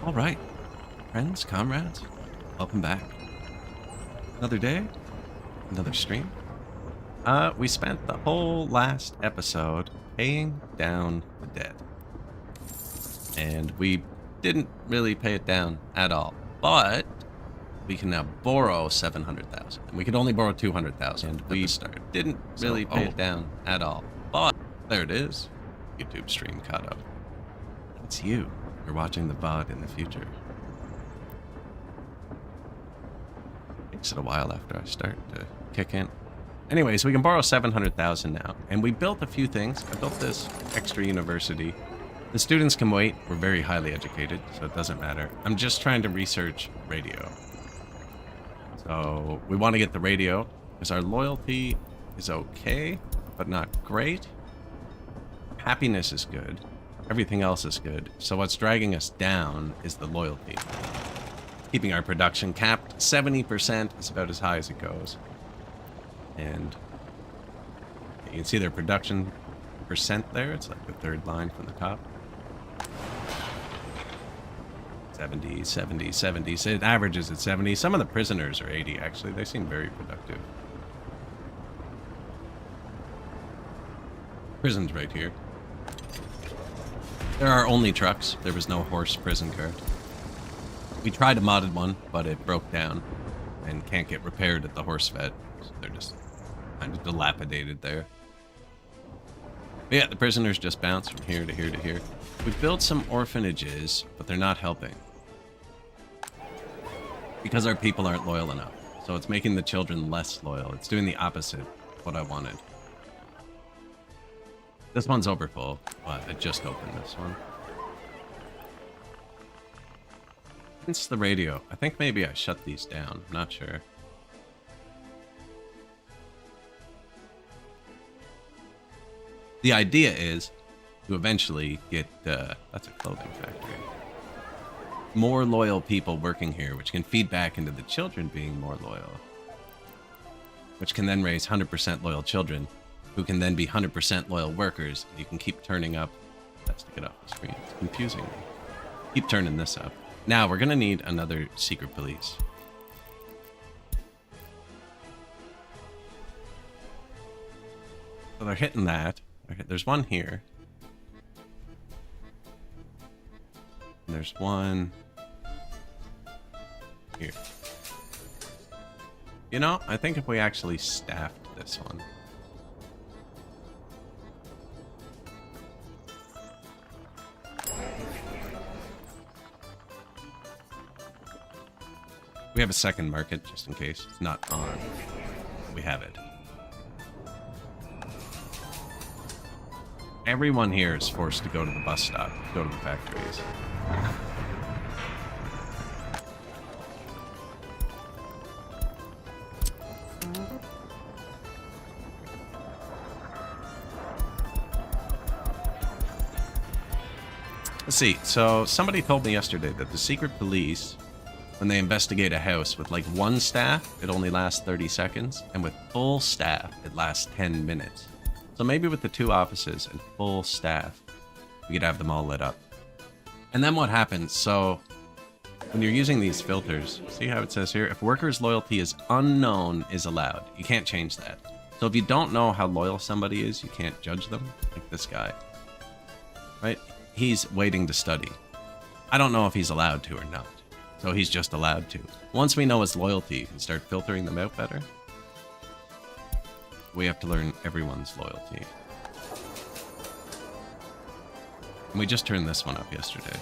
All right, friends, comrades, welcome back. Another day, another stream. We spent the whole last episode paying down the debt. And we didn't really pay it down at all. But we can now borrow 700,000. And we could only borrow 200,000 at the start. Didn't really pay it down at all. But there it is. YouTube stream caught up. It's you. You're watching the VOD in the future. Takes it a while after I start to kick in. Anyways, we can borrow 700,000 now. And we built a few things. I built this extra university. The students can wait. We're very highly educated, so it doesn't matter. I'm just trying to research radio. So we want to get the radio because our loyalty is okay, but not great. Happiness is good. Everything else is good. So what's dragging us down is the loyalty. Keeping our production capped. 70% is about as high as it goes. And you can see their production percent there. It's like the third line from the top. 70, 70, 70. So it averages at 70. Some of the prisoners are 80, actually. They seem very productive. Prison's right here. There are only trucks. There was no horse prison cart. We tried a modded one, but it broke down and can't get repaired at the horse vet. So they're just kind of dilapidated there. But yeah, the prisoners just bounce from here to here to here. We've built some orphanages, but they're not helping. Because our people aren't loyal enough. So it's making the children less loyal. It's doing the opposite of what I wanted. This one's over full, but I just opened this one. It's the radio. I think maybe I shut these down. Not sure. The idea is to eventually get, that's a clothing factory. More loyal people working here, which can feed back into the children being more loyal. Which can then raise 100% loyal children, who can then be 100% loyal workers. And you can keep turning up. That's to get off the screen. It's confusing me. Keep turning this up. Now, we're going to need another secret police. So they're hitting that. Okay, there's one here. And there's one here. You know, I think if we actually staffed this one. We have a second market, just in case it's not on. We have it. Everyone here is forced to go to the bus stop, go to the factories. Let's see, so somebody told me yesterday that the secret police, when they investigate a house with like one staff, it only lasts 30 seconds, and with full staff, it lasts 10 minutes. So maybe with the two offices and full staff, we could have them all lit up. And then what happens? So when you're using these filters, see how it says here, if workers' loyalty is unknown is allowed. You can't change that. So if you don't know how loyal somebody is, you can't judge them, like this guy. Right? He's waiting to study. I don't know if he's allowed to or not. So he's just allowed to. Once we know his loyalty, you can start filtering them out better. We have to learn everyone's loyalty. And we just turned this one up yesterday.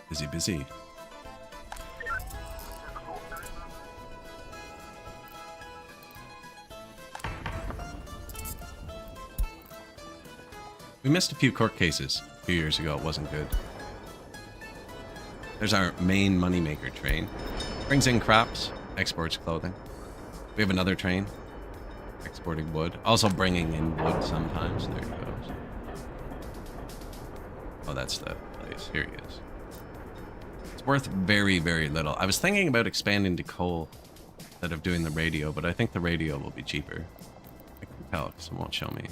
Busy, busy. We missed a few court cases a few years ago. It wasn't good. There's our main moneymaker train. Brings in crops, exports clothing. We have another train exporting wood. Also bringing in wood sometimes. There he goes. Oh, that's the place. Here he is. It's worth very, very little. I was thinking about expanding to coal. instead of doing the radio, but I think the radio will be cheaper. I can tell because it won't show me.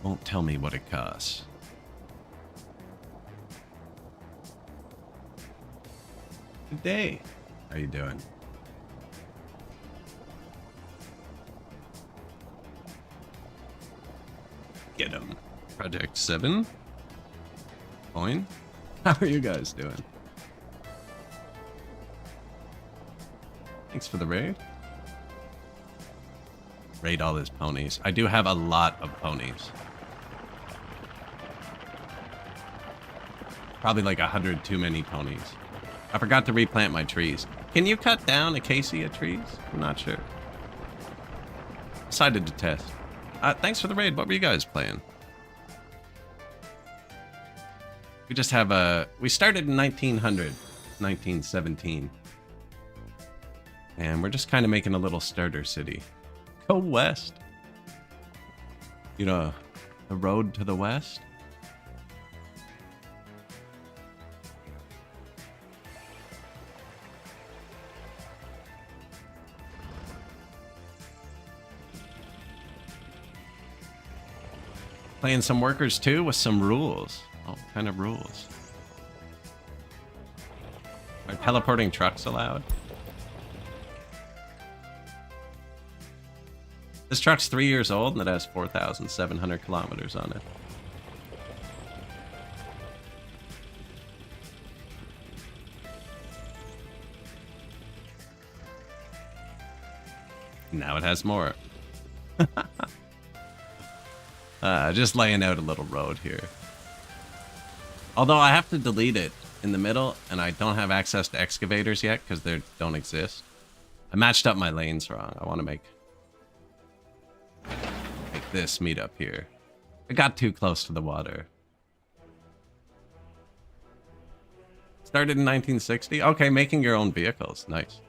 Won't tell me what it costs. Good day. How you doing? Get him. Project 7. Coin. How are you guys doing? Thanks for the raid. Raid all his ponies. I do have a lot of ponies. Probably like 100 too many ponies. I forgot to replant my trees. Can you cut down acacia trees? I'm not sure. Decided to test. Thanks for the raid. What were you guys playing? We just have a... We started in 1917. And we're just kind of making a little starter city. Go west. You know, the road to the west? Playing some workers too with some rules. What kind of rules? Are teleporting trucks allowed? This truck's 3 years old and it has 4,700 kilometers on it. Now it has more. Just laying out a little road here. Although I have to delete it in the middle, and I don't have access to excavators yet because they don't exist. I matched up my lanes wrong. I want to make this meet up here. I got too close to the water. Started in 1960? Okay, making your own vehicles. Nice.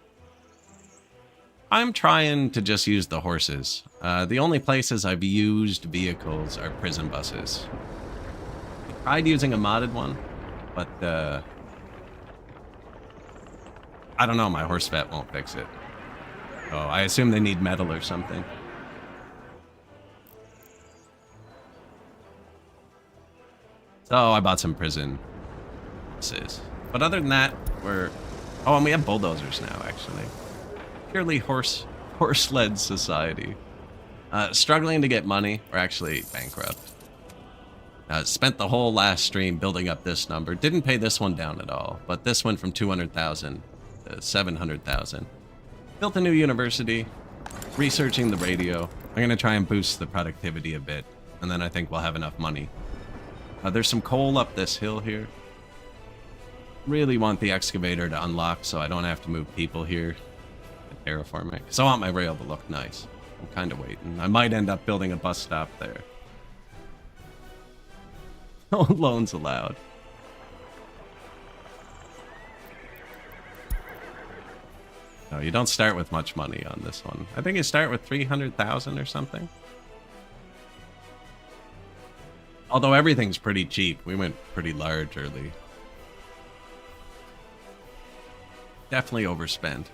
I'm trying to just use the horses. The only places I've used vehicles are prison buses. I tried using a modded one, but I don't know, my horse vet won't fix it. Oh, I assume they need metal or something. So I bought some prison buses. But other than that, we're... Oh, and we have bulldozers now, actually. Purely horse-led society. Struggling to get money. We're actually bankrupt. Spent the whole last stream building up this number. Didn't pay this one down at all, but this went from 200,000 to 700,000. Built a new university. Researching the radio. I'm going to try and boost the productivity a bit, and then I think we'll have enough money. There's some coal up this hill here. Really want the excavator to unlock so I don't have to move people here. Terraform it, because I want my rail to look nice. I'm kind of waiting. I might end up building a bus stop there. No loans allowed. No, you don't start with much money on this one. I think you start with 300,000 or something. Although everything's pretty cheap. We went pretty large early. Definitely overspent.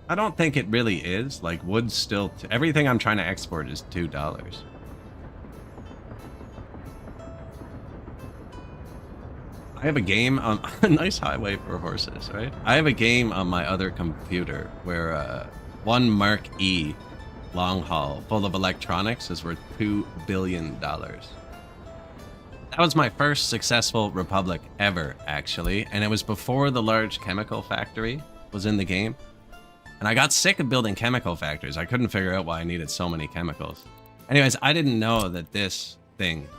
I don't think it really is. Like, wood's still... everything I'm trying to export is $2. I have a game on... a nice highway for horses, right? I have a game on my other computer where one Mark E long haul full of electronics is worth $2 billion. That was my first successful Republic ever, actually. And it was before the large chemical factory was in the game. And I got sick of building chemical factories. I couldn't figure out why I needed so many chemicals. Anyways, I didn't know that this thing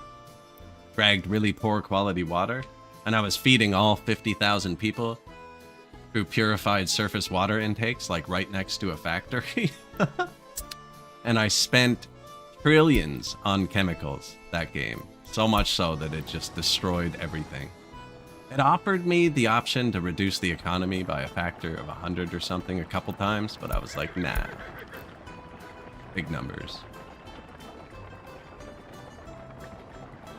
dragged really poor quality water. And I was feeding all 50,000 people through purified surface water intakes, like right next to a factory. And I spent trillions on chemicals that game. So much so that it just destroyed everything. It offered me the option to reduce the economy by a factor of 100 or something a couple times, but I was like, nah. Big numbers.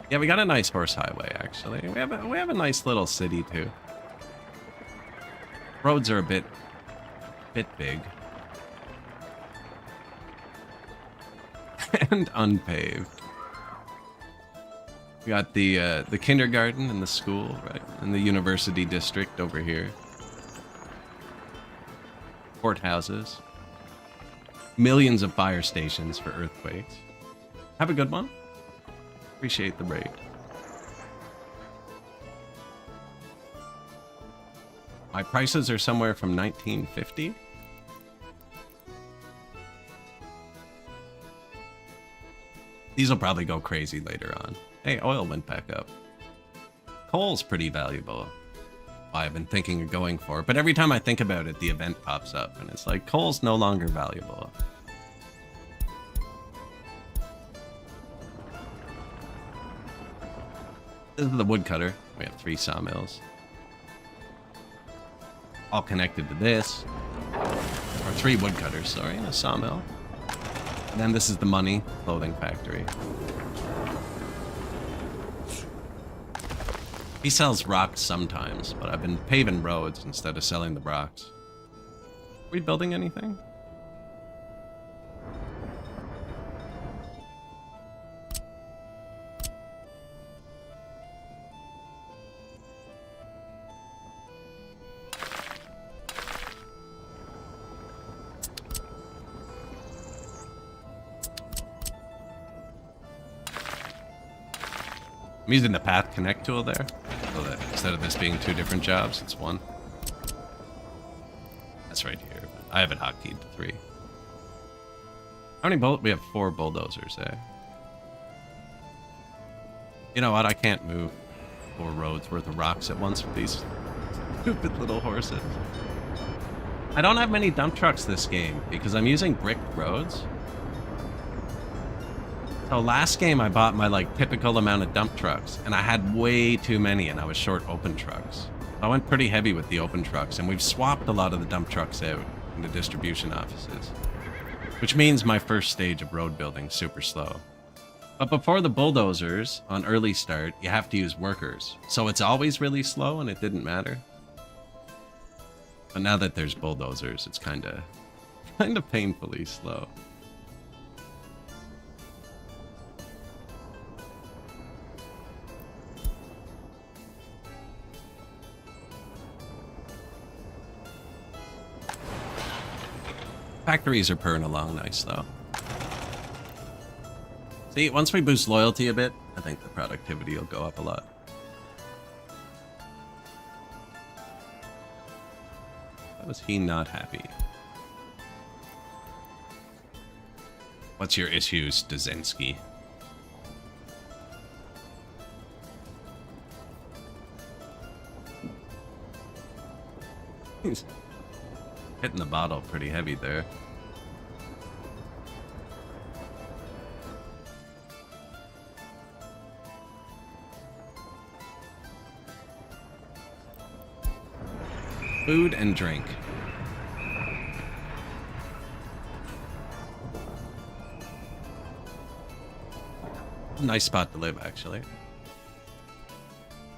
Yeah, we got a nice horse highway, actually. We have a nice little city, too. Roads are a bit big. And unpaved. We got the kindergarten and the school, right? And the university district over here. Courthouses. Millions of fire stations for earthquakes. Have a good one. Appreciate the raid. My prices are somewhere from 1950. These will probably go crazy later on. Hey, oil went back up. Coal's pretty valuable. I've been thinking of going for it, but every time I think about it, the event pops up, and it's like, coal's no longer valuable. This is the woodcutter. We have 3 sawmills. All connected to this. Or 3 woodcutters, sorry, and a sawmill. And then this is the money clothing factory. He sells rocks sometimes, but I've been paving roads instead of selling the rocks. Are we building anything? I'm using the path connect tool there, so that instead of this being 2 different jobs, it's 1. That's right here. I have it hotkeyed to 3. How many we have 4 bulldozers there. You know what? I can't move 4 roads worth of rocks at once with these stupid little horses. I don't have many dump trucks this game because I'm using bricked roads. So last game I bought my typical amount of dump trucks and I had way too many and I was short open trucks. I went pretty heavy with the open trucks and we've swapped a lot of the dump trucks out in the distribution offices. Which means my first stage of road building is super slow. But before the bulldozers on early start, you have to use workers. So it's always really slow and it didn't matter. But now that there's bulldozers, it's kind of painfully slow. Factories are purring along nice, though. See, once we boost loyalty a bit, I think the productivity will go up a lot. Why was he not happy? What's your issues, Dzezinski? He's hitting the bottle pretty heavy there. Food and drink. Nice spot to live, actually.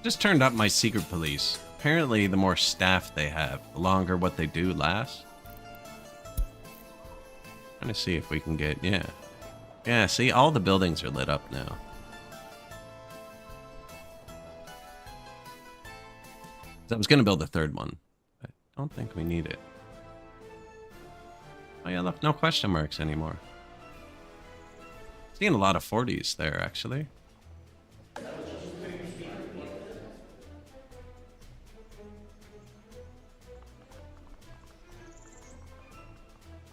Just turned up my secret police. Apparently, the more staff they have, the longer what they do lasts. Trying to see if we can get, yeah. Yeah, see, all the buildings are lit up now. I was going to build a 3rd one. I don't think we need it. Oh yeah, look, no question marks anymore. Seeing a lot of 40s there, actually.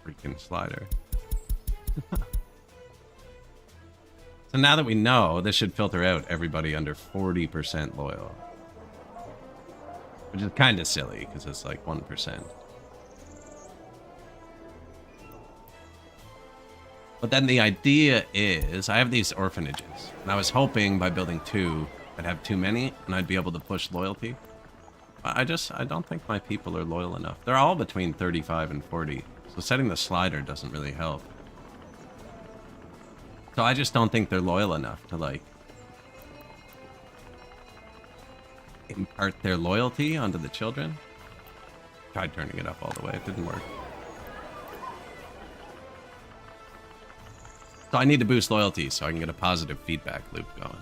Freaking slider. So now that we know, this should filter out everybody under 40% loyal. Which is kind of silly, because it's like 1%. But then the idea is, I have these orphanages, and I was hoping by building 2, I'd have too many, and I'd be able to push loyalty. I don't think my people are loyal enough. They're all between 35 and 40, so setting the slider doesn't really help. So I just don't think they're loyal enough to, like, impart their loyalty onto the children. Tried turning it up all the way. It didn't work. So I need to boost loyalty so I can get a positive feedback loop going.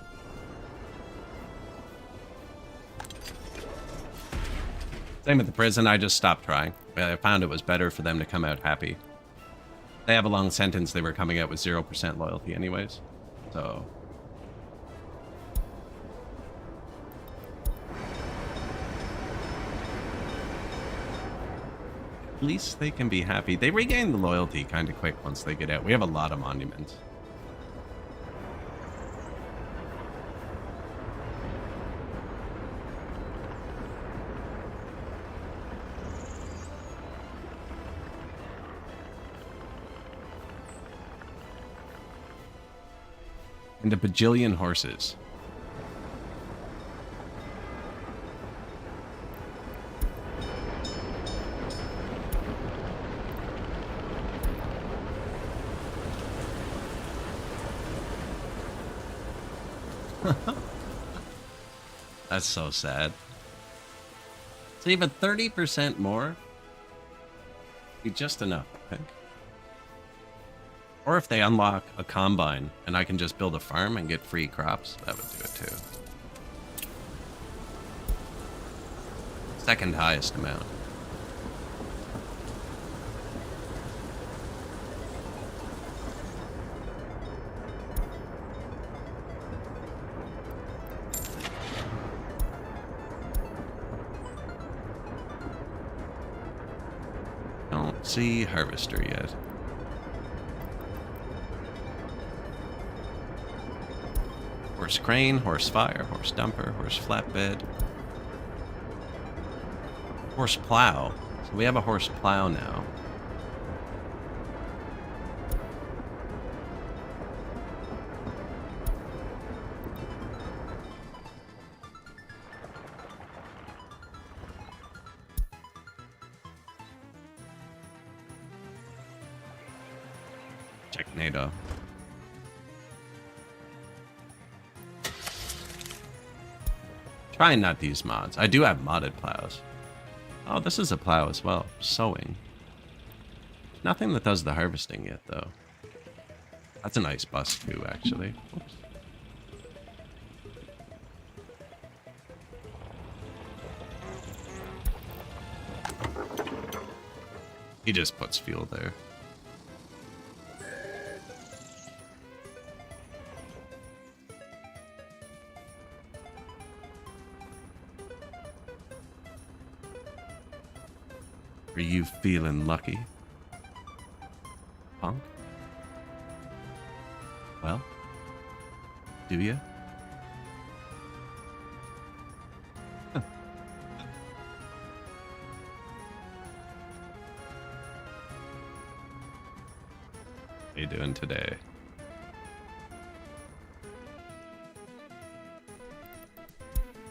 Same with the prison. I just stopped trying. I found it was better for them to come out happy. They have a long sentence. They were coming out with 0% loyalty anyways. So... at least they can be happy. They regain the loyalty kind of quick once they get out. We have a lot of monuments. And a bajillion horses. That's so sad. So even 30% more be just enough, I think. Or if they unlock a combine and I can just build a farm and get free crops, that would do it too. Second highest amount. Don't see harvester yet. Horse crane, horse fire, horse dumper, horse flatbed. Horse plow. So we have a horse plow now. Check NATO. Trying not to use mods. I do have modded plows. Oh, this is a plow as well. Sowing. Nothing that does the harvesting yet, though. That's a nice bus, too, actually. Oops. He just puts fuel there. Are you feeling lucky? Punk? Well, do you? How you doing today?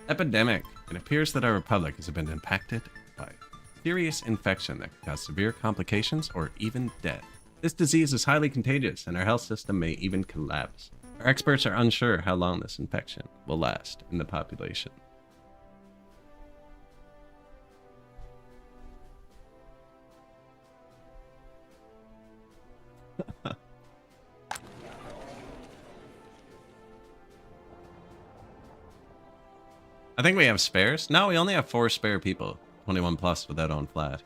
Epidemic. It appears that our republic has been impacted by serious infection that could cause severe complications or even death. This disease is highly contagious and our health system may even collapse. Our experts are unsure how long this infection will last in the population. I think we have spares. No, we only have 4 spare people. 21 plus without on flat.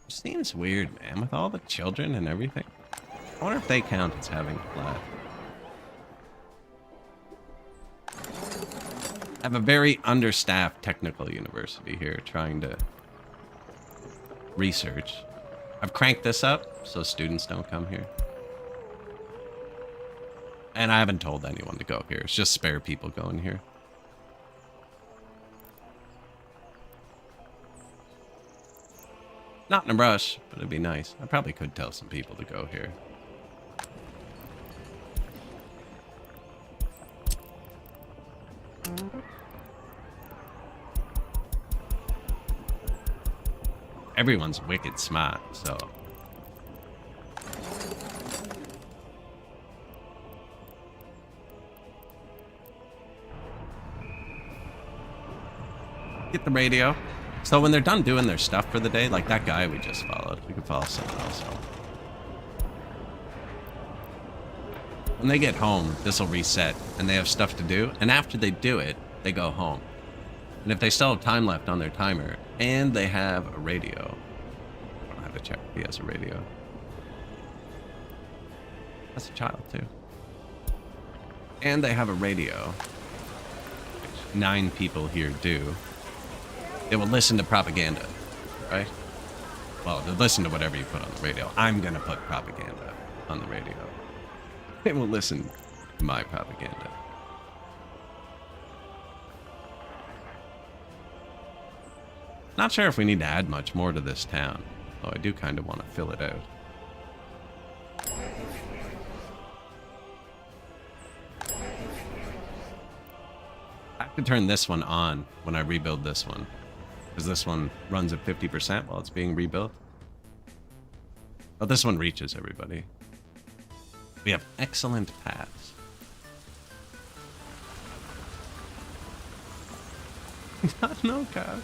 Seems weird, man, with all the children and everything. I wonder if they count as having flat. I have a very understaffed technical university here trying to research. I've cranked this up so students don't come here. And I haven't told anyone to go here. It's just spare people going here. Not in a rush, but it'd be nice. I probably could tell some people to go here. Everyone's wicked smart, so... Get the radio. So when they're done doing their stuff for the day, like that guy we just followed, we can follow someone else home. When they get home, this will reset, and they have stuff to do, and after they do it, they go home. And if they still have time left on their timer, and they have a radio, I don't have to check if he has a radio. That's a child, too. And they have a radio, which 9 people here do. They will listen to propaganda, right? Well, they'll listen to whatever you put on the radio. I'm going to put propaganda on the radio. They will listen to my propaganda. Not sure if we need to add much more to this town, though I do kind of want to fill it out. I have to turn this one on when I rebuild this one, because this one runs at 50% while it's being rebuilt. Oh, this one reaches everybody. We have excellent paths. No cars.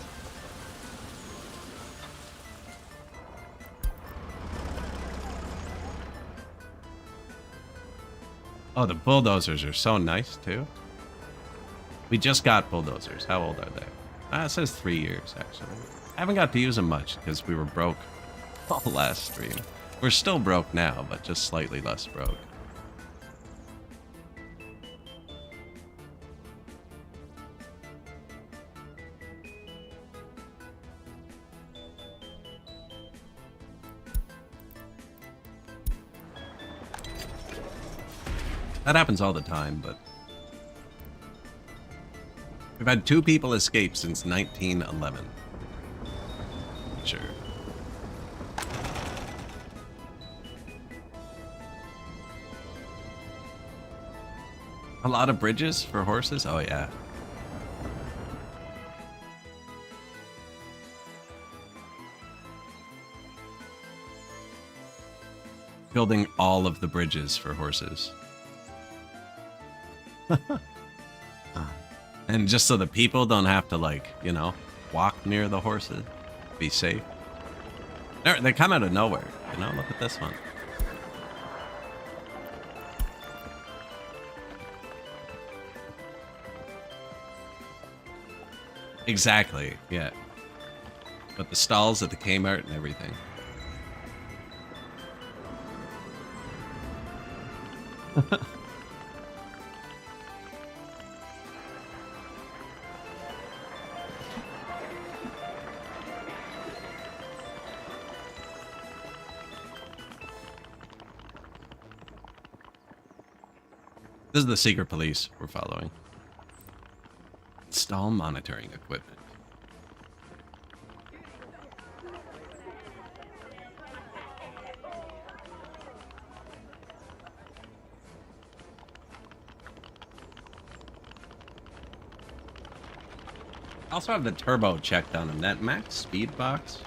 Oh, the bulldozers are so nice, too. We just got bulldozers. How old are they? It says 3 years, actually. I haven't got to use them much because we were broke all last stream. We're still broke now, but just slightly less broke. That happens all the time, but we've had 2 people escape since 1911. Sure. A lot of bridges for horses? Oh, yeah. Building all of the bridges for horses. And just so the people don't have to, like, you know, walk near the horses. Be safe. They come out of nowhere, you know? Look at this one. Exactly, yeah. But the stalls at the Kmart and everything. This is the secret police we're following. Stall monitoring equipment. I also have the turbo checked on them. That max speed box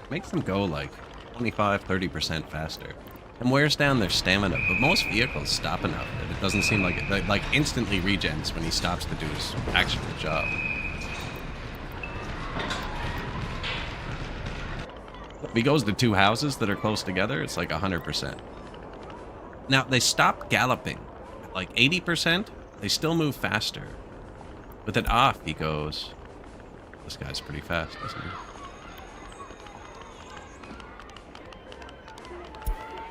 makes them go like 25-30% faster. And wears down their stamina, but most vehicles stop enough that it doesn't seem like it like instantly regens when he stops to do his actual job. If he goes to 2 houses that are close together, it's like 100%. Now, they stop galloping. At like 80%, they still move faster. With it off, he goes... This guy's pretty fast, isn't he?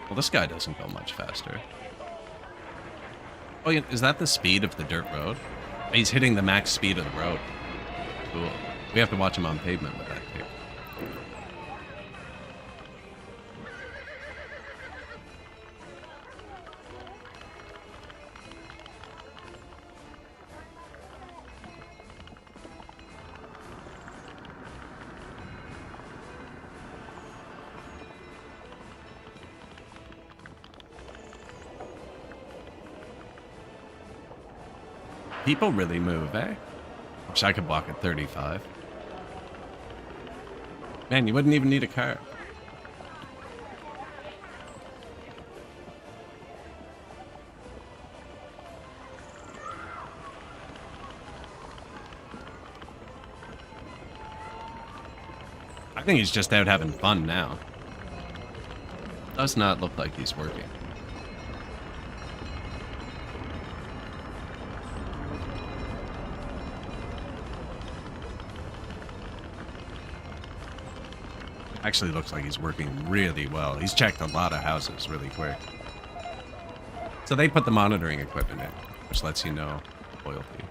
Well, this guy doesn't go much faster. Oh, yeah, is that the speed of the dirt road? He's hitting the max speed of the road. Cool. We have to watch him on pavement with that too. People really move, eh? Wish I could walk at 35. Man, you wouldn't even need a car. think he's just out having fun now. Does not look like he's working. Actually looks like he's working really well. He's checked a lot of houses really quick. So they put the monitoring equipment in, which lets you know loyalty.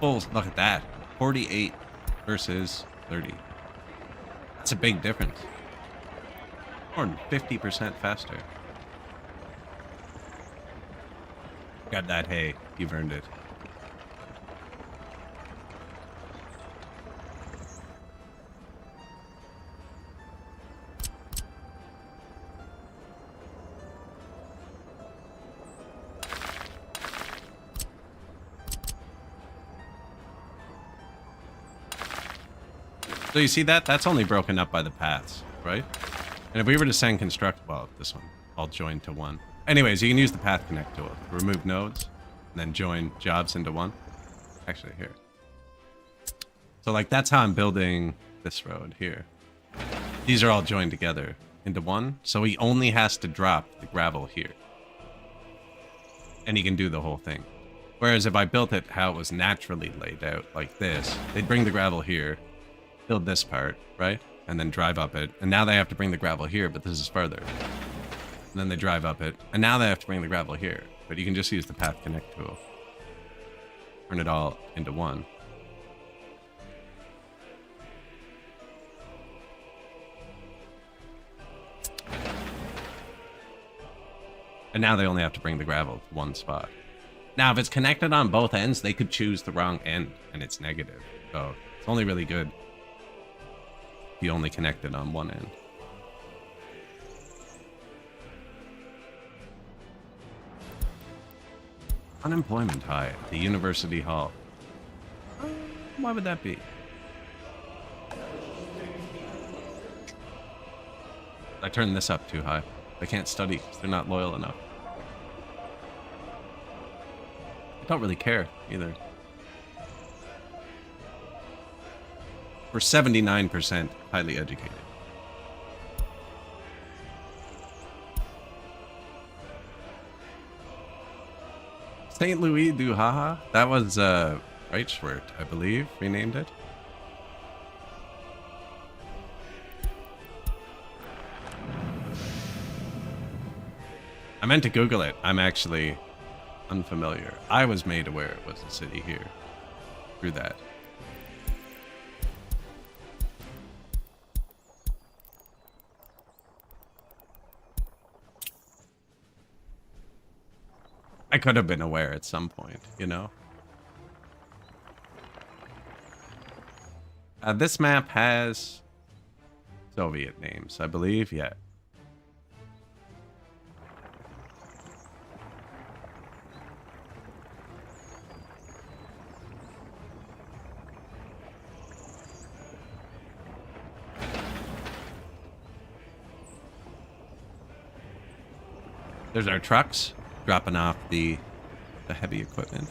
Oh, look at that. 48 versus 30. That's a big difference. More than 50% faster. Got that hay. You've earned it. So you see that? That's only broken up by the paths, right? And if we were to send construct, well, this one, I'll join to one. Anyways, you can use the path connect tool. Remove nodes, and then join jobs into one. Actually, here. So, like, that's how I'm building this road here. These are all joined together into one. So he only has to drop the gravel here. And he can do the whole thing. Whereas if I built it how it was naturally laid out, like this, they'd bring the gravel here, build this part, right? And then drive up it. And now they have to bring the gravel here, but this is further. And then they drive up it. And now they have to bring the gravel here. But you can just use the path connect tool. Turn it all into one. And now they only have to bring the gravel to one spot. Now, if it's connected on both ends, they could choose the wrong end, and it's negative. So it's only really good if you only connect it on one end. Unemployment high at the University Hall. Why would that be? I turned this up too high. They can't study because they're not loyal enough. I don't really care either. We're 79% highly educated. St. Louis du Haha? That was Reichswert, I believe, renamed it. I meant to Google it. I'm actually unfamiliar. I was made aware it was a city here through that. I could have been aware at some point, you know? This map has Soviet names, I believe, yeah. There's our trucks dropping off the heavy equipment.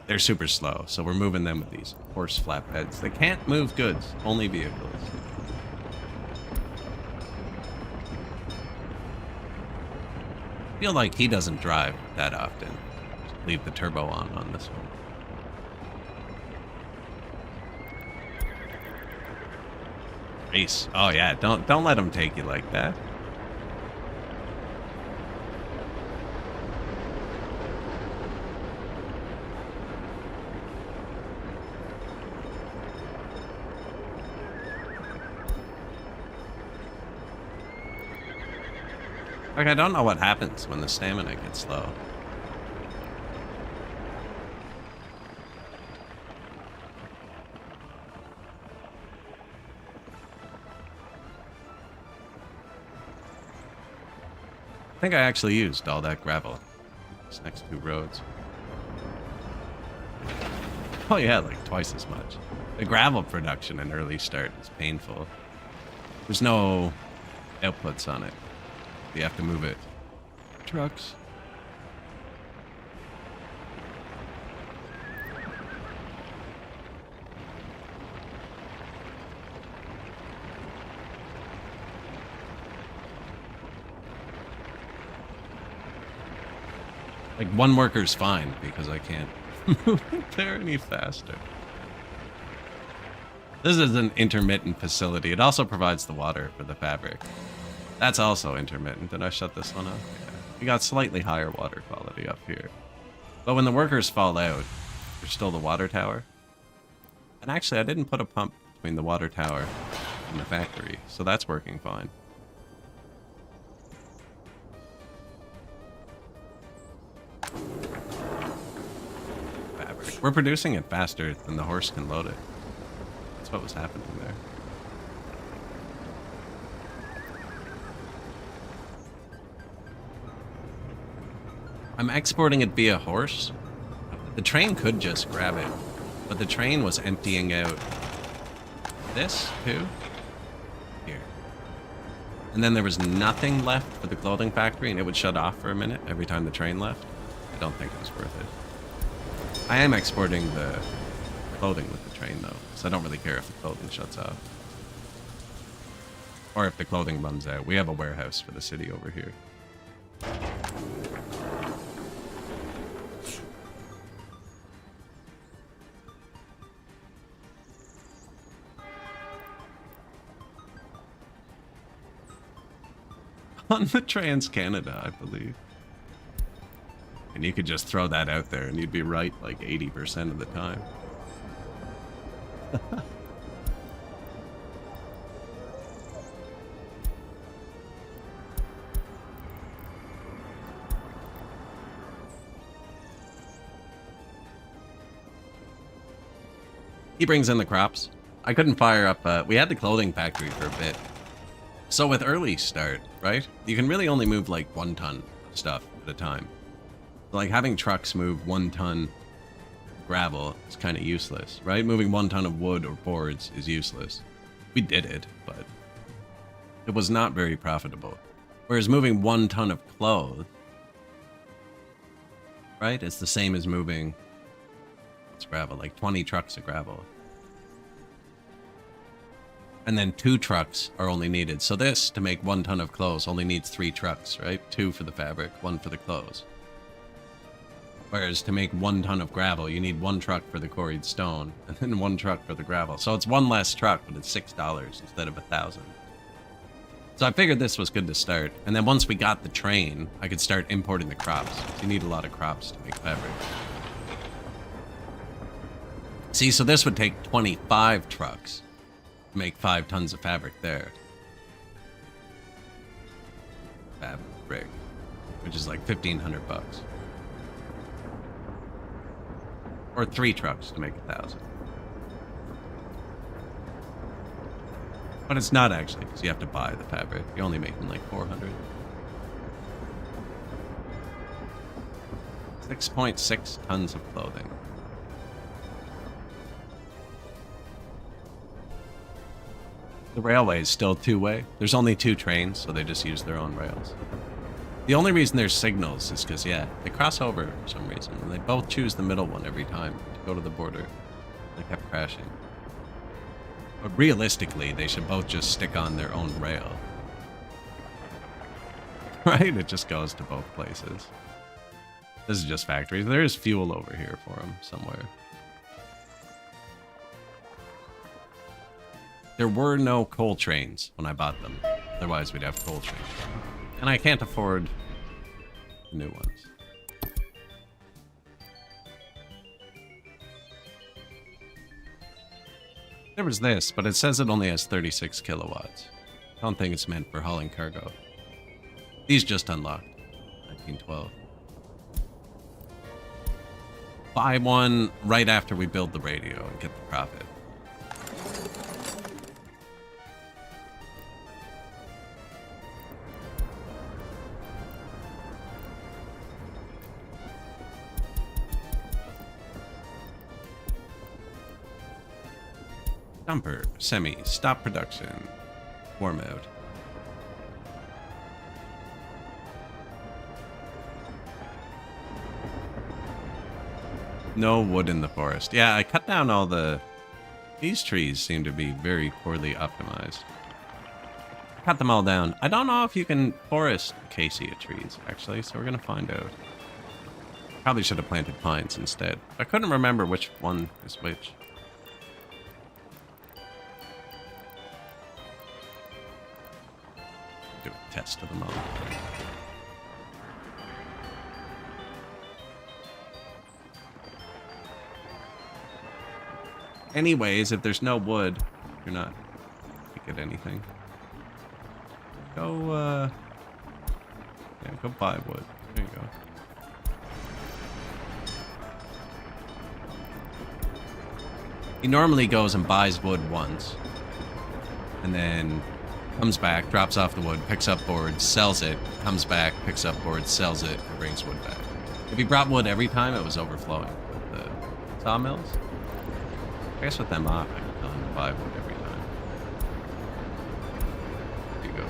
They're super slow, so we're moving them with these horse flatbeds. They can't move goods, only vehicles. I feel like he doesn't drive that often. Just leave the turbo on this one. Race. Oh yeah, don't let him take you like that. Like, I don't know what happens when the stamina gets low. I think I actually used all that gravel. These next two roads. Oh yeah, like twice as much. The gravel production in early start is painful. There's no outputs on it. You have to move it. Trucks. Like, one worker's fine because I can't move it there any faster. This is an intermittent facility. It also provides the water for the fabric. That's also intermittent. Did I shut this one off? Yeah. We got slightly higher water quality up here. But when the workers fall out, there's still the water tower. And actually, I didn't put a pump between the water tower and the factory, so that's working fine. Fabric. We're producing it faster than the horse can load it. That's what was happening there. I'm exporting it via horse. The train could just grab it, but the train was emptying out this too. Here. And then there was nothing left for the clothing factory, and it would shut off for a minute every time the train left. I don't think it was worth it. I am exporting the clothing with the train though, so I don't really care if the clothing shuts off. Or if the clothing runs out. We have a warehouse for the city over here. On the Trans-Canada, I believe. And you could just throw that out there and you'd be right like 80% of the time. He brings in the crops. I couldn't fire up, we had the clothing factory for a bit. So with early start, right, you can really only move like 1 ton of stuff at a time. Like having trucks move 1 ton gravel is kind of useless, right? Moving 1 ton of wood or boards is useless. We did it, but it was not very profitable. Whereas moving 1 ton of clothes, right, it's the same as moving, what's gravel, like 20 trucks of gravel. And then 2 trucks are only needed. So this, to make 1 ton of clothes, only needs 3 trucks, right? 2 for the fabric, 1 for the clothes. Whereas to make 1 ton of gravel, you need 1 truck for the quarried stone, and then 1 truck for the gravel. So it's 1 less truck, but it's $6 instead of $1,000. So I figured this was good to start. And then once we got the train, I could start importing the crops. You need a lot of crops to make fabric. See, so this would take 25 trucks. Make 5 tons of fabric there. Fabric, which is like $1,500. Or 3 trucks to make 1,000. But it's not actually, because you have to buy the fabric. You're only making like 400. 6.6 tons of clothing. The railway is still 2-way. There's only 2 trains, so they just use their own rails. The only reason there's signals is because, yeah, they cross over for some reason, and they both choose the middle one every time to go to the border. They kept crashing. But realistically, they should both just stick on their own rail. Right? It just goes to both places. This is just factories. There is fuel over here for them somewhere. There were no coal trains when I bought them. Otherwise, we'd have coal trains. And I can't afford new ones. There was this, but it says it only has 36 kilowatts. I don't think it's meant for hauling cargo. These just unlocked. 1912. Buy one right after we build the radio and get the profit. Dumper, semi, stop production. War mode. No wood in the forest. Yeah, I cut down all the... These trees seem to be very poorly optimized. Cut them all down. I don't know if you can forest acacia trees, actually, so we're going to find out. Probably should have planted pines instead. I couldn't remember which one is which. Do a test of them all. Anyways, if there's no wood, you're not gonna get anything. Go, yeah, go buy wood. There you go. He normally goes and buys wood once, and then comes back, drops off the wood, picks up board, sells it, comes back, picks up board, sells it, and brings wood back. If he brought wood every time, it was overflowing. With the sawmills, I guess with them off, I can tell him to buy wood every time. There you go.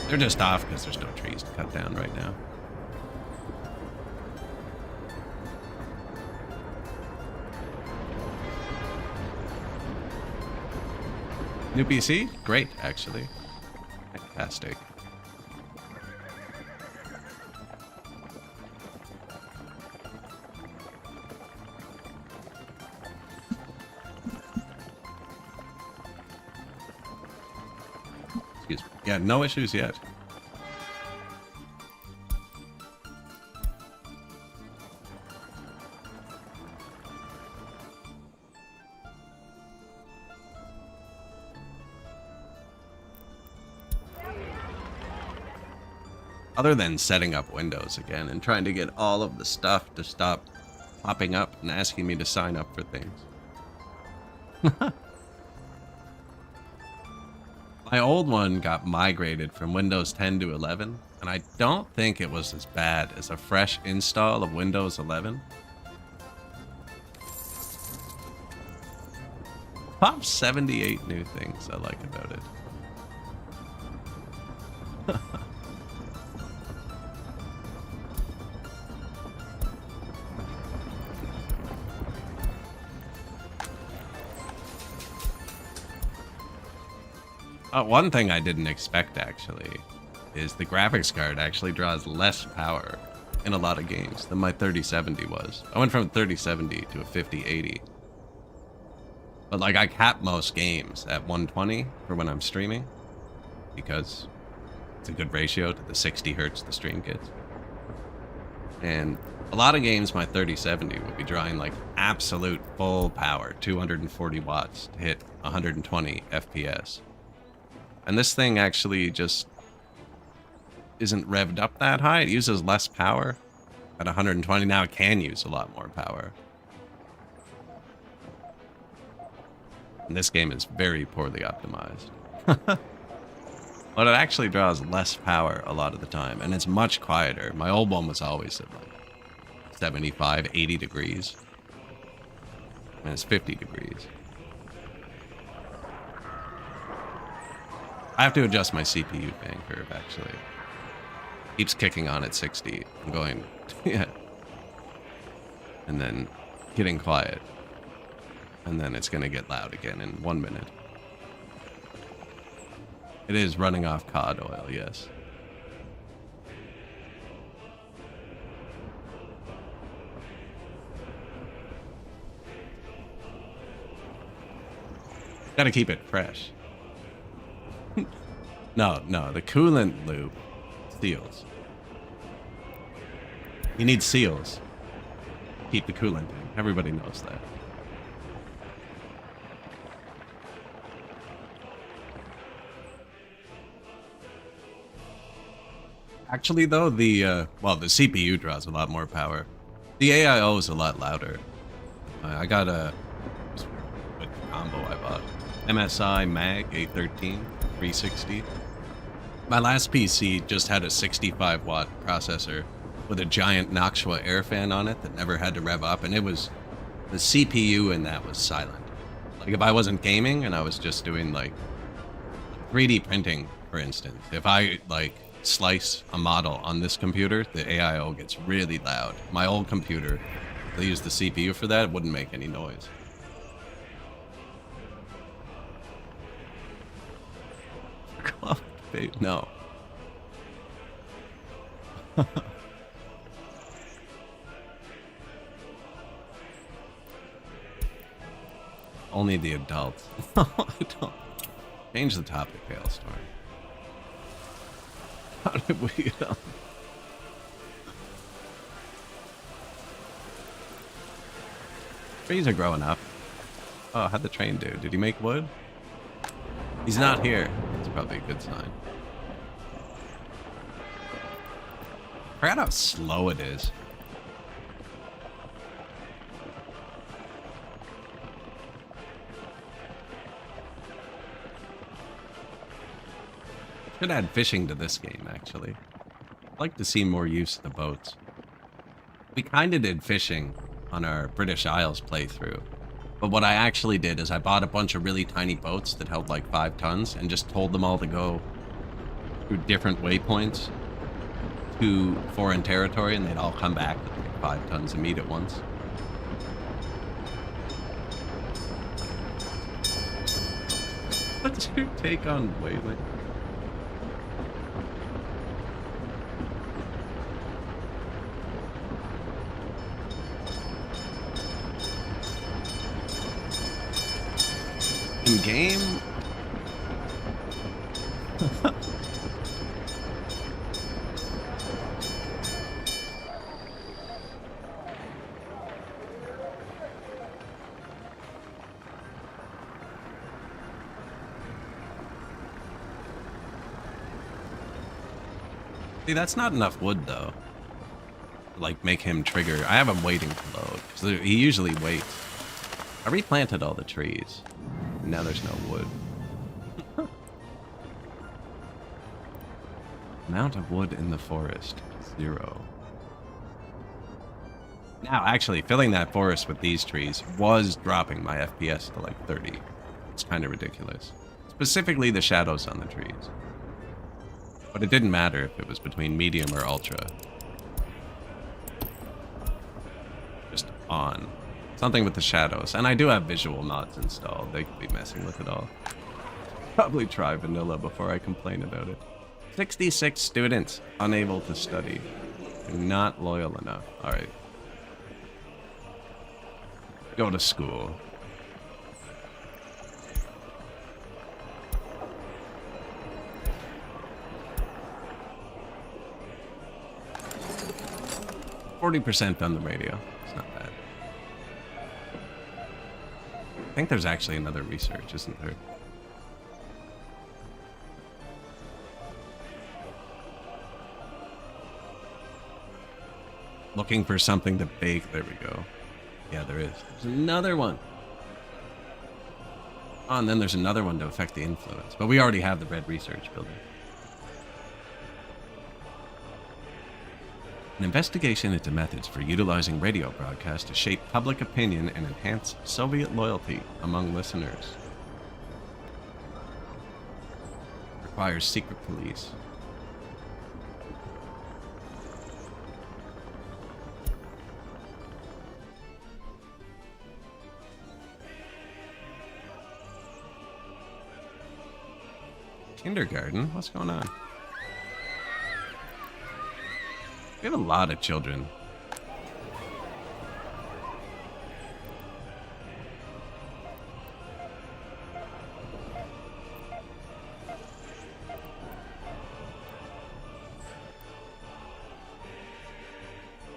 They're just off because there's no trees to cut down right now. New PC? Great, actually. Fantastic. Excuse me. Yeah, no issues yet. Other than setting up Windows again and trying to get all of the stuff to stop popping up and asking me to sign up for things. My old one got migrated from Windows 10 to 11, and I don't think it was as bad as a fresh install of Windows 11. Top 78 new things I like about it. One thing I didn't expect, actually, is the graphics card actually draws less power in a lot of games than my 3070 was. I went from 3070 to a 5080. But, like, I cap most games at 120 for when I'm streaming, because it's a good ratio to the 60 hertz the stream gets. And a lot of games, my 3070 would be drawing, like, absolute full power, 240 watts to hit 120 FPS. And this thing actually just isn't revved up that high. It uses less power at 120. Now it can use a lot more power. And this game is very poorly optimized. But it actually draws less power a lot of the time. And it's much quieter. My old one was always at like 75, 80 degrees. And it's 50 degrees. I have to adjust my CPU fan curve, actually. Keeps kicking on at 60. I'm going, yeah. And then getting quiet. And then it's going to get loud again in 1 minute. It is running off cod oil, yes. Gotta keep it fresh. No, the coolant loop seals. You need seals. Keep the coolant in. Everybody knows that. Actually, though, the CPU draws a lot more power. The AIO is a lot louder. I got a what combo I bought. MSI Mag 813 360. My last PC just had a 65 watt processor with a giant Noctua air fan on it that never had to rev up, and it was the CPU in that was silent. Like if I wasn't gaming and I was just doing like 3D printing, for instance, if I like slice a model on this computer, the AIO gets really loud. My old computer, they use the CPU for that, it wouldn't make any noise. No. Only the adults. No, I don't. Change the topic, Hailstorm. How did we get on? Trees are growing up. Oh, how'd the train do? Did he make wood? He's not here. That's probably a good sign. I forgot how slow it is. Should add fishing to this game, actually. I'd like to see more use of the boats. We kind of did fishing on our British Isles playthrough. But what I actually did is I bought a bunch of really tiny boats that held like 5 tons and just told them all to go through different waypoints to foreign territory, and they'd all come back with like 5 tons of meat at once. What's your take on whaling? In game? See, that's not enough wood, though. Like, make him trigger. I have him waiting to load. So he usually waits. I replanted all the trees. And now there's no wood. Amount of wood in the forest, 0. Now, actually, filling that forest with these trees was dropping my FPS to like 30. It's kind of ridiculous. Specifically the shadows on the trees. But it didn't matter if it was between medium or ultra. Just on. Something with the shadows. And I do have visual mods installed. They could be messing with it all. Probably try vanilla before I complain about it. 66 students unable to study. Not loyal enough. Alright. Go to school. %40 on the radio. It's not bad. I think there's actually another research, isn't there? Looking for something to bake. There we go. Yeah, there is. There's another one. Oh, and then there's another one to affect the influence. But we already have the red research building. An investigation into methods for utilizing radio broadcasts to shape public opinion and enhance Soviet loyalty among listeners. Requires secret police. Kindergarten? What's going on? We have a lot of children.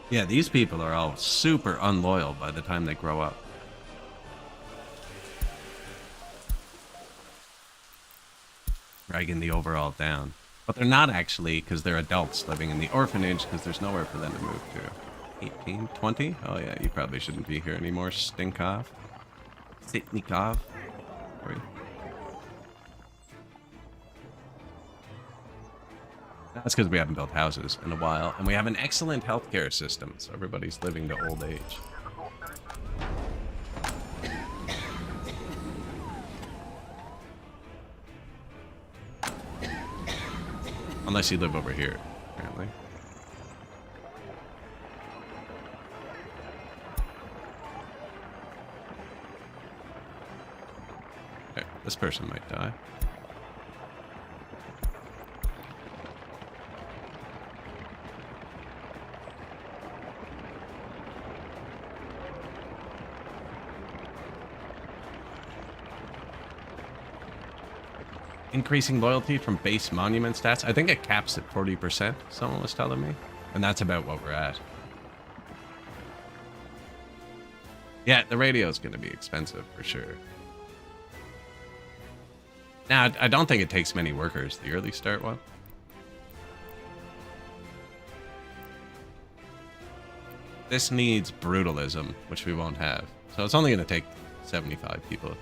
Yeah, these people are all super unloyal by the time they grow up. Dragging the overall down. But they're not actually, because they're adults living in the orphanage, because there's nowhere for them to move to. 18, 20? Oh yeah, you probably shouldn't be here anymore. Stinkov. Sitnikov. Sorry. That's because we haven't built houses in a while, and we have an excellent healthcare system, so everybody's living to old age. Unless you live over here, apparently. Okay, this person might die. Increasing loyalty from base monument stats. I think it caps at 40%, someone was telling me. And that's about what we're at. Yeah, the radio is going to be expensive for sure. Now, I don't think it takes many workers, the early start one. This needs brutalism, which we won't have. So it's only going to take 75 people.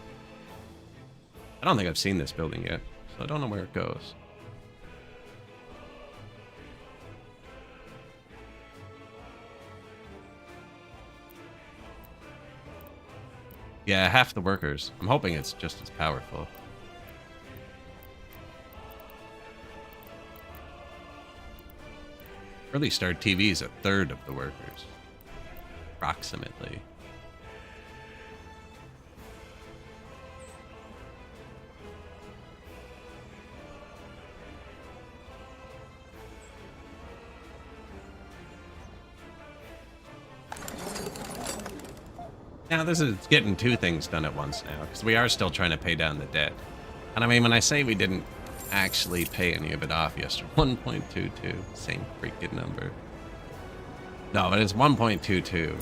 I don't think I've seen this building yet. I don't know where it goes. Yeah, half the workers. I'm hoping it's just as powerful. Early start TV is a third of the workers. Approximately. Now, this is getting two things done at once now, because we are still trying to pay down the debt. And I mean, when I say we didn't actually pay any of it off yesterday, 1.22, same freaking number. No, but it's 1.22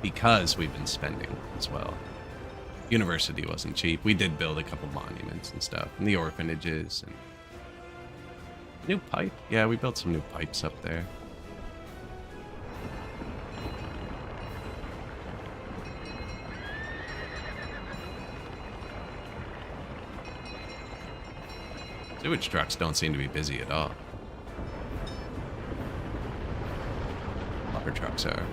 because we've been spending as well. University wasn't cheap. We did build a couple monuments and stuff, and the orphanages. And new pipe? Yeah, we built some new pipes up there. Sewage trucks don't seem to be busy at all. Lumber trucks are.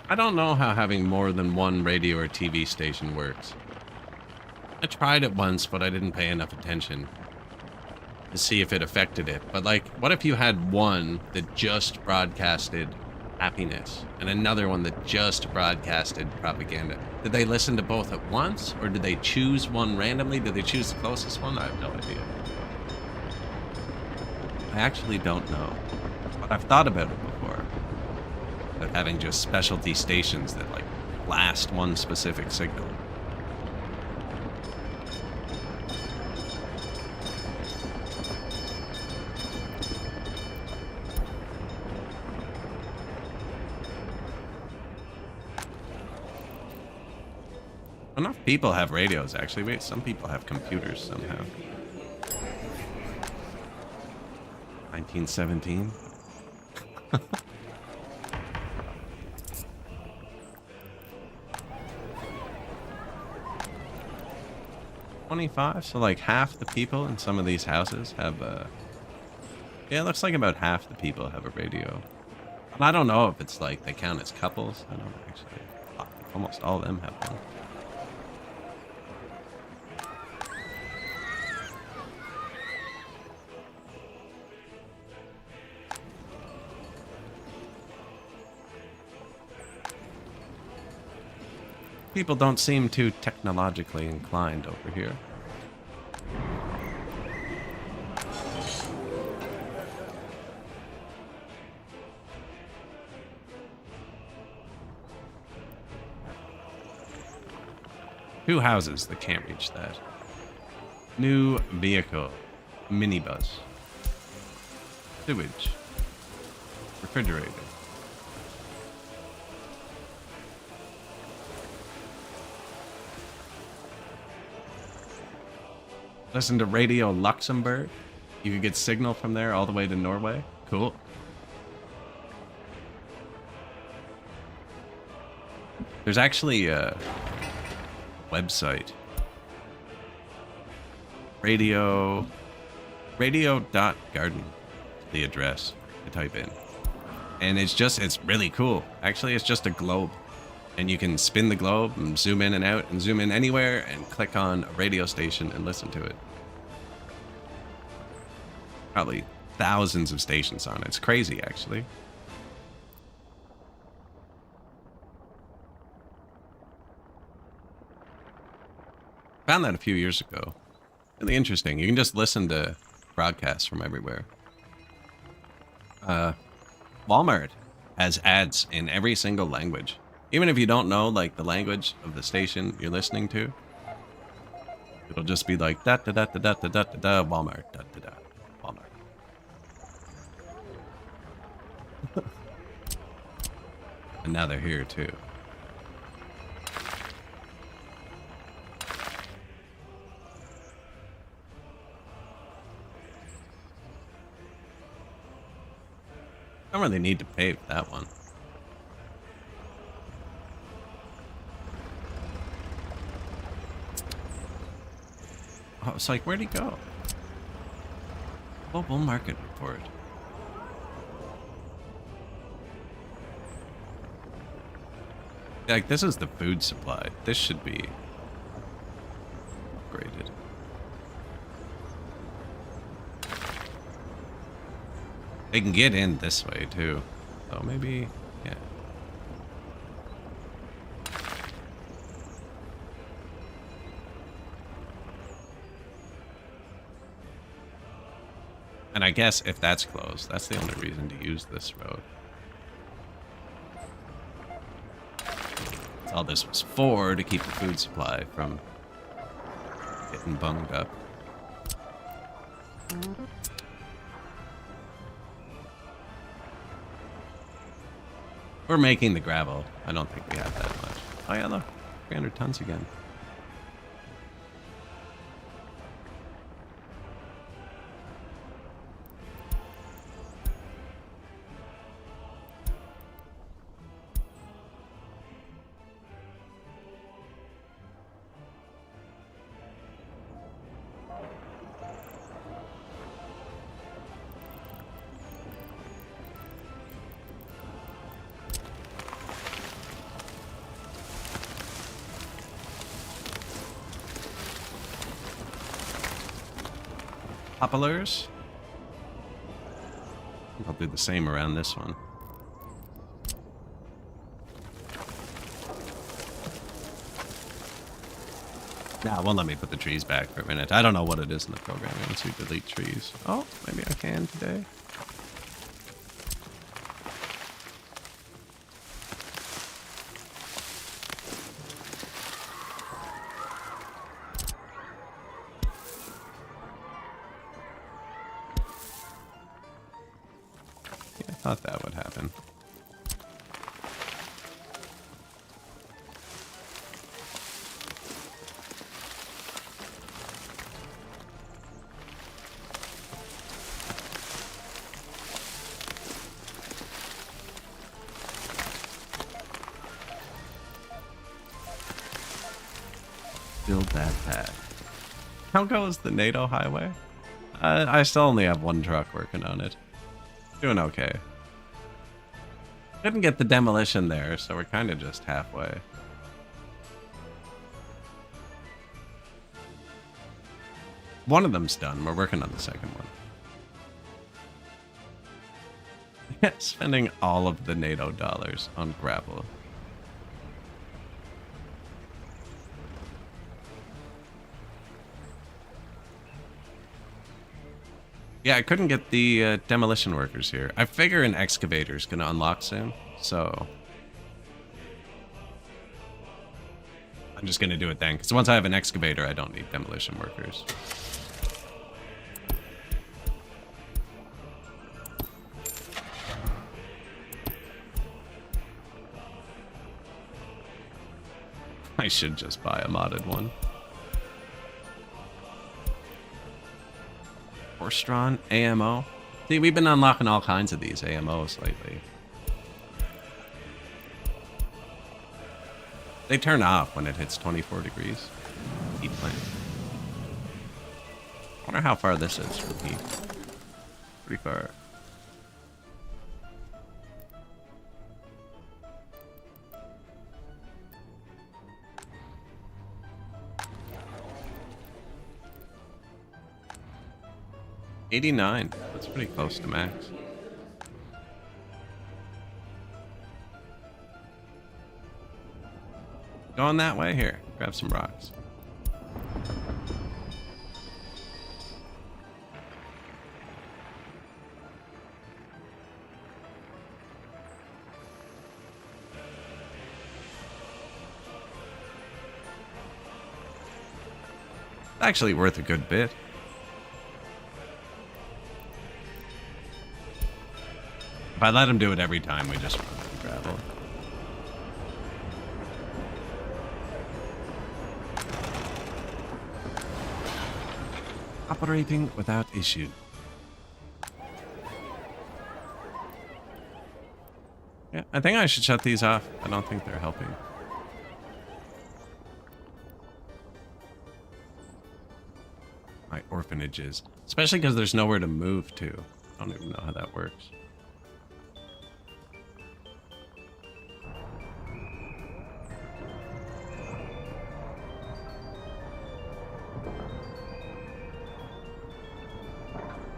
I don't know how having more than one radio or TV station works. I tried it once, but I didn't pay enough attention to see if it affected it. But like, what if you had one that just broadcasted happiness and another one that just broadcasted propaganda? Did they listen to both at once, or did they choose one randomly? Did they choose the closest one? I have no idea. I actually don't know, but I've thought about it before, about having just specialty stations that like blast one specific signal. Enough people have radios, actually. Wait, some people have computers somehow. 1917? $25? So like half the people in some of these houses have yeah, it looks like about half the people have a radio. And I don't know if it's like they count as couples. I don't actually. Almost all of them have one. People don't seem too technologically inclined over here. Two houses that can't reach that. New vehicle. Minibus. Sewage. Refrigerator. Listen to Radio Luxembourg. You could get signal from there all the way to Norway. Cool. There's actually a website. Radio.garden. The address to type in. And it's really cool. Actually, it's just a globe. And you can spin the globe and zoom in and out and zoom in anywhere and click on a radio station and listen to it. Probably thousands of stations on it. It's crazy, actually. Found that a few years ago. Really interesting. You can just listen to broadcasts from everywhere. Walmart has ads in every single language. Even if you don't know, like, the language of the station you're listening to, it'll just be like, da da da da da da da da, Walmart, da da da, Walmart. And now they're here, too. Don't really need to pave that one. Oh, it's like, where'd he go? Global market report. Like, this is the food supply. This should be upgraded. They can get in this way, too. So maybe, yeah. And I guess if that's closed, that's the only reason to use this road. All this was for, to keep the food supply from getting bunged up. We're making the gravel. I don't think we have that much. Oh yeah, look. 300 tons again. Poplars. I'll do the same around this one. Nah, it won't let me put the trees back for a minute. I don't know what it is in the programming. Let's see, delete trees. Oh, maybe I can today. Thought that would happen. Build that path. How goes the NATO highway? I still only have one truck working on it. Doing okay. Couldn't get the demolition there, so we're kind of just halfway. One of them's done. We're working on the second one. Spending all of the NATO dollars on gravel. Yeah, I couldn't get the demolition workers here. I figure an excavator's gonna unlock soon, so I'm just gonna do it then. Because once I have an excavator, I don't need demolition workers. I should just buy a modded one. Horse-drawn AMO. See, we've been unlocking all kinds of these AMOs lately. They turn off when it hits 24 degrees. Heat plant. I wonder how far this is from heat. Pretty far. 89. That's pretty close to max. Going that way? Here, grab some rocks. Actually worth a good bit. If I let him do it every time, we just run out of gravel. Operating without issue. Yeah, I think I should shut these off. I don't think they're helping. My orphanages. Especially because there's nowhere to move to. I don't even know how that works.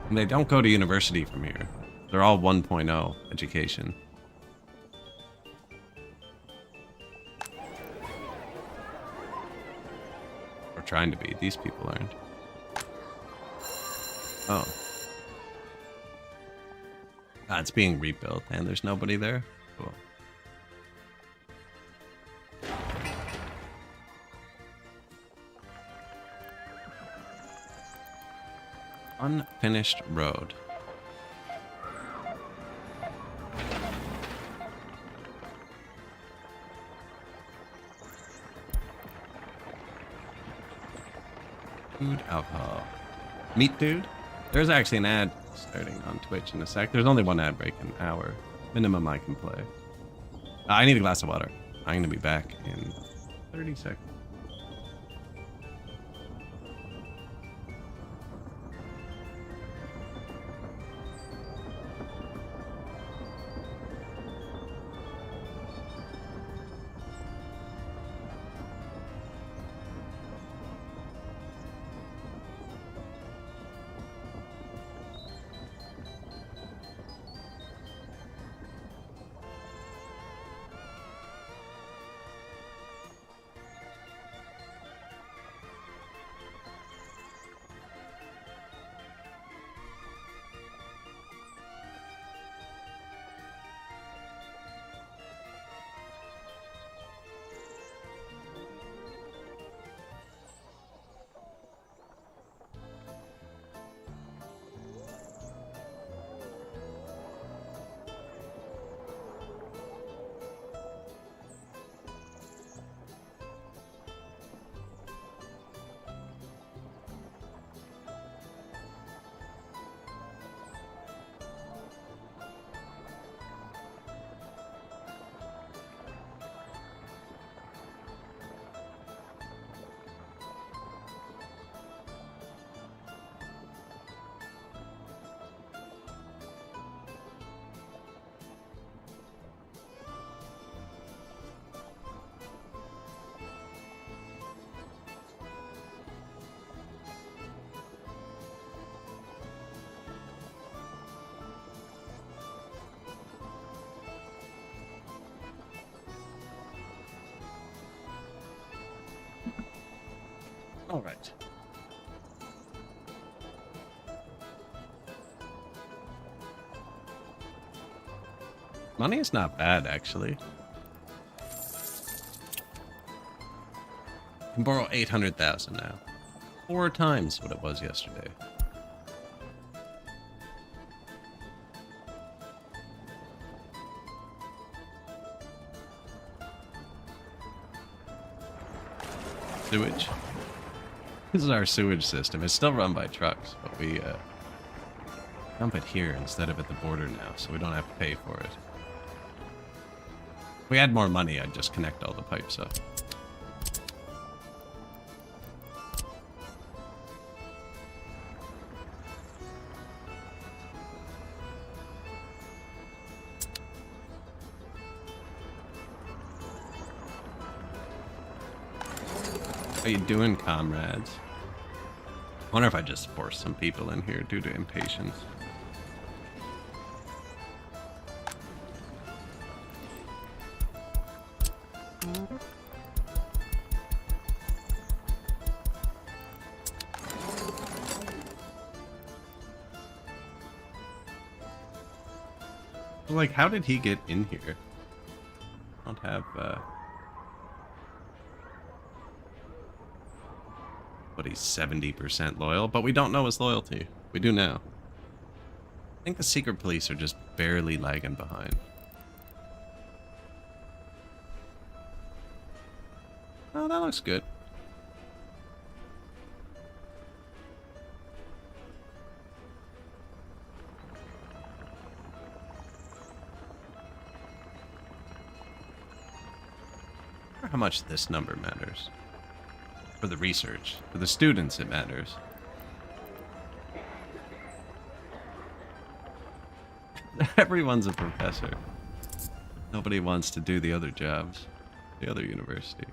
And they don't go to university from here. They're all 1.0 education. Or trying to be. These people aren't. Oh. Ah, it's being rebuilt and there's nobody there? Cool. Unfinished road. Food, alcohol. Meat dude? There's actually an ad starting on Twitch in a sec. There's only one ad break an hour. Minimum I can play. I need a glass of water. I'm going to be back in 30 seconds. All right. Money is not bad, actually. Can borrow 800,000 now. 4 times what it was yesterday. Sewage. This is our sewage system. It's still run by trucks, but we dump it here instead of at the border now, so we don't have to pay for it. If we had more money, I'd just connect all the pipes up. How you doing, comrades? Wonder if I just forced some people in here due to impatience. Like, how did he get in here? I don't have, but he's 70% loyal, but we don't know his loyalty. We do now. I think the secret police are just barely lagging behind. Oh, that looks good. I wonder how much this number matters. For the research. For the students, it matters. Everyone's a professor. Nobody wants to do the other jobs. The other university.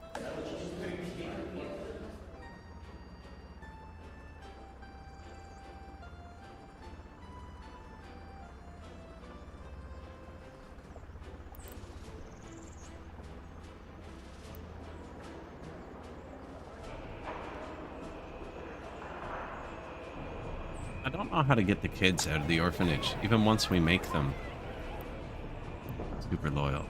I don't know how to get the kids out of the orphanage, even once we make them super loyal.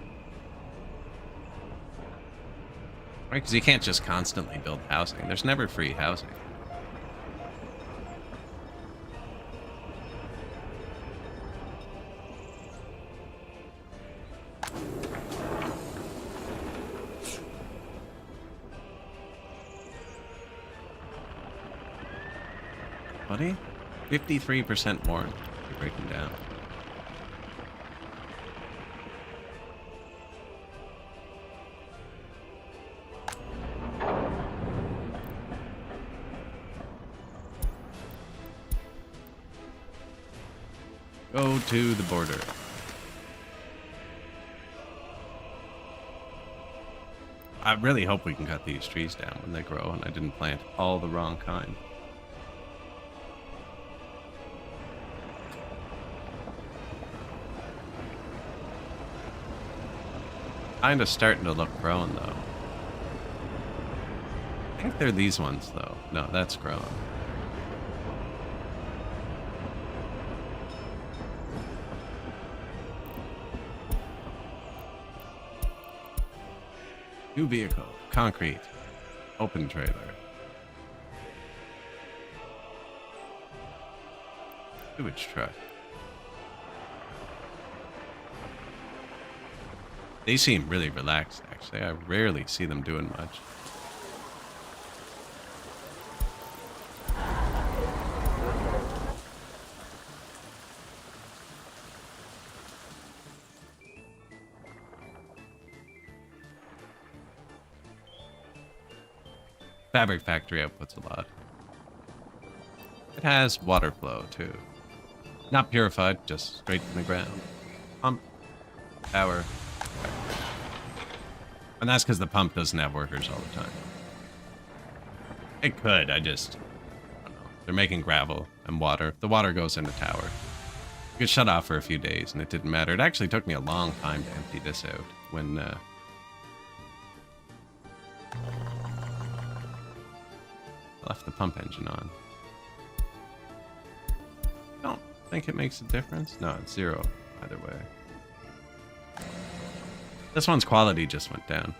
Right, because you can't just constantly build housing. There's never free housing. Buddy? 53% more. You're breaking down. Go to the border. I really hope we can cut these trees down when they grow and I didn't plant all the wrong kind. Kinda starting to look grown though. I think they're these ones though. No, that's grown. New vehicle, concrete, open trailer. Sewage truck. They seem really relaxed, actually. I rarely see them doing much. Fabric factory outputs a lot. It has water flow, too. Not purified, just straight from the ground. Pump, power. And that's because the pump doesn't have workers all the time. It could, I don't know. They're making gravel and water. The water goes in the tower. It got shut off for a few days and it didn't matter. It actually took me a long time to empty this out when I left the pump engine on. Don't think it makes a difference. No, it's zero either way. This one's quality just went down.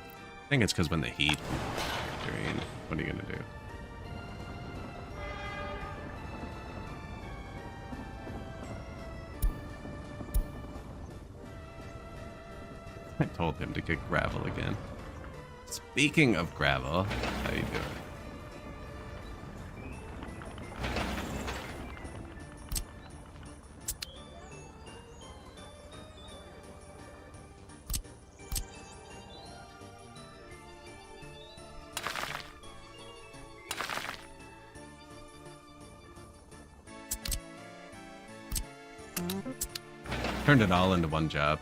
I think it's because when the heat factory, what are you gonna do? I told him to get gravel again. Speaking of gravel, how you doing? Turned it all into one job.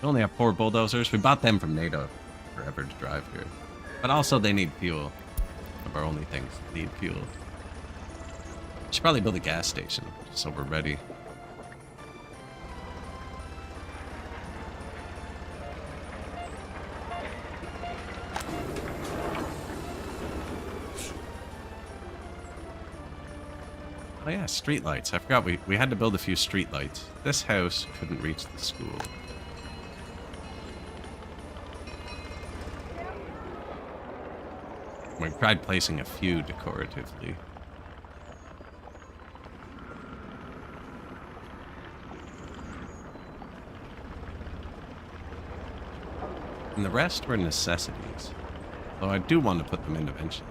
We only have 4 bulldozers. We bought them from NATO forever to drive here. But also they need fuel. One of our only things that need fuel. Should probably build a gas station just so we're ready. Oh yeah, streetlights. I forgot we had to build a few streetlights. This house couldn't reach the school. We tried placing a few decoratively. And the rest were necessities. Though I do want to put them in eventually.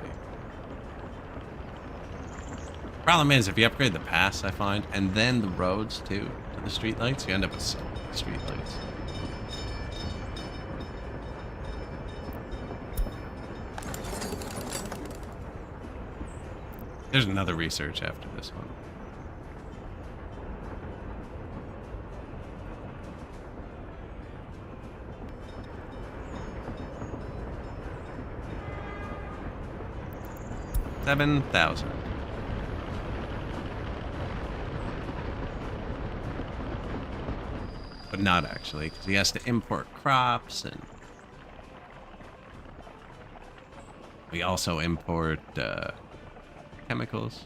Problem is, if you upgrade the pass, I find, and then the roads too, to the streetlights, you end up with so many streetlights. There's another research after this one. $7,000. But not actually, because he has to import crops, and we also import chemicals.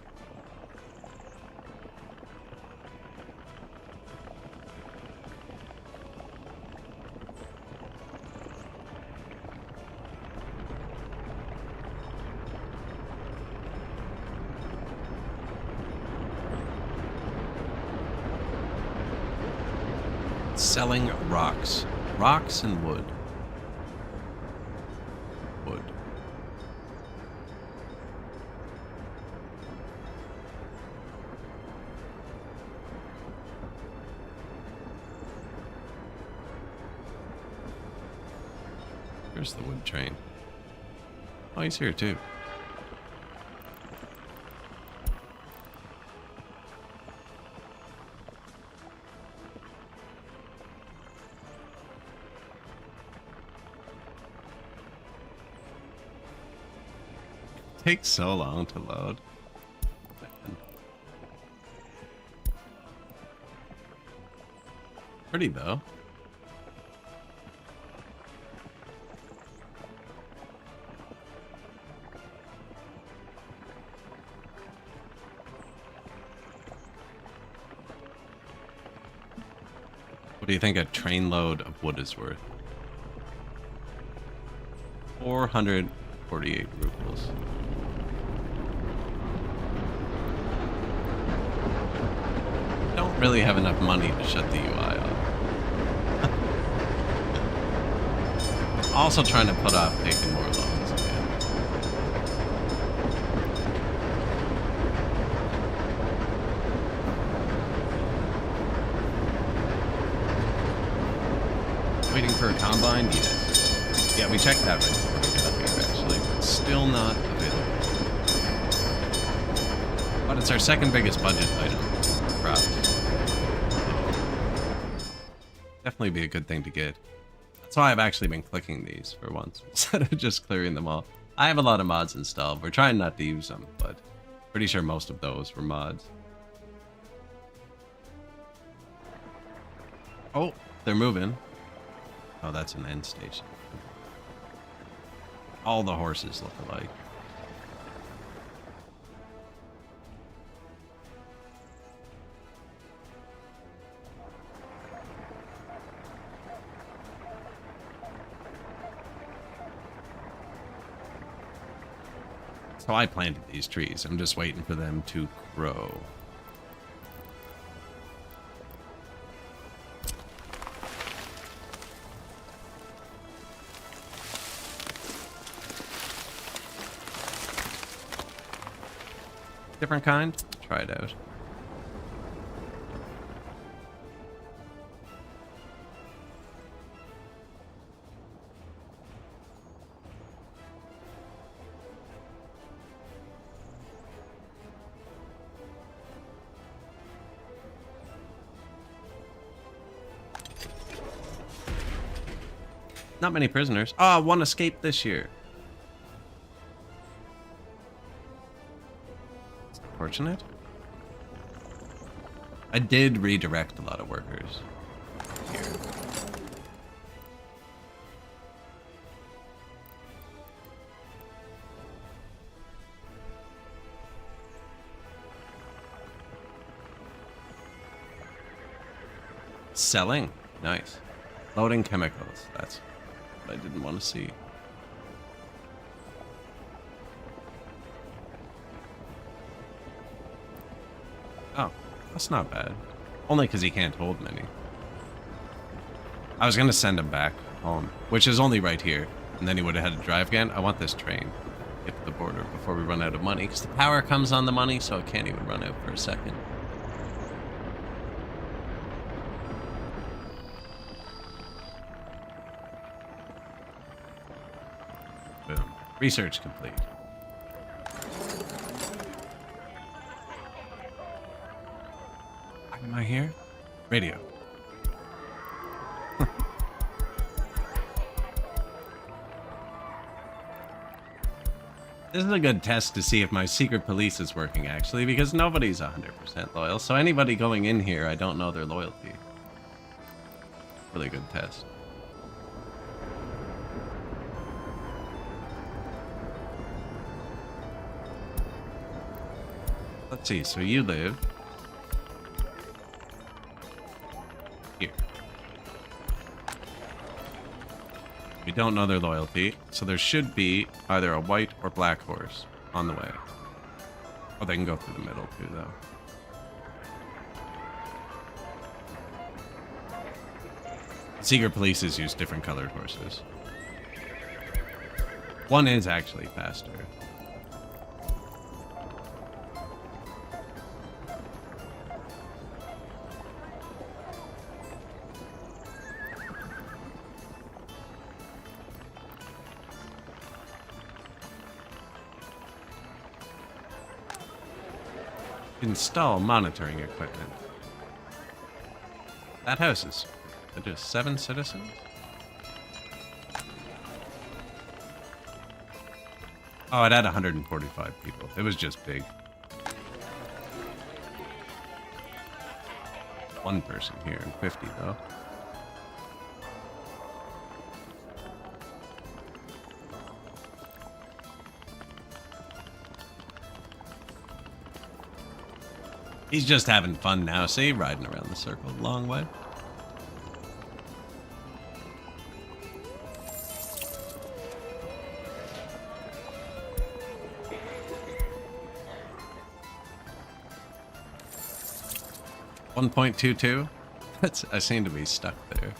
Selling rocks. Rocks and wood. Wood. Here's the wood train. Oh, he's here too. Takes so long to load. Pretty though. What do you think a train load of wood is worth? 448 rubles. Don't really have enough money to shut the UI off. Also trying to put off taking more loans again. Waiting for a combine? Yes. Yeah, we checked that right before we got here, actually. It's still not available. But it's our second biggest budget item. Crops. Definitely be a good thing to get. That's why I've actually been clicking these for once, instead of just clearing them all. I have a lot of mods installed. We're trying not to use them, but pretty sure most of those were mods. Oh, they're moving. Oh, that's an end station. All the horses look alike. So I planted these trees. I'm just waiting for them to grow. Different kind? Try it out. Not many prisoners. Ah, one escaped this year. unfortunate. I did redirect a lot of workers here. Selling. Nice. Loading chemicals. That's what I didn't want to see. Oh, that's not bad. Only because he can't hold many. I was going to send him back home, which is only right here. And then he would have had to drive again. I want this train. Get to the border before we run out of money. Because the power comes on the money, so it can't even run out for a second. Boom. Research complete. Am I here? Radio. This is a good test to see if my secret police is working, actually, because nobody's 100% loyal. So anybody going in here, I don't know their loyalty. Really good test. Let's see, so you live here. We don't know their loyalty, so there should be either a white or black horse on the way. Oh, they can go through the middle too, though. Secret polices use different colored horses. One is actually faster. Install monitoring equipment. That house is just 7 citizens? Oh, it had 145 people. It was just big. One person here and 50 though. He's just having fun now, see? Riding around the circle a long way. $1.22? I seem to be stuck there.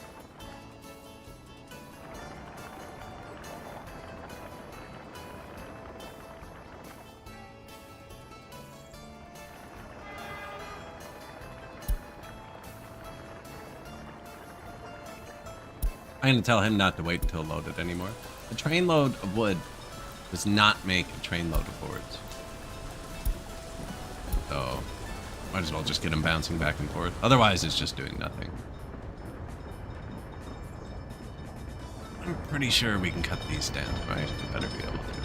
I'm going to tell him not to wait until loaded anymore. A train load of wood does not make a train load of boards. So, might as well just get him bouncing back and forth. Otherwise, it's just doing nothing. I'm pretty sure we can cut these down, right? We better be able to.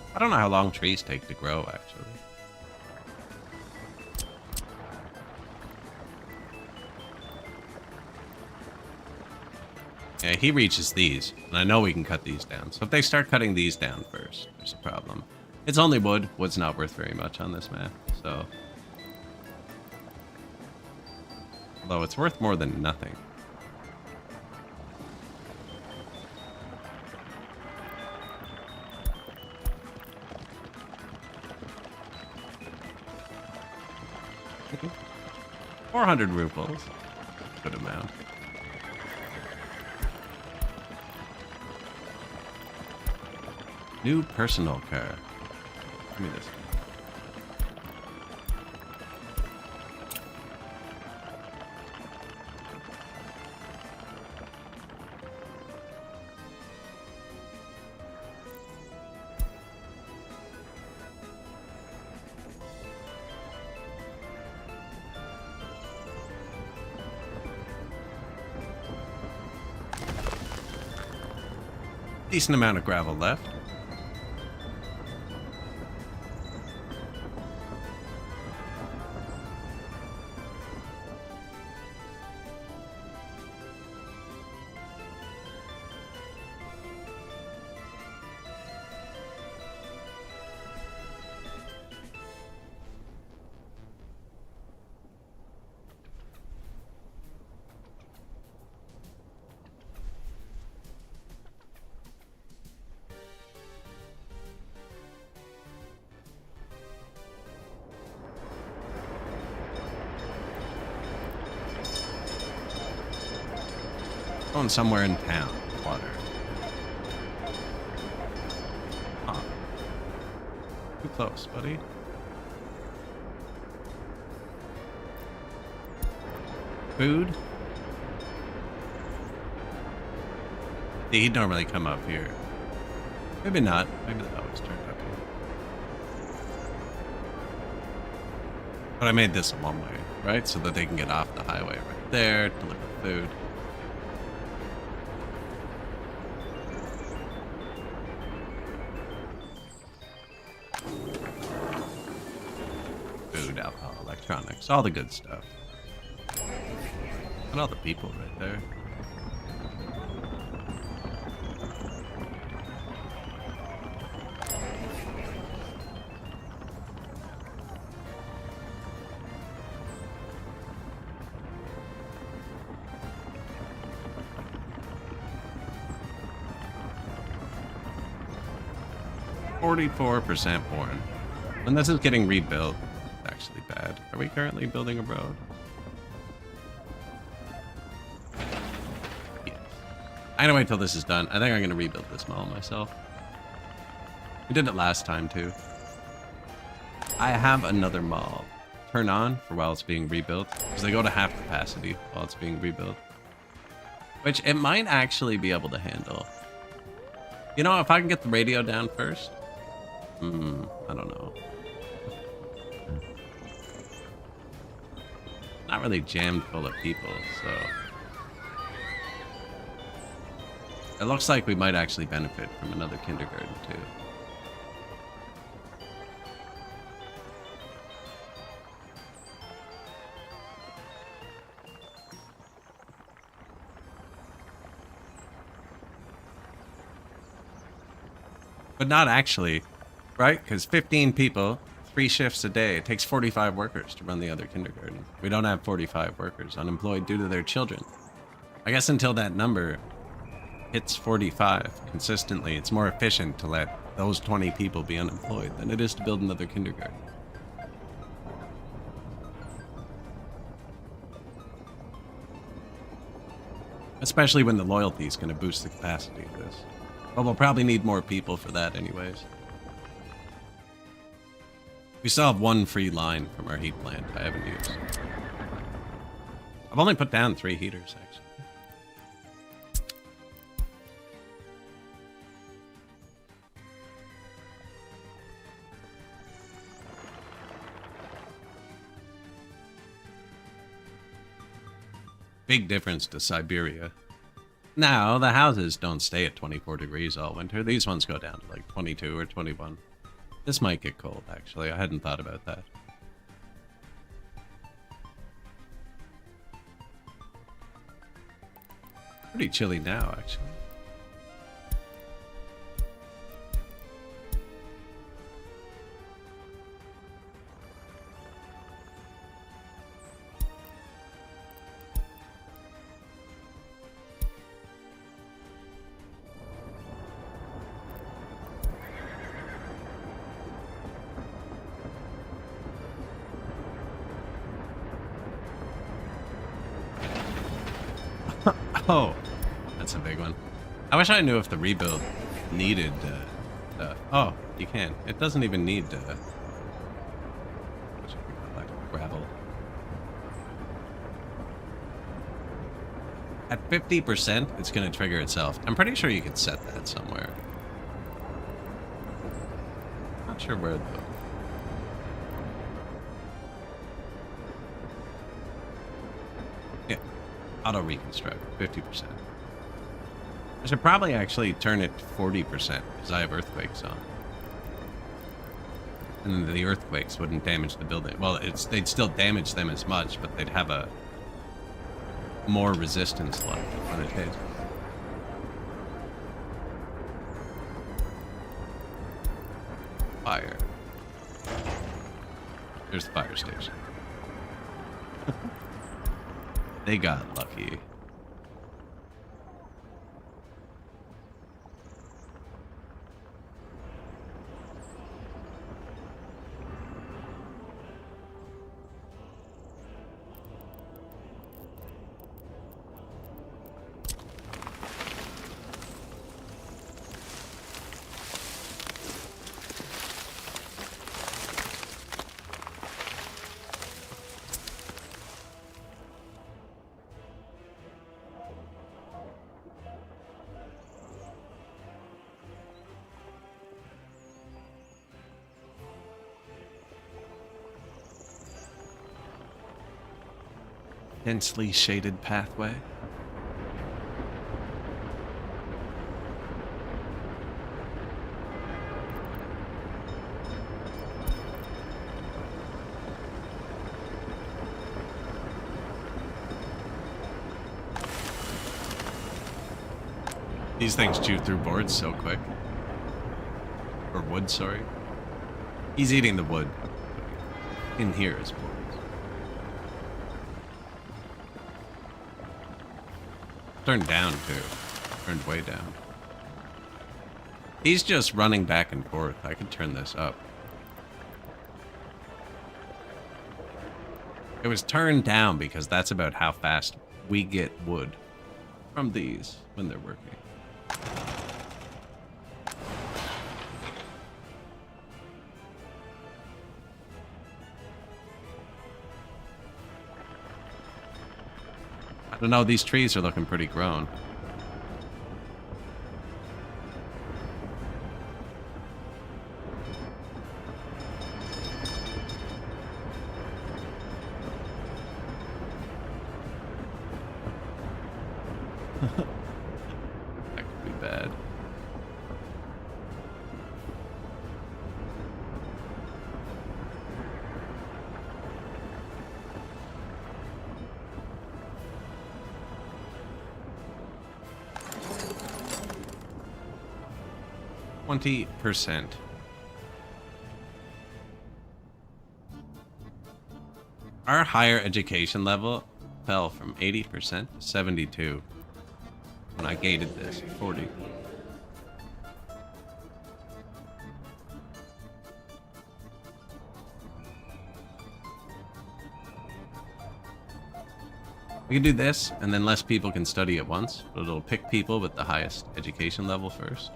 I don't know how long trees take to grow, actually. Yeah, he reaches these, and I know we can cut these down. So if they start cutting these down first, there's a problem. It's only wood. Wood's not worth very much on this map, so... Although it's worth more than nothing. Okay. 400 rubles. Good amount. New personal car. Give me this. Decent amount of gravel left. Going somewhere in town. Water. Huh. Too close, buddy. Food? Yeah, he'd normally come up here. Maybe not. Maybe that always turned up here. But I made this a one-way, right? So that they can get off the highway right there, deliver food. Food, alcohol, electronics, all the good stuff. And all the people right there. .44% born. And this is getting rebuilt. It's actually bad. Are we currently building a road? Yes. I'm gonna wait till this is done. I think I'm gonna rebuild this mall myself. We did it last time too. I have another mall. Turn on for while it's being rebuilt. Because they go to half capacity while it's being rebuilt. Which it might actually be able to handle. You know, if I can get the radio down first. I don't know. Not really jammed full of people, so... It looks like we might actually benefit from another kindergarten, too. But not actually, right? Because 15 people, 3 shifts a day. It takes 45 workers to run the other kindergarten. We don't have 45 workers unemployed due to their children. I guess until that number hits 45 consistently, it's more efficient to let those 20 people be unemployed than it is to build another kindergarten. Especially when the loyalty is going to boost the capacity of this. But we'll probably need more people for that anyways. We still have 1 free line from our heat plant I haven't used. I've only put down 3 heaters, actually. Big difference to Siberia. Now, the houses don't stay at 24 degrees all winter. These ones go down to like 22 or 21. This might get cold, actually. I hadn't thought about that. Pretty chilly now, actually. Oh, that's a big one. I wish I knew if the rebuild needed, oh, you can. It doesn't even need, gravel. At 50%, it's going to trigger itself. I'm pretty sure you could set that somewhere. Not sure where, though. Yeah. Auto reconstruct, 50%. I should probably actually turn it to 40% because I have earthquakes on. And then the earthquakes wouldn't damage the building. Well, they'd still damage them as much, but they'd have a more resistance left when it hit. Fire. There's the fire station. They got lucky. Densely shaded pathway. These things chew through boards so quick. Or wood, sorry. He's eating the wood. In here is boards. Turned down, too. Turned way down. He's just running back and forth. I could turn this up. It was turned down because that's about how fast we get wood from these when they're working. I don't know, these trees are looking pretty grown. That could be bad. %. Our higher education level fell from 80% to 72 when I gated this 40. We can do this, and then less people can study at once, but it'll pick people with the highest education level first.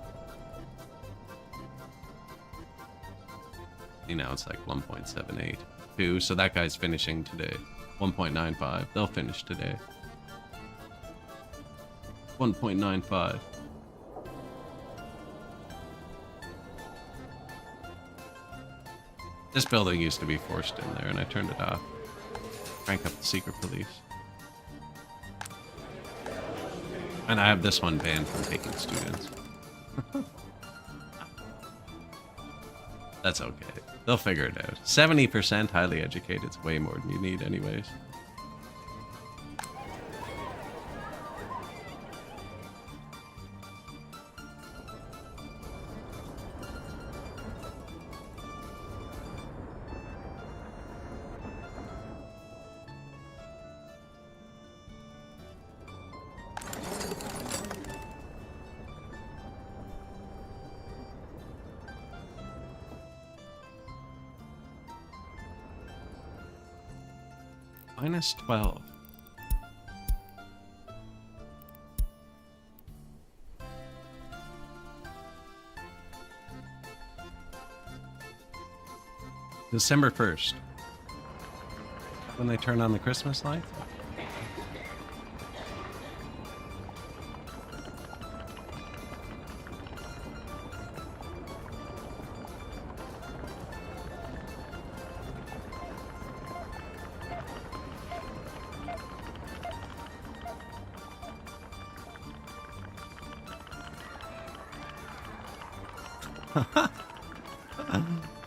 Now it's like 1.78. 2, so that guy's finishing today. 1.95. They'll finish today. 1.95. This building used to be forced in there, and I turned it off. Crank up the secret police. And I have this one banned from taking students. That's okay. They'll figure it out. 70% highly educated is way more than you need anyways. -12. December 1st. When they turn on the Christmas lights?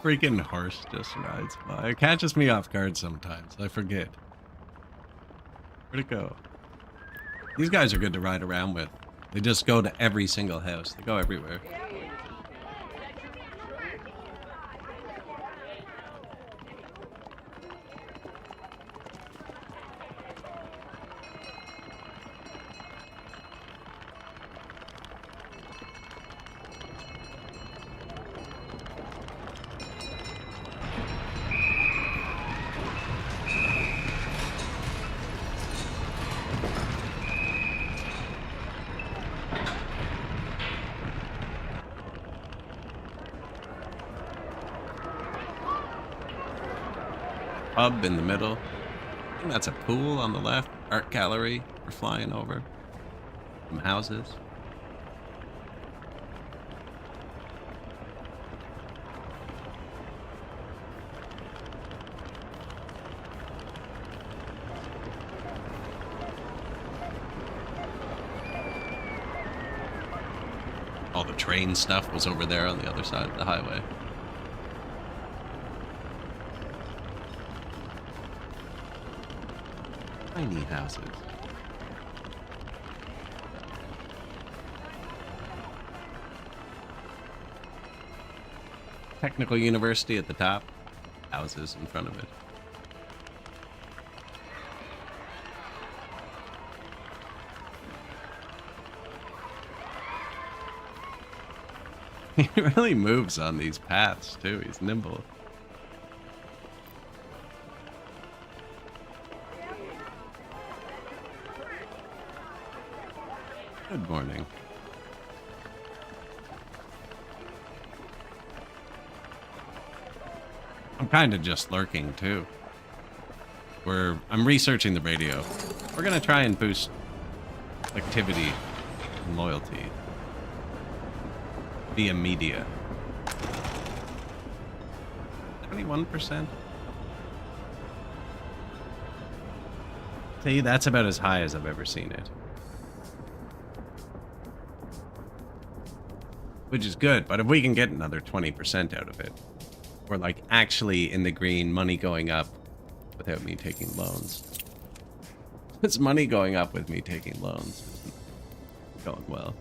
Freaking horse just rides by. It catches me off guard sometimes. I forget. Where'd it go? These guys are good to ride around with. They just go to every single house. They go everywhere. Pub in the middle. I think that's a pool on the left. Art gallery. We're flying over. Some houses. All the train stuff was over there on the other side of the highway. Tiny houses. Technical University at the top. Houses in front of it. He really moves on these paths too. He's nimble. Good morning. I'm kind of just lurking too. I'm researching the radio. We're gonna try and boost activity and loyalty via media. 21%. See, that's about as high as I've ever seen it. Which is good, but if we can get another 20% out of it, we're like actually in the green, money going up without me taking loans. It's money going up with me taking loans. Isn't going well.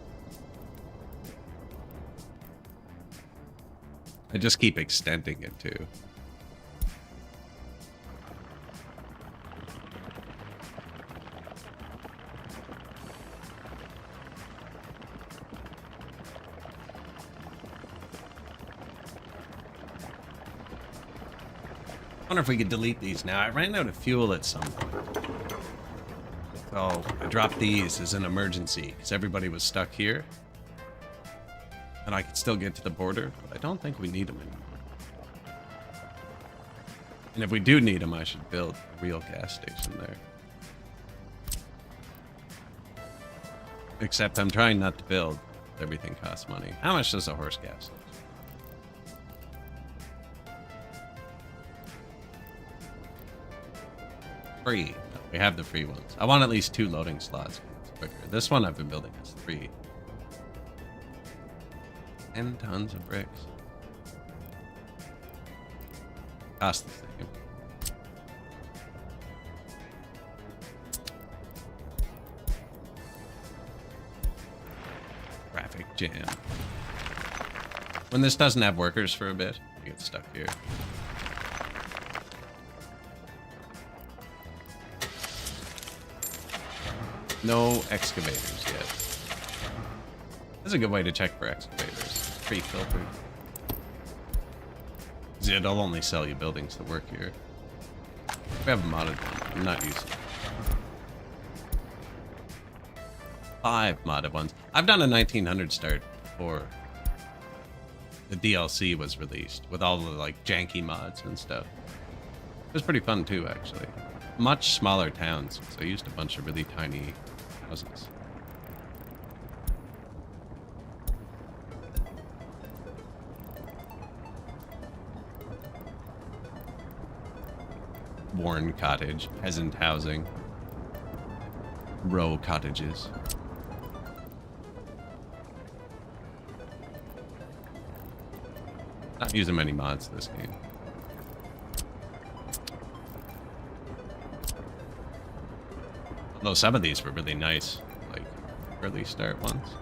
I just keep extending it too. I wonder if we could delete these now. I ran out of fuel at some point. So I dropped these as an emergency because everybody was stuck here. And I could still get to the border, but I don't think we need them anymore. And if we do need them, I should build a real gas station there. Except I'm trying not to build. Everything costs money. How much does a horse gas station? Free. No, we have the free ones. I want at least 2 loading slots. It's quicker. This one I've been building is 3. 10 tons of bricks. Cost the same. Traffic jam. When this doesn't have workers for a bit, I get stuck here. No excavators yet. This is a good way to check for excavators. Pre-filtered. It'll only sell you buildings that work here. We have a modded one. I'm not using it. 5 modded ones. I've done a 1900 start before the DLC was released with all the like janky mods and stuff. It was pretty fun too, actually. Much smaller towns, so I used a bunch of really tiny houses. Worn cottage, peasant housing, row cottages. Not using many mods this game. Although some of these were really nice, like early start ones.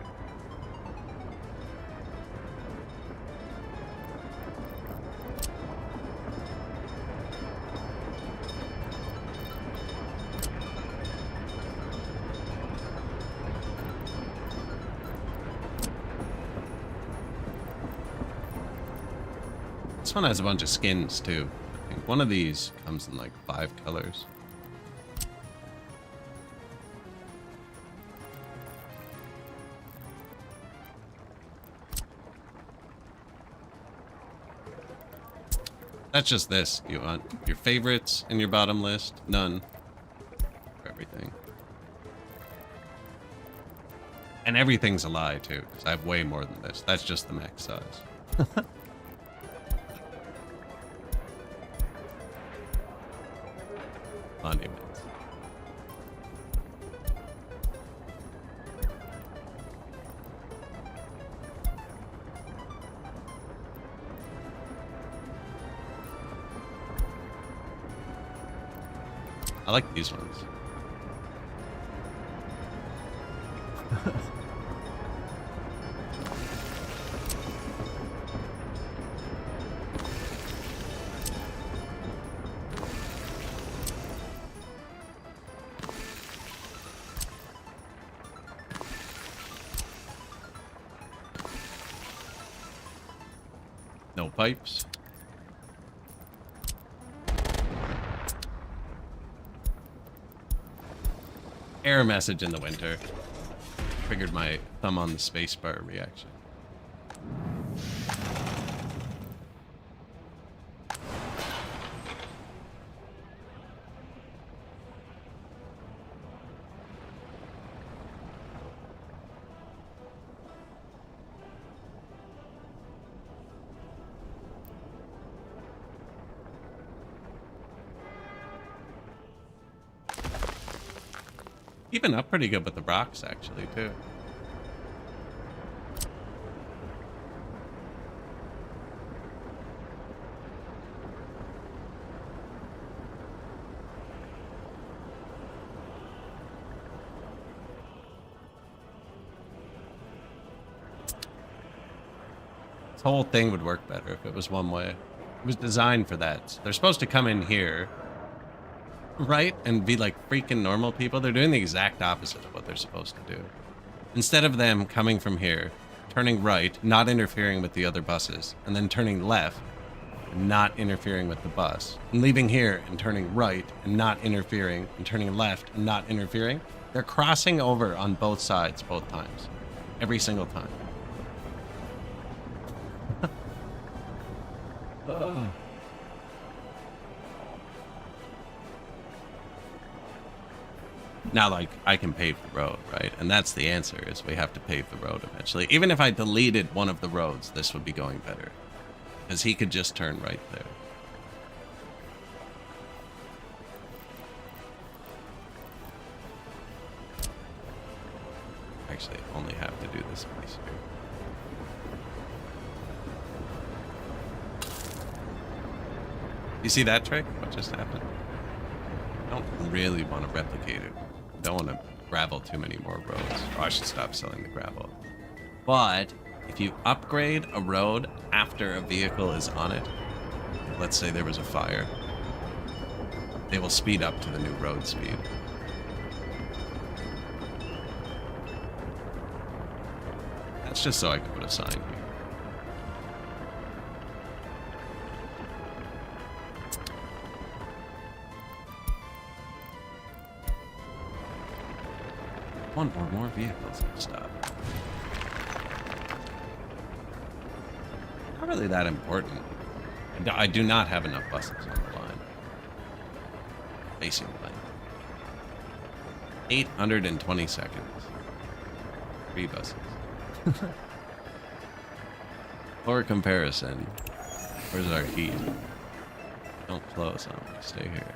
This one has a bunch of skins too. I think one of these comes in like 5 colors. That's just this. You want your favorites in your bottom list? None. For everything. And everything's a lie too, because I have way more than this. That's just the max size. Monuments. I like these ones. No pipes. Error message in the winter. Triggered my thumb on the spacebar reaction. Even up pretty good with the rocks, actually, too. This whole thing would work better if it was one way. It was designed for that. They're supposed to come in here, right, and be like freaking normal people. They're doing the exact opposite of what they're supposed to do. Instead of them coming from here, turning right, not interfering with the other buses, and then turning left, not interfering with the bus, and leaving here and turning right and not interfering, and turning left and not interfering, they're crossing over on both sides both times. Every single time. Now, like, I can pave the road, right? And that's the answer, is we have to pave the road eventually. Even if I deleted one of the roads, this would be going better. Because he could just turn right there. Actually, I only have to do this piece here. You see that trick? What just happened? I don't really want to replicate it. I don't want to gravel too many more roads. Oh, I should stop selling the gravel. But if you upgrade a road after a vehicle is on it, let's say there was a fire, they will speed up to the new road speed. That's just so I can put a sign here. One or more vehicles have stopped. Not really that important. I do not have enough buses on the line. Facing lane. 820 seconds. 3 buses. For comparison, where's our heat? Don't close on me. Stay here.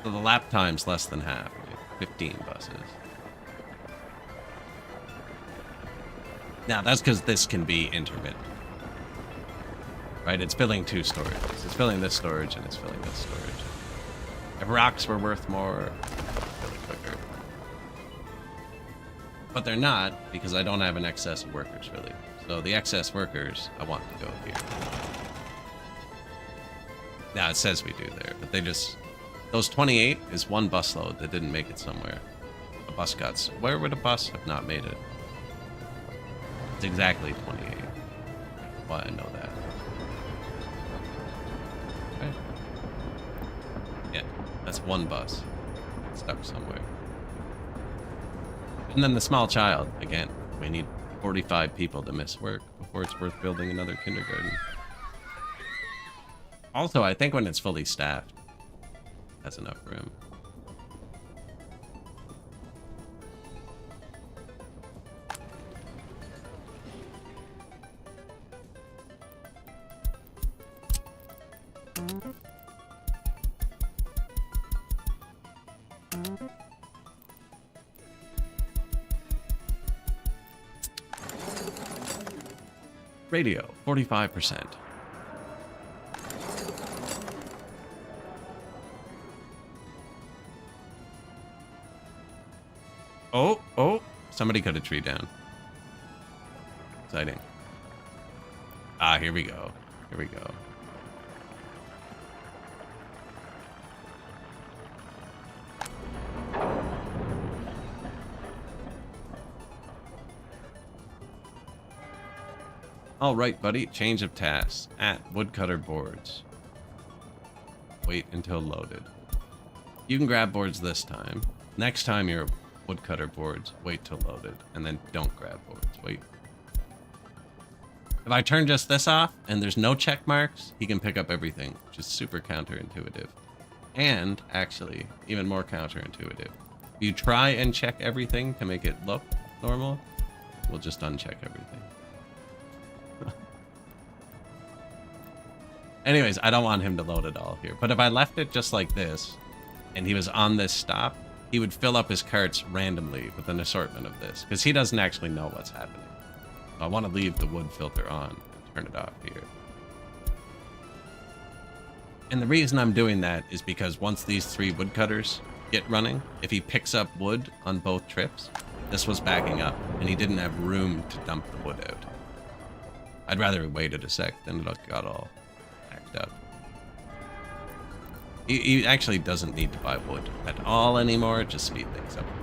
So the lap time's less than half. We have 15 buses. Now, that's because this can be intermittent. Right? It's filling two storages. It's filling this storage and it's filling this storage. If rocks were worth more, fill it quicker. But they're not, because I don't have an excess of workers, really. So the excess workers, I want to go here. Now, it says we do there, but they just... Those 28 is one bus load that didn't make it somewhere. A bus got... Where would a bus have not made it? It's exactly 28. Why I know that. Right? Yeah, that's one bus. Stuck somewhere. And then the small child, again, we need 45 people to miss work before it's worth building another kindergarten. Also, I think when it's fully staffed, that's enough room. Radio, 45%. Oh, somebody cut a tree down. Exciting. Ah, here we go. Here we go. All right, buddy. Change of tasks at woodcutter boards. Wait until loaded. You can grab boards this time. Next time you're woodcutter boards, wait till loaded, and then don't grab boards. Wait. If I turn just this off and there's no check marks, he can pick up everything, which is super counterintuitive. And actually, even more counterintuitive. If you try and check everything to make it look normal, we'll just uncheck everything. Anyways, I don't want him to load it all here. But if I left it just like this, and he was on this stop, he would fill up his carts randomly with an assortment of this, because he doesn't actually know what's happening. I want to leave the wood filter on and turn it off here. And the reason I'm doing that is because once these 3 woodcutters get running, if he picks up wood on both trips, this was backing up, and he didn't have room to dump the wood out. I'd rather have waited a sec than it got all backed up. He actually doesn't need to buy wood at all anymore, just speed things up a bit.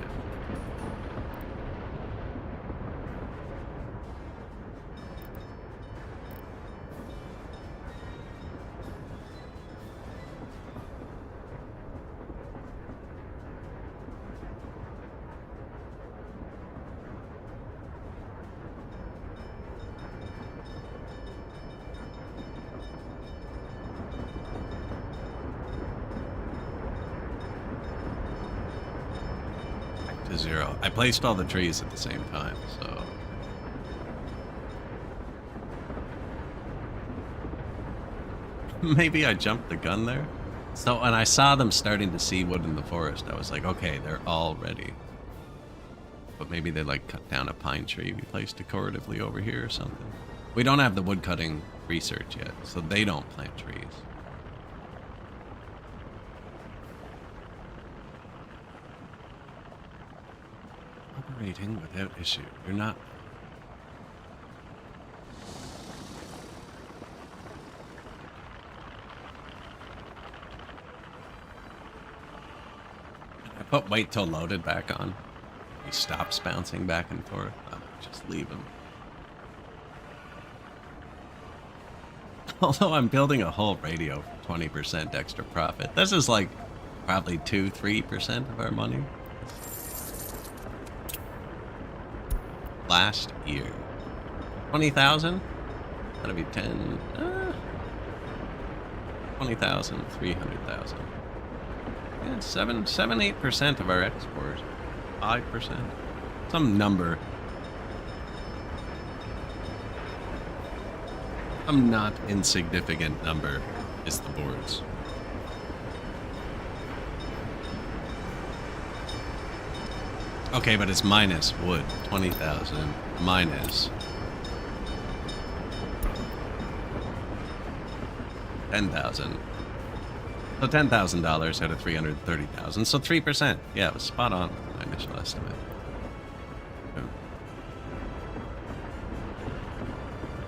To 0. I placed all the trees at the same time, so... Maybe I jumped the gun there? So when I saw them starting to see wood in the forest, I was like, okay, they're all ready. But maybe they like cut down a pine tree we placed decoratively over here or something. We don't have the wood cutting research yet, so they don't plant trees. Operating without issue. You're not... I put wait till loaded back on. He stops bouncing back and forth. I might just leave him. Although I'm building a whole radio for 20% extra profit. This is like probably 2-3% of our money. Last year. 20,000? That'll be 10. 20,000, 300,000. Yeah, 8% of our export. 5%. Some number. Some not insignificant number is the boards. Okay, but it's minus wood. 20,000 minus 10,000. So $10,000 out of 330,000. So 3%. Yeah, it was spot on my initial estimate. Boom.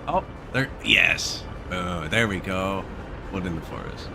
Oh, there. Yes. Oh, there we go. Wood in the forest.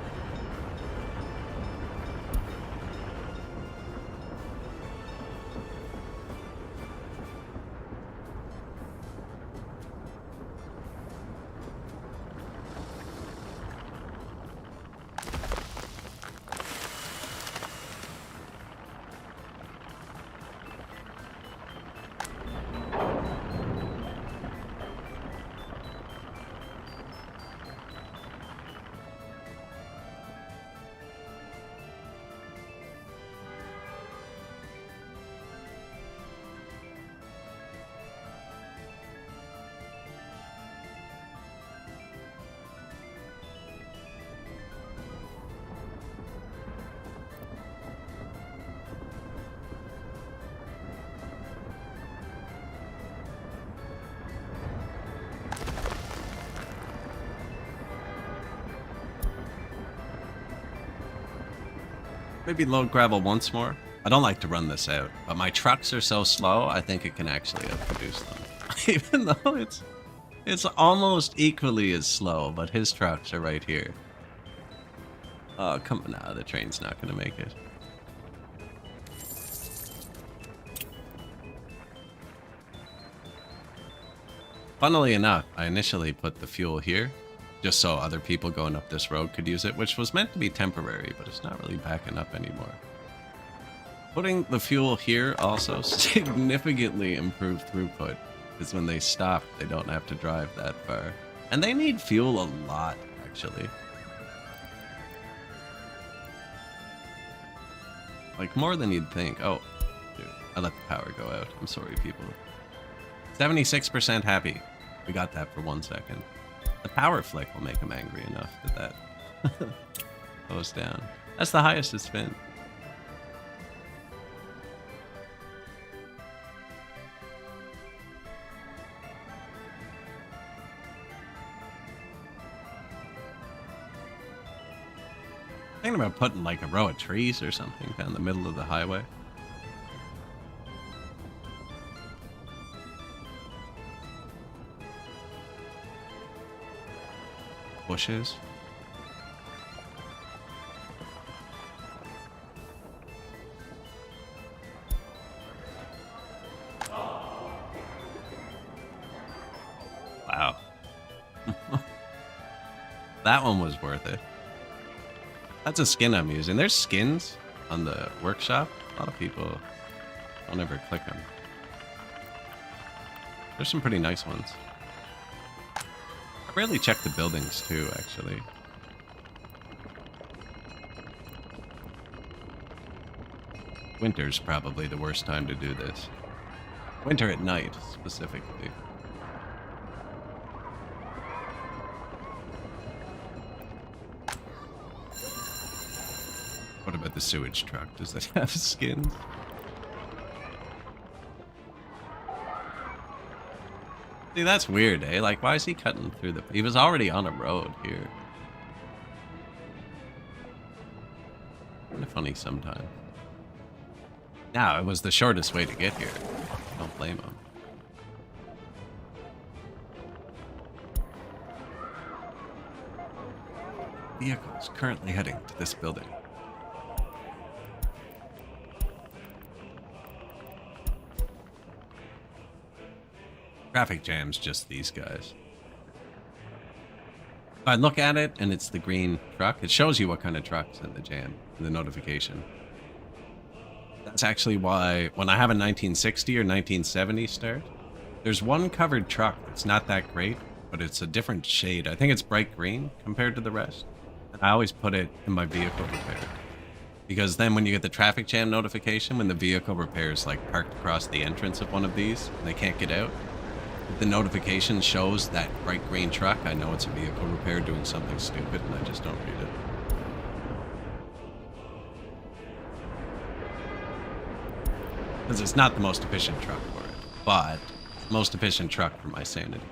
Maybe load gravel once more. I don't like to run this out, but my trucks are so slow, I think it can actually outproduce them. Even though it's almost equally as slow, but his trucks are right here. Oh, come on now, the train's not gonna make it. Funnily enough, I initially put the fuel here, just so other people going up this road could use it, which was meant to be temporary, but it's not really backing up anymore. Putting the fuel here also significantly improved throughput, because when they stop, they don't have to drive that far. And they need fuel a lot, actually. Like, more than you'd think. Oh, dude, I let the power go out. I'm sorry, people. 76% happy. We got that for 1 second. The power flick will make him angry enough that goes down. That's the highest it's been. Thinking about putting like a row of trees or something down the middle of the highway. Bushes. Wow. That one was worth it. That's a skin I'm using. There's skins on the workshop. A lot of people don't ever click them. There's some pretty nice ones. I rarely check the buildings too, actually. Winter's probably the worst time to do this. Winter at night, specifically. What about the sewage truck? Does that have skins? See, that's weird, eh? Like, why is he cutting through the... He was already on a road here. Kind of funny sometimes. Now, it was the shortest way to get here. Don't blame him. Vehicle is currently heading to this building. Traffic jam's just these guys. If I look at it and it's the green truck, it shows you what kind of truck's in the jam, in the notification. That's actually why when I have a 1960 or 1970 start, there's one covered truck that's not that great, but it's a different shade. I think it's bright green compared to the rest. And I always put it in my vehicle repair. Because then when you get the traffic jam notification, when the vehicle repair is like parked across the entrance of one of these and they can't get out, if the notification shows that bright green truck, I know it's a vehicle repair doing something stupid and I just don't read it. Because it's not the most efficient truck for it, but most efficient truck for my sanity.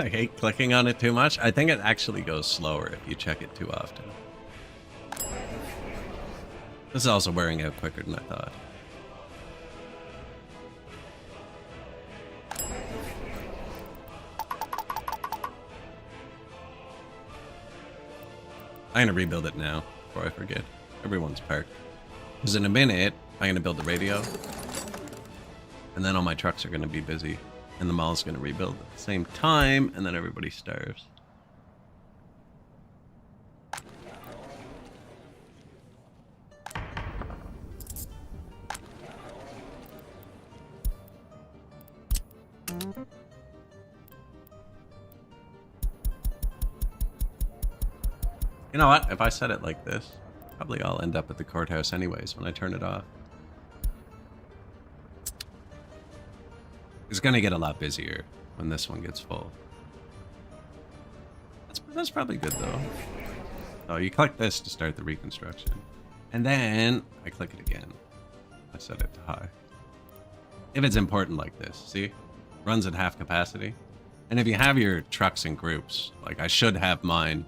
I hate clicking on it too much. I think it actually goes slower if you check it too often. This is also wearing out quicker than I thought. I'm gonna rebuild it now before I forget. Everyone's parked. Because in a minute, I'm gonna build the radio. And then all my trucks are gonna be busy. And the mall's gonna rebuild at the same time, and then everybody starves. You know what? If I set it like this, probably I'll end up at the courthouse anyways when I turn it off. It's gonna get a lot busier when this one gets full. That's probably good though. Oh, you click this to start the reconstruction. And then I click it again. I set it to high. If it's important like this, see? Runs at half capacity. And if you have your trucks in groups, like I should have mine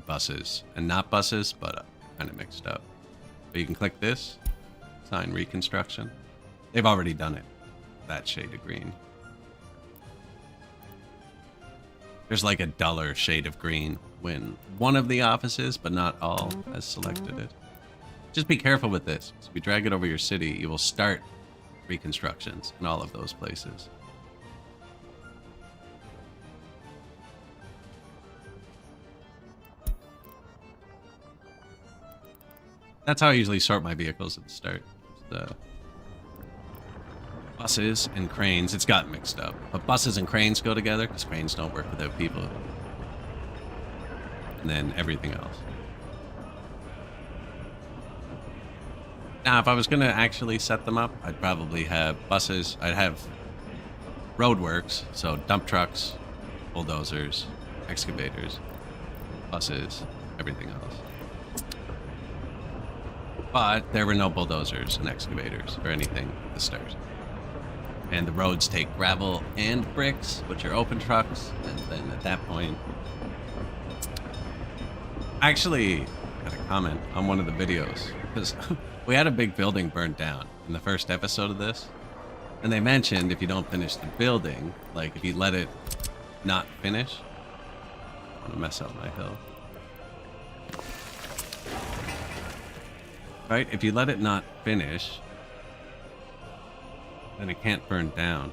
buses and not buses, but kind of mixed up. But you can click this, sign reconstruction. They've already done it. That shade of green. There's like a duller shade of green when one of the offices, but not all, has selected it. Just be careful with this. If you drag it over your city, you will start reconstructions in all of those places. That's how I usually sort my vehicles at the start. The buses and cranes, it's got mixed up. But buses and cranes go together because cranes don't work without people. And then everything else. Now, if I was going to actually set them up, I'd probably have buses. I'd have roadworks, so dump trucks, bulldozers, excavators, buses, everything else. But there were no bulldozers and excavators or anything at the start. And the roads take gravel and bricks, which are open trucks. And then at that point, I actually had a comment on one of the videos because we had a big building burned down in the first episode of this. And they mentioned if you don't finish the building, like if you let it not finish, I want to mess up my hill. Right? If you let it not finish, then it can't burn down.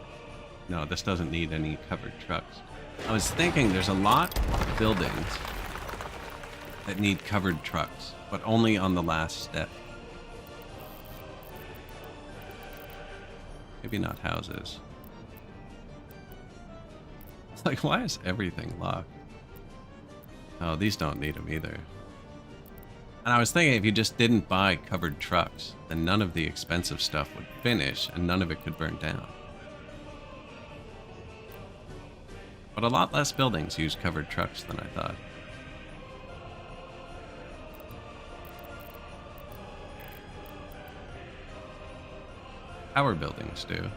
No, this doesn't need any covered trucks. I was thinking there's a lot of buildings that need covered trucks, but only on the last step. Maybe not houses. It's like, why is everything locked? Oh, these don't need them either. And I was thinking if you just didn't buy covered trucks, then none of the expensive stuff would finish and none of it could burn down. But a lot less buildings use covered trucks than I thought. Our buildings do.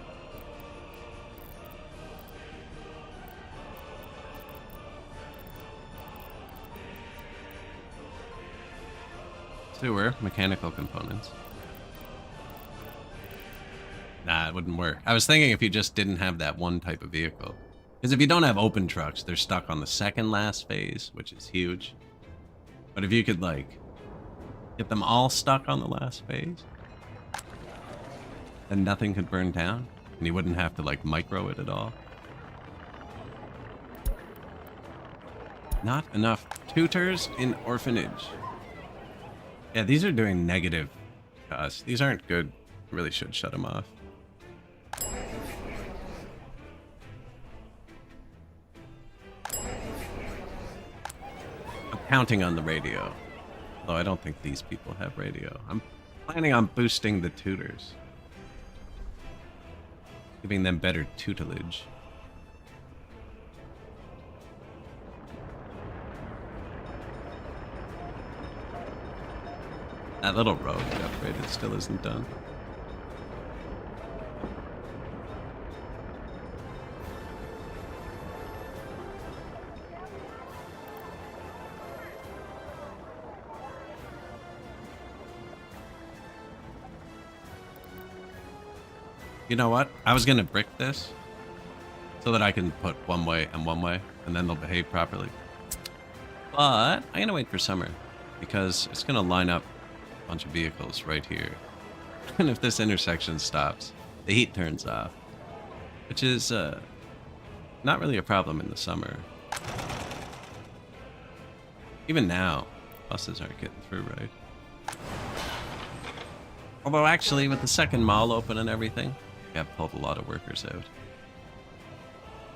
Sewer, mechanical components. Nah, it wouldn't work. I was thinking if you just didn't have that one type of vehicle. Because if you don't have open trucks, they're stuck on the second last phase, which is huge. But if you could, like, get them all stuck on the last phase, then nothing could burn down. And you wouldn't have to, like, micro it at all. Not enough tutors in orphanage. Yeah, these are doing negative to us. These aren't good. I really should shut them off. I'm counting on the radio. Although I don't think these people have radio. I'm planning on boosting the tutors. Giving them better tutelage. That little road we upgraded still isn't done. You know what? I was gonna brick this so that I can put one way, and then they'll behave properly. But I'm gonna wait for summer because it's gonna line up a bunch of vehicles right here. And if this intersection stops, the heat turns off, which is not really a problem in the summer. Even now, buses aren't getting through, right? Although actually, with the second mall open and everything, we have pulled a lot of workers out.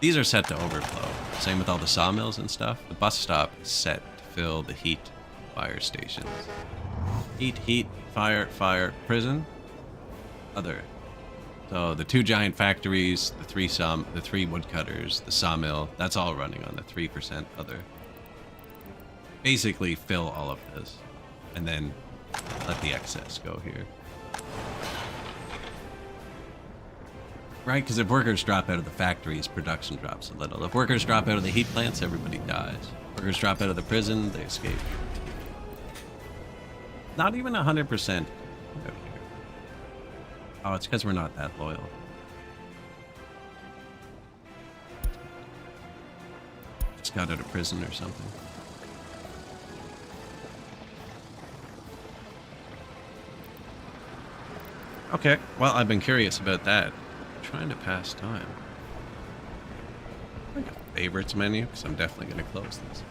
These are set to overflow. Same with all the sawmills and stuff. The bus stop is set to fill the heat fire stations. Heat, fire, prison, other. So the 2 giant factories, the 3 woodcutters, the sawmill, that's all running on the 3% other. Basically fill all of this and then let the excess go here. Right, because if workers drop out of the factories, production drops a little. If workers drop out of the heat plants, everybody dies. Workers drop out of the prison, they escape. Not even 100% out here. Oh, it's because we're not that loyal. Just got out of prison or something. Okay, well, I've been curious about that. Trying to pass time. Like a favorites menu, because I'm definitely going to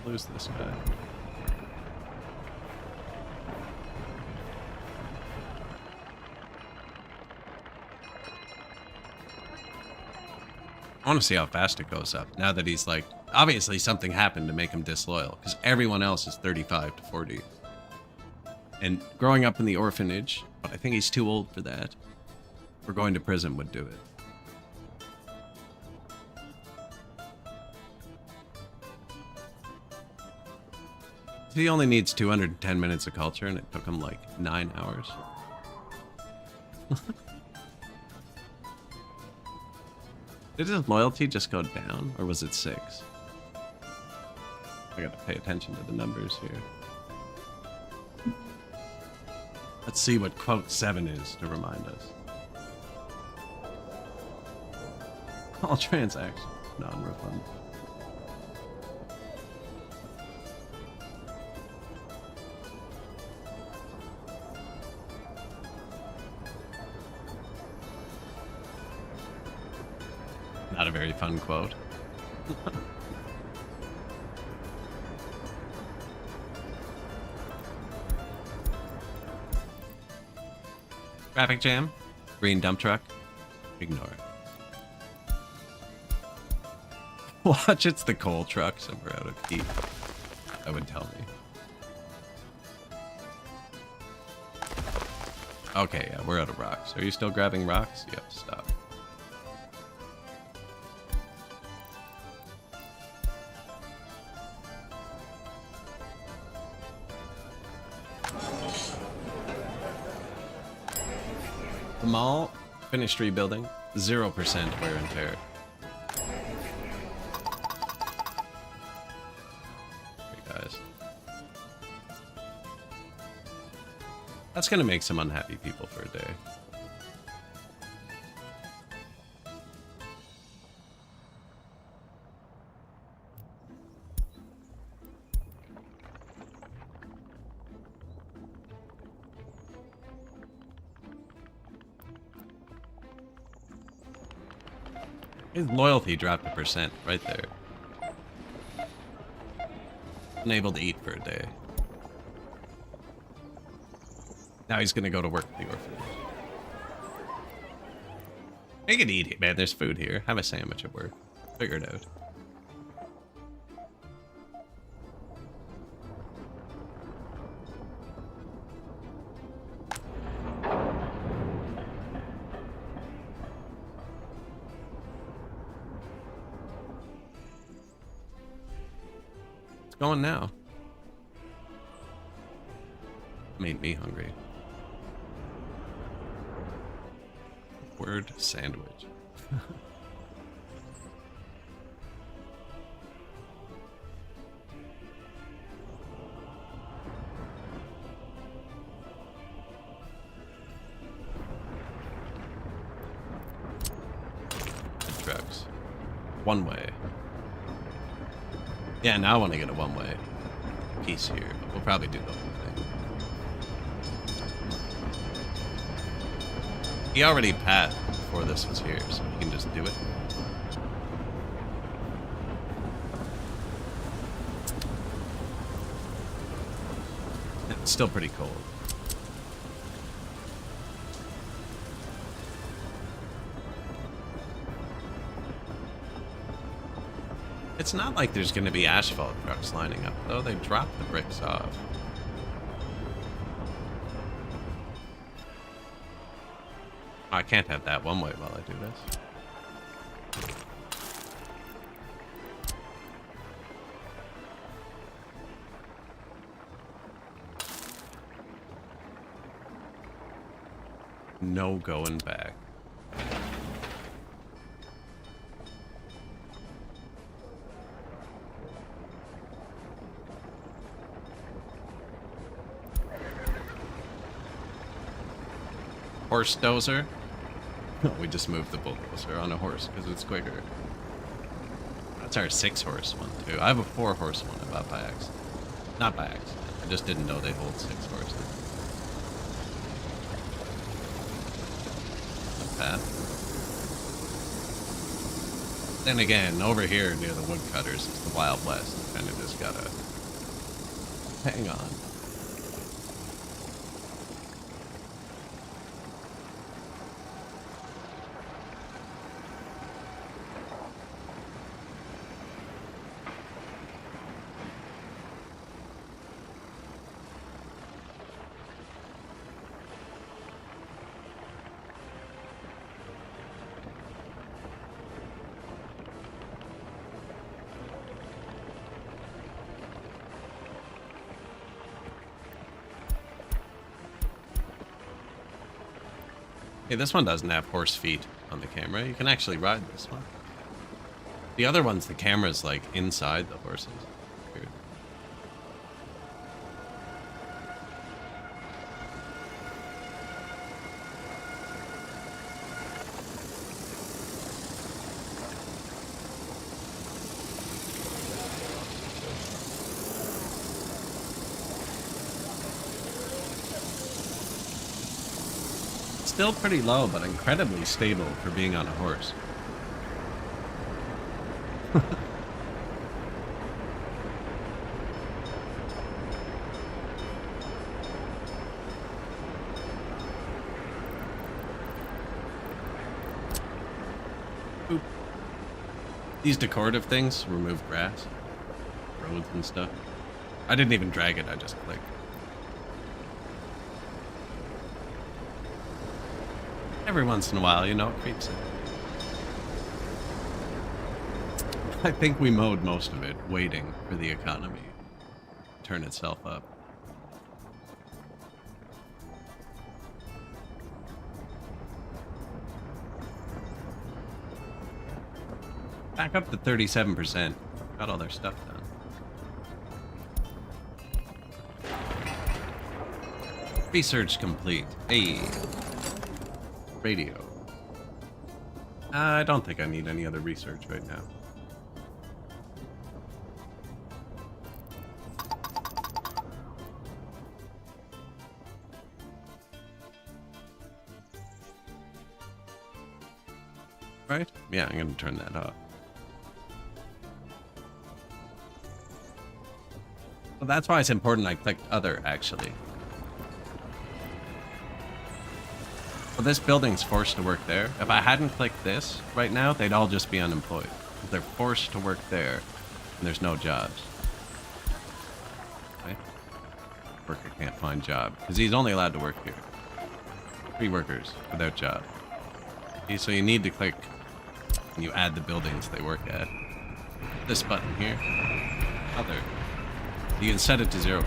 lose this guy. I want to see how fast it goes up now that he's like, obviously something happened to make him disloyal, because everyone else is 35 to 40. And growing up in the orphanage, but I think he's too old for that, or going to prison would do it. He only needs 210 minutes of culture, and it took him like 9 hours. Did his loyalty just go down, or was it 6? I gotta pay attention to the numbers here. Let's see what quote 7 is to remind us. All transactions, non-refundable. Not a very fun quote. Traffic jam, green dump truck, ignore it. Watch, it's the coal truck somewhere out of heat. That would tell me. Okay, yeah, we're out of rocks. Are you still grabbing rocks? You have to stop. The mall finished rebuilding, 0% wear and tear. Hey guys. That's gonna make some unhappy people for a day. His loyalty dropped 1% right there. Unable to eat for a day. Now he's gonna go to work at the orphanage. Make it eat, man. There's food here. Have a sandwich at work. Figure it out. Going now. Made me hungry. Word sandwich. one way. Yeah, now I want to get a one-way piece here, but we'll probably do the whole thing. He already passed before this was here, so we can just do it. It's still pretty cold. It's not like there's going to be asphalt trucks lining up, though. They dropped the bricks off. I can't have that one way while I do this. No going back. Horse dozer? We just moved the bulldozer on a horse because it's quicker. That's our 6-horse one too. I have a 4-horse one I bought by accident. Not by accident. I just didn't know they hold 6 horses. Path. Then again, over here near the woodcutters, it's the Wild West. You kind of just gotta hang on. Hey, this one doesn't have horse feet on the camera. You can actually ride this one. The other one's the camera's like inside the horses. Weird. Still pretty low, but incredibly stable for being on a horse. Oop. These decorative things remove grass, roads and stuff. I didn't even drag it, I just clicked. Every once in a while, you know, it creeps in. I think we mowed most of it, waiting for the economy to turn itself up. Back up to 37%. Got all their stuff done. Research complete. Hey. Radio. I don't think I need any other research right now. Right? Yeah, I'm going to turn that off. Well, that's why it's important I clicked other, actually. Well, this building's forced to work there. If I hadn't clicked this right now, they'd all just be unemployed. They're forced to work there, and there's no jobs. Okay? Worker can't find job, because he's only allowed to work here. 3 workers without job. Okay, so you need to click, and you add the buildings they work at. This button here. Other. You can set it to 0%.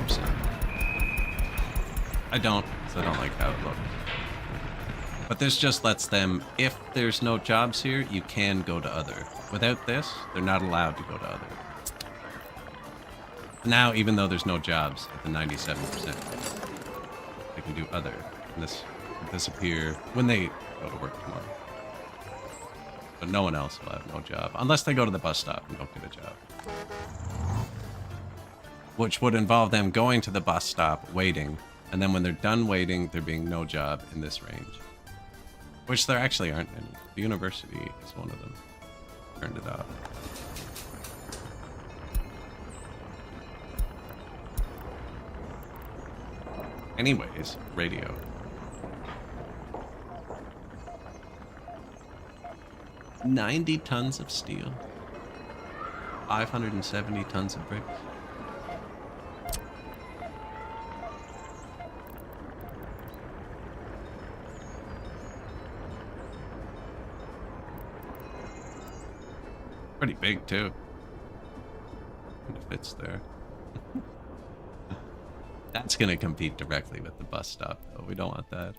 I don't, because I don't like how it looks. But this just lets them, if there's no jobs here, you can go to other. Without this, they're not allowed to go to other. Now, even though there's no jobs at the 97%, they can do other. And this will disappear when they go to work tomorrow. But no one else will have no job. Unless they go to the bus stop and don't get a job. Which would involve them going to the bus stop, waiting, and then when they're done waiting, there being no job in this range. Which there actually aren't any. The university is one of them. Turned it off. Anyways, radio. $90 tons of steel. 570 tons of bricks. Pretty big too. And it fits there. That's gonna compete directly with the bus stop, though. We don't want that.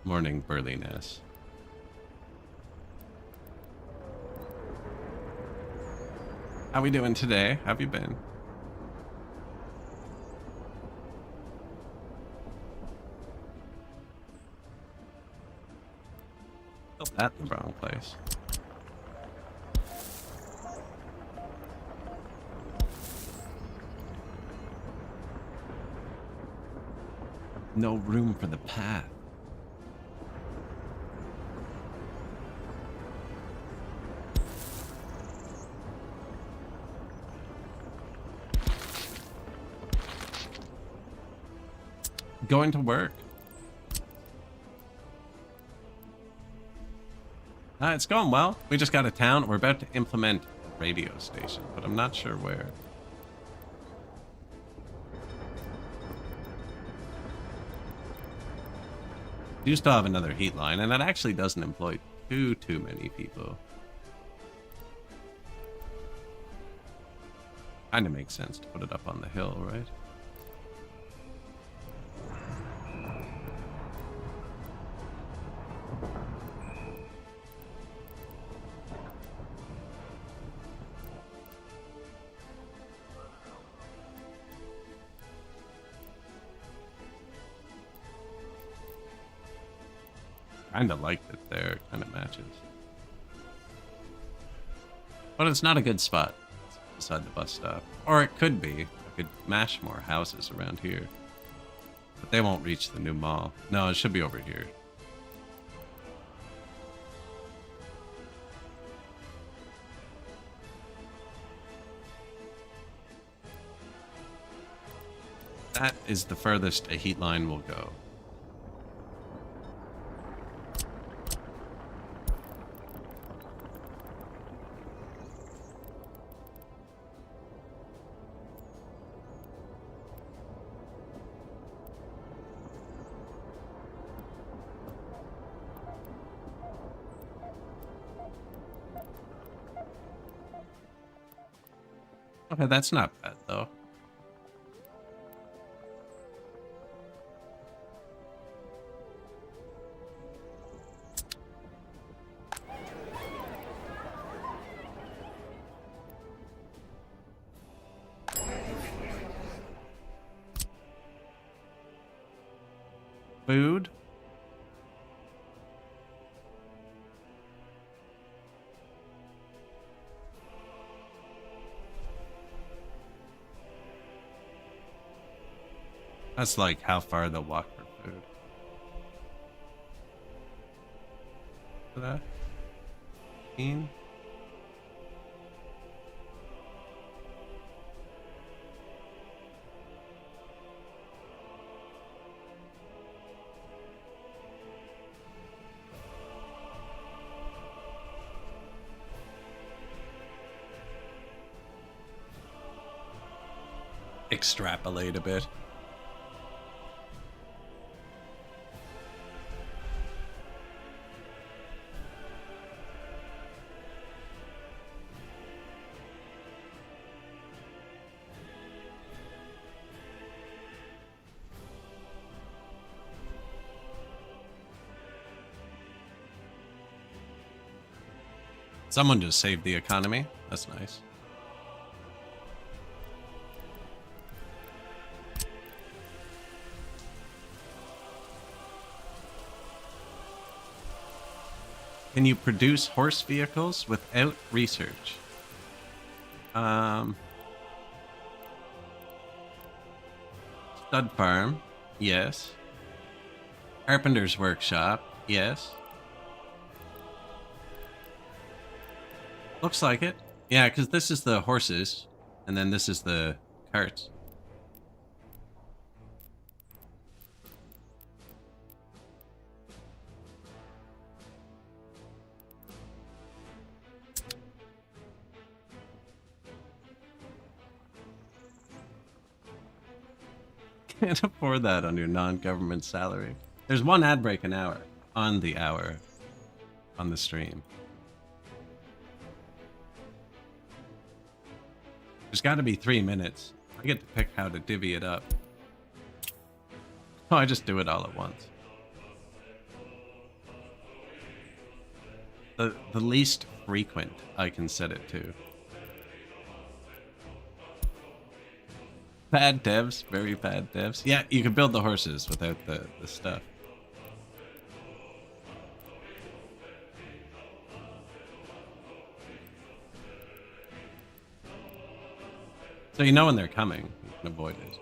Morning burliness. How we doing today? How have you been? Oh, that's the wrong place. No room for the path. Going to work. It's going well. We just got a town. We're about to implement a radio station, but I'm not sure where. Do still have another heat line, and that actually doesn't employ too many people. Kinda makes sense to put it up on the hill, right? Kinda like it there, kinda matches. But it's not a good spot beside the bus stop. Or it could be. I could mash more houses around here. But they won't reach the new mall. No, it should be over here. That is the furthest a heat line will go. Okay, that's not bad, though. Food? That's like how far they'll walk for food. For that? 15? Extrapolate a bit. Someone just saved the economy. That's nice. Can you produce horse vehicles without research? Stud farm, yes. Carpenter's workshop, yes. Looks like it. Yeah, because this is the horses, and then this is the carts. Can't afford that on your non-government salary. There's one ad break an hour on the stream. There's got to be 3 minutes. I get to pick how to divvy it up. Oh, I just do it all at once. The least frequent I can set it to. Bad devs, very bad devs. Yeah, you can build the horses without the stuff. So you know when they're coming, you can avoid it.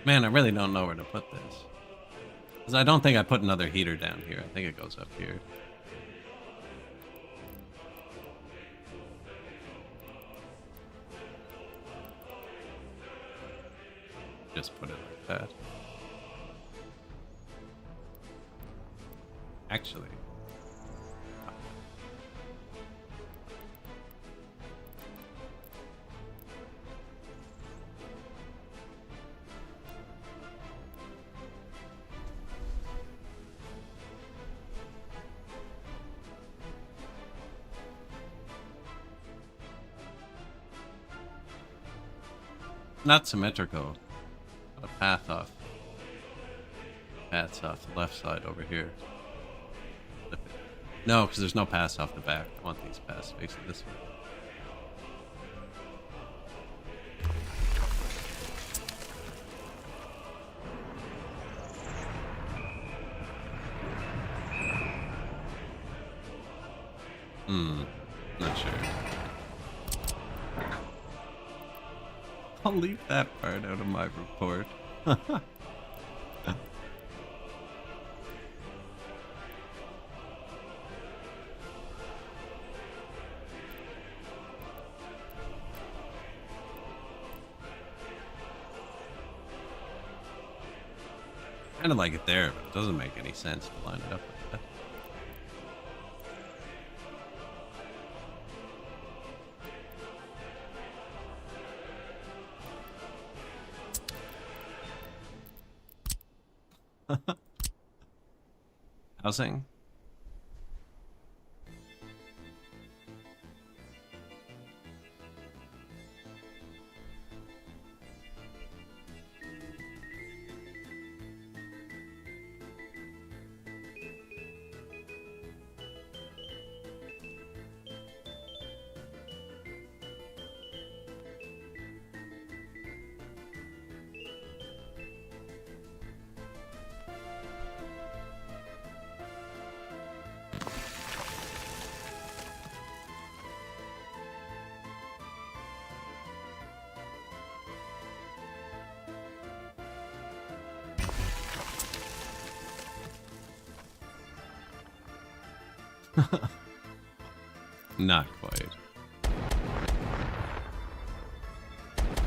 Man, I really don't know where to put this. Because I don't think I put another heater down here. I think it goes up here. Just put it like that. Actually. Not symmetrical. Got a path off. Path's off the left side over here. No, because there's no paths off the back. I want these paths facing this way. Not sure. I'll leave that part out of my report. Kind of like it there, but it doesn't make any sense to line it up like that. Housing? Not quite.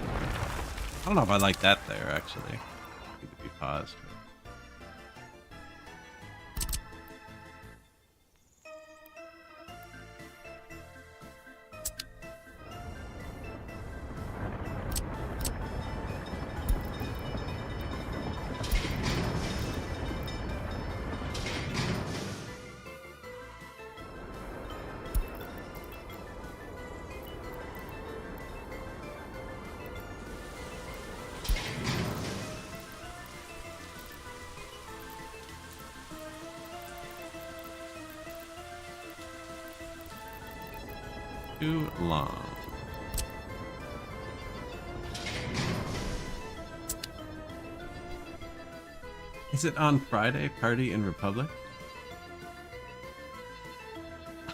I don't know if I like that there, actually. Need to be paused. too long. Is it on Friday? Party in Republic?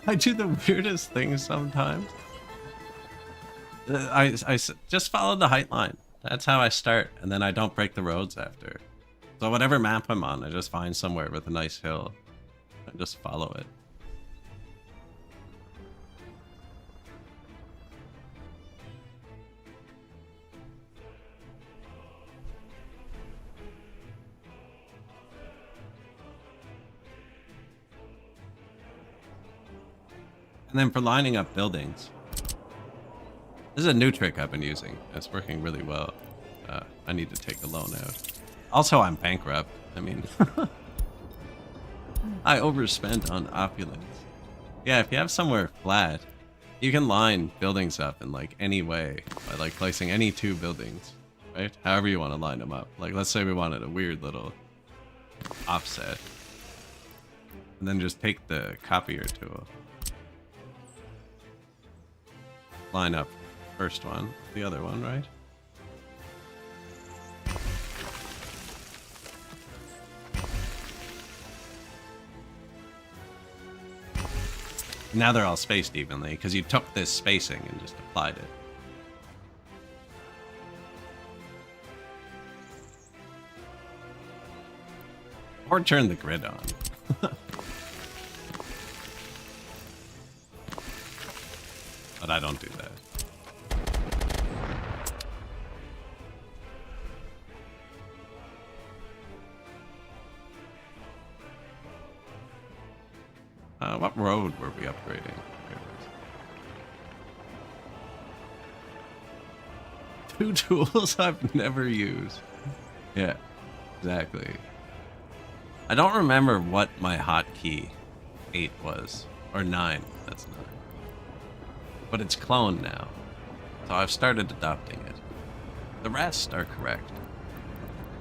I do the weirdest things sometimes. I just follow the height line. That's how I start, and then I don't break the roads after. So whatever map I'm on, I just find somewhere with a nice hill. I just follow it. And then for lining up buildings, this is a new trick I've been using. It's working really well. I need to take the loan out. Also, I'm bankrupt. I mean, I overspent on opulence. Yeah, if you have somewhere flat, you can line buildings up in like any way by like placing any two buildings, right? However you want to line them up. Like, let's say we wanted a weird little offset, and then just take the copier tool, line up first one, the other one, right? Now they're all spaced evenly because you took this spacing and just applied it. Or turn the grid on. But I don't do that. What road were we upgrading? Two tools I've never used. Yeah, exactly. I don't remember what my hotkey 8 was. Or 9. That's 9. But it's cloned now. So I've started adopting it. The rest are correct.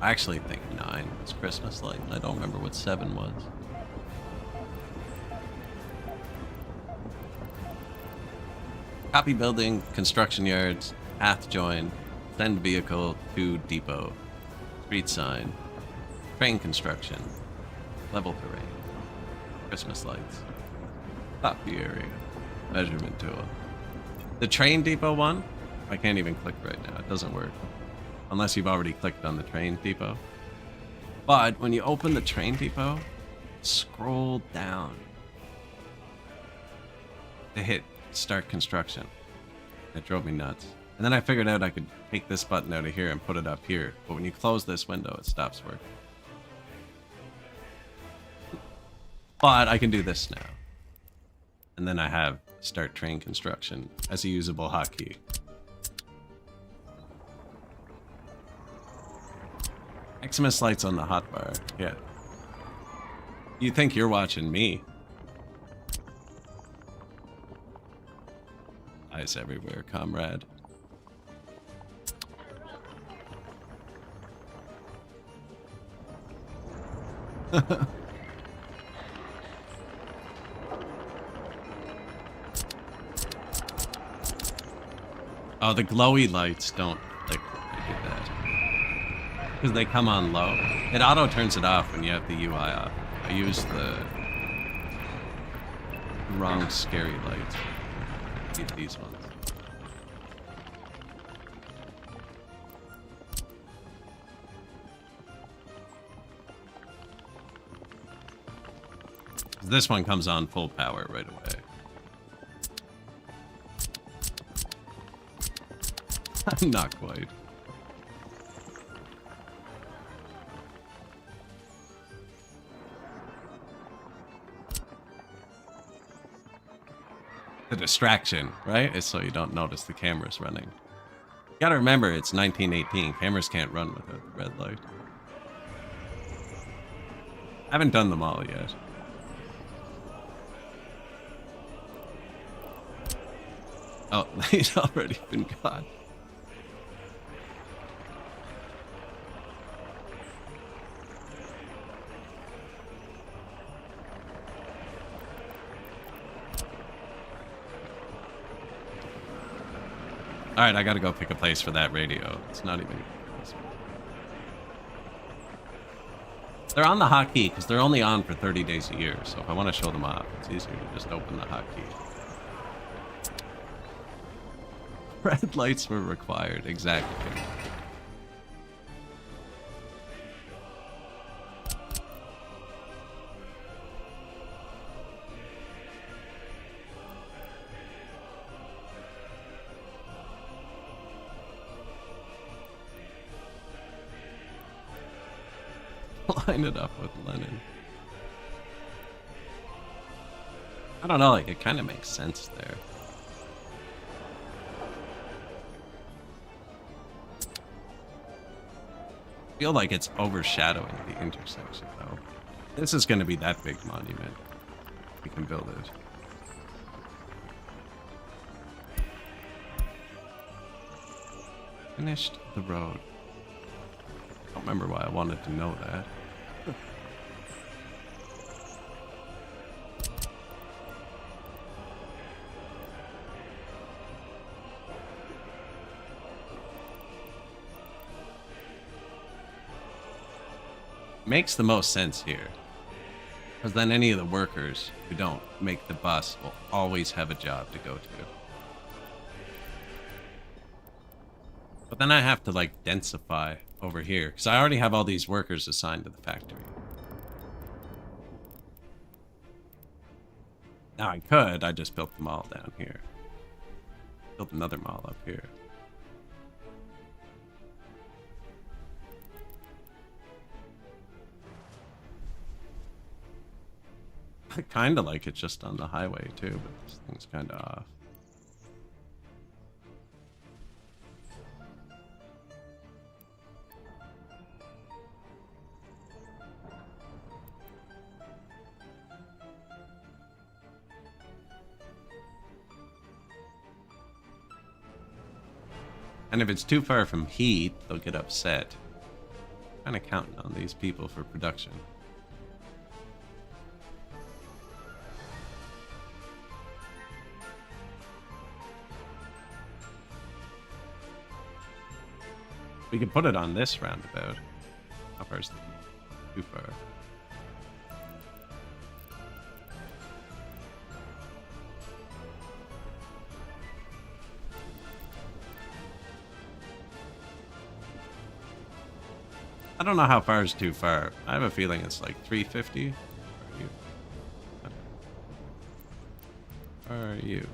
I actually think 9 was Christmas light. I don't remember what 7 was. Copy building, construction yards, path join, send vehicle to depot, street sign, train construction, level terrain, Christmas lights, copy area, measurement tool. The train depot one, I can't even click right now. It doesn't work unless you've already clicked on the train depot. But when you open the train depot, scroll down to hit start construction. It drove me nuts. And then I figured out I could take this button out of here and put it up here. But when you close this window, it stops working. But I can do this now. And then I have start train construction as a usable hotkey. Xmas lights on the hotbar. Yeah. You think you're watching me. Eyes everywhere, comrade. Oh, the glowy lights don't like I did that. Because they come on low. It auto turns it off when you have the UI off. I use the wrong scary lights. Need these ones. This one comes on full power right away. Not quite. The distraction, right? Is so you don't notice the camera's running. You gotta remember, it's 1918. Cameras can't run without the red light. I haven't done them all yet. Oh, he's already been caught. All right, I gotta go pick a place for that radio. It's not even. They're on the hotkey because they're only on for 30 days a year. So if I want to show them off, it's easier to just open the hotkey. Red lights were required, exactly. Line it up with Lennon. I don't know, like, it kind of makes sense there. I feel like it's overshadowing the intersection, though. This is going to be that big monument. We can build it. Finished the road. I don't remember why I wanted to know that. Makes the most sense here. Because then any of the workers who don't make the bus will always have a job to go to. But then I have to, like, densify over here. Because I already have all these workers assigned to the factory. Now I just built them all down here. Built another mall up here. I kind of like it just on the highway too, but this thing's kind of off. And if it's too far from heat, they'll get upset. Kind of counting on these people for production. We could put it on this roundabout. How far is the heat? Too far. I don't know how far is too far. I have a feeling it's like 350. Where are you?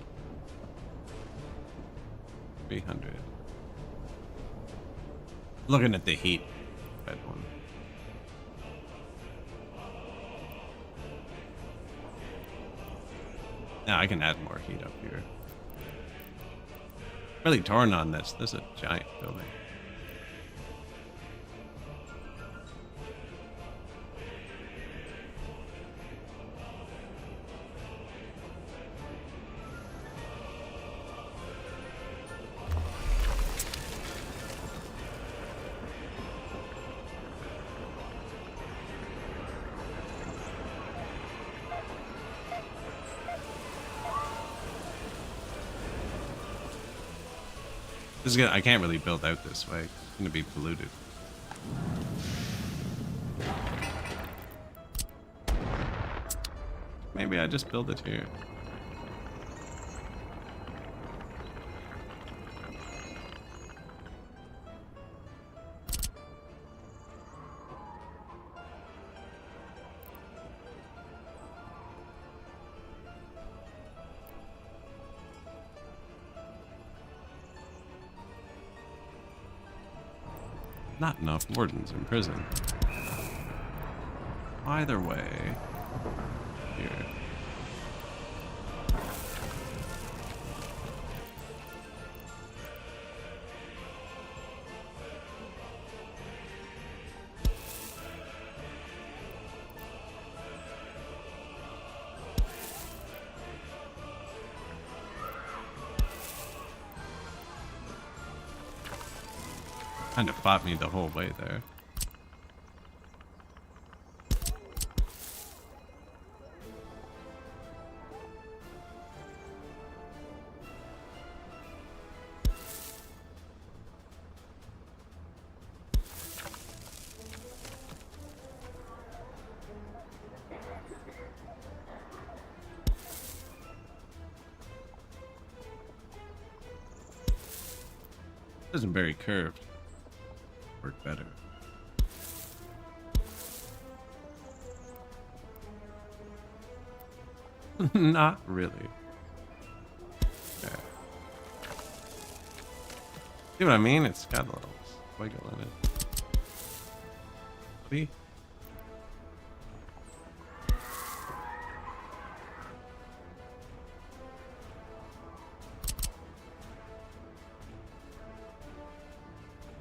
300. Looking at the heat. Red one. Now I can add more heat up here. Really torn on this. This is a giant building. This is gonna, I can't really build out this way. It's gonna be polluted. Maybe I just build it here. Not enough wardens in prison. Either way, here. Kind of fought me the whole way there. Isn't very curved. Work better. Not really. Okay. See what I mean? It's got a little wiggle in it. See?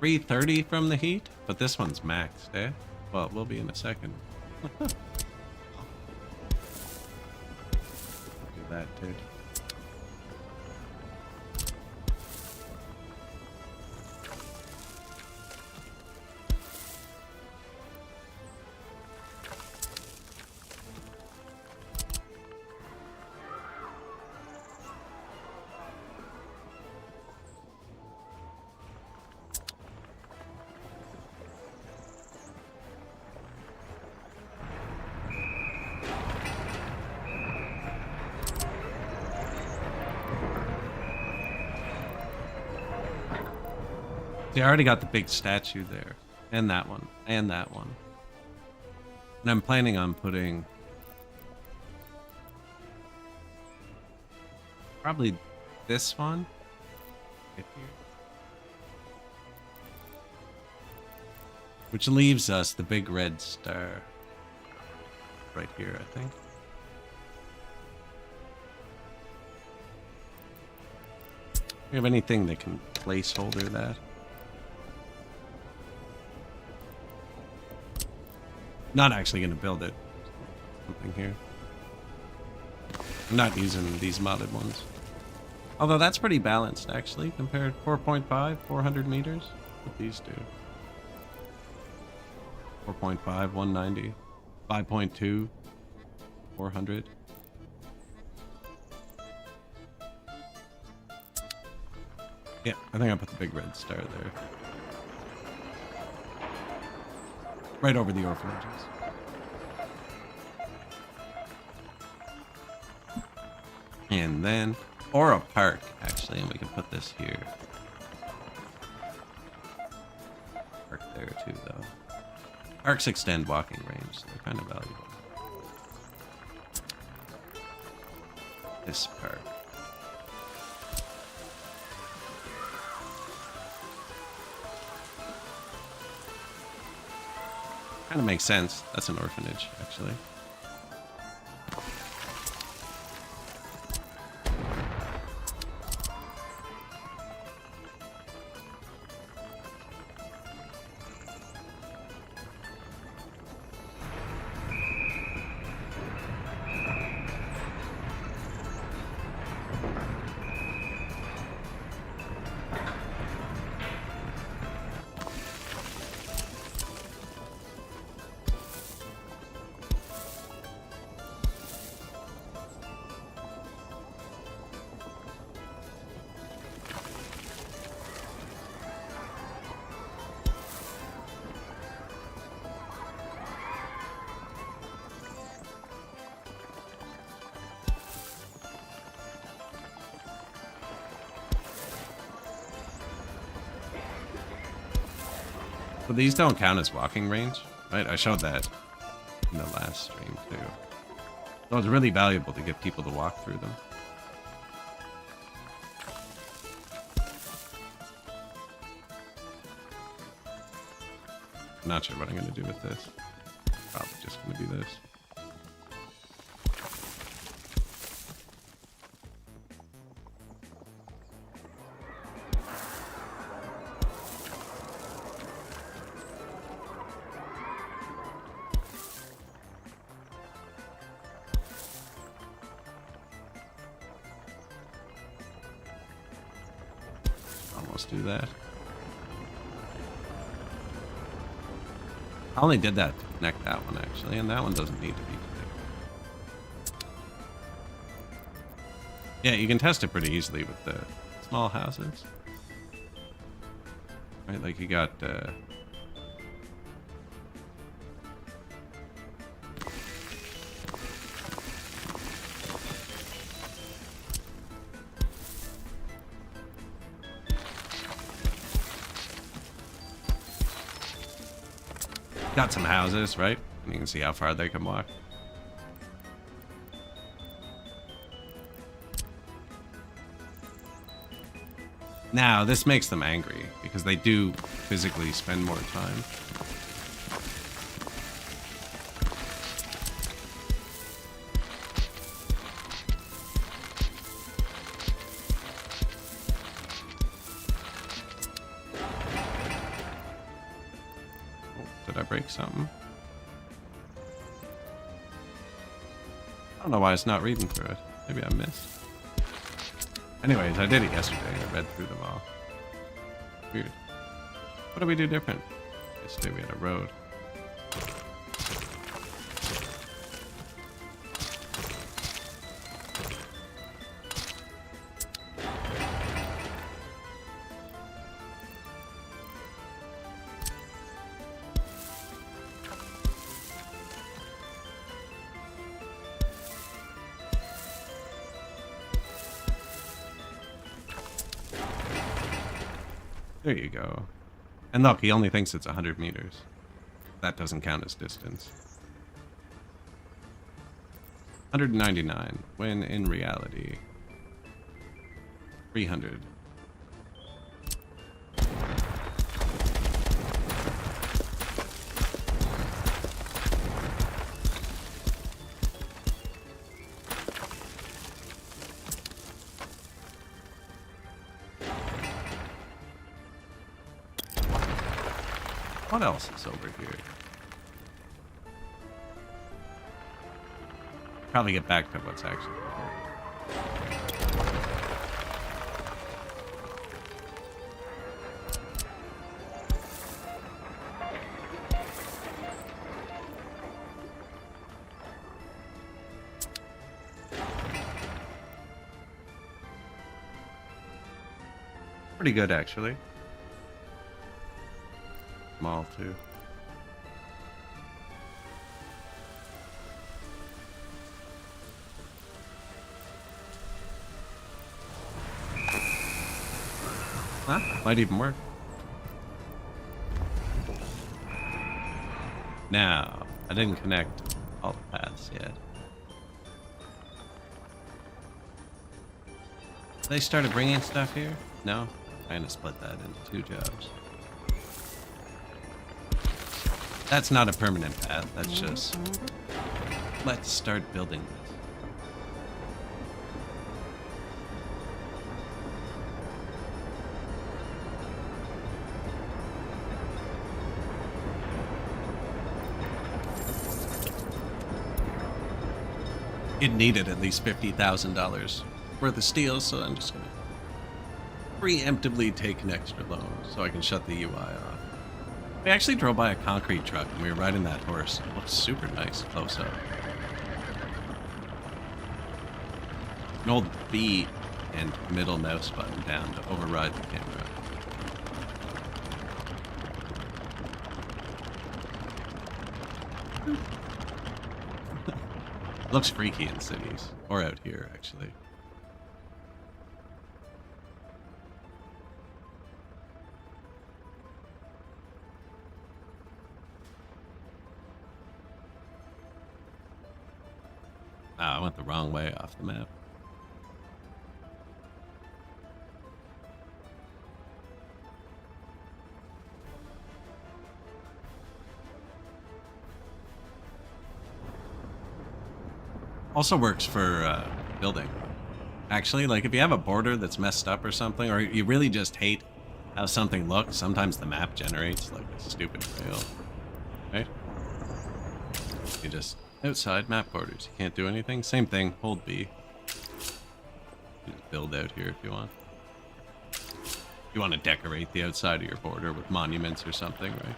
$330 from the heat, but this one's maxed, eh? Well, it will be in a second. Do that, dude. See, I already got the big statue there. And that one. And that one. And I'm planning on putting... probably this one. Right here. Which leaves us the big red star. Right here, I think. Do you have anything that can placeholder that? Not actually going to build it. Something here. I'm not using these modded ones. Although that's pretty balanced, actually, compared 4.5, 400 meters. What these do. 4.5, 190. 5.2, 400. Yeah, I think I put the big red star there. Right over the orphanages. And then, or a park, actually, and we can put this here. Park there, too, though. Parks extend walking range, so they're kind of valuable. This park. Kind of makes sense. That's an orphanage, actually. But these don't count as walking range, right? I showed that in the last stream too. So it's really valuable to get people to walk through them. I'm not sure what I'm going to do with this. Probably just going to do this. Almost do that. I only did that to connect that one, actually, and that one doesn't need to be connected. Yeah, you can test it pretty easily with the small houses. Right, like you got... Got some houses, right? And you can see how far they can walk. Now, this makes them angry, because they do physically spend more time. Did I break something? I don't know why it's not reading through it. Maybe I missed. Anyways, I did it yesterday. I read through them all. Weird. What did we do different? Yesterday we had a road. There you go. And look, he only thinks it's 100 meters. That doesn't count as distance. 199, when in reality, 300. What else is over here? Probably get back to what's actually pretty good, actually. Small too. Huh? Might even work. Now, I didn't connect all the paths yet. They started bringing stuff here? No? Trying to split that into 2 jobs. That's not a permanent path, that's just... Let's start building this. It needed at least $50,000 worth of steel, so I'm just gonna preemptively take an extra loan so I can shut the UI off. We actually drove by a concrete truck and we were riding that horse. It looked super nice close up. An old B and middle mouse button down to override the camera. Looks freaky in cities, or out here actually. I went the wrong way off the map. Also works for building. Actually, like if you have a border that's messed up or something, or you really just hate how something looks, sometimes the map generates like a stupid rail, right? You just outside map borders. You can't do anything. Same thing. Hold B. You just build out here if you want. You want to decorate the outside of your border with monuments or something, right?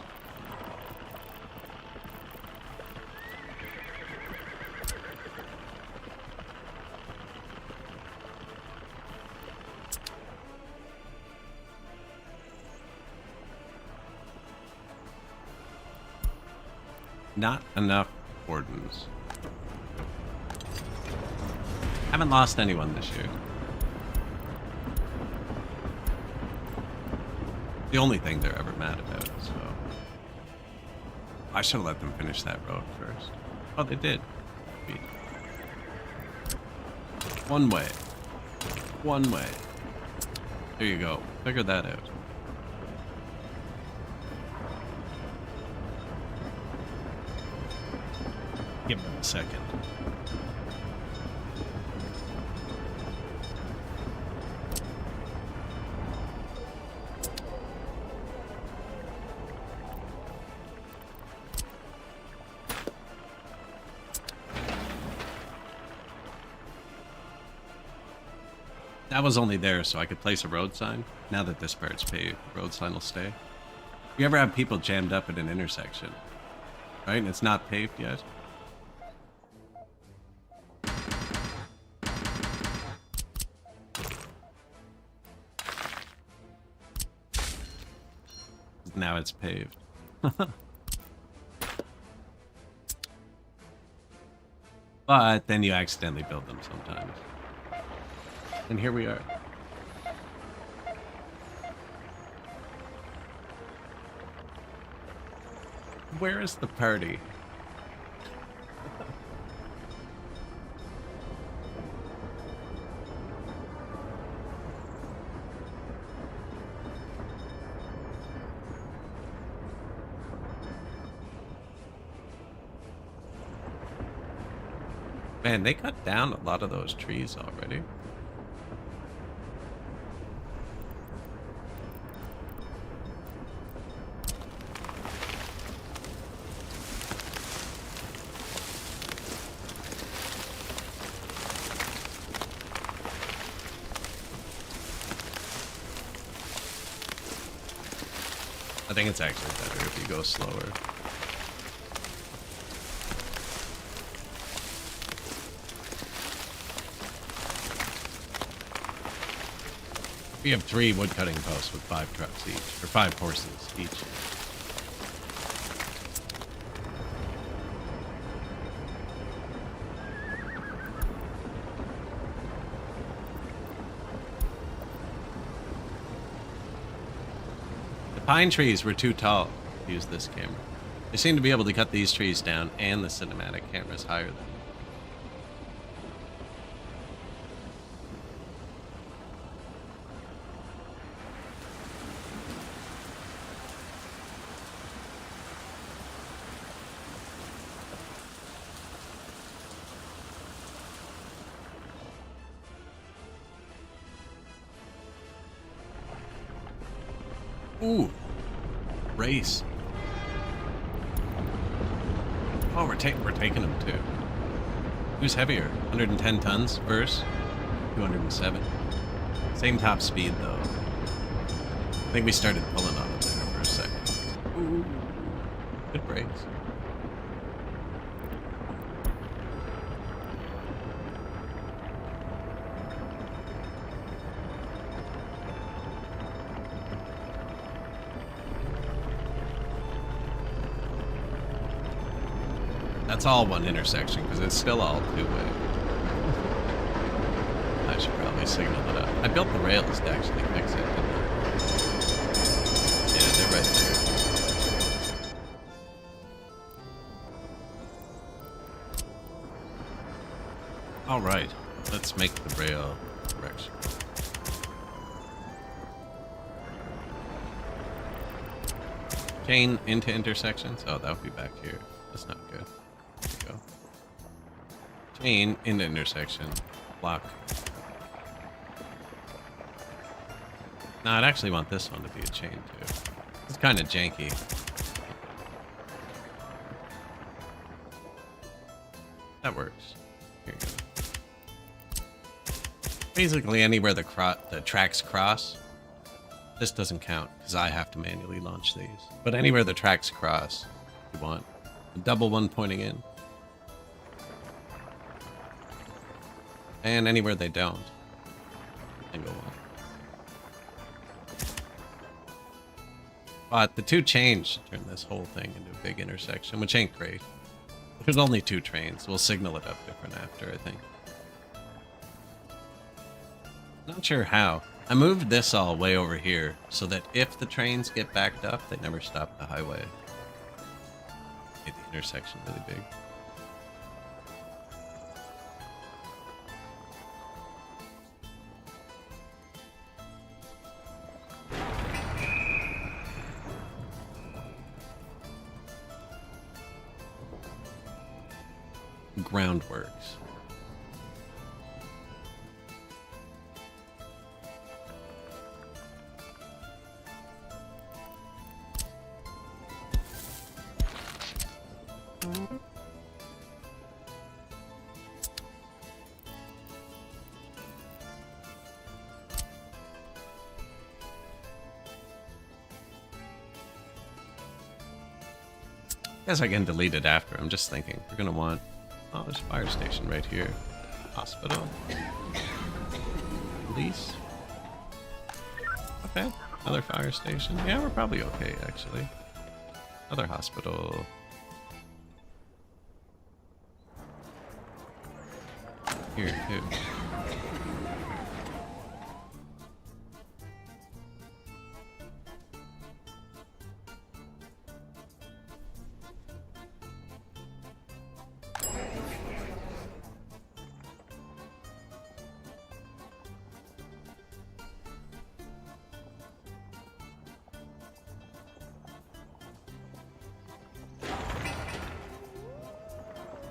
Not enough wardens. Haven't lost anyone this year. The only thing they're ever mad about, so. I should have let them finish that road first. Oh, they did. Sweet. One way. One way. There you go. Figure that out. Give them a second. That was only there so I could place a road sign. Now that this part's paved, the road sign will stay. You ever have people jammed up at an intersection, right? And it's not paved yet? Now it's paved. But then you accidentally build them sometimes. And here we are. Where is the party? Man, they cut down a lot of those trees already. I think it's actually better if you go slower. We have 3 wood cutting posts with 5 trucks each, or 5 horses each. The pine trees were too tall to use this camera. They seem to be able to cut these trees down, and the cinematic camera is higher than them. Ooh, race. Oh, we're taking them too. Who's heavier? 110 tons versus 207. Same top speed though. I think we started pulling on them there for a second. Ooh, good brakes. That's all one intersection, because it's still all two-way. I should probably signal it up. I built the rails to actually fix it, didn't I? Yeah, they're right there. Alright, let's make the rail correction. Chain into intersections? Oh, that would be back here. That's not good. Go. Chain into intersection. Block. No, I'd actually want this one to be a chain too. It's kind of janky. That works. Here you go. Basically, anywhere the tracks cross, this doesn't count because I have to manually launch these. But anywhere the tracks cross, you want a double one pointing in. And anywhere they don't, single one. But the 2 chains should turn this whole thing into a big intersection, which ain't great. There's only 2 trains. We'll signal it up different after, I think. Not sure how. I moved this all way over here so that if the trains get backed up, they never stop the highway. intersection really big. Groundworks. Guess I can delete it after. I'm just thinking. We're gonna want... Oh, there's a fire station right here. Hospital. Police. Okay. Another fire station. Yeah, we're probably okay, actually. Another hospital. Here, too.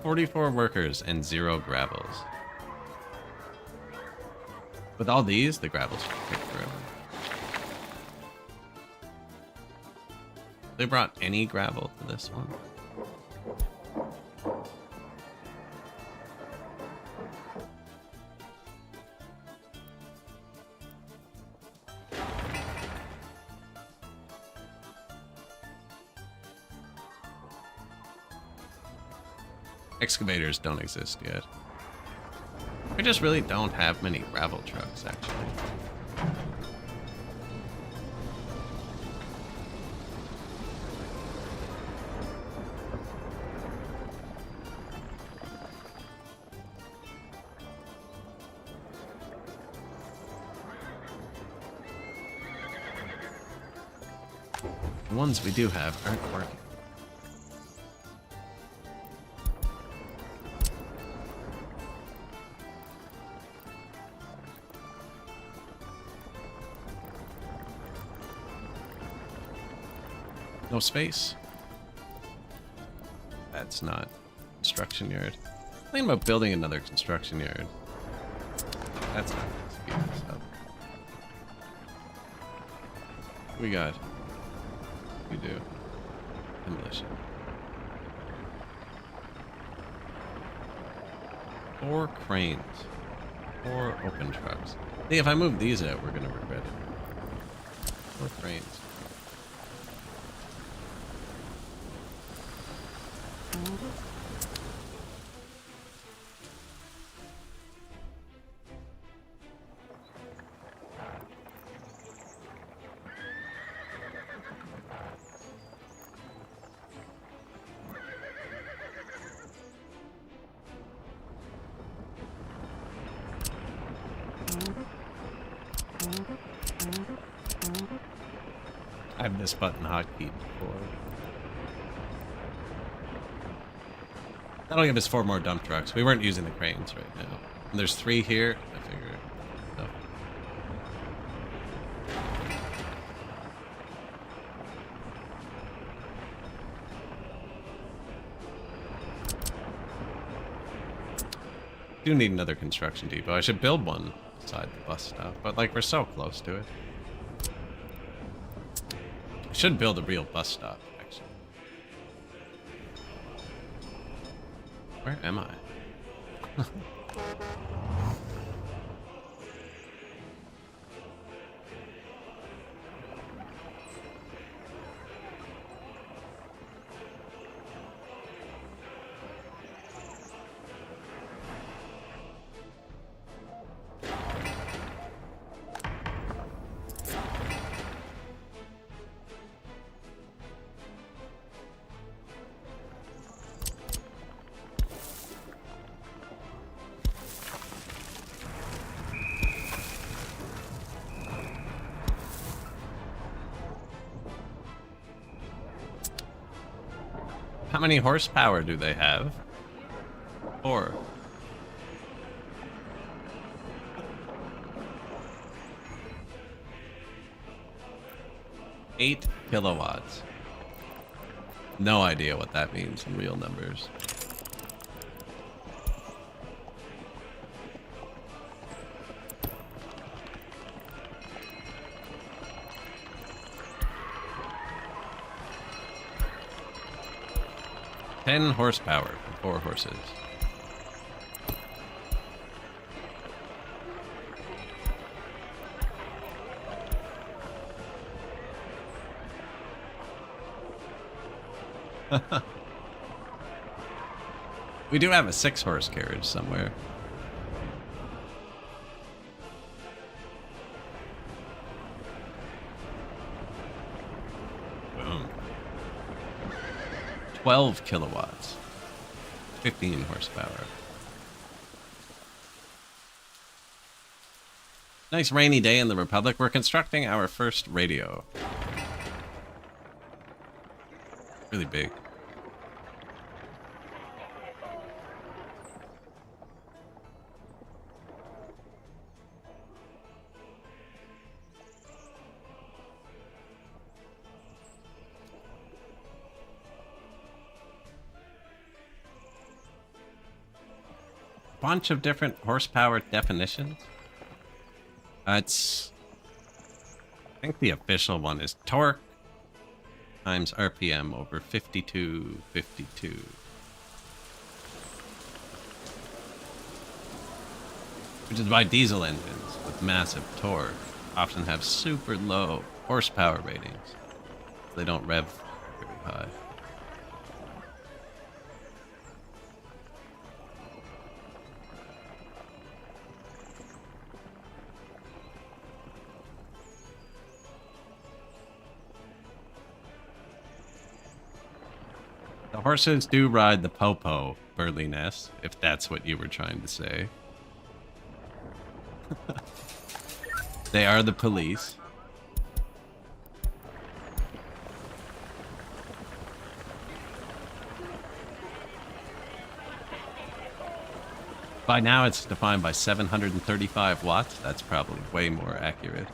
$44 workers and 0 gravels. With all these, the gravels will take forever. They brought any gravel to this one. Excavators don't exist yet. We just really don't have many gravel trucks, actually. The ones we do have aren't working. No space. That's not construction yard. Thinking about building another construction yard. That's not going to speed this up. What we got? We do. Demolition. 4 cranes. 4 open trucks. I think if I move these out, we're going to regret it. 4 cranes. I've this button hotkey before. That'll give us 4 more dump trucks. We weren't using the cranes right now. And there's 3 here. I figure. No. Do need another construction depot. I should build one beside the bus stop, but like we're so close to it. I should build a real bus stop, actually. Where am I? many horsepower do they have? 4. 8 kilowatts. No idea what that means in real numbers. Ten horsepower for 4 horses. We do have a 6-horse carriage somewhere. Boom. 12 kilowatts. 15 horsepower. Nice rainy day in the Republic. We're constructing our first radio. Really big. Bunch of different horsepower definitions. I think the official one is torque times RPM over 5252. Which is why diesel engines with massive torque often have super low horsepower ratings. They don't rev very high. The horses do ride the popo, Burliness, if that's what you were trying to say. They are the police. By now it's defined by 735 watts. That's probably way more accurate.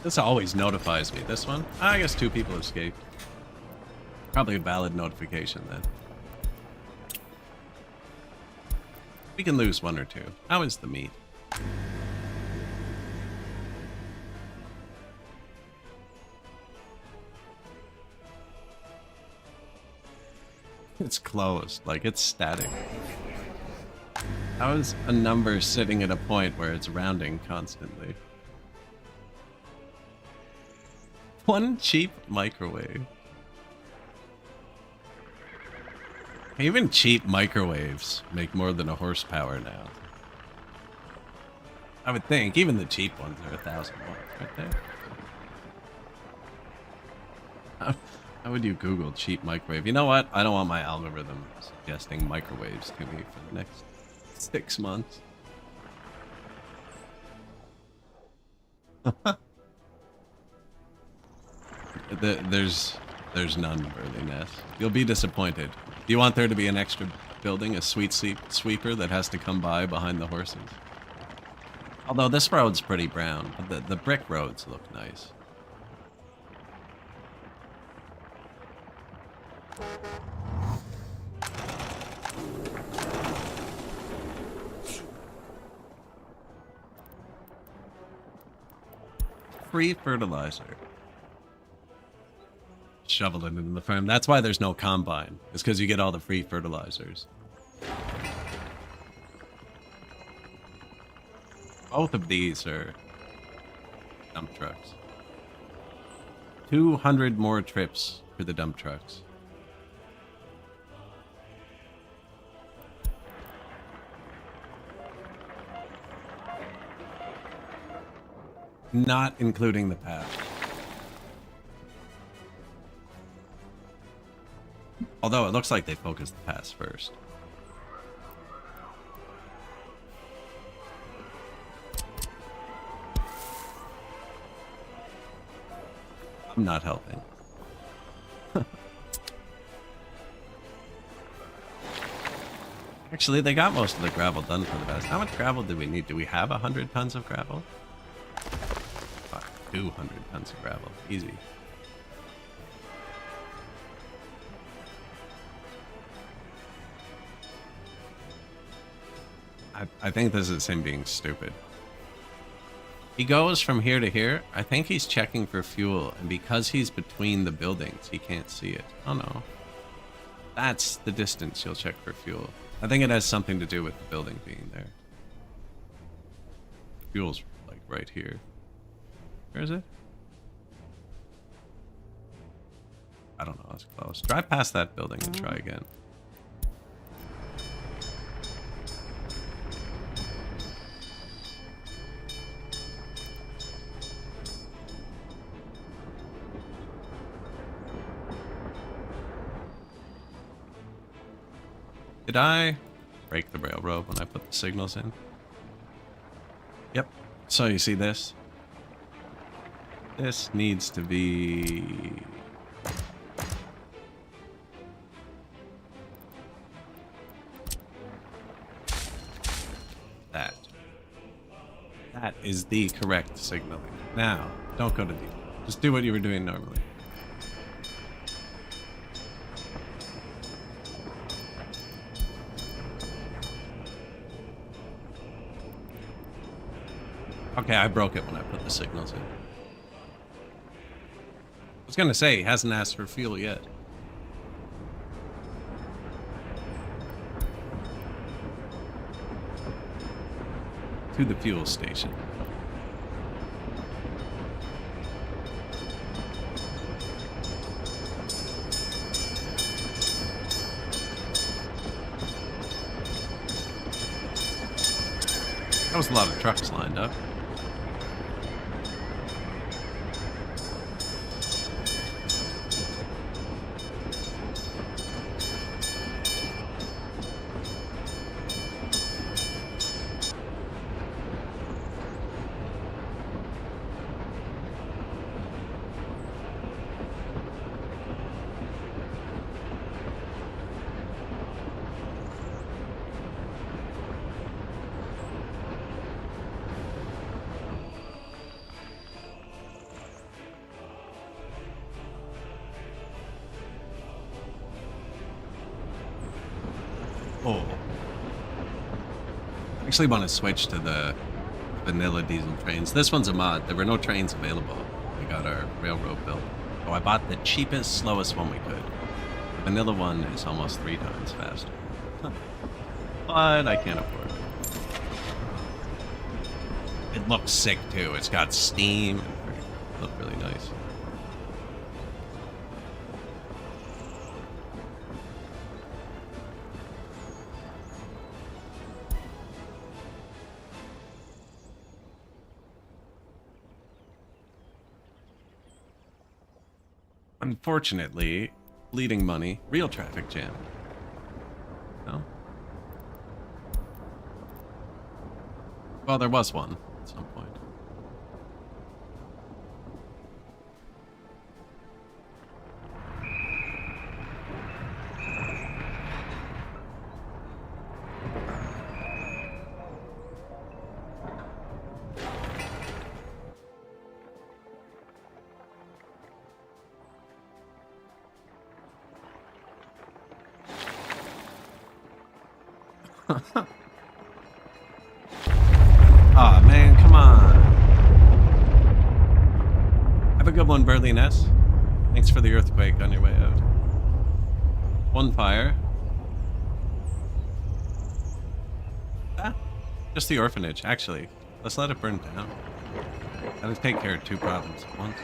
This always notifies me. This one? I guess 2 people escaped. Probably a valid notification then. We can lose 1 or 2. How is the meat? It's closed, like it's static. How is a number sitting at a point where it's rounding constantly? 1 cheap microwave. Even cheap microwaves make more than a horsepower now. I would think. Even the cheap ones are 1,000 watts right there. How would you Google cheap microwave? You know what? I don't want my algorithm suggesting microwaves to me for the next 6 months. There's none, Burliness. You'll be disappointed. Do you want there to be an extra building, a sweet sweeper that has to come by behind the horses? Although this road's pretty brown, but the brick roads look nice. Free fertilizer. Shovel it into the farm. That's why there's no combine. It's because you get all the free fertilizers. Both of these are dump trucks. 200 more trips for the dump trucks. Not including the path. Although it looks like they focused the pass first. I'm not helping. Actually, they got most of the gravel done for the best. How much gravel do we need? Do we have 100 tons of gravel? Fuck, 200 tons of gravel. Easy. I think this is him being stupid. He goes from here to here. I think he's checking for fuel, and because he's between the buildings, he can't see it. Oh no. That's the distance you'll check for fuel. I think it has something to do with the building being there. Fuel's like right here. Where is it? I don't know, it's close. Drive past that building and try again. Did I break the railroad when I put the signals in? Yep. So you see this? This needs to be... that. That is the correct signaling. Now, don't go to detail. Just do what you were doing normally. Okay, I broke it when I put the signals in. I was gonna say, he hasn't asked for fuel yet. To the fuel station. That was a lot of trucks lined up. Oh. I actually want to switch to the vanilla diesel trains. This one's a mod. There were no trains available. We got our railroad built. So I bought the cheapest, slowest one we could. The vanilla one is almost 3 times faster. But I can't afford it. It looks sick too. It's got steam. It looked really nice. Unfortunately, bleeding money, real traffic jam. No? Well, there was one at some point. Aw, oh, man, come on. Have a good one, Burley Ness. Thanks for the earthquake on your way out. One fire. Ah, just the orphanage, actually. Let's let it burn down. That'll take care of 2 problems at once.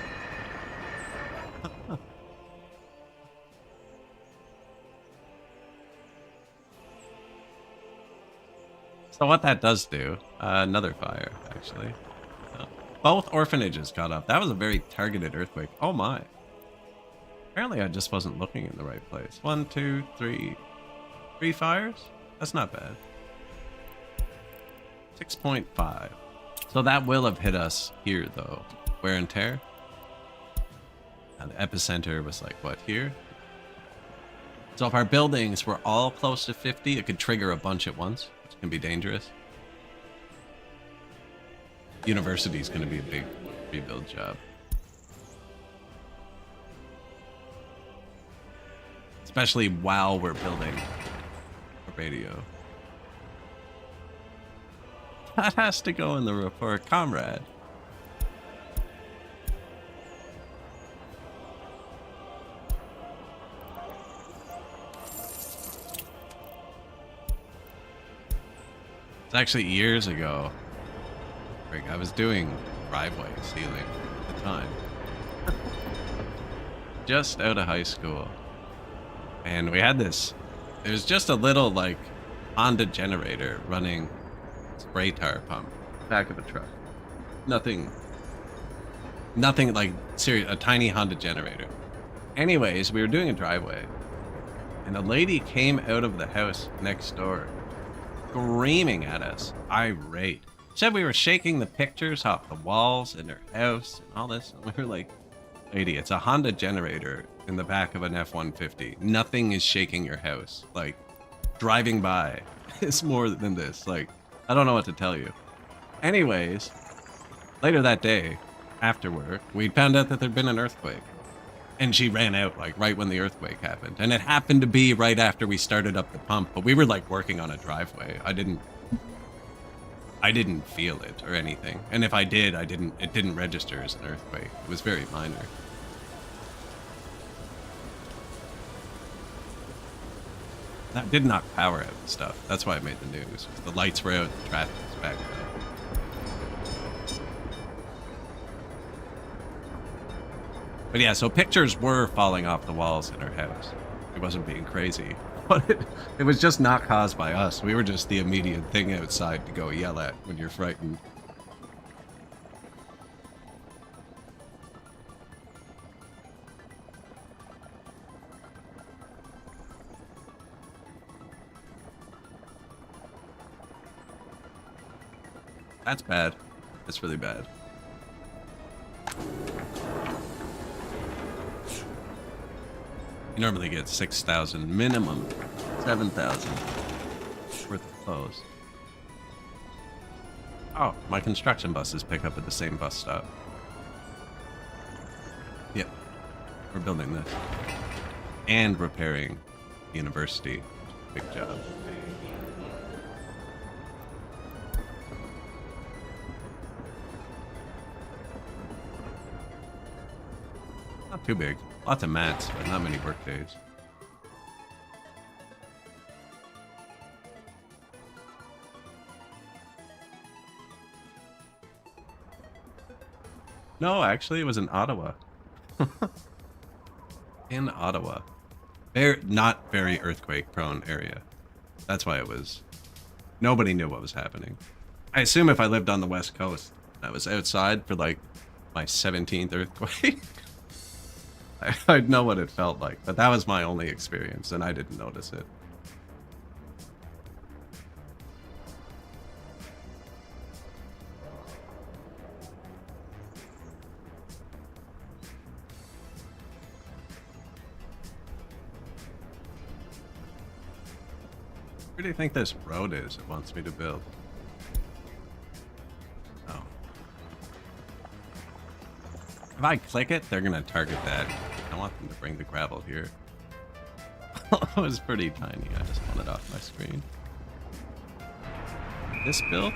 So what that does do, another fire, actually. Oh. Both orphanages got up. That was a very targeted earthquake. Oh my. Apparently I just wasn't looking in the right place. 1, 2, 3. 3 fires? That's not bad. 6.5. So that will have hit us here though. Wear and tear. And the epicenter was like, what, here? So if our buildings were all close to 50, it could trigger a bunch at once, which can be dangerous. University is going to be a big rebuild job. Especially while we're building a radio. That has to go in the report, comrade. It's actually years ago. I was doing driveway sealing at the time. Just out of high school. And we had this, it was just a little like Honda generator running spray tar pump back of a truck. Nothing like serious, a tiny Honda generator. Anyways, we were doing a driveway and a lady came out of the house next door screaming at us, irate. Said we were shaking the pictures off the walls in her house and all this. And we were like, lady, it's a Honda generator in the back of an F-150. Nothing is shaking your house. Like, driving by is more than this. Like, I don't know what to tell you. Anyways, later that day, after work, we found out that there'd been an earthquake. And she ran out, like, right when the earthquake happened. And it happened to be right after we started up the pump. But we were, like, working on a driveway. I didn't feel it or anything. And if I did, it didn't register as an earthquake. It was very minor. That did knock power out and stuff. That's why I made the news. The lights were out, the traffic was back up. But yeah, so pictures were falling off the walls in her house. It wasn't being crazy. But it was just not caused by us. We were just the immediate thing outside to go yell at when you're frightened. That's bad. That's really bad. You normally get 6,000 minimum, 7,000 worth of clothes. Oh, my construction buses pick up at the same bus stop. Yep, we're building this and repairing the university. Big job. Not too big. Lots of mats, but not many work days. No, actually, it was in Ottawa. In Ottawa. Not very earthquake-prone area. That's why it was... Nobody knew what was happening. I assume if I lived on the West Coast, I was outside for, like, my 17th earthquake. I'd know what it felt like, but that was my only experience, and I didn't notice it. Where do you think this road is it wants me to build? Oh. If I click it, they're gonna target that. I want them to bring the gravel here. It was pretty tiny. I just want it off my screen. This build?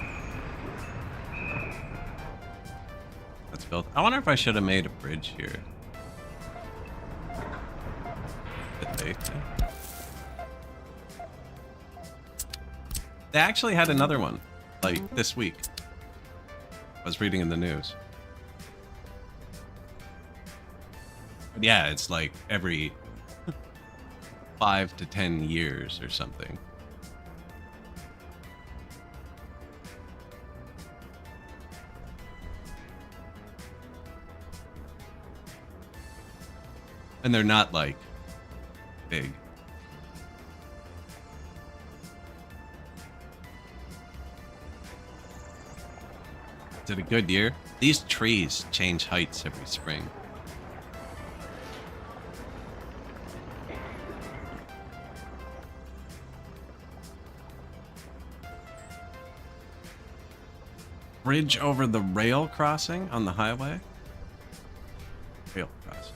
That's built. I wonder if I should have made a bridge here. Bit late. They actually had another one, like this week. I was reading in the news. But yeah, it's like every 5 to 10 years or something. And they're not like big. Is it a good year? These trees change heights every spring. Bridge over the rail crossing on the highway? Rail crossing.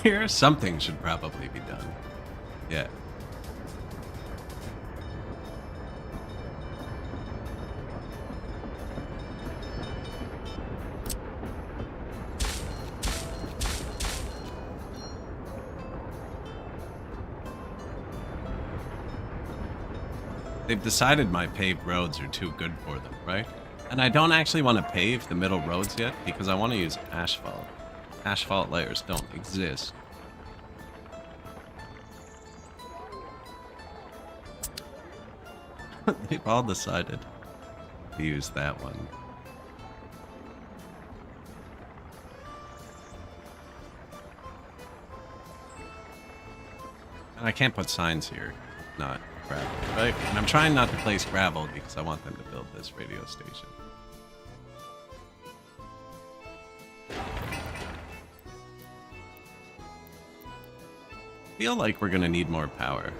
Here, something should probably be done. Yeah. They've decided my paved roads are too good for them, right? And I don't actually want to pave the middle roads yet because I want to use asphalt. Asphalt layers don't exist. They've all decided to use that one. And I can't put signs here, not gravel, right? And I'm trying not to place gravel because I want them to build this radio station. Feel like we're gonna need more power.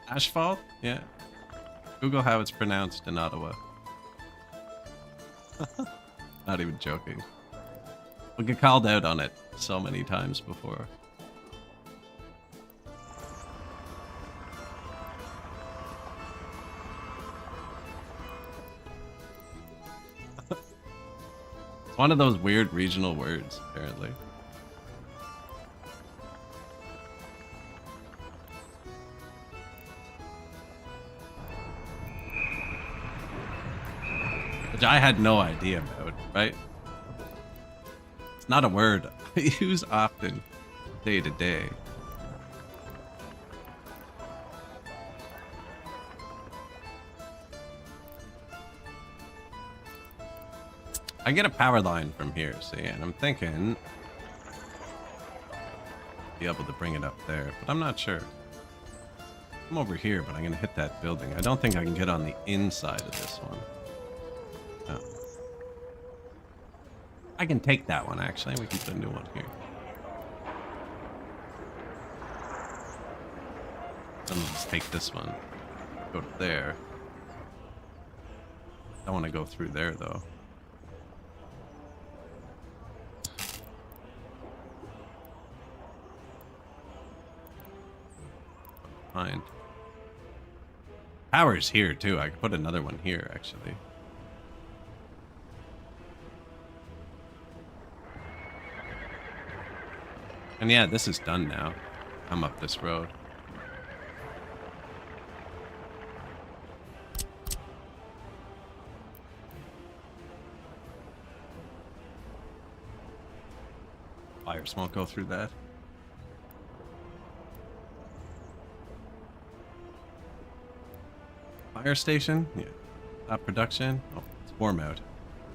Asphalt? Yeah. Google how it's pronounced in Ottawa. Not even joking. We get called out on it so many times before. It's one of those weird regional words, apparently. Which I had no idea about, right? It's not a word I use often, day to day. I get a power line from here, see, and I'm thinking be able to bring it up there, but I'm not sure. I'm over here, but I'm gonna hit that building. I don't think I can get on the inside of this one. No. I can take that one, actually. We can put a new one here. Then we'll just take this one. Go to there. I want to go through there, though. Fine. Power's here, too. I could put another one here, actually. And yeah, this is done now. I'm up this road. Fire smoke go through that. Fire station? Yeah. Stop production? Oh, it's warm out.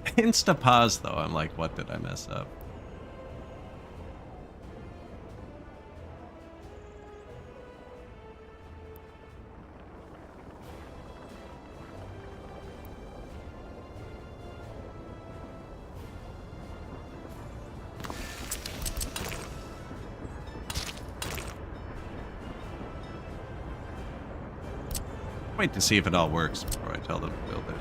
Insta pause though. I'm like, what did I mess up? Wait to see if it all works before I tell them to build it.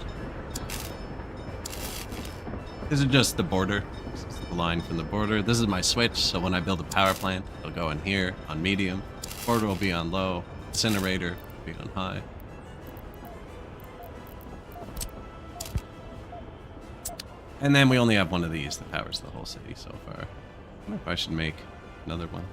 This is just the border. This is the line from the border. This is my switch, so when I build a power plant, it'll go in here on medium. Border will be on low. Incinerator will be on high. And then we only have one of these that powers the whole city so far. I wonder if I should make another one.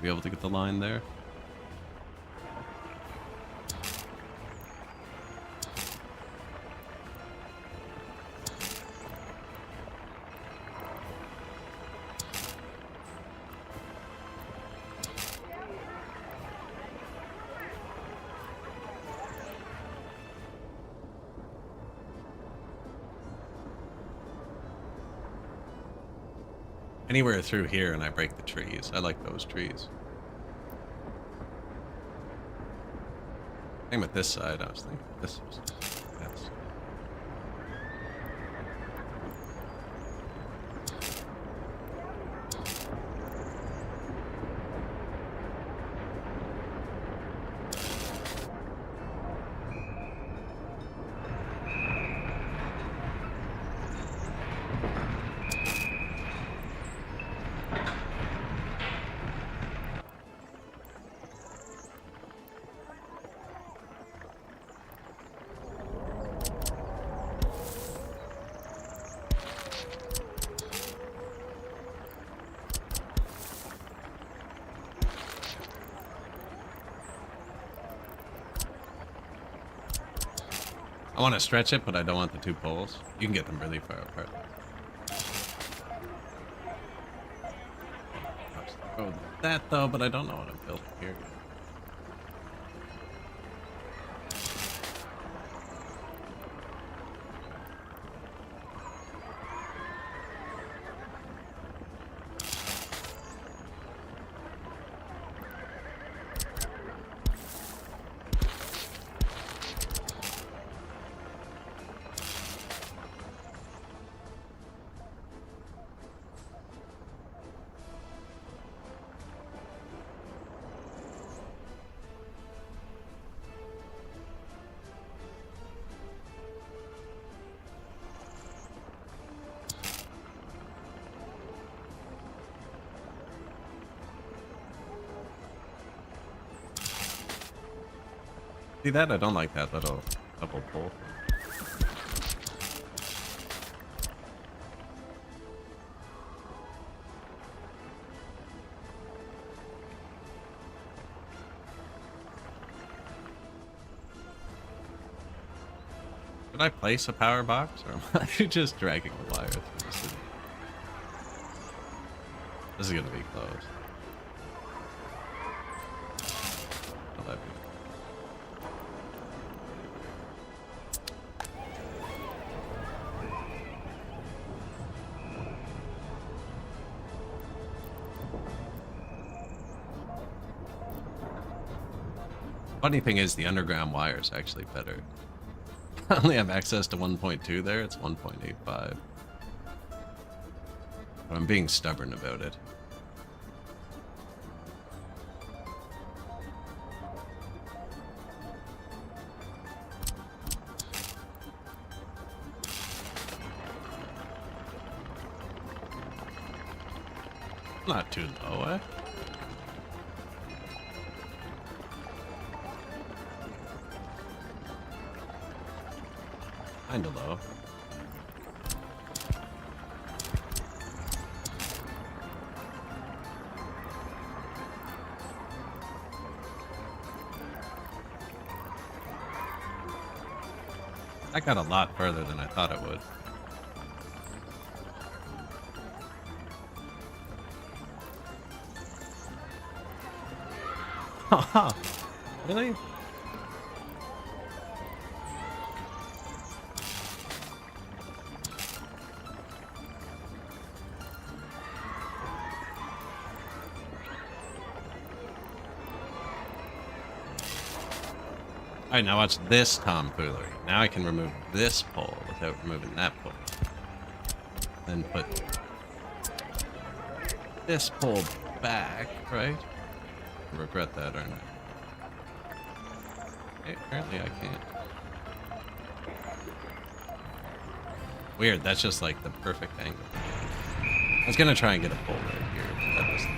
Be able to get the line there. Anywhere through here and I break the trees. I like those trees. Same with this side. I was thinking this was best. I want to stretch it, but I don't want the two poles. You can get them really far apart. Oh, that though, but I don't know what I'm building here. See that? I don't like that little double pole. Should I place a power box, or am I just dragging the wire through the city? This is gonna be close. Oh, that'd be... Funny thing is, the underground wire is actually better. I only have access to 1.2 there, it's 1.85. But I'm being stubborn about it. Not too low, eh? Kinda low. That got a lot further than I thought it would. Haha! Really? Alright, now watch this tomfoolery. Now I can remove this pole without removing that pole. Then put this pole back, right? I regret that, aren't I? Okay, apparently I can't. Weird, that's just like the perfect angle. I was gonna try and get a pole right here, but that doesn't.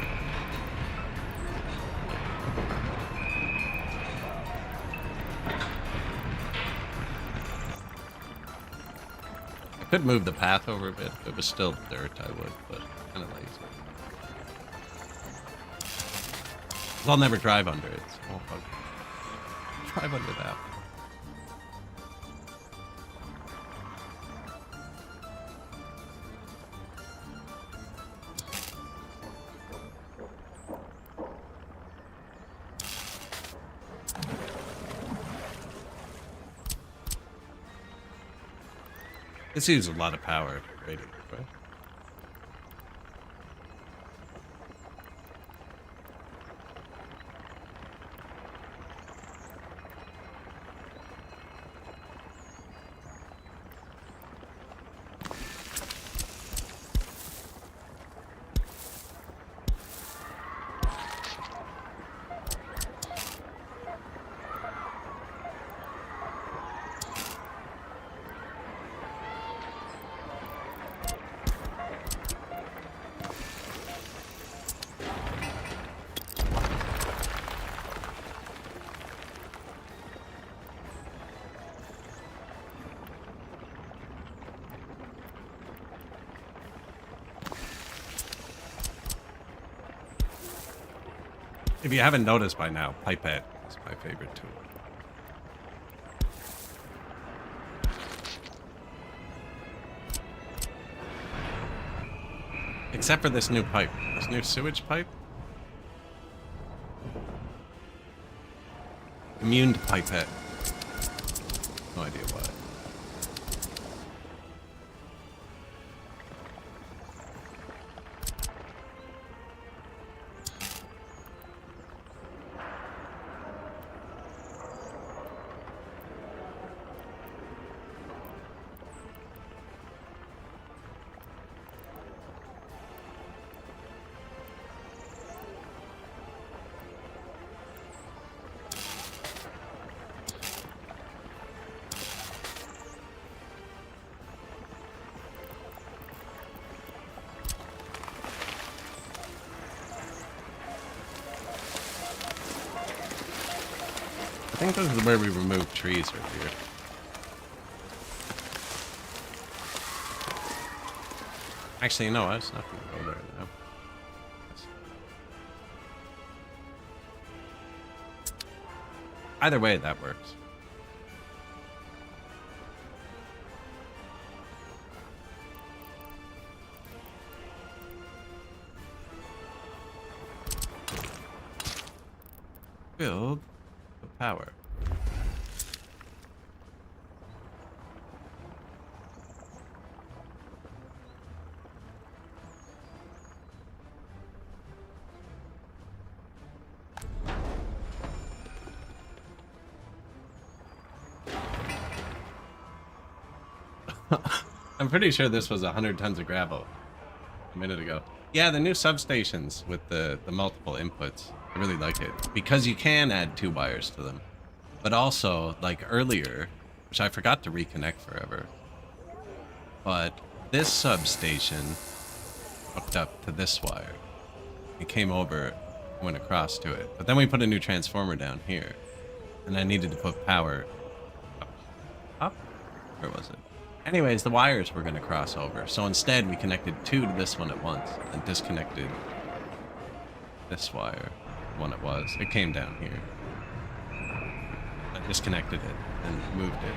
I could move the path over a bit. If it was still dirt, I would, but kind of lazy. I'll never drive under it. So I won't drive under that. This uses a lot of power rating, right? If you haven't noticed by now, pipette is my favorite tool. Except for this new pipe. This new sewage pipe. Immune to pipette. No idea why. I think this is where we remove trees right here. Actually, no, I was not going to go there now. Either way, that works. Build the power. I'm pretty sure this was 100 tons of gravel a minute ago. Yeah, the new substations with the multiple inputs. I really like it. Because you can add 2 wires to them. But also, like earlier, which I forgot to reconnect forever. But this substation hooked up to this wire. It came over, went across to it. But then we put a new transformer down here. And I needed to put power up? Where was it? Anyways, the wires were going to cross over. So instead, we connected 2 to this one at once and disconnected this wire. The one it was. It came down here. I disconnected it and moved it.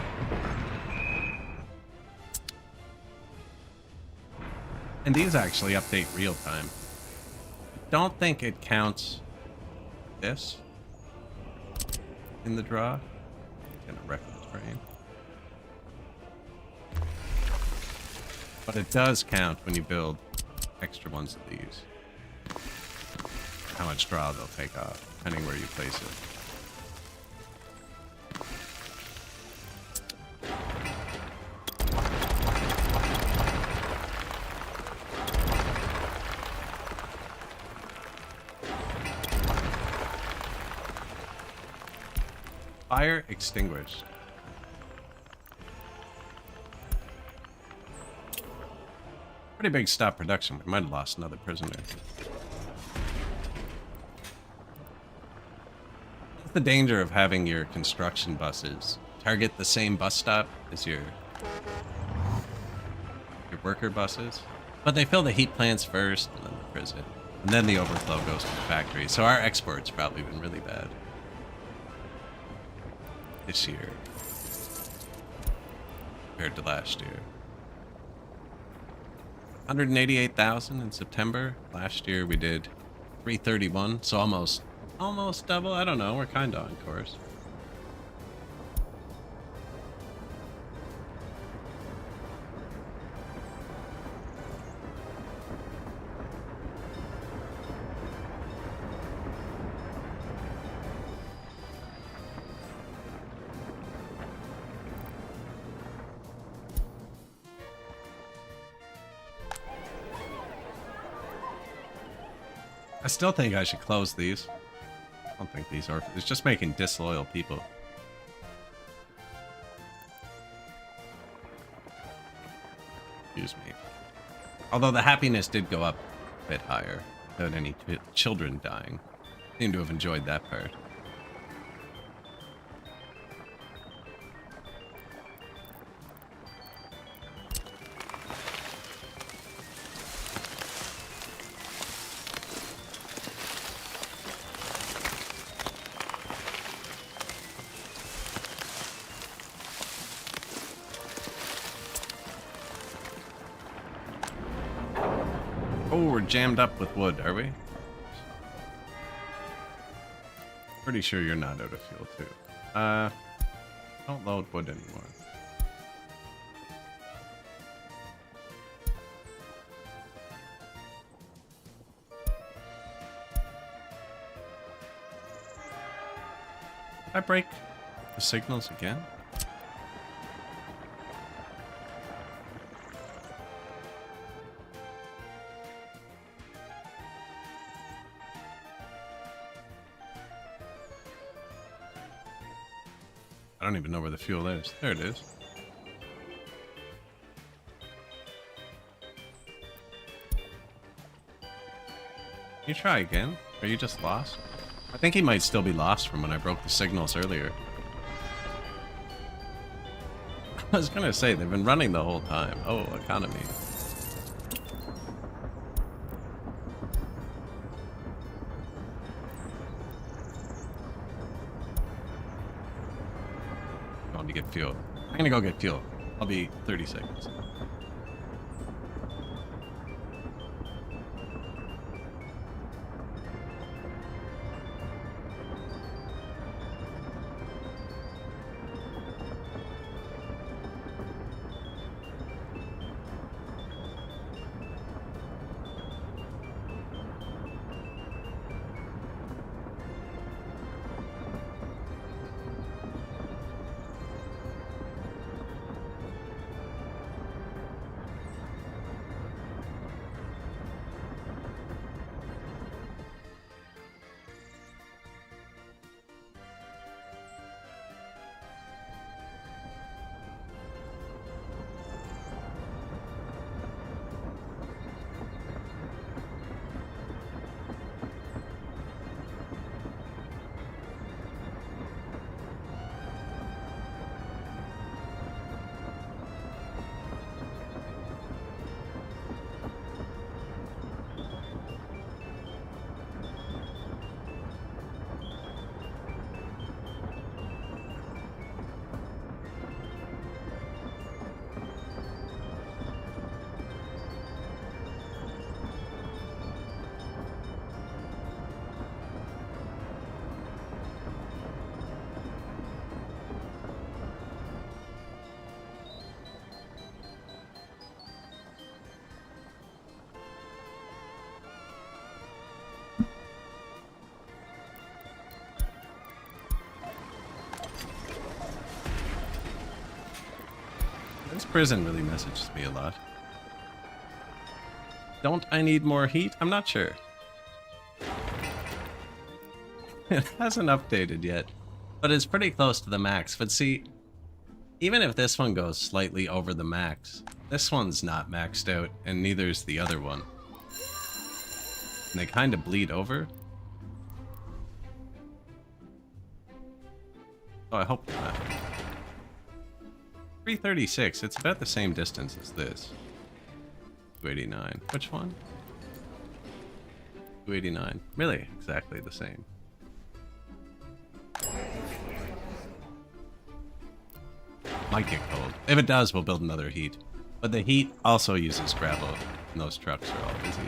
And these actually update real time. Don't think it counts this in the draw. It's gonna wreck the train. But it does count when you build extra ones of these. How much draw they'll take off, depending where you place it. Fire extinguished. Pretty big stop production. We might have lost another prisoner. What's the danger of having your construction buses target the same bus stop as your worker buses? But they fill the heat plants first and then the prison. And then the overflow goes to the factory. So our export's probably been really bad this year compared to last year. 188,000 in September. Last year we did 331, so almost double. I don't know. We're kind of on course. I still think I should close these. I don't think these are. It's just making disloyal people. Excuse me. Although the happiness did go up a bit higher without any children dying. Seem to have enjoyed that part. Oh, we're jammed up with wood, are we? Pretty sure you're not out of fuel, too. Don't load wood anymore. Did I break the signals again? I don't even know where the fuel is. There it is. Can you try again? Are you just lost? I think he might still be lost from when I broke the signals earlier. I was gonna say, they've been running the whole time. Oh, economy. Going to get fuel. I'm gonna go get fuel. I'll be 30 seconds. This prison really messages me a lot. Don't I need more heat? I'm not sure. It hasn't updated yet, but it's pretty close to the max. But see, even if this one goes slightly over the max, this one's not maxed out, and neither's the other one. And they kind of bleed over. Oh, I hope not. 336, it's about the same distance as this. 289. Which one? 289. Really, exactly the same. Might get cold. If it does, we'll build another heat. But the heat also uses gravel, and those trucks are all busy.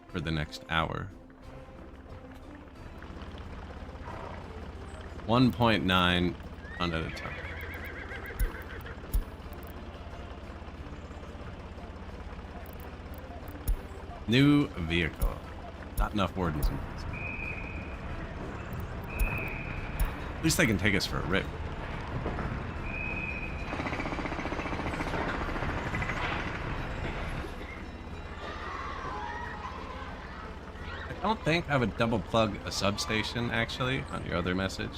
For the next hour. 1.9 ton at a time. New vehicle. Not enough wardens in this. At least they can take us for a rip. I don't think I would double plug a substation, actually, on your other message.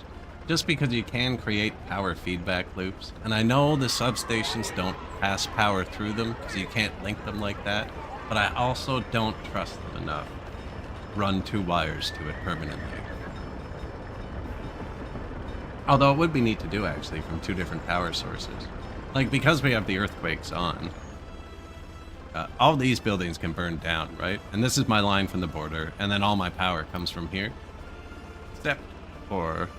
Just because you can create power feedback loops. And I know the substations don't pass power through them because you can't link them like that. But I also don't trust them enough. Run 2 wires to it permanently. Although it would be neat to do, actually, from 2 different power sources. Like, because we have the earthquakes on, all these buildings can burn down, right? And this is my line from the border, and then all my power comes from here. Except for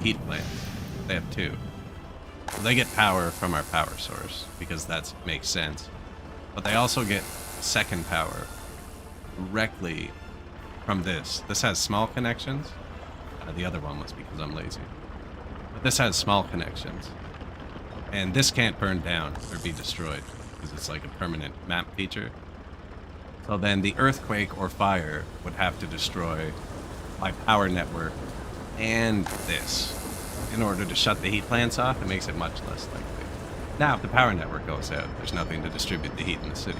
heat plants. They have 2. So they get power from our power source, because that makes sense. But they also get second power directly from this. This has small connections. The other one was because I'm lazy. But this has small connections. And this can't burn down or be destroyed because it's like a permanent map feature. So then the earthquake or fire would have to destroy my power network and this in order to shut the heat plants off. It makes it much less likely. Now, if the power network goes out, there's nothing to distribute the heat in the city.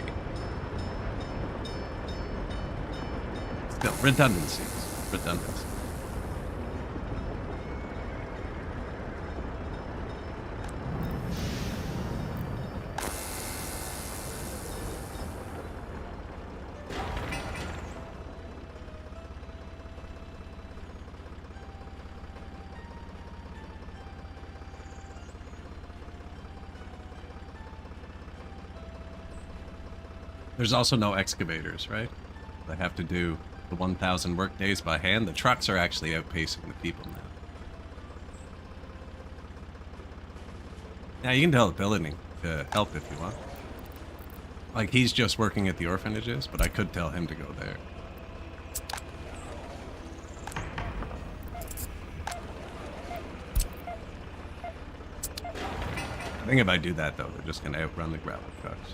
Still, redundancies. Redundancies. There's also no excavators, right? They have to do the 1,000 work days by hand. The trucks are actually outpacing the people now. Yeah, you can tell the building to help if you want. Like, he's just working at the orphanages, but I could tell him to go there. I think if I do that, though, they're just going to outrun the gravel trucks.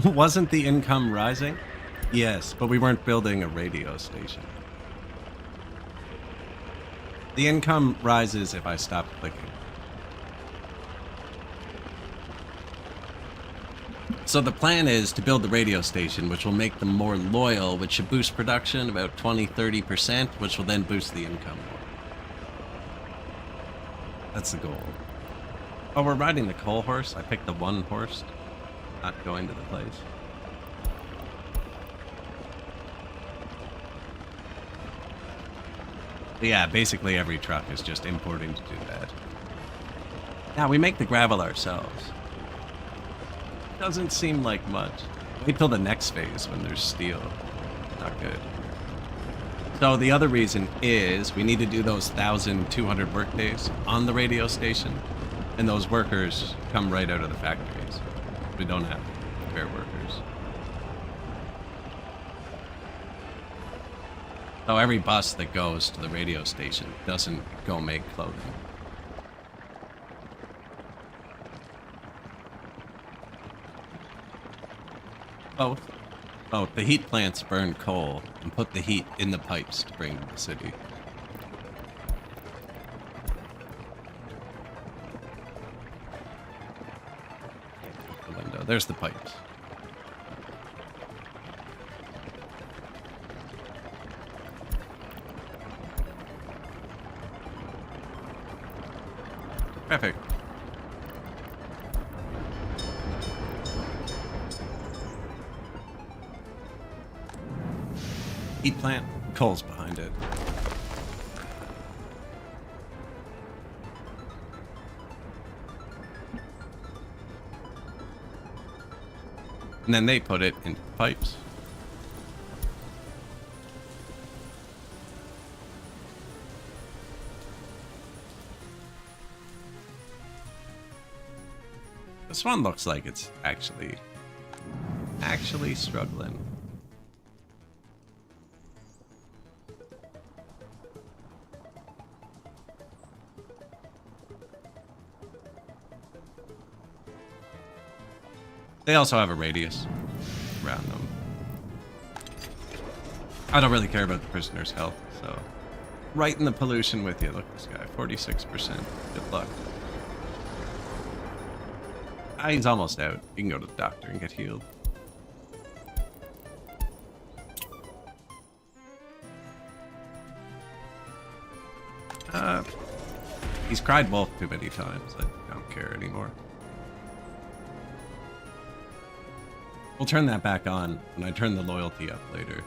Wasn't the income rising? Yes, but we weren't building a radio station. The income rises if I stop clicking. So the plan is to build the radio station, which will make them more loyal, which should boost production about 20-30%, which will then boost the income more. That's the goal. Oh, we're riding the coal horse. I picked the one horse. Not going to the place. But yeah, basically every truck is just importing to do that. Now, we make the gravel ourselves. Doesn't seem like much. Wait till the next phase when there's steel. Not good. So the other reason is we need to do those 1,200 work days on the radio station, and those workers come right out of the factories. We don't have fair workers. So every bus that goes to the radio station doesn't go make clothing. Both. Both. The heat plants burn coal and put the heat in the pipes to bring to the city. There's the pipes. Perfect. Heat plant. Coal's behind it. And then they put it into pipes. This one looks like it's actually struggling. They also have a radius around them. I don't really care about the prisoner's health, so... Right in the pollution with you. Look at this guy, 46%. Good luck. Ah, he's almost out. You can go to the doctor and get healed. He's cried wolf too many times. I don't care anymore. We'll turn that back on when I turn the loyalty up later.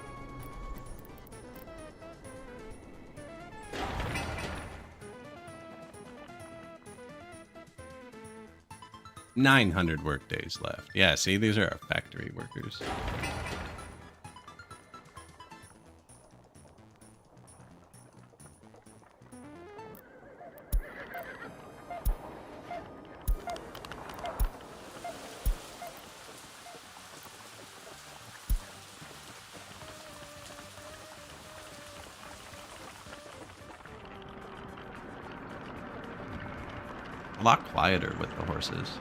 $900 work days left. Yeah, see, these are our factory workers. A lot quieter with the horses.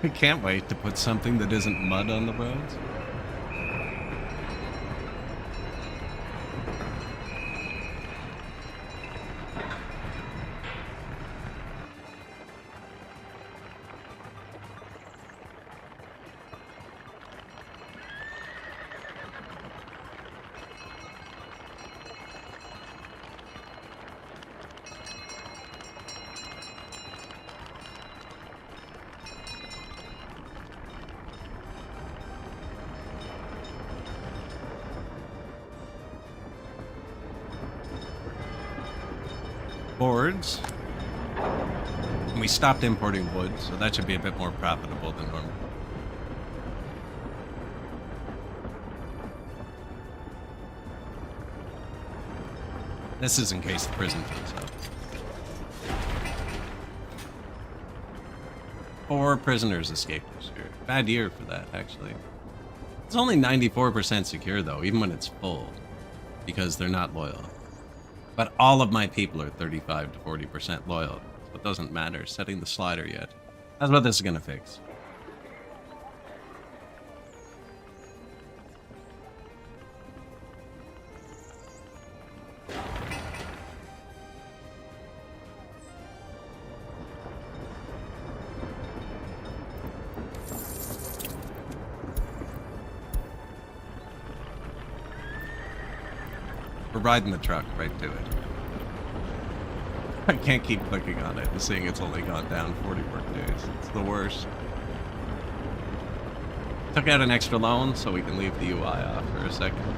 I can't wait to put something that isn't mud on the roads. Boards. And we stopped importing wood, so that should be a bit more profitable than normal. This is in case the prison fills up. 4 prisoners escaped this year. Bad year for that, actually. It's only 94% secure, though, even when it's full, because they're not loyal. But all of my people are 35 to 40% loyal, so it doesn't matter setting the slider yet. That's what this is gonna fix. We're riding the truck right to it. I can't keep clicking on it and seeing it's only gone down 40 work days. It's the worst. Took out an extra loan so we can leave the UI off for a second.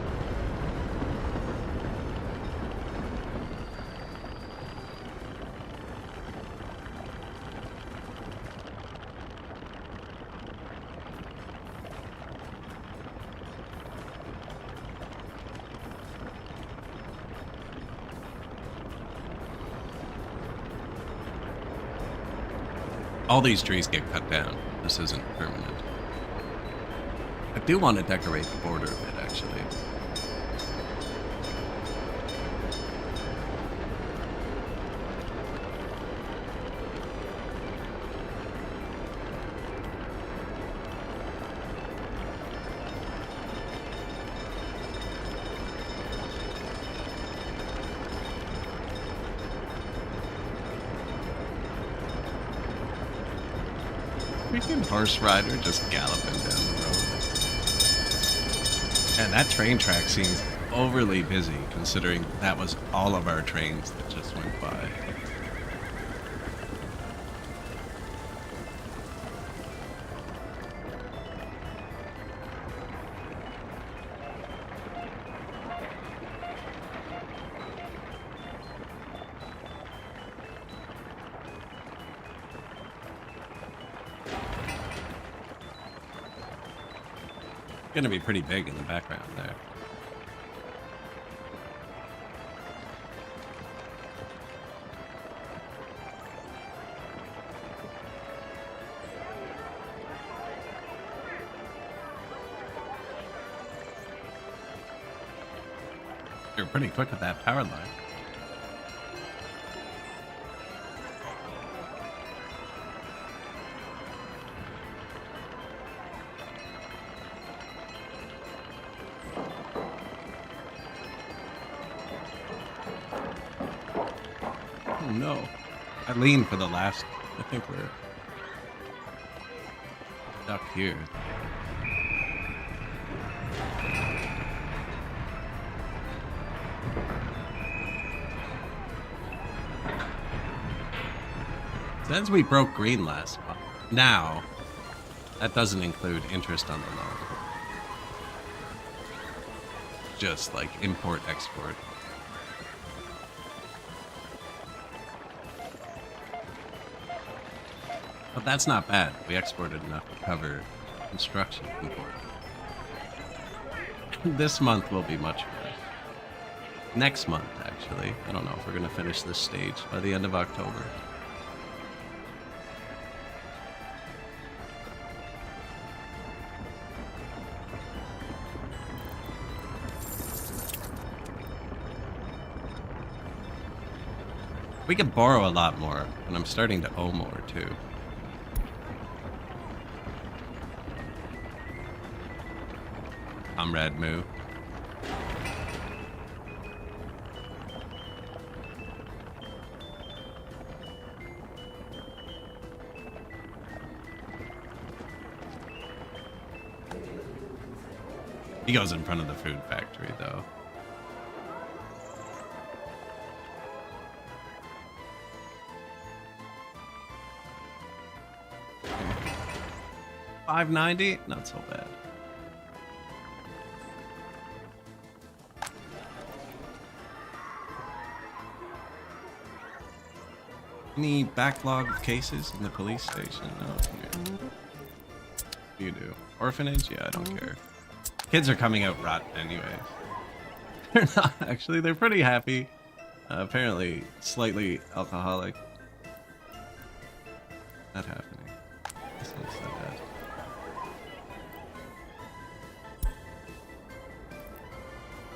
All these trees get cut down. This isn't permanent. I do want to decorate the border a bit, actually. Freaking horse rider just galloping down the road. And that train track seems overly busy considering that was all of our trains that just went by. Gonna be pretty big in the background there. You're pretty quick with that power line. Oh no. I leaned for the last. I think we're stuck here. Says we broke green last month. Now, that doesn't include interest on the loan. Just like import, export. But that's not bad. We exported enough to cover construction import. This month will be much worse. Next month, actually. I don't know if we're going to finish this stage by the end of October. We could borrow a lot more, and I'm starting to owe more, too. Comrade Moo. He goes in front of the food factory, though. $5.90? Not so bad. Any backlog of cases in the police station? No. You do. Orphanage? Yeah, I don't care. Kids are coming out rotten anyways. They're not, actually. They're pretty happy. Apparently, slightly alcoholic. Not happening. This one's so bad.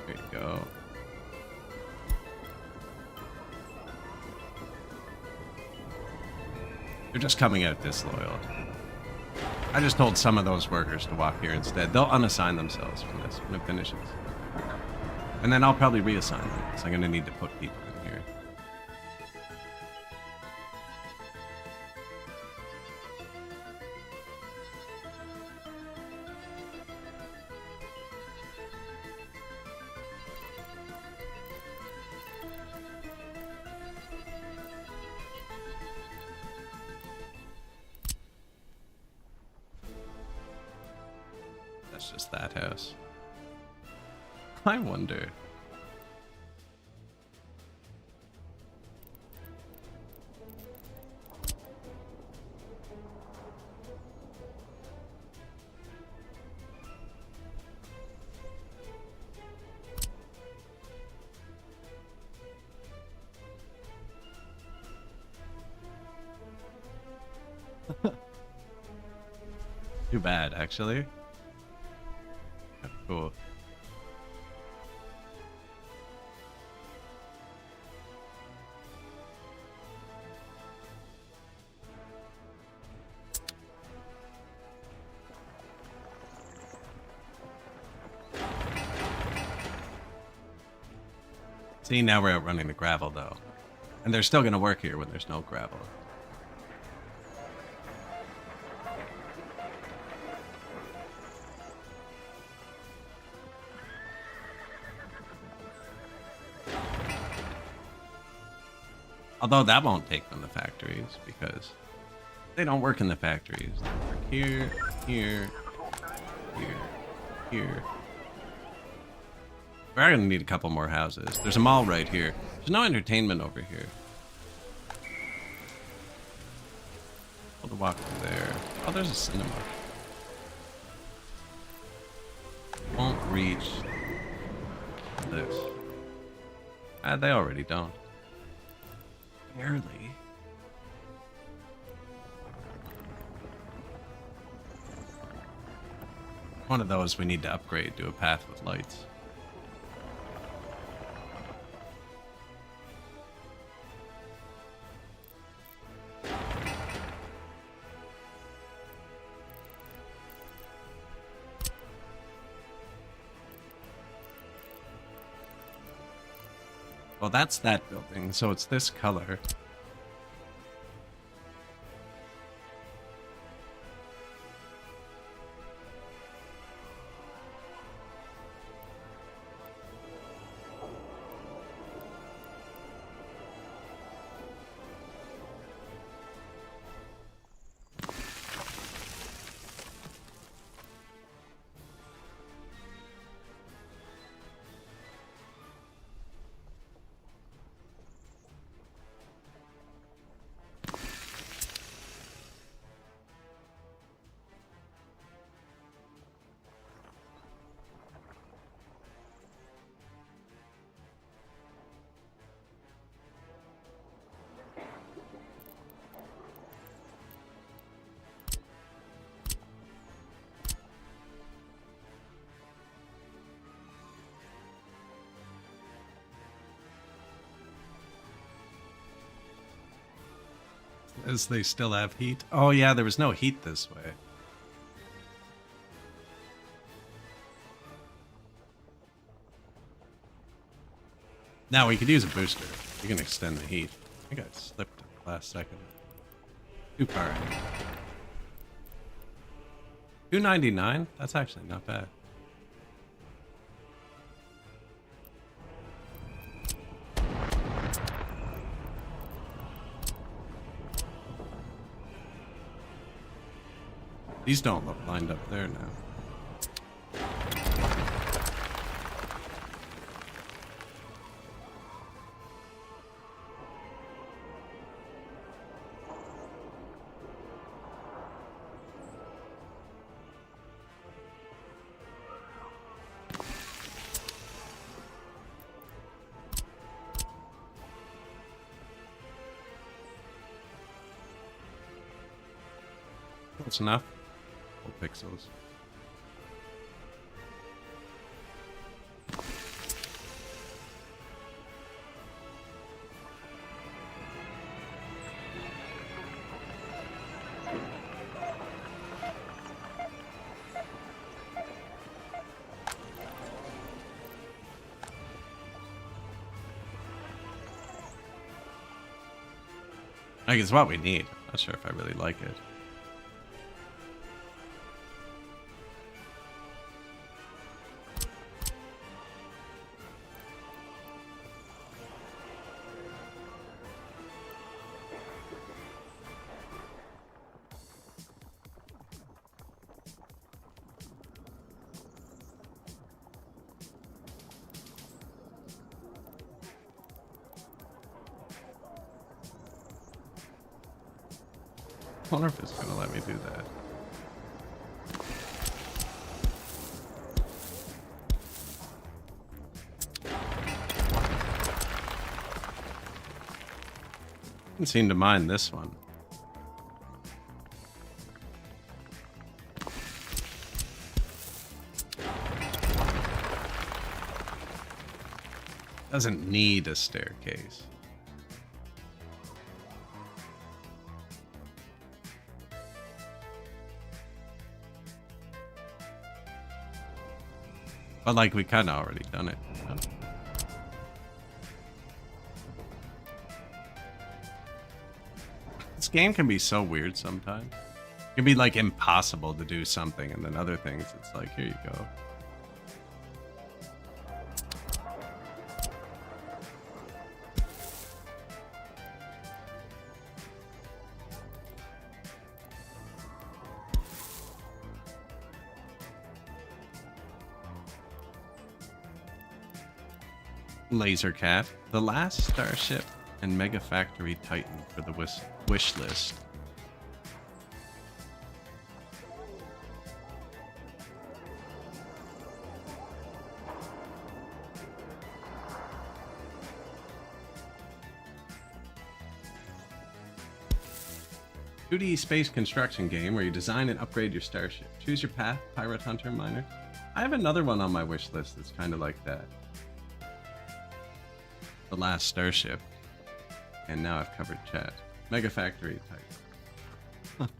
There you go. They're just coming out disloyal. I just told some of those workers to walk here instead. They'll unassign themselves from this when it finishes. And then I'll probably reassign them, because I'm going to need to put people in here. That's just that house. I wonder. Too bad, actually. Cool. See, now we're outrunning the gravel, though. And they're still going to work here when there's no gravel. Although that won't take from the factories because they don't work in the factories. They work here, here, here, here. We're gonna need a couple more houses. There's a mall right here. There's no entertainment over here. Able to walk through there. Oh, there's a cinema. Won't reach this. They already don't. Barely. One of those we need to upgrade to a path with lights. Well, that's that building, so it's this color. As they still have heat. Oh yeah, there was no heat this way. Now we could use a booster. We can extend the heat. I think I slipped at the last second. Too far. $2.99? That's actually not bad. These don't look lined up there now. That's enough. Pixels. Like, it's what we need. Not sure if I really like it. I wonder if it's going to let me do that. Didn't seem to mind this one. Doesn't need a staircase. But like, we kind of already done it. This game can be so weird sometimes. It can be like impossible to do something, and then other things, it's like, here you go. Laser Cat, The Last Starship, and Mega Factory Titan for the wish list. .2D space construction game where you design and upgrade your starship. Choose your path, pirate, hunter, miner. I have another one on my wish list that's kind of like that. The Last Starship. And now I've covered chat. Mega Factory type.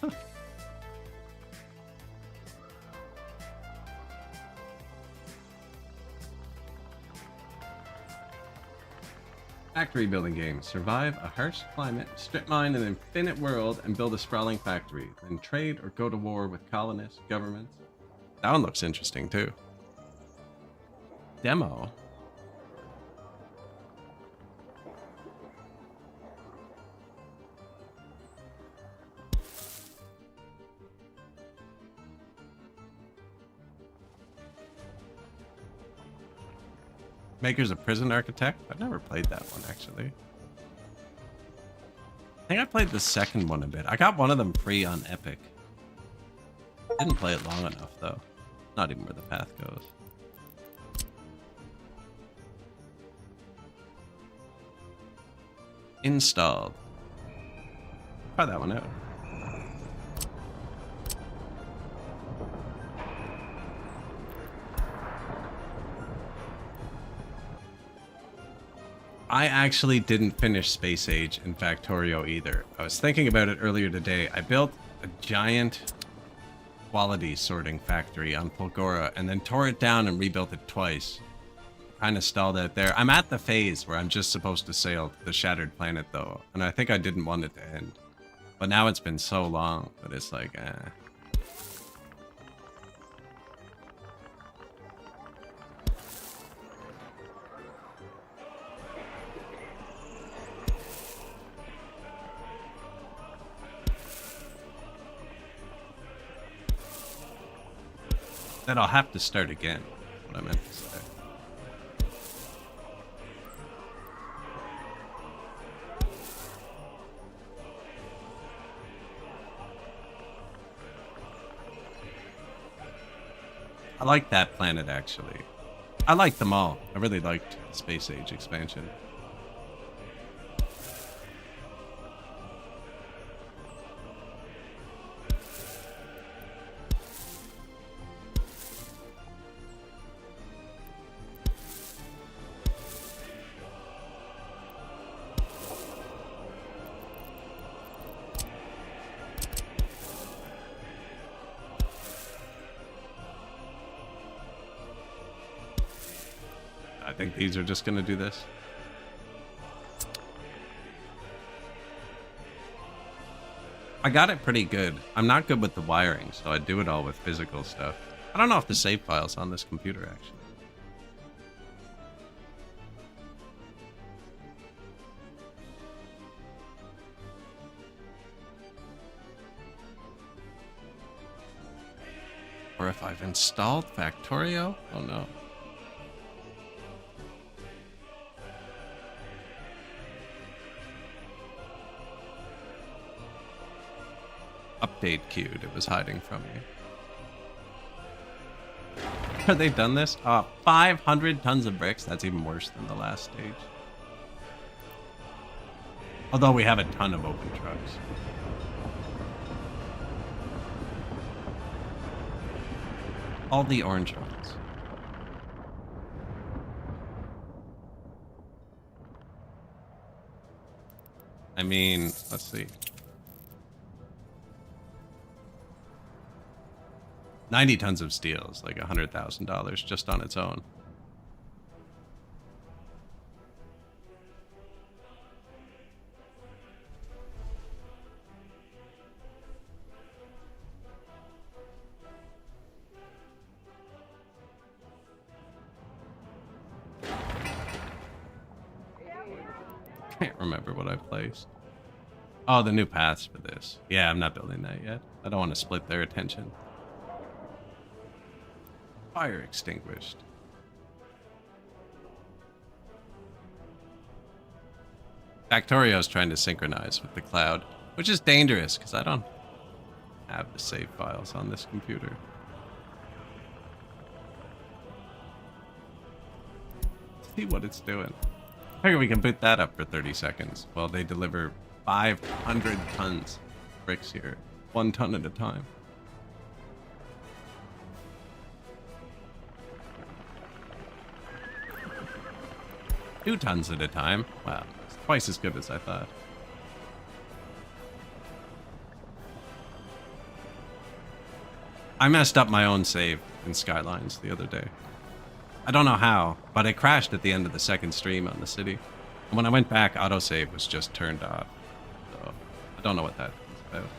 Factory building game. Survive a harsh climate, strip mine an infinite world, and build a sprawling factory. Then trade or go to war with colonists, governments. That one looks interesting too. Demo. Makers of Prison Architect? I've never played that one, actually. I think I played the second one a bit. I got one of them free on Epic. Didn't play it long enough, though. Not even where the path goes. Installed. Try that one out. I actually didn't finish Space Age in Factorio either. I was thinking about it earlier today. I built a giant quality sorting factory on Fulgora and then tore it down and rebuilt it twice. Kind of stalled out there. I'm at the phase where I'm just supposed to sail to the Shattered Planet though, and I think I didn't want it to end. But now it's been so long that it's like, that I'll have to start again, what I meant to say. I like that planet, actually. I like them all. I really liked the Space Age expansion. I think these are just gonna do this. I got it pretty good. I'm not good with the wiring, so I do it all with physical stuff. I don't know if the save file's on this computer, actually. Or if I've installed Factorio? Oh no. Update queued. It was hiding from me. Have they done this? 500 tons of bricks. That's even worse than the last stage. Although we have a ton of open trucks. All the orange ones. I mean, let's see. 90 tons of steel is like $100,000 just on its own. Can't remember what I placed. Oh, the new paths for this. Yeah, I'm not building that yet. I don't want to split their attention. Fire extinguished. Factorio's trying to synchronize with the cloud, which is dangerous because I don't have the save files on this computer. See what it's doing. I figure we can boot that up for 30 seconds while they deliver 500 tons of bricks here, 1 ton at a time. Two tons at a time. Wow, it's twice as good as I thought. I messed up my own save in Skylines the other day. I don't know how, but it crashed at the end of the second stream on the city. And when I went back, autosave was just turned off. So, I don't know what that is about.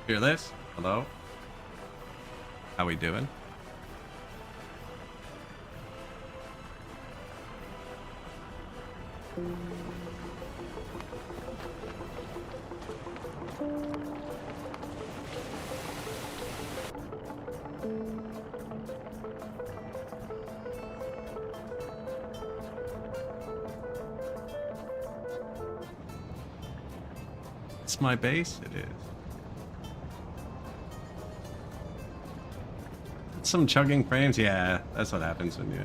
Fearless? Hello? How we doing? It's my base? It is. Some chugging frames? Yeah, that's what happens when you're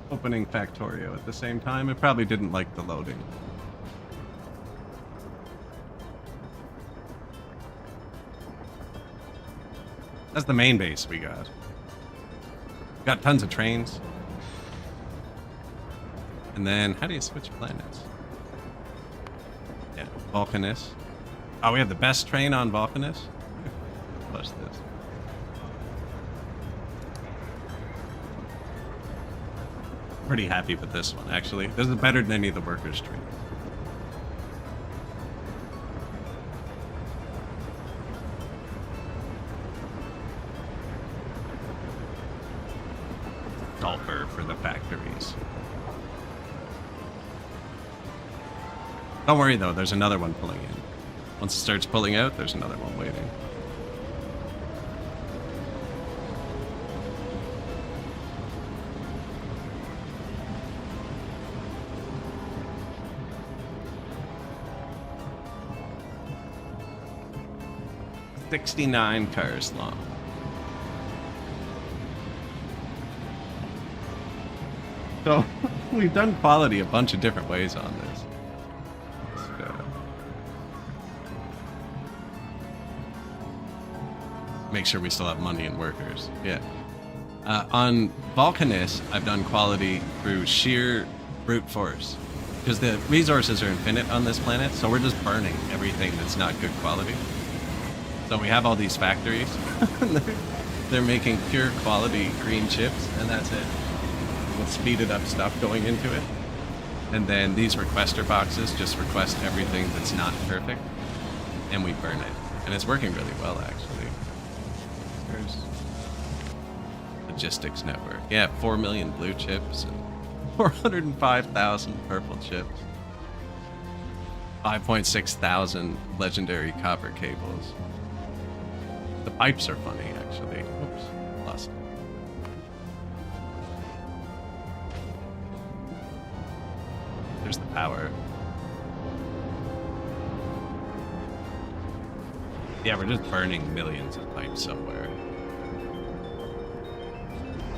opening Factorio at the same time. It probably didn't like the loading. That's the main base we got. Got tons of trains. And then, how do you switch planets? Yeah, Vulcanus. Oh, we have the best train on Vulcanus? Plus this. Pretty happy with this one, actually. This is better than any of the workers' trains. Sulfur for the factories. Don't worry though, there's another one pulling in. Once it starts pulling out, there's another one waiting. $69 cars long. So we've done quality a bunch of different ways on this. Make sure we still have money and workers. Yeah. On Vulcanus, I've done quality through sheer brute force. Because the resources are infinite on this planet, so we're just burning everything that's not good quality. So we have all these factories. They're making pure quality green chips, and that's it. With speeded up stuff going into it. And then these requester boxes just request everything that's not perfect, and we burn it. And it's working really well, actually. There's logistics network. Yeah, 4 million blue chips and 405,000 purple chips. 5.6 thousand legendary copper cables. The pipes are funny, actually. Oops, lost it. There's the power. Yeah, we're just burning millions of pipes somewhere.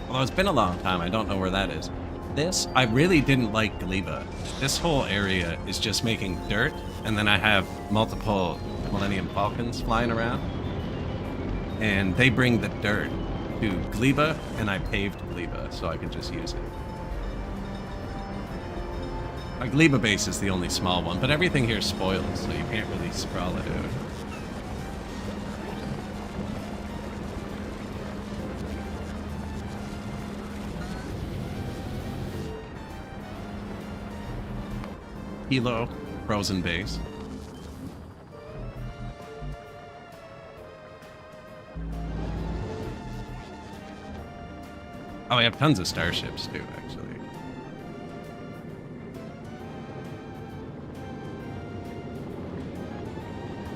Although it's been a long time, I don't know where that is. This, I really didn't like Gleba. This whole area is just making dirt, and then I have multiple Millennium Falcons flying around. And they bring the dirt to Gleba, and I paved Gleba so I can just use it. My Gleba base is the only small one, but everything here is spoiled, so you can't really sprawl it out. Hilo, frozen base. Oh, we have tons of starships too, actually.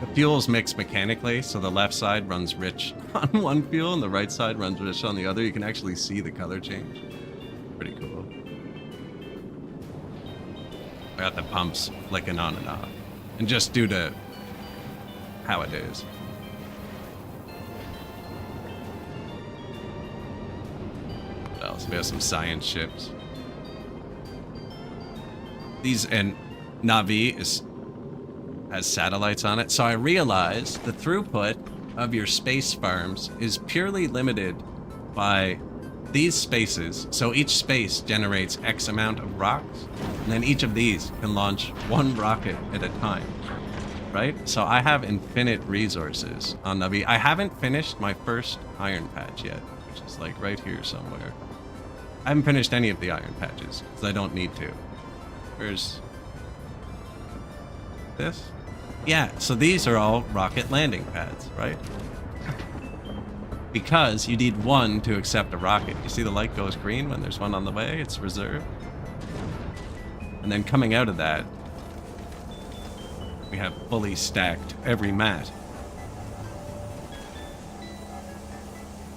The fuels mix mechanically, so the left side runs rich on one fuel and the right side runs rich on the other. You can actually see the color change. Pretty cool. I got the pumps flicking on and off. And just due to how it is. What else? We have some science ships. These, and Navi has satellites on it. So I realized the throughput of your space farms is purely limited by these spaces. So each space generates X amount of rocks, and then each of these can launch one rocket at a time, right? So I have infinite resources on Navi. I haven't finished my first iron patch yet, which is like right here somewhere. I haven't finished any of the iron patches because I don't need to. Where's this? Yeah, so these are all rocket landing pads, right? Because you need one to accept a rocket. You see the light goes green when there's one on the way? It's reserved. And then coming out of that, we have fully stacked every mat.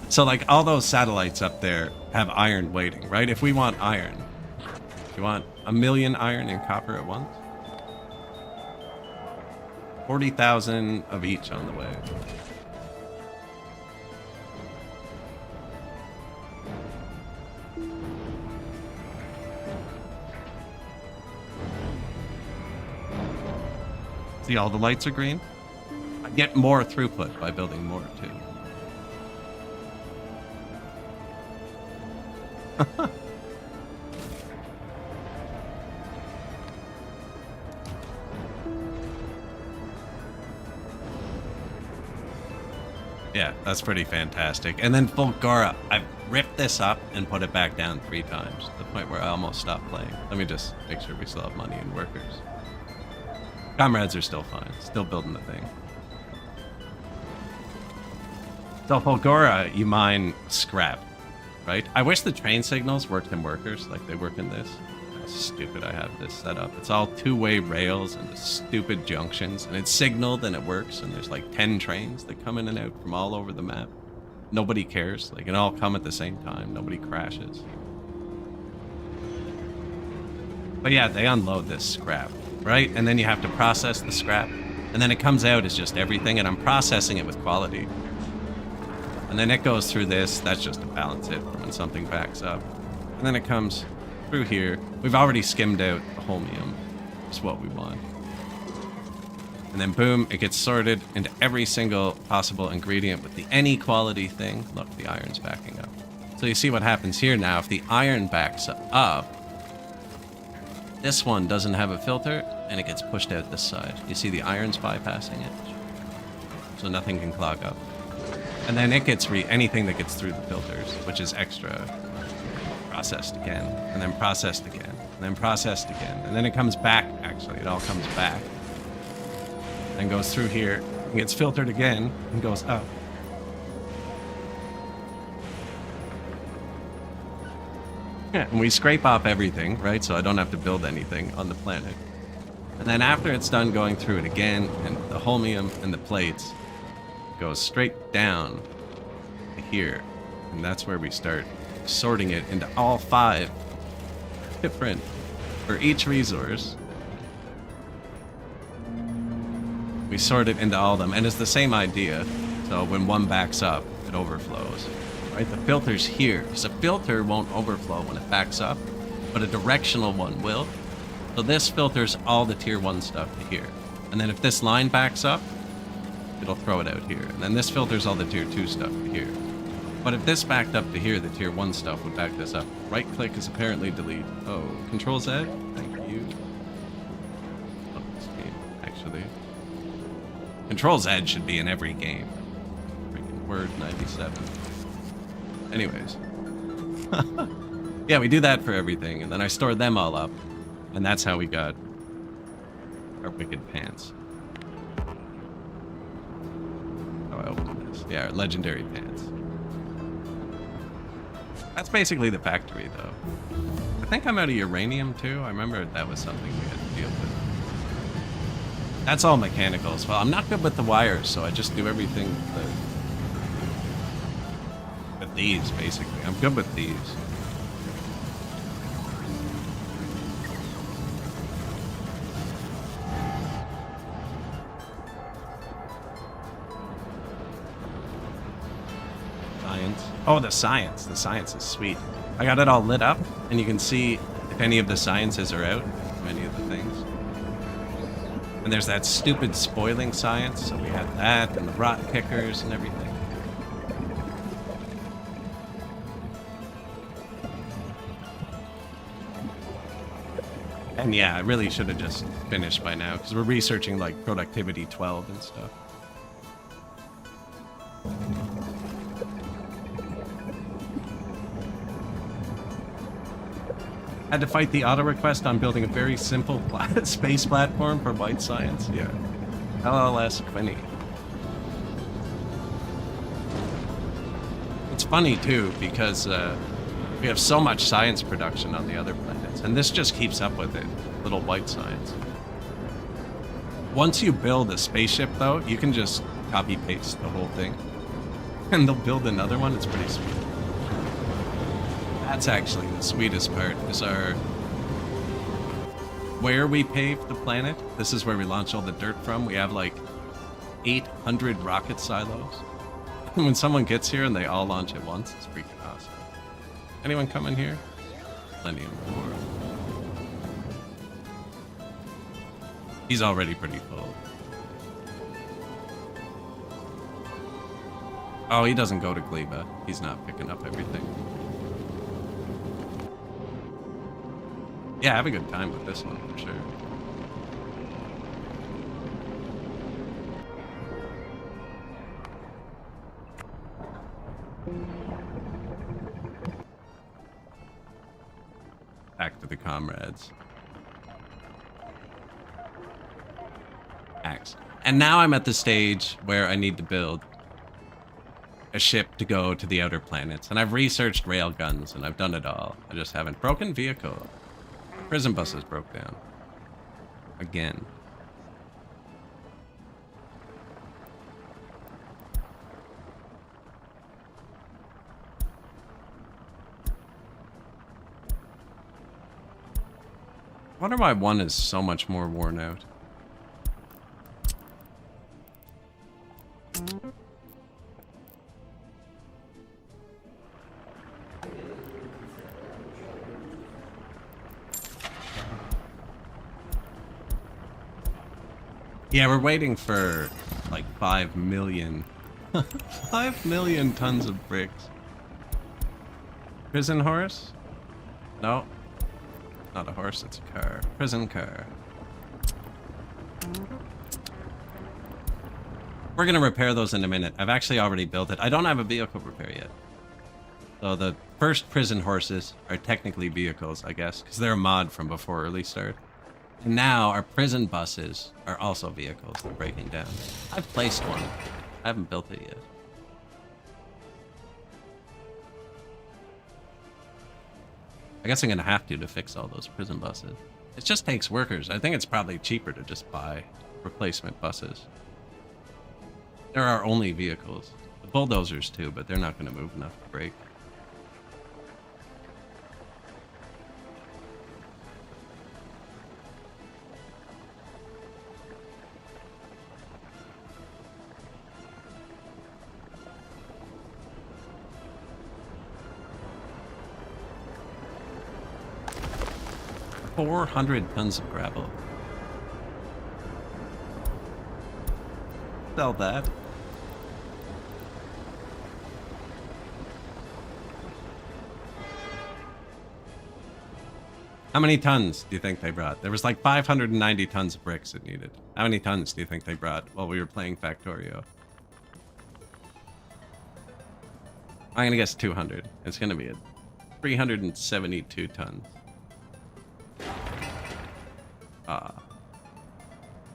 So like all those satellites up there have iron waiting, right? If we want iron, you want 1 million iron and copper at once? 40,000 of each on the way. See, all the lights are green. I get more throughput by building more, too. Yeah, that's pretty fantastic. And then Fulgora, I've ripped this up and put it back down 3 times, to the point where I almost stopped playing. Let me just make sure we still have money and workers. Comrades are still fine. Still building the thing. So Fulgora, you mine scrap, right? I wish the train signals worked in workers like they work in this. How stupid I have this set up. It's all 2-way rails and the stupid junctions, and it's signaled and it works, and there's like 10 trains that come in and out from all over the map. Nobody cares. They can all come at the same time. Nobody crashes. But yeah, they unload this scrap, right? And then you have to process the scrap, and then it comes out as just everything, and I'm processing it with quality. And then it goes through this. That's just to balance it for when something backs up. And then it comes through here. We've already skimmed out the holmium. It's what we want. And then boom, it gets sorted into every single possible ingredient with the any quality thing. Look, the iron's backing up. So you see what happens here now. If the iron backs up, this one doesn't have a filter, and it gets pushed out this side. You see the iron's bypassing it, so nothing can clog up. And then it gets anything that gets through the filters, which is extra, processed again, and then processed again, and then processed again, and then it comes back. Actually, it all comes back, and goes through here, and gets filtered again, and goes up. Yeah, and we scrape off everything, right? So I don't have to build anything on the planet. And then after it's done going through it again, and the holmium and the plates, goes straight down to here. And that's where we start sorting it into all 5 different, for each resource. We sort it into all of them, and it's the same idea. So when one backs up, it overflows. Right, the filter's here, because a filter won't overflow when it backs up, but a directional one will. So this filters all the tier 1 stuff to here. And then if this line backs up, it'll throw it out here. And then this filters all the tier 2 stuff to here. But if this backed up to here, the tier 1 stuff would back this up. Right click is apparently delete. Oh, Control Z? Thank you. Oh, this game, actually. Control Z should be in every game. Freaking Word 97. Anyways. Yeah, we do that for everything, and then I store them all up. And that's how we got our wicked pants. How I open this. Yeah, our legendary pants. That's basically the factory, though. I think I'm out of uranium, too. I remember that was something we had to deal with. That's all mechanical as well. I'm not good with the wires, so I just do everything with these, basically. I'm good with these. Science. Oh, the science. The science is sweet. I got it all lit up, and you can see if any of the sciences are out, any of the things. And there's that stupid spoiling science, so we had that, and the rot kickers and everything. And yeah, I really should have just finished by now, because we're researching like productivity 12 and stuff. Had to fight the auto request on building a very simple space platform for white science. Yeah. LLS Quinny. It's funny too, because we have so much science production on the other planets, and this just keeps up with it. Little white science. Once you build a spaceship, though, you can just copy paste the whole thing, and they'll build another one. It's pretty sweet. That's actually the sweetest part, is where we paved the planet. This is where we launch all the dirt from. We have like 800 rocket silos. When someone gets here and they all launch at once, it's freaking awesome. Anyone coming here? Plenty of more. He's already pretty full. Oh, he doesn't go to Gleba. He's not picking up everything. Yeah, have a good time with this one for sure. Back to the comrades. Axe. And now I'm at the stage where I need to build a ship to go to the outer planets. And I've researched railguns and I've done it all. I just haven't. Broken vehicle. Prison buses broke down. Again. I wonder why one is so much more worn out. Yeah, we're waiting for like 5 million. 5 million tons of bricks. Prison horse? No. Not a horse, it's a car. Prison car. We're gonna repair those in a minute. I've actually already built it. I don't have a vehicle repair yet. So the first prison horses are technically vehicles, I guess, because they're a mod from before early start. And now our prison buses are also vehicles. They're breaking down. I've placed one. I haven't built it yet. I guess I'm gonna have to fix all those prison buses. It just takes workers. I think it's probably cheaper to just buy replacement buses. There are only vehicles. The bulldozers too, but they're not gonna move enough to break. $400 tons of gravel. Sell that. How many tons do you think they brought? There was like 590 tons of bricks it needed. How many tons do you think they brought while we were playing Factorio? I'm gonna guess 200. It's gonna be 372 tons.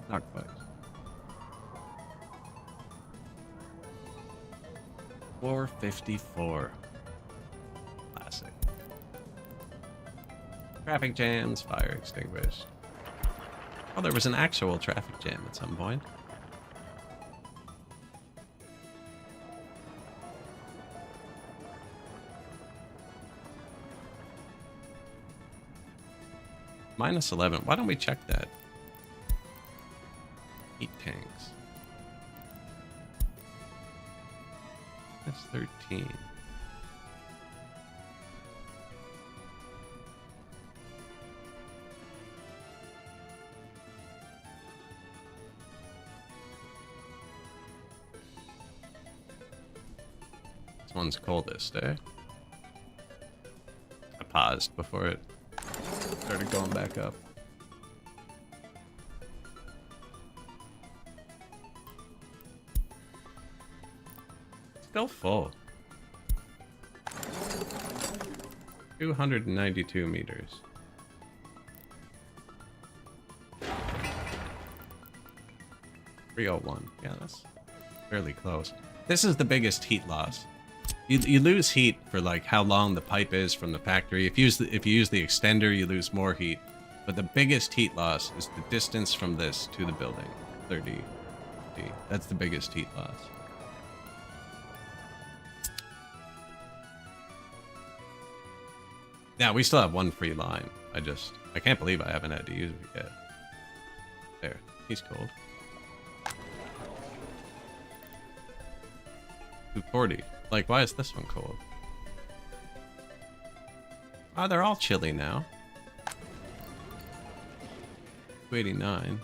Not quite. 454. Classic. Traffic jams, fire extinguished. Oh, there was an actual traffic jam at some point. -11. Why don't we check that? Heat tanks. That's 13. This one's coldest, eh? I paused before it started going back up. Still full. 292 meters. .301. Yeah, that's fairly close. This is the biggest heat loss. You lose heat for like how long the pipe is from the factory. If you use the extender, you lose more heat. But the biggest heat loss is the distance from this to the building. 30 feet. That's the biggest heat loss. Yeah, we still have one free line. I can't believe I haven't had to use it yet. There, he's cold. 240. Like, why is this one cold? Oh, they're all chilly now. 289.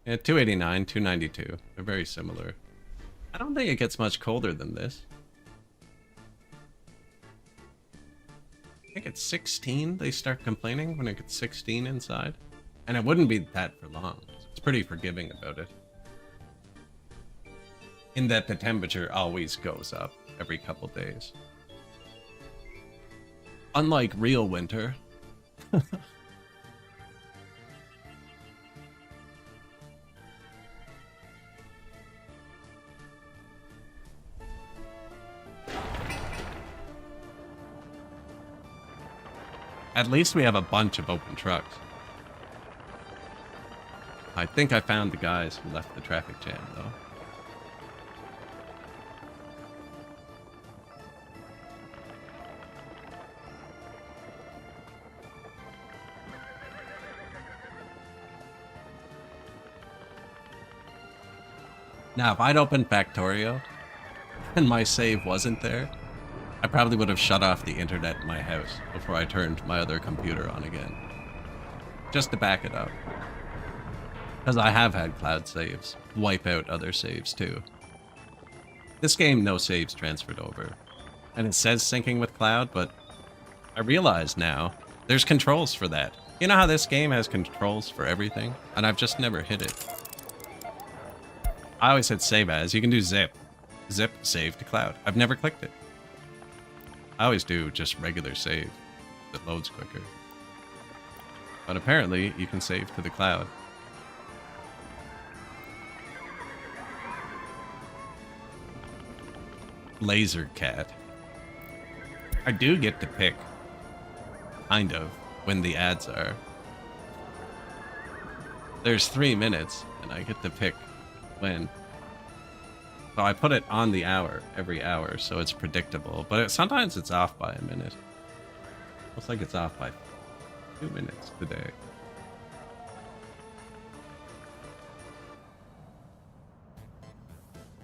Yeah, 289, 292. They're very similar. I don't think it gets much colder than this. I think it's 16 they start complaining when it gets 16 inside. And it wouldn't be that for long. It's pretty forgiving about it. In that the temperature always goes up every couple days. Unlike real winter. At least we have a bunch of open trucks. I think I found the guys who left the traffic jam, though. Now, if I'd opened Factorio and my save wasn't there, I probably would have shut off the internet in my house before I turned my other computer on again. Just to back it up. Because I have had cloud saves wipe out other saves too. This game, no saves transferred over. And it says syncing with cloud, but I realize now there's controls for that. You know how this game has controls for everything? And I've just never hit it. I always hit save as. You can do zip. Zip, save to cloud. I've never clicked it. I always do just regular save. It loads quicker. But apparently, you can save to the cloud. Laser cat. I do get to pick, kind of, when the ads are. There's 3 minutes, and I get to pick when. So I put it on the hour, every hour, so it's predictable. But sometimes it's off by a minute. Looks like it's off by 2 minutes today.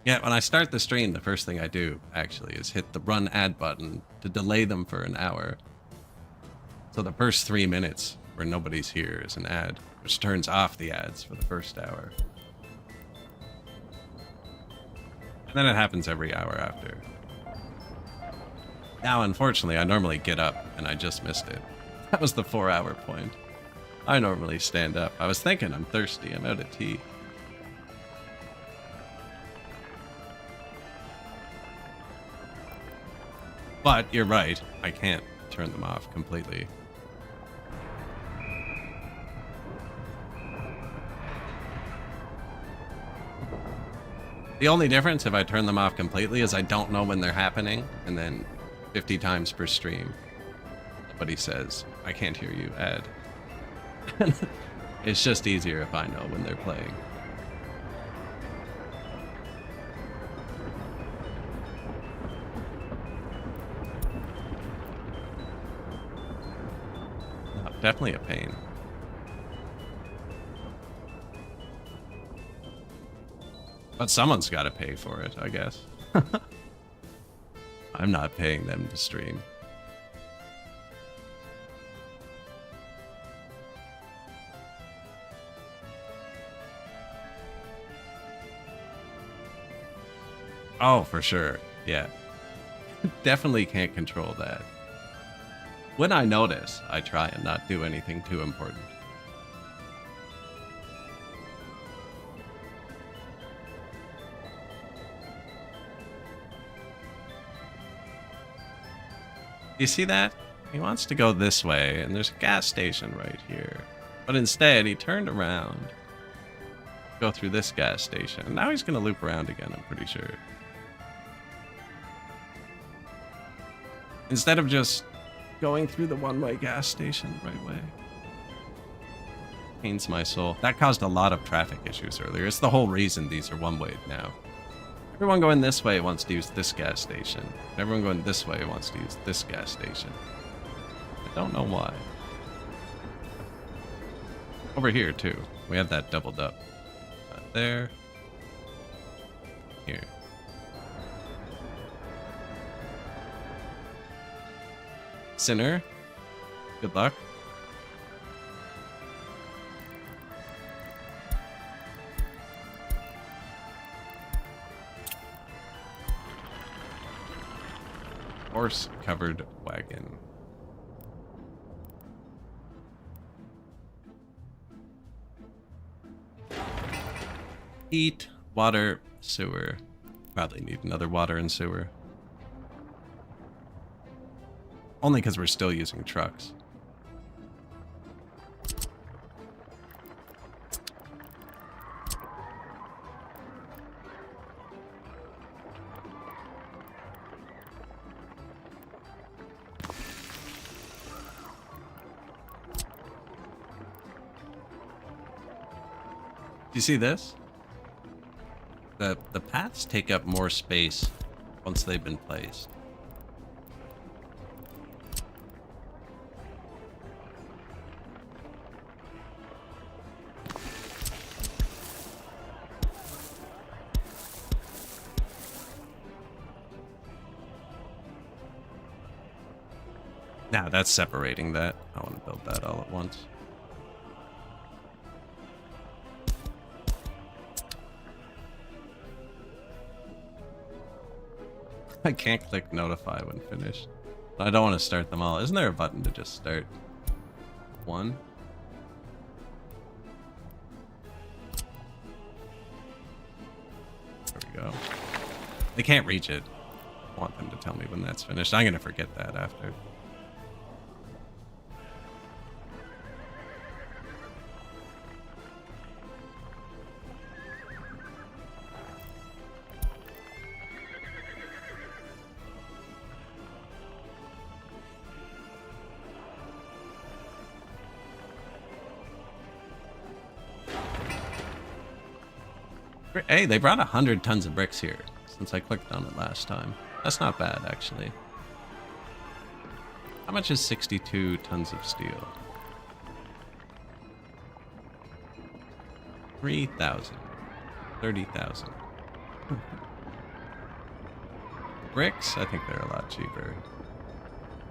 Yeah, when I start the stream, the first thing I do, actually, is hit the run ad button to delay them for an hour. So the first 3 minutes where nobody's here is an ad, which turns off the ads for the first hour. And then it happens every hour after. Now, unfortunately, I normally get up, and I just missed it. That was the 4-hour point. I normally stand up. I was thinking I'm thirsty. I'm out of tea. But you're right, I can't turn them off completely. The only difference if I turn them off completely is I don't know when they're happening, and then 50 times per stream, but he says, I can't hear you, add. It's just easier if I know when they're playing. Oh, definitely a pain. But someone's got to pay for it, I guess. I'm not paying them to stream. Oh, for sure. Yeah. Definitely can't control that. When I notice, I try and not do anything too important. You see that? He wants to go this way, and there's a gas station right here. But instead, he turned around. Go through this gas station. And now he's going to loop around again, I'm pretty sure. Instead of just going through the one-way gas station the right way. Pains my soul. That caused a lot of traffic issues earlier. It's the whole reason these are one-way now. Everyone going this way wants to use this gas station. Everyone going this way wants to use this gas station. I don't know why. Over here, too. We have that doubled up. There. Here. Sinner. Good luck. Horse-covered wagon. Heat, water, sewer. Probably need another water and sewer. Only because we're still using trucks. You see this? The paths take up more space once they've been placed. Now that's separating that. I want to build that all at once. I can't click notify when finished. I don't want to start them all. Isn't there a button to just start one? There we go. They can't reach it. I want them to tell me when that's finished. I'm going to forget that after. Hey, they brought 100 tons of bricks here since I clicked on it last time. That's not bad, actually. How much is 62 tons of steel? 3,000. 30,000. Bricks? I think they're a lot cheaper.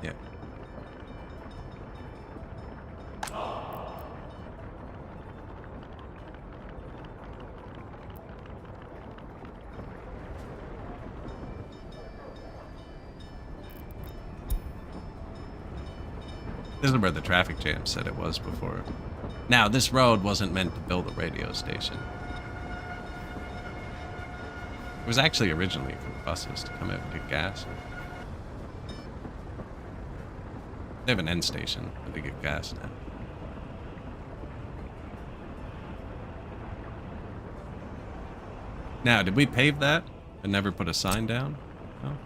Yeah. This is where the traffic jam said it was before. Now, this road wasn't meant to build a radio station. It was actually originally for the buses to come out and get gas. They have an end station, but they get gas now. Now, did we pave that and never put a sign down? No.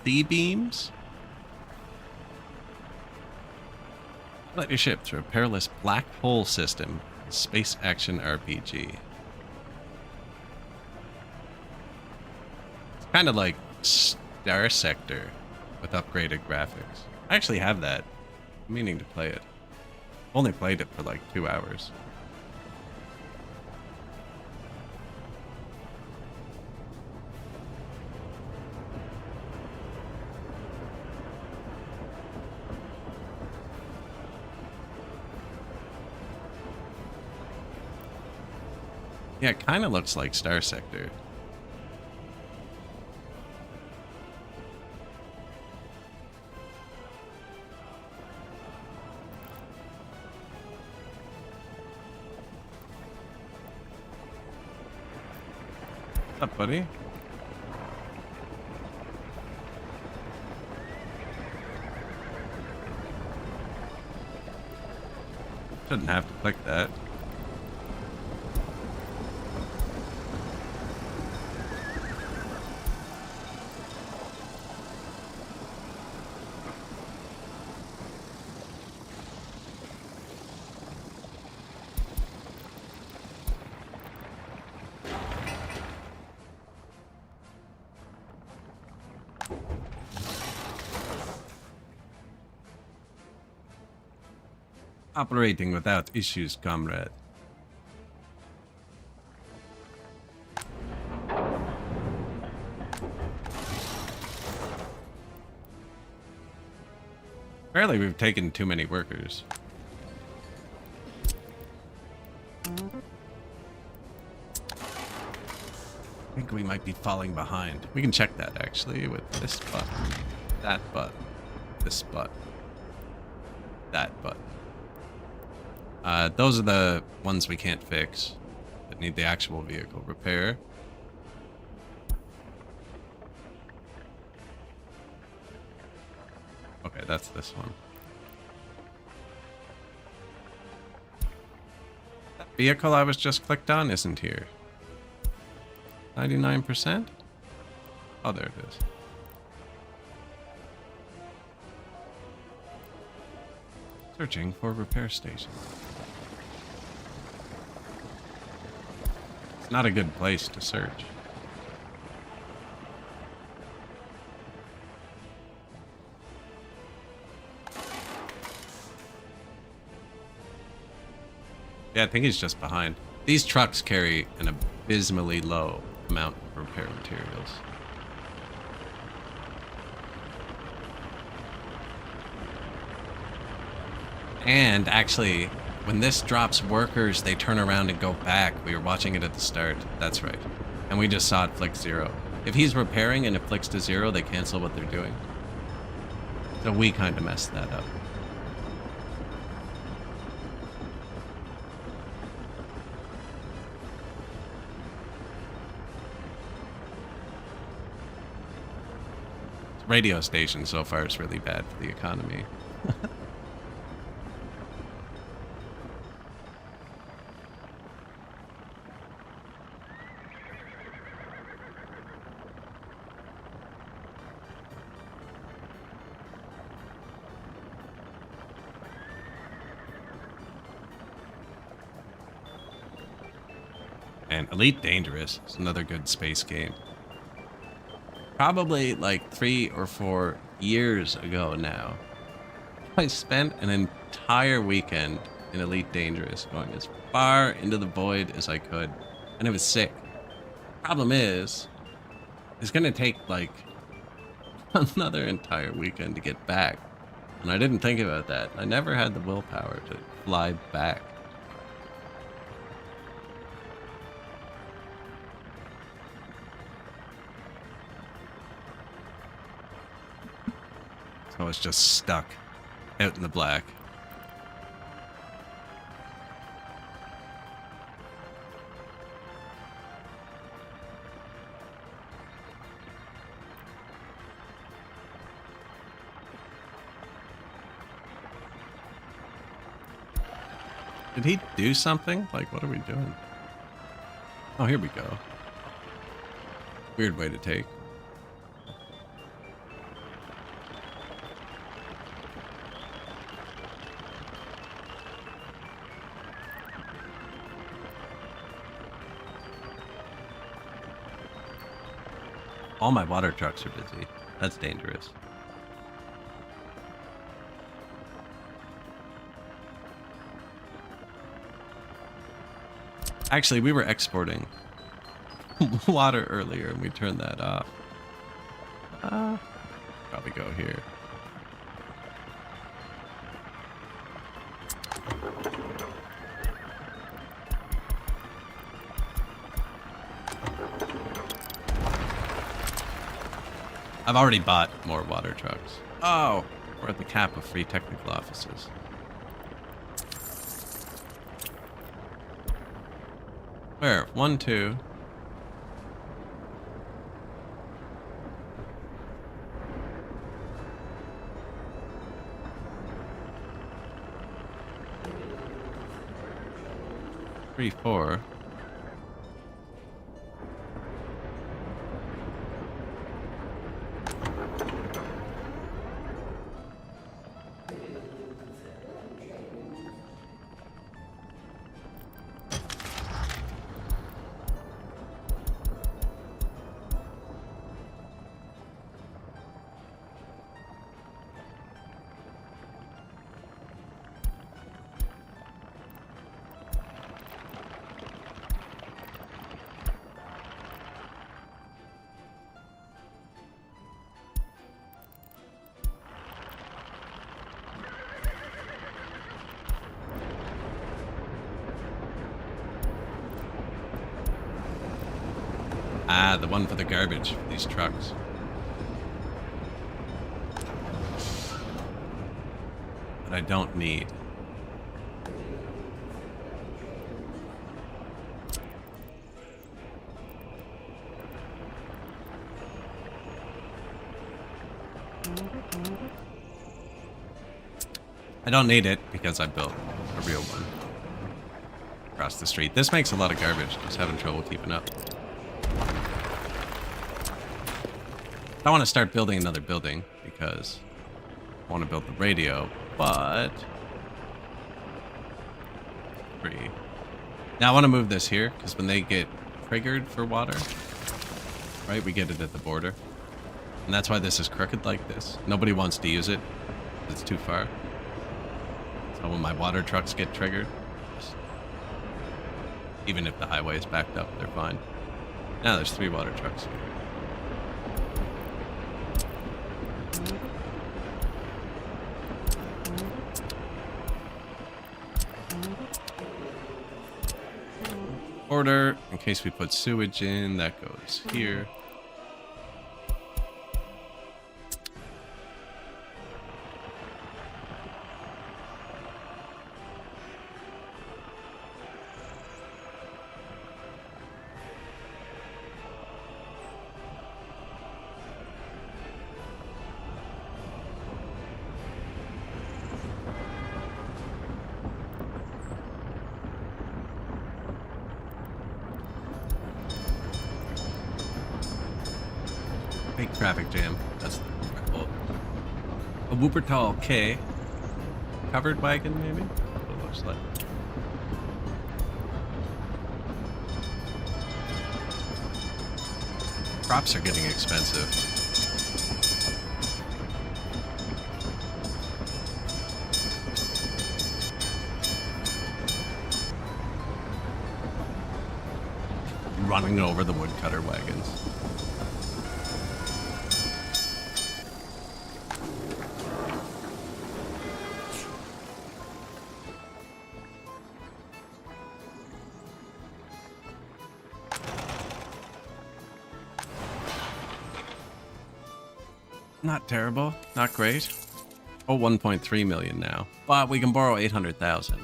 C-beams? Let your ship through a perilous black hole system. Space action RPG. It's kind of like Star Sector with upgraded graphics. I actually have that. I'm meaning to play it. Only played it for like 2 hours. Yeah, it kind of looks like Star Sector. What's up, buddy? Shouldn't have to click that. Operating without issues, comrade. Apparently we've taken too many workers. I think we might be falling behind. We can check that actually with this button, that button, this button, that button. Those are the ones we can't fix that need the actual vehicle repair. Okay, that's this one. That vehicle I was just clicked on isn't here. 99%? Oh, there it is. Searching for repair station. It's not a good place to search. Yeah, I think he's just behind. These trucks carry an abysmally low amount of repair materials. And actually, when this drops workers, they turn around and go back. We were watching it at the start. That's right. And we just saw it flick 0. If he's repairing and it flicks to 0, they cancel what they're doing. So we kind of messed that up. Radio station so far is really bad for the economy. And Elite Dangerous is another good space game. Probably like 3 or 4 years ago now, I spent an entire weekend in Elite Dangerous going as far into the void as I could, and it was sick. Problem is, it's gonna take like another entire weekend to get back, and I didn't think about that. I never had the willpower to fly back. I was just stuck out in the black. Did he do something? Like, what are we doing? Oh, here we go. Weird way to take. All my water trucks are busy. That's dangerous. Actually, we were exporting water earlier and we turned that off. Probably go here. I've already bought more water trucks. Oh, we're at the cap of free technical offices. Where? 1, 2. Three, 4. Ah, the one for the garbage for these trucks. That I don't need. I don't need it because I built a real one across the street. This makes a lot of garbage. Just having trouble keeping up. I want to start building another building because I want to build the radio, but free. Now I want to move this here because when they get triggered for water, right, we get it at the border. And that's why this is crooked like this. Nobody wants to use it. It's too far. So when my water trucks get triggered, even if the highway is backed up, they're fine. Now there's 3 water trucks here. Order, in case we put sewage in, that goes here. Big traffic jam. That's the well, a Wuppertal K. Covered wagon, maybe? That's what it looks like. Crops are getting expensive. Running over the woodcutter wagons. Not terrible, not great. Oh, 1.3 million now, but we can borrow 800,000.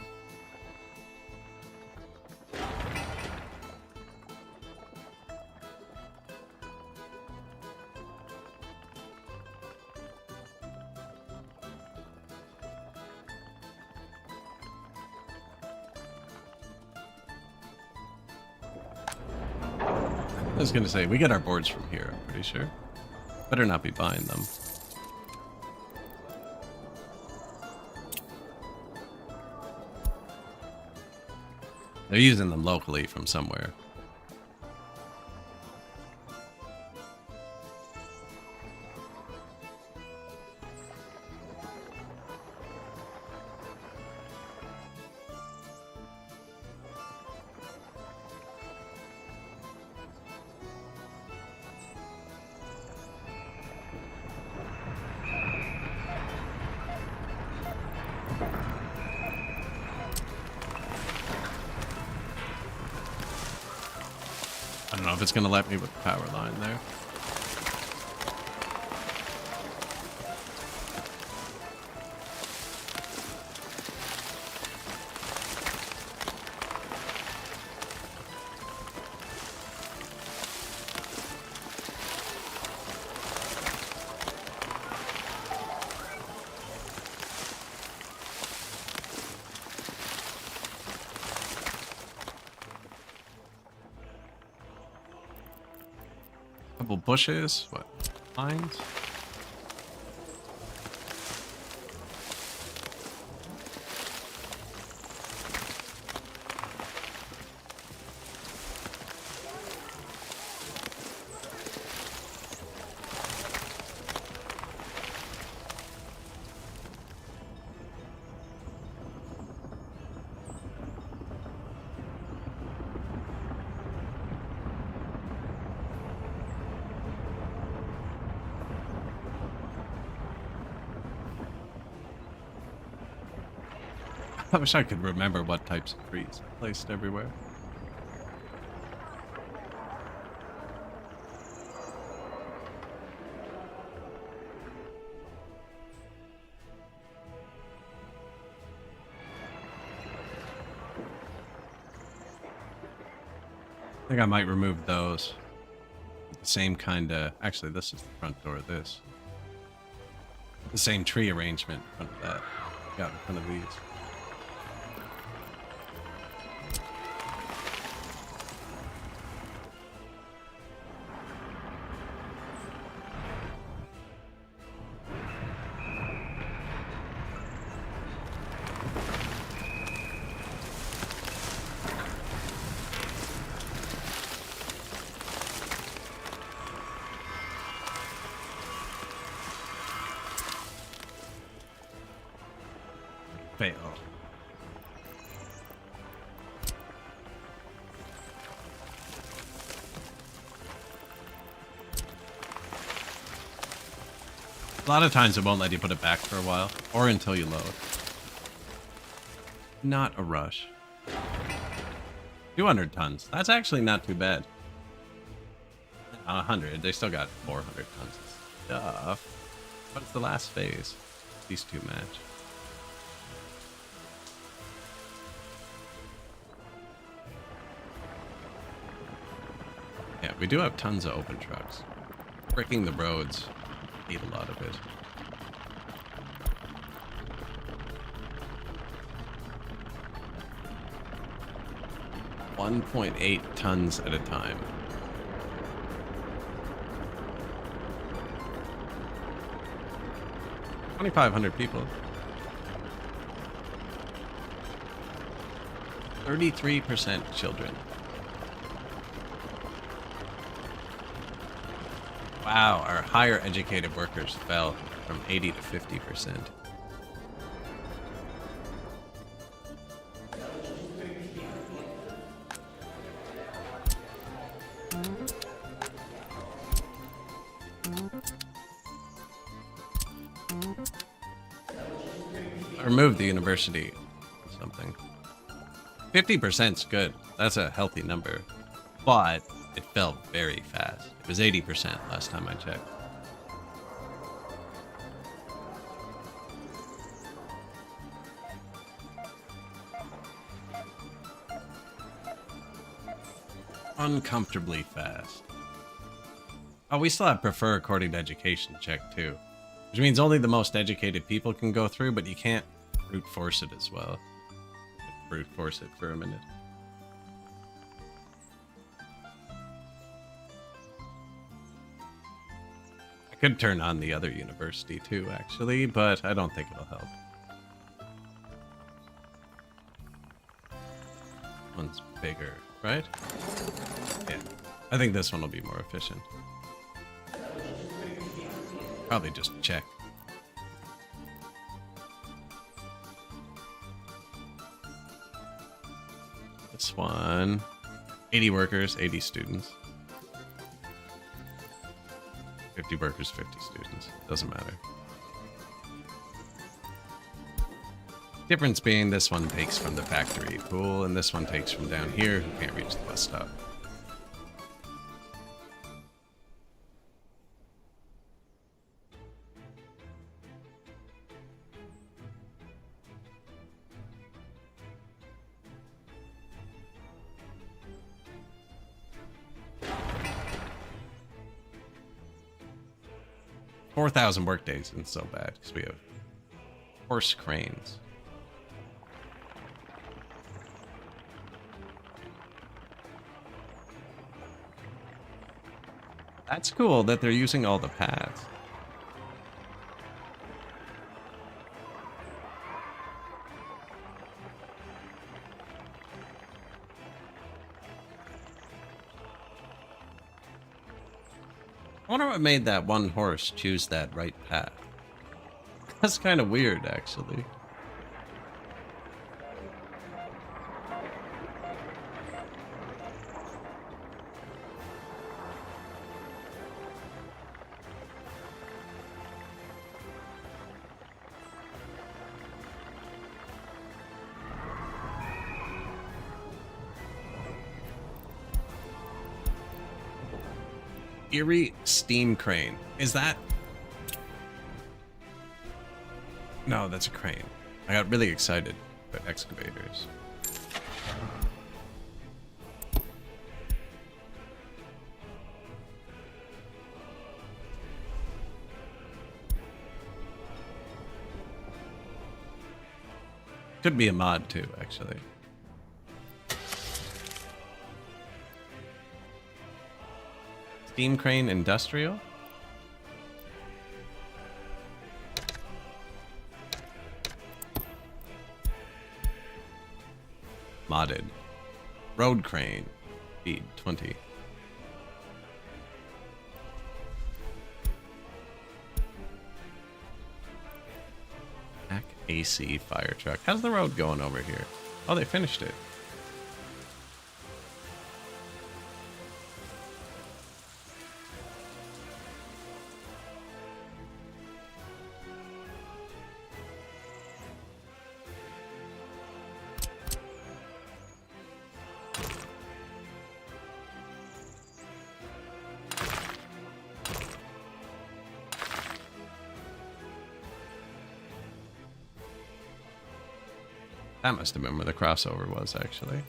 I was gonna say, we get our boards from here, I'm pretty sure. Better not be buying them. They're using them locally from somewhere. if it's gonna let me with the power line there. Couple bushes, what? Pines? I wish I could remember what types of trees are placed everywhere. I think I might remove those. The same kind of... Actually, this is the front door of this. The same tree arrangement in front of that. Yeah, in front of these. Fail. A lot of times it won't let you put it back for a while, or until you load. Not a rush. 200 tons. That's actually not too bad. 100. They still got 400 tons of stuff. But it's the last phase. These two match. Yeah, we do have tons of open trucks. Breaking the roads need a lot of it. $1.8 tons at a time. $2,500 people. 33% children. Wow, our higher educated workers fell from 80 to 50%. I removed the university or something. 50%'s good. That's a healthy number. But it fell very fast. It was 80% last time I checked. Uncomfortably fast. Oh, we still have prefer according to education check too. Which means only the most educated people can go through, but you can't brute force it as well. Brute force it for a minute. I could turn on the other university too, actually, but I don't think it'll help. One's bigger, right? Yeah. I think this one will be more efficient. Probably just check. This one, 80 workers, 80 students. 50 workers, 50 students. Doesn't matter. Difference being this one takes from the factory pool and this one takes from down here who can't reach the bus stop. 4,000 workdays isn't so bad because we have horse cranes. That's cool that they're using all the paths. I wonder what made that one horse choose that right path. That's kind of weird, actually. Erie steam crane. Is that... No, that's a crane. I got really excited about excavators. Could be a mod too, actually. Steam crane industrial? Modded. Road crane. Speed 20. Back AC fire truck. How's the road going over here? Oh, they finished it. That must have been where the crossover was, actually.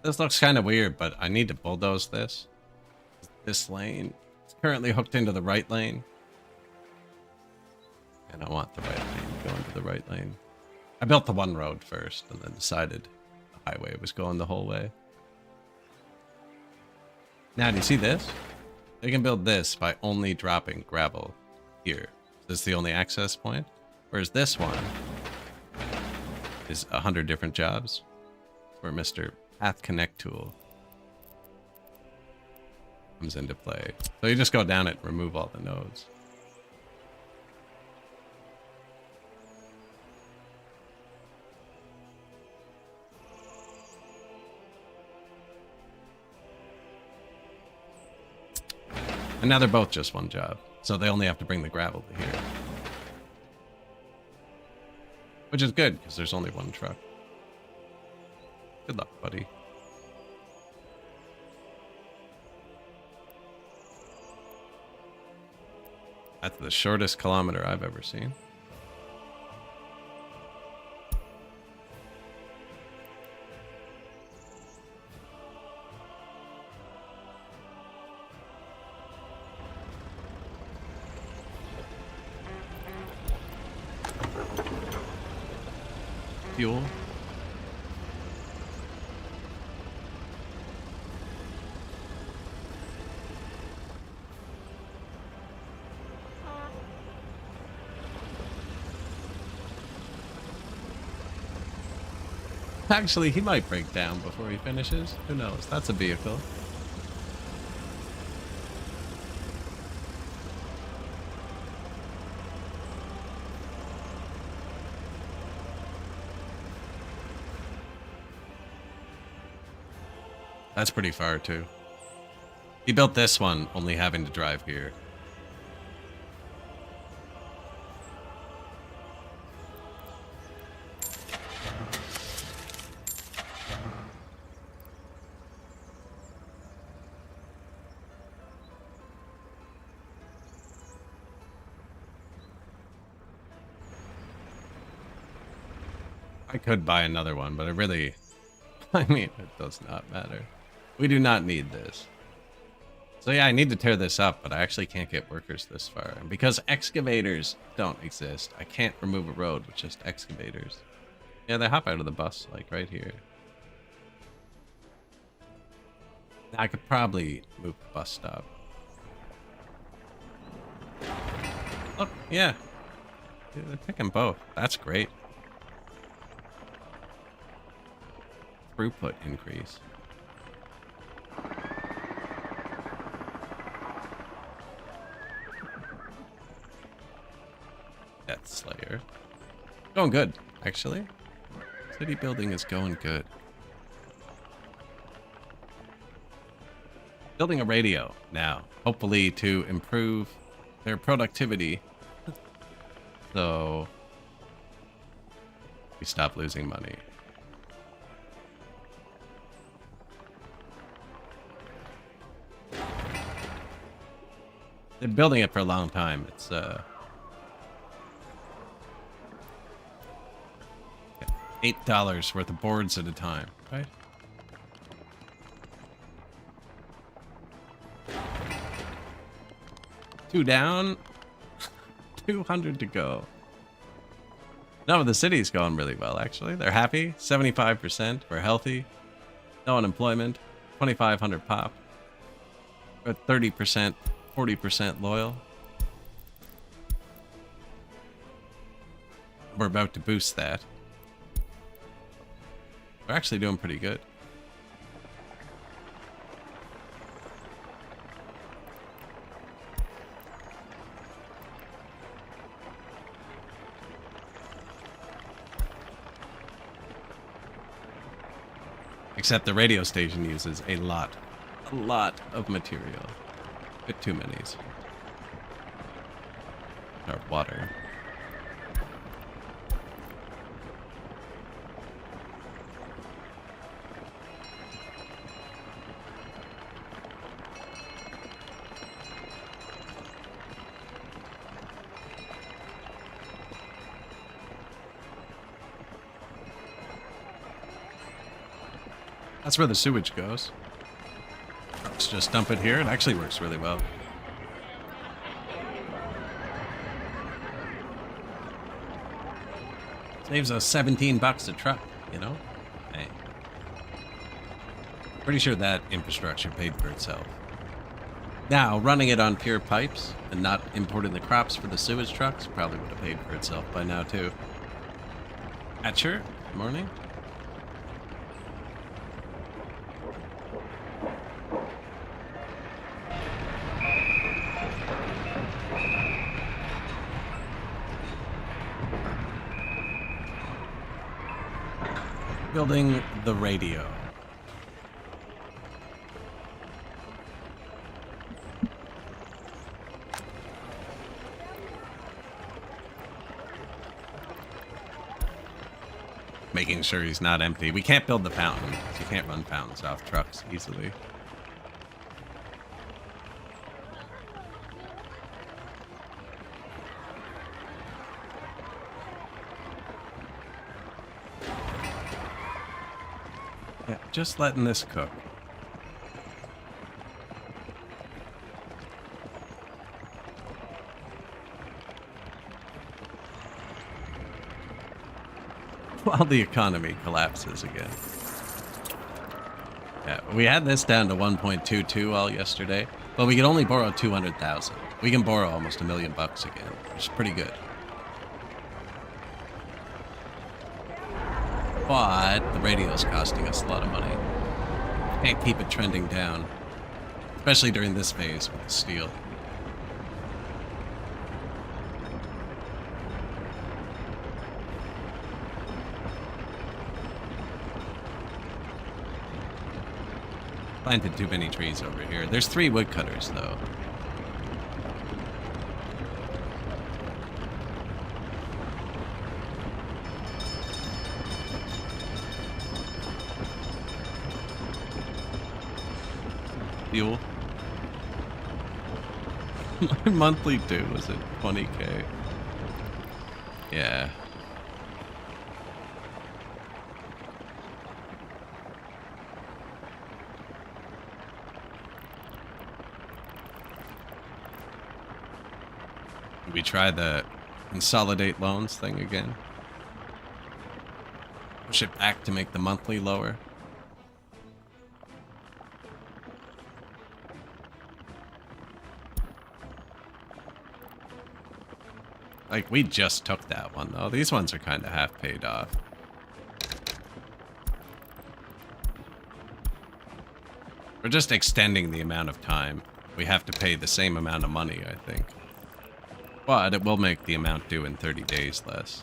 This looks kind of weird, but I need to bulldoze this. This lane is currently hooked into the right lane. And I want the right lane to go into the right lane. I built the one road first and then decided the highway was going the whole way. Now, do you see this? They can build this by only dropping gravel here. This is the only access point. Whereas this one is 100 different jobs. Where Mr. Path Connect tool comes into play. So you just go down it and remove all the nodes. And now they're both just one job. So they only have to bring the gravel to here. Which is good, because there's only one truck. Good luck, buddy. That's the shortest kilometer I've ever seen. Fuel. Actually, he might break down before he finishes. Who knows? That's a vehicle. That's pretty far, too. He built this one, only having to drive here. I could buy another one, but I really... I mean, it does not matter. We do not need this. So yeah, I need to tear this up, but I actually can't get workers this far. And because excavators don't exist, I can't remove a road with just excavators. Yeah, they hop out of the bus, like, right here. I could probably move the bus stop. Look, yeah. They're picking both. That's great. Throughput increase. Death Slayer. Going good, actually. City building is going good. Building a radio now, hopefully to improve their productivity. So we stop losing money. They're building it for a long time. It's $8 worth of boards at a time, right? Two down, 200 to go. No, the city's going really well, actually. They're happy. 75%. We're healthy. No unemployment. 2,500 pop. We're at 30%, 40% loyal. We're about to boost that. We're actually doing pretty good. Except the radio station uses a lot of material. A bit too many. Or water. That's where the sewage goes. Trucks just dump it here. It actually works really well. Saves us 17 bucks a truck, you know? Hey. Pretty sure that infrastructure paid for itself. Now, running it on pure pipes and not importing the crops for the sewage trucks probably would have paid for itself by now, too. Hatcher, good morning. Building the radio. Making sure he's not empty. We can't build the fountain, because you can't run fountains off trucks easily. Yeah, just letting this cook. While the economy collapses again. Yeah, we had this down to 1.22 all yesterday, but we could only borrow 200,000. We can borrow almost $1 million bucks again, which is pretty good. But the radio's costing us a lot of money. Can't keep it trending down, especially during this phase with the steel. Planted too many trees over here. There's 3 woodcutters, though. Fuel. My monthly due was at 20K. Yeah. We try the consolidate loans thing again. Push it back to make the monthly lower. Like, we just took that one, though. These ones are kind of half paid off. We're just extending the amount of time. We have to pay the same amount of money, I think. But it will make the amount due in 30 days less.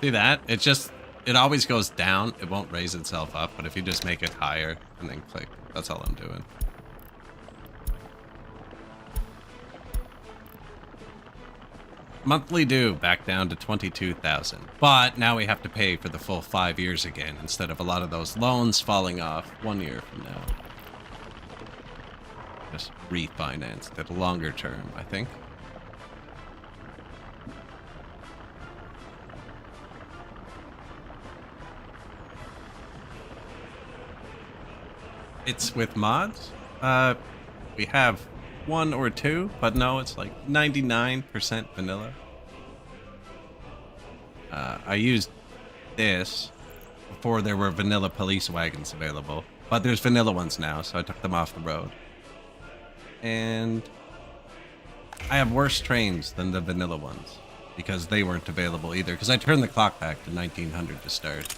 See that? It always goes down. It won't raise itself up, but if you just make it higher and then click, that's all I'm doing. Monthly due back down to 22,000. But now we have to pay for the full 5 years again instead of a lot of those loans falling off 1 year from now. Just refinanced at a longer term, I think. It's with mods. We have 1 or 2, but no, it's like 99% vanilla. I used this before there were vanilla police wagons available, but there's vanilla ones now, so I took them off the road. And I have worse trains than the vanilla ones because they weren't available either, because I turned the clock back to 1900 to start.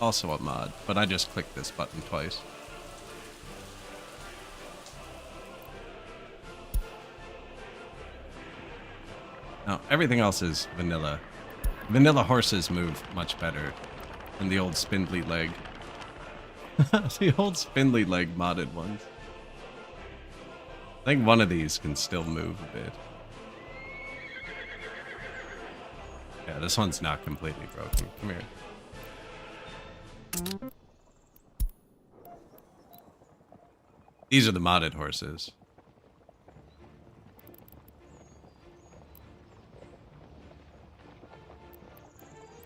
Also a mod, but I just clicked this button twice. No, everything else is vanilla. Vanilla horses move much better than the old spindly leg. The old spindly leg modded ones. I think one of these can still move a bit. Yeah, this one's not completely broken. Come here. These are the modded horses.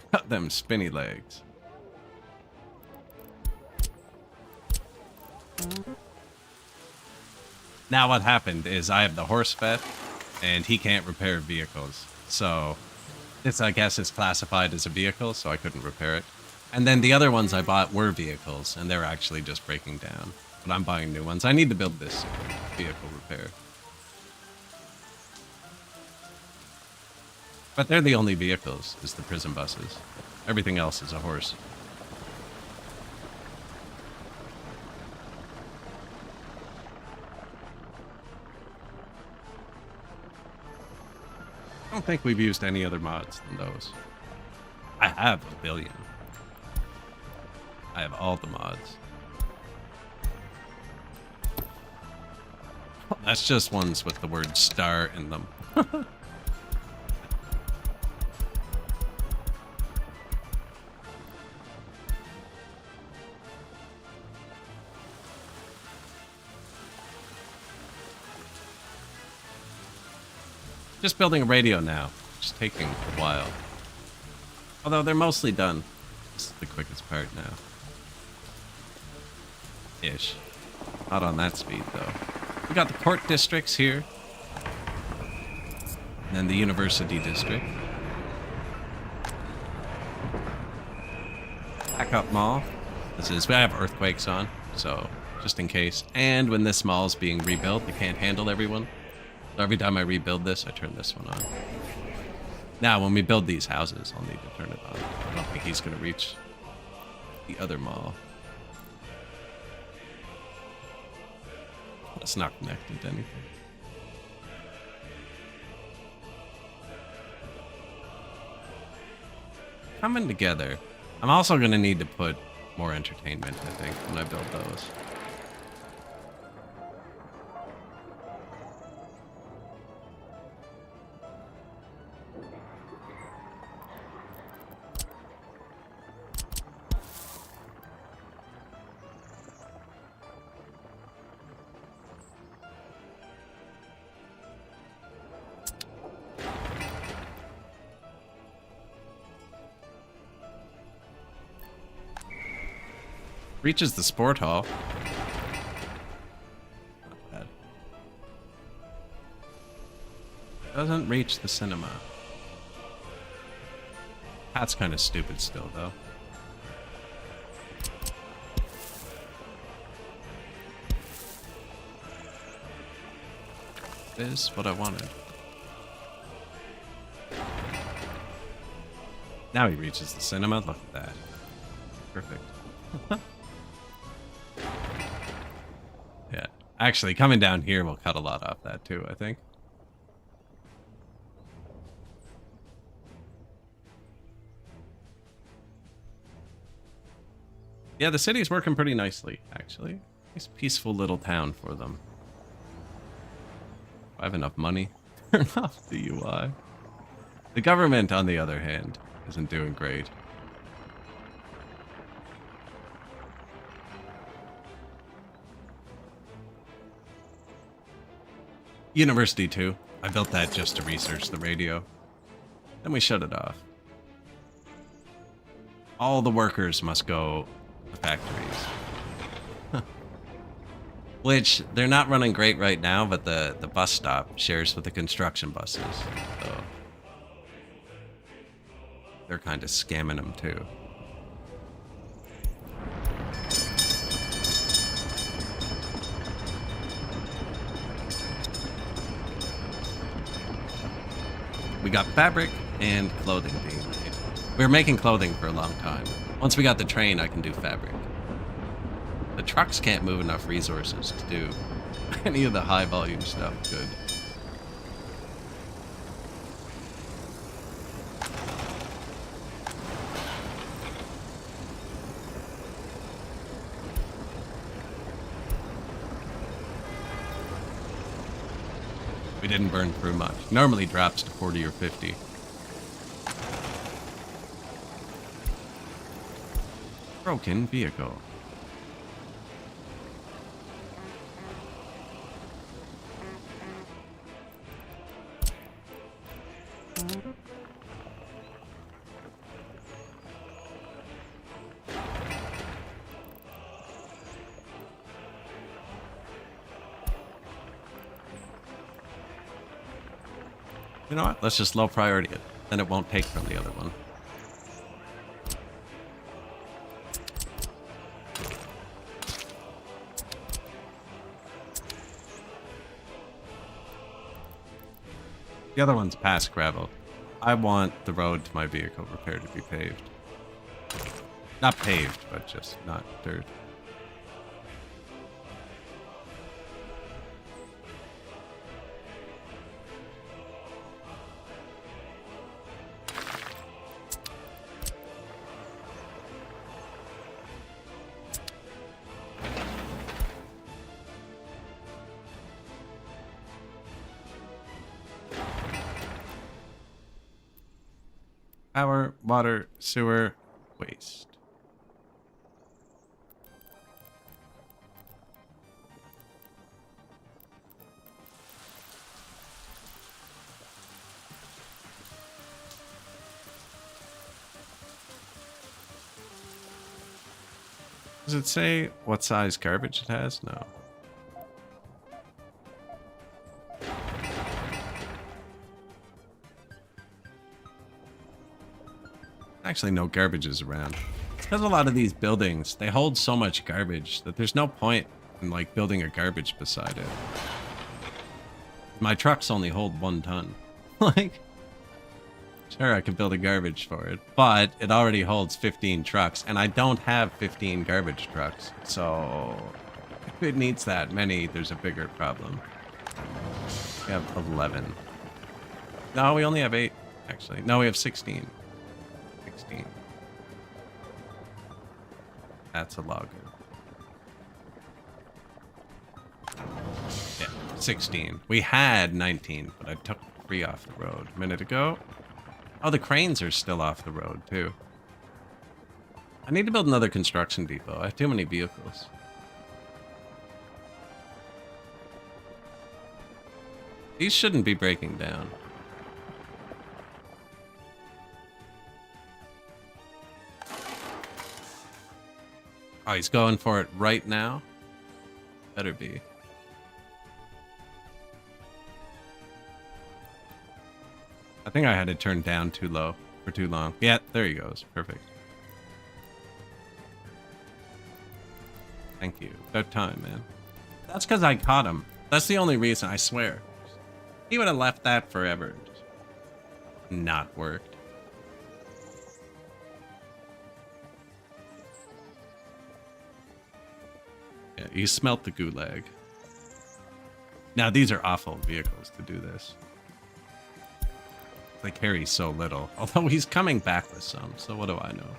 Cut them spinny legs. Now what happened is I have the horse vet, and he can't repair vehicles. So this, I guess, is classified as a vehicle, so I couldn't repair it. And then the other ones I bought were vehicles, and they're actually just breaking down. But I'm buying new ones. I need to build this vehicle repair. But they're the only vehicles, is the prison buses. Everything else is a horse. I don't think we've used any other mods than those. I have a billion. I have all the mods. That's just ones with the word star in them. Just building a radio now, which is taking a while. Although they're mostly done. This is the quickest part now. Ish. Not on that speed, though. We got the court districts here. And then the university district. Backup mall. This is, we have earthquakes on, so just in case. And when this mall is being rebuilt, they can't handle everyone. So every time I rebuild this, I turn this one on. Now, when we build these houses, I'll need to turn it on. I don't think he's going to reach the other mall. It's not connected to anything. Coming together. I'm also going to need to put more entertainment, I think, when I build those. Reaches the sport hall. Not bad. Doesn't reach the cinema. That's kind of stupid still, though. Is what I wanted. Now he reaches the cinema. Look at that. Perfect. Yeah. Actually, coming down here will cut a lot off that too, I think. Yeah, the city's working pretty nicely, actually. Nice peaceful little town for them. I have enough money. Turn off the UI. The government, on the other hand, isn't doing great. University too. I built that just to research the radio. Then we shut it off. All the workers must go to factories. Which, they're not running great right now, but the bus stop shares with the construction buses. So they're kind of scamming them too. We got fabric and clothing being made. We were making clothing for a long time. Once we got the train, I can do fabric. The trucks can't move enough resources to do any of the high volume stuff good. We didn't burn through much. Normally drops to 40 or 50. Broken vehicle. You know what? Let's just low priority it. Then it won't take from the other one. The other one's past gravel. I want the road to my vehicle repair to be paved. Not paved, but just not dirt. Power, water, sewer, waste. Does it say what size garbage it has? No. Actually, no garbage is around. Because a lot of these buildings, they hold so much garbage that there's no point in like building a garbage beside it. My trucks only hold 1 ton. Like, sure, I could build a garbage for it, but it already holds 15 trucks, and I don't have 15 garbage trucks, so I If it needs that many, there's a bigger problem. We have 11. No, we only have 8, actually. No, we have 16. 16. That's a logger. Yeah, 16. We had 19, but I took 3 off the road a minute ago. Oh, the cranes are still off the road, too. I need to build another construction depot. I have too many vehicles. These shouldn't be breaking down. Oh, he's going for it right now? Better be. I think I had it turned down too low for too long. Yeah, there he goes. Perfect. Thank you. About time, man. That's because I caught him. That's the only reason, I swear. He would have left that forever. Just not worked. Yeah, he smelt the gulag. Now, these are awful vehicles to do this. They carry so little. Although he's coming back with some, so what do I know?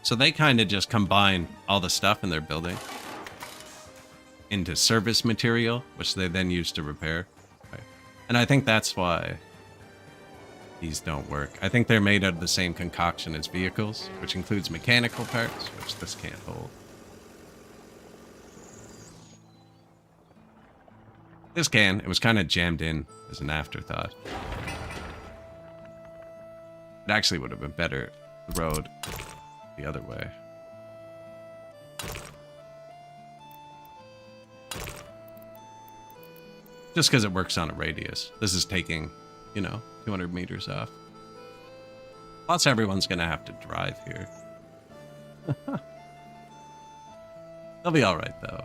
So they kind of just combine all the stuff in their building into service material, which they then use to repair. Right. And I think that's why these don't work. I think they're made out of the same concoction as vehicles, which includes mechanical parts, which this can't hold. This can. It was kind of jammed in as an afterthought. It actually would have been better the road the other way. Just because it works on a radius. This is taking, you know, 200 meters off. Plus everyone's going to have to drive here. They'll be alright, though.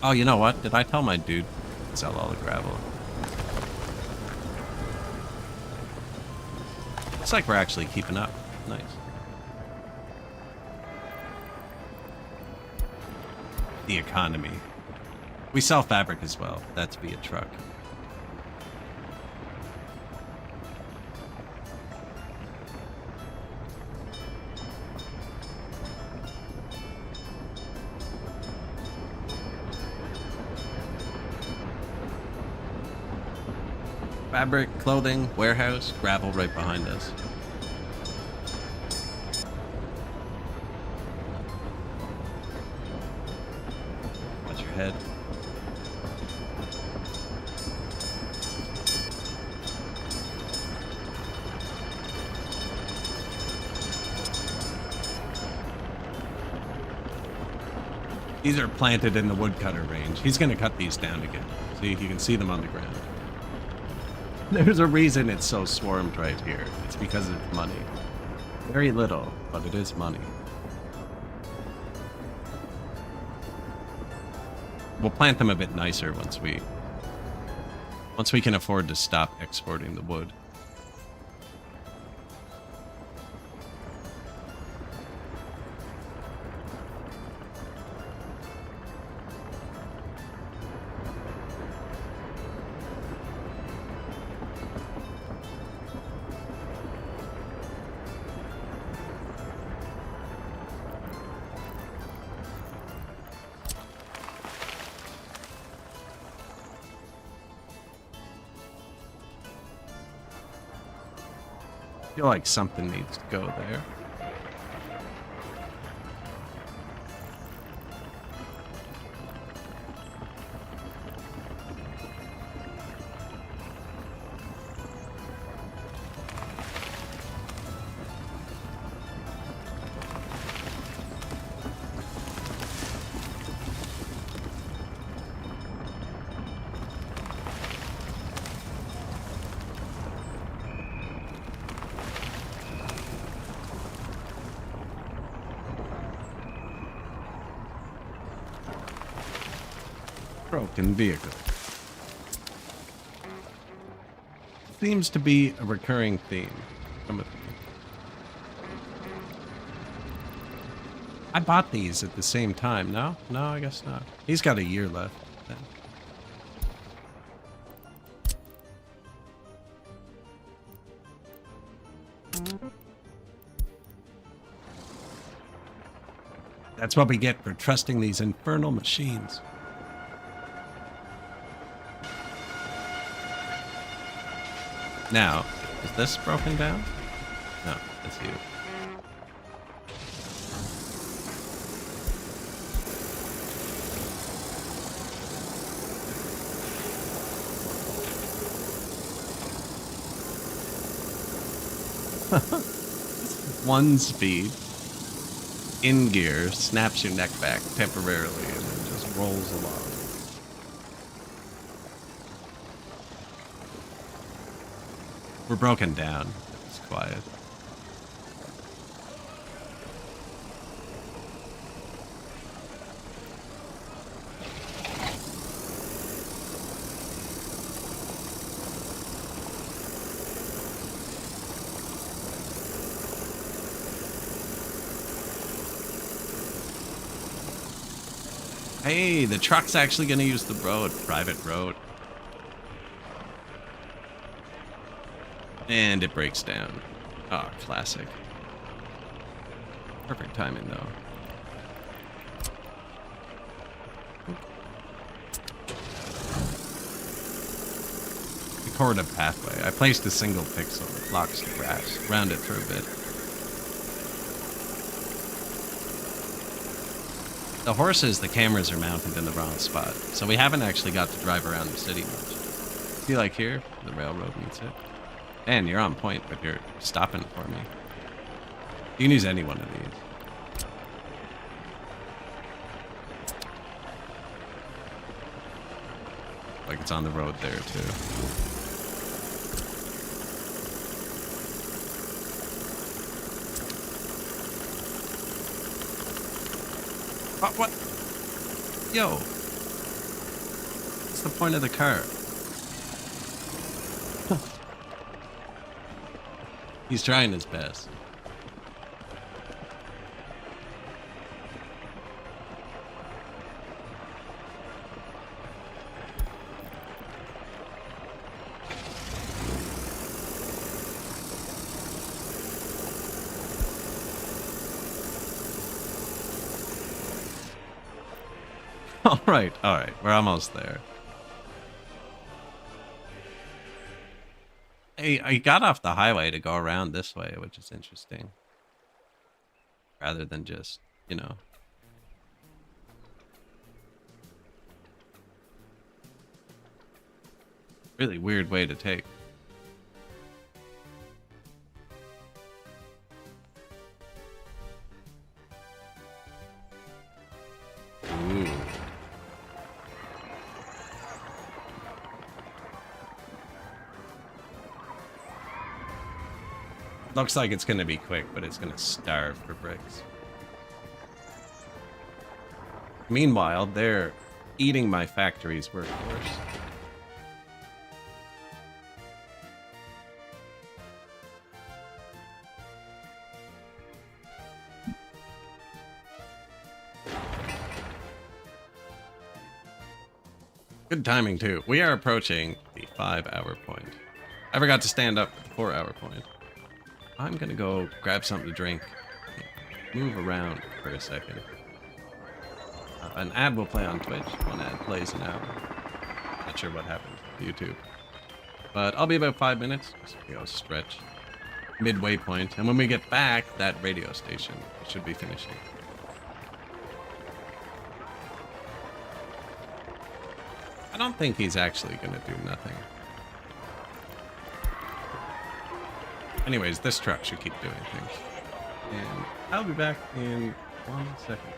Oh, you know what? Did I tell my dude to sell all the gravel? Looks like we're actually keeping up. Nice. The economy. We sell fabric as well. That's via truck. Fabric, clothing, warehouse, gravel right behind us. Watch your head. These are planted in the woodcutter range. He's going to cut these down again. See, you can see them on the ground. There's a reason it's so swarmed right here. It's because of money. Very little, but it is money. We'll plant them a bit nicer once we can afford to stop exporting the wood. I feel like something needs to go there. Broken vehicle. Seems to be a recurring theme. Come with me. I bought these at the same time. No? No, I guess not. He's got a year left then. That's what we get for trusting these infernal machines. Now, is this broken down? No, it's you. One speed. In gear, snaps your neck back temporarily and then just rolls along. We're broken down. It's quiet. Hey, the truck's actually going to use the road, private road. And it breaks down. Oh, classic. Perfect timing, though. Record a pathway. I placed a single pixel that blocks the grass. Round it through a bit. The horses, the cameras are mounted in the wrong spot, so we haven't actually got to drive around the city much. See, like here, the railroad meets it. And you're on point, but you're stopping for me. You can use any one of these. Like it's on the road there, too. What? Yo. What's the point of the car? He's trying his best. All right. We're almost there. I got off the highway to go around this way, which is interesting. Rather than just, you know. Really weird way to take. Ooh. Looks like it's going to be quick, but it's going to starve for bricks. Meanwhile, they're eating my factory's workforce. Good timing, too. We are approaching the 5-hour point. I forgot to stand up at the 4-hour point. I'm gonna go grab something to drink. Move around for a second. An ad will play on Twitch. One ad plays an hour. Not sure what happened to YouTube. But I'll be about 5 minutes. Just go stretch. Midway point. And when we get back, that radio station should be finishing. I don't think he's actually gonna do nothing. Anyways, this truck should keep doing things. And I'll be back in 1 second.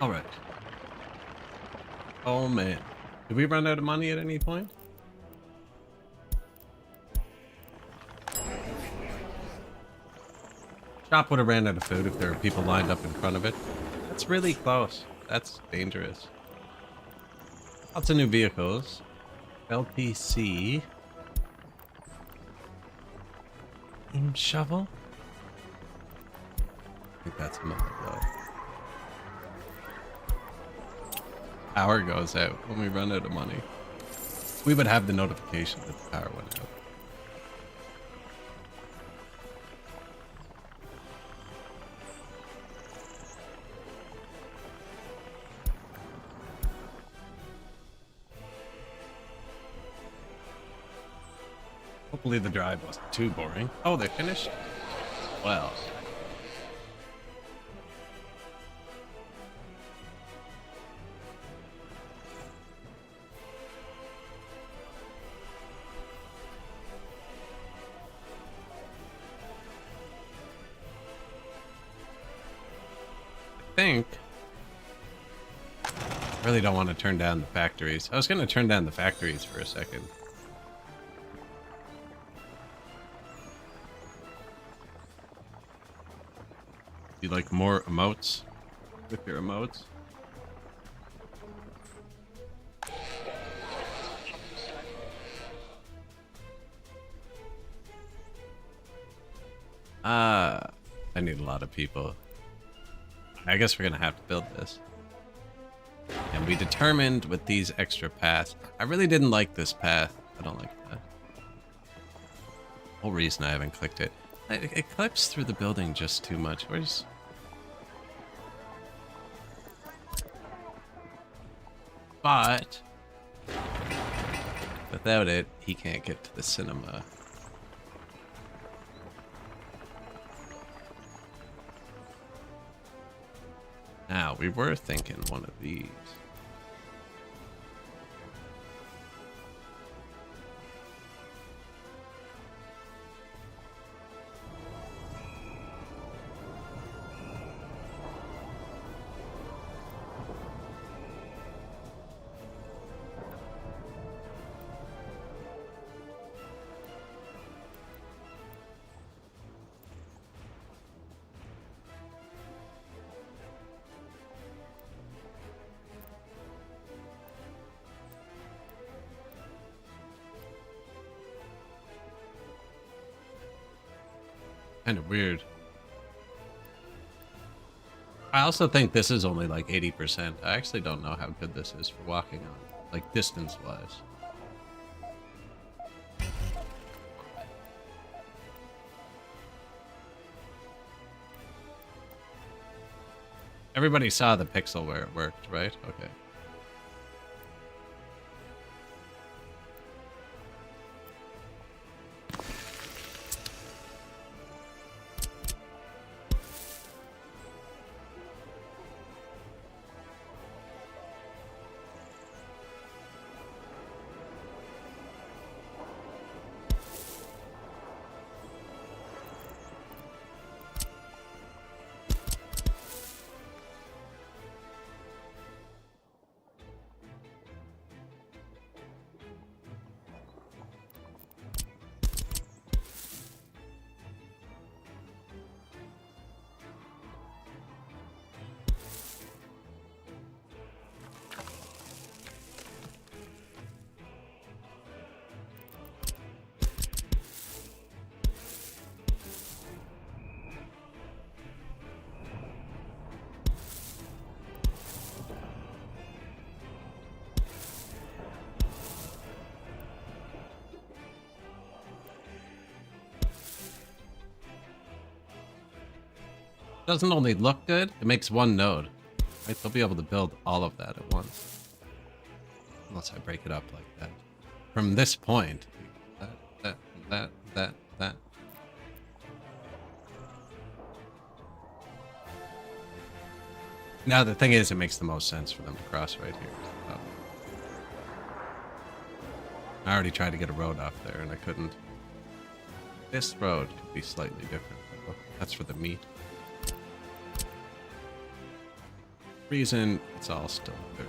All right. Oh man, did we run out of money at any point? Shop would have ran out of food if there were people lined up in front of it. That's really close. That's dangerous. Lots of new vehicles. LPC. Shovel? I think that's another though. Power goes out when we run out of money. We would have the notification that the power went out. Hopefully the drive wasn't too boring. Oh, they finished? Well. I think I really don't want to turn down the factories. I was going to turn down the factories for a second. You like more emotes with your emotes? I need a lot of people. I guess we're gonna have to build this. And we determined with these extra paths. I really didn't like this path. I don't like that. Whole reason I haven't clicked it. It clips through the building just too much. Where's... But without it, he can't get to the cinema. Now, we were thinking one of these. Kind of weird. I also think this is only like 80%. I actually don't know how good this is for walking on, like distance-wise. Everybody saw the pixel where it worked, right? Okay. Doesn't only look good, it makes one node. Right? They'll be able to build all of that at once. Unless I break it up like that. From this point, that. Now the thing is, it makes the most sense for them to cross right here. Oh. I already tried to get a road off there and I couldn't. This road could be slightly different. That's for the meat. reason, it's all still dirt.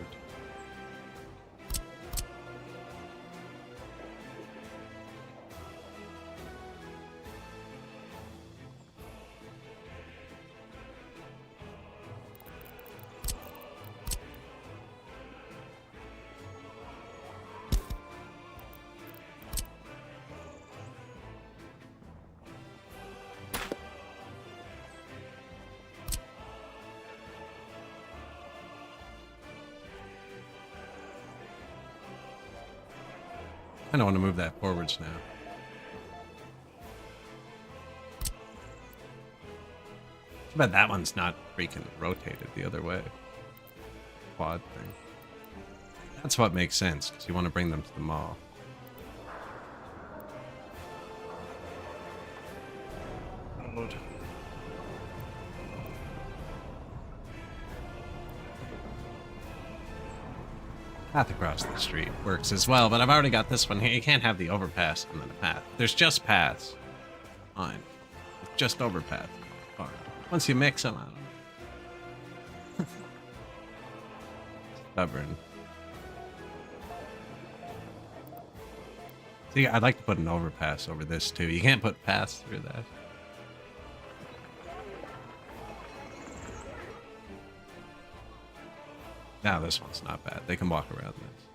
I don't want to move that forwards now. Too bad that one's not freaking rotated the other way. Quad thing. That's what makes sense, because you want to bring them to the mall. Road. Path across the street works as well, but I've already got this one here. You can't have the overpass and then a path. There's just paths. Fine. It's just overpass. Fine. Once you mix them, I don't know. Stubborn. See, I'd like to put an overpass over this too. You can't put paths through that. Now this one's not bad. They can walk around this.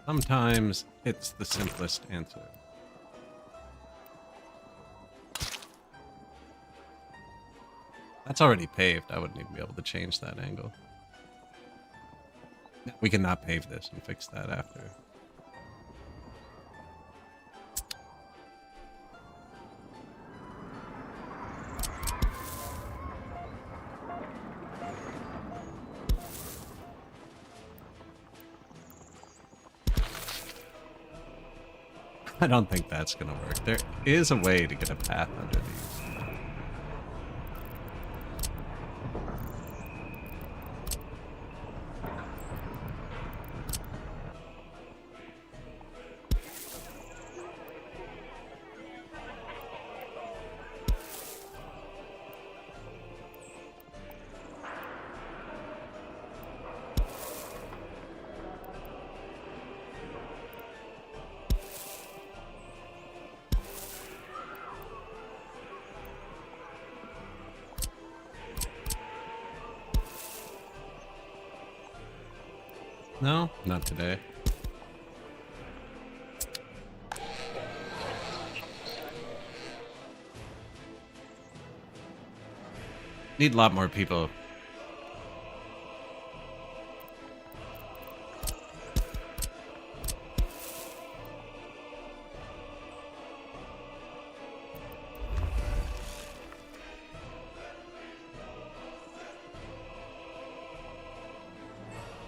Sometimes it's the simplest answer. That's already paved. I wouldn't even be able to change that angle. We can not pave this and fix that after. I don't think that's gonna work. There is a way to get a path under these. No, not today. Need a lot more people.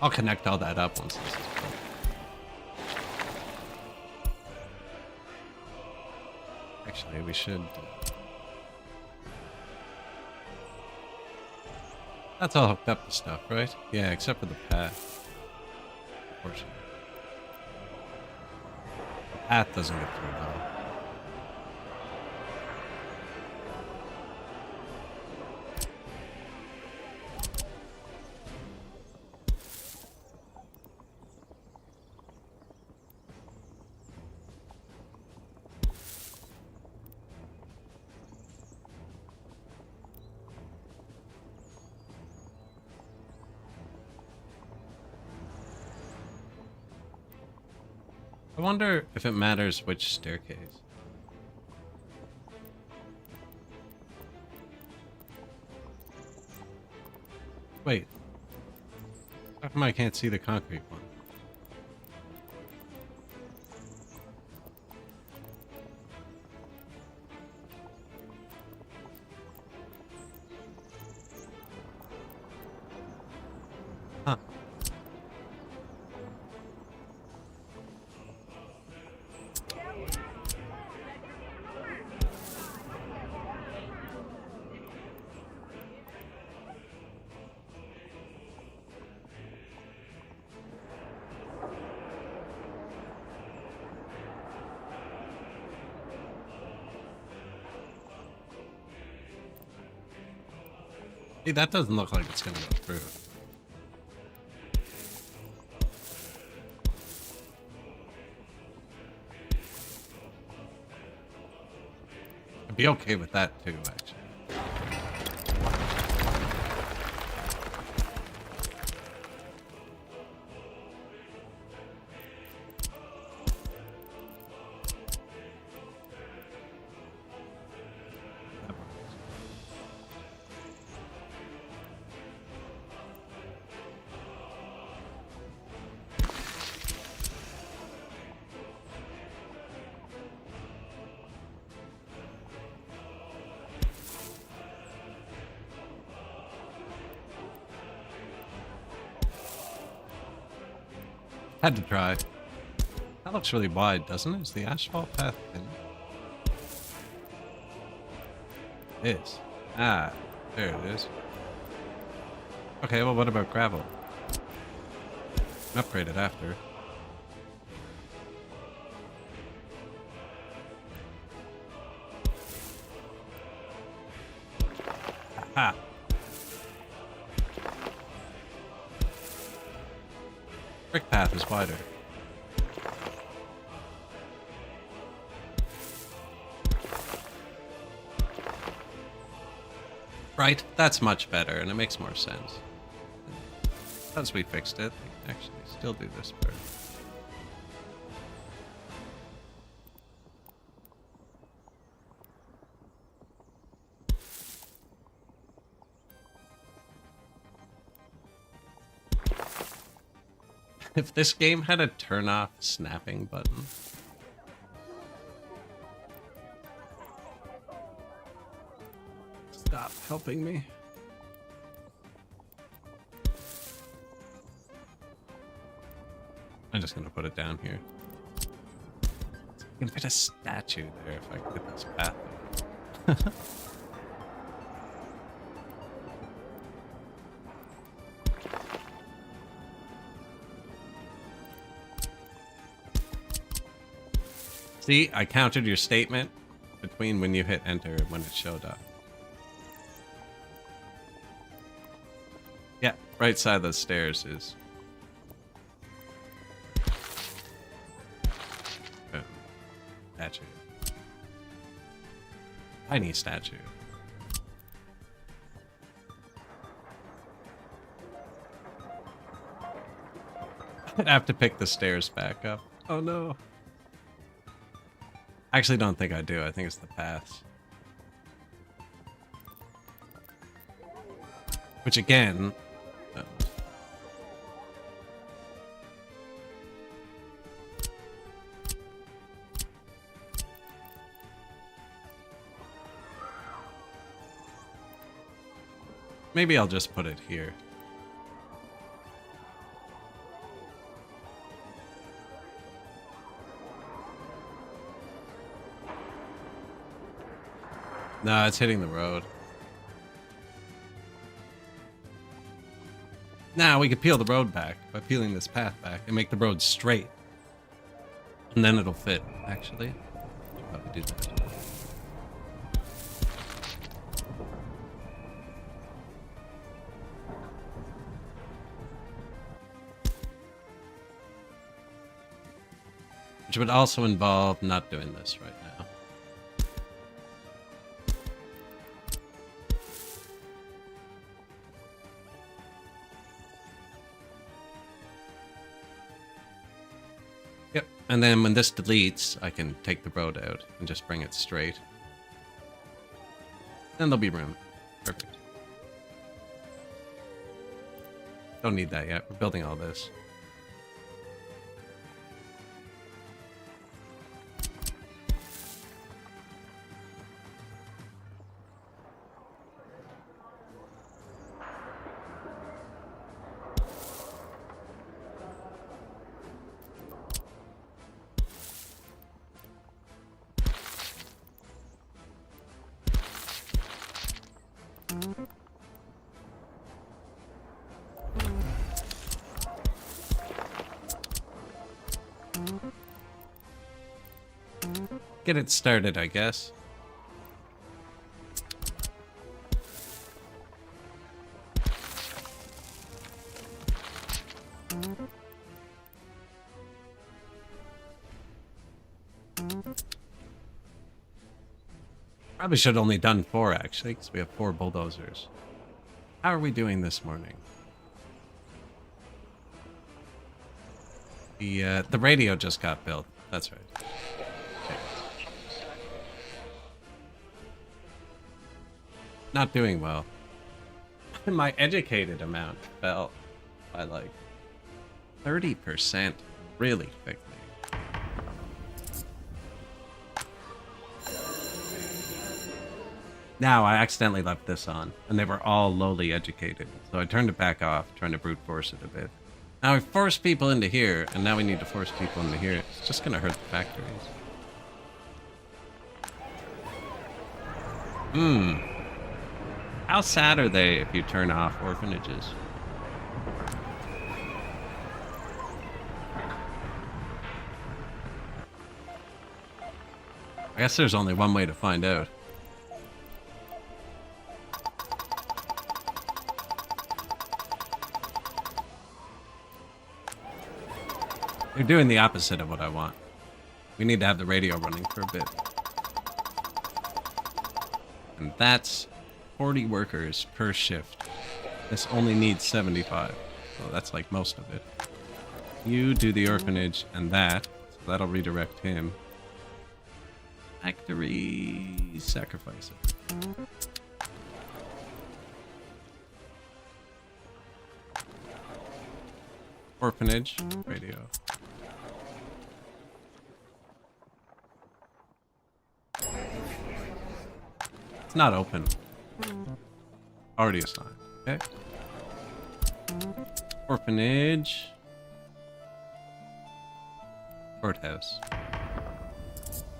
I'll connect all that up once this is done. Actually, we should... That's all hooked up to stuff, right? Yeah, except for the path portion. The path doesn't get through though. I wonder if it matters which staircase. Wait. How come I can't see the concrete one? Hey, that doesn't look like it's gonna go through. I'd be okay with that too, actually. Had to try. That looks really wide, doesn't it? Is the asphalt path thin? It is. Ah, there it is. Okay, well, what about gravel? Upgrade it after. Aha! Brick path is wider. Right, that's much better, and it makes more sense. Once we fixed it, we can actually still do this part. If this game had a turn off snapping button. Stop helping me. I'm just gonna put it down here. I can fit a statue there if I could get this path. See, I countered your statement between when you hit enter and when it showed up. Yeah, right side of the stairs is. Oh, statue. Tiny statue. I'd have to pick the stairs back up. Oh no. I actually don't think I do. I think it's the paths. Which again... maybe I'll just put it here. No, it's hitting the road. Now we could peel the road back by peeling this path back and make the road straight. And then it'll fit, actually. Should probably do that. Which would also involve not doing this right now. Yep, and then when this deletes, I can take the road out and just bring it straight. Then there'll be room. Perfect. Don't need that yet. We're building all this. Get it started, I guess. Probably should have only done 4, actually, because we have 4 bulldozers. How are we doing this morning? The radio just got built. That's right. Okay. Not doing well. My educated amount fell by like 30% really quickly. Now, I accidentally left this on, and they were all lowly educated, so I turned it back off, trying to brute force it a bit. Now we forced people into here, and now we need to force people into here. It's just gonna hurt the factories. How sad are they if you turn off orphanages? I guess there's only one way to find out. They're doing the opposite of what I want. We need to have the radio running for a bit. And that's 40 workers per shift. This only needs 75. So that's like most of it. You do the orphanage and that. So that'll redirect him. Factory, sacrifice it. Orphanage, radio. It's not open. Already assigned. Okay. Orphanage. Courthouse.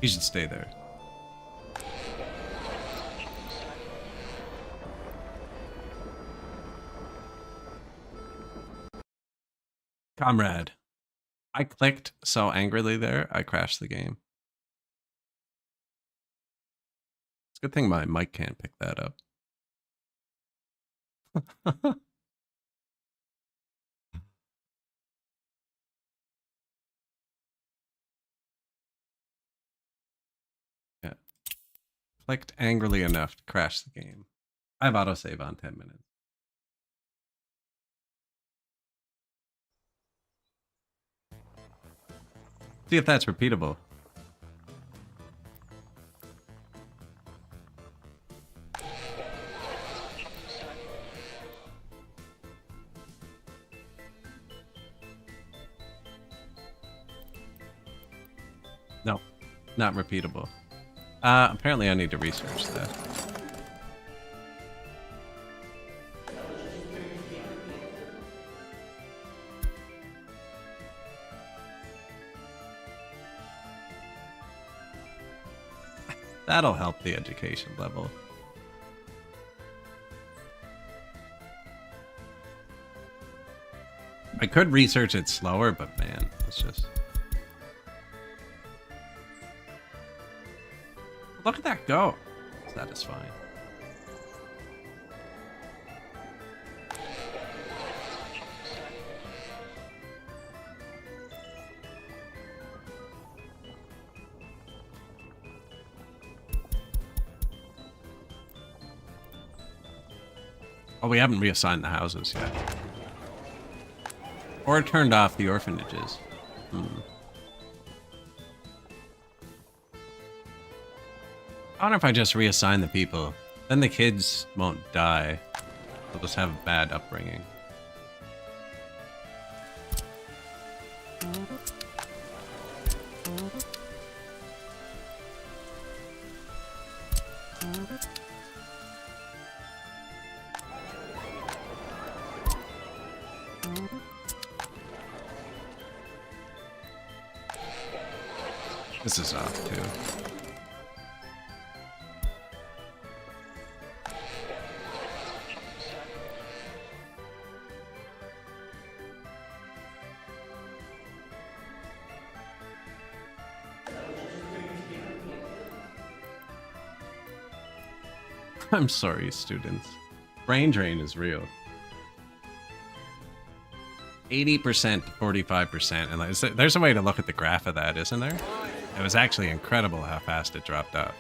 He should stay there. Comrade. I clicked so angrily there, I crashed the game. It's a good thing my mic can't pick that up. Yeah. Clicked angrily enough to crash the game. I have autosave on 10 minutes. See if that's repeatable. No, not repeatable. Apparently I need to research that. That'll help the education level. I could research it slower, but man, it's just... Look at that go. Satisfying. Oh, we haven't reassigned the houses yet. Or turned off the orphanages. I wonder if I just reassign the people. Then the kids won't die. They'll just have a bad upbringing. This is off too. I'm sorry, students. Brain drain is real. 80% to 45%. And there's a way to look at the graph of that, isn't there? It was actually incredible how fast it dropped off.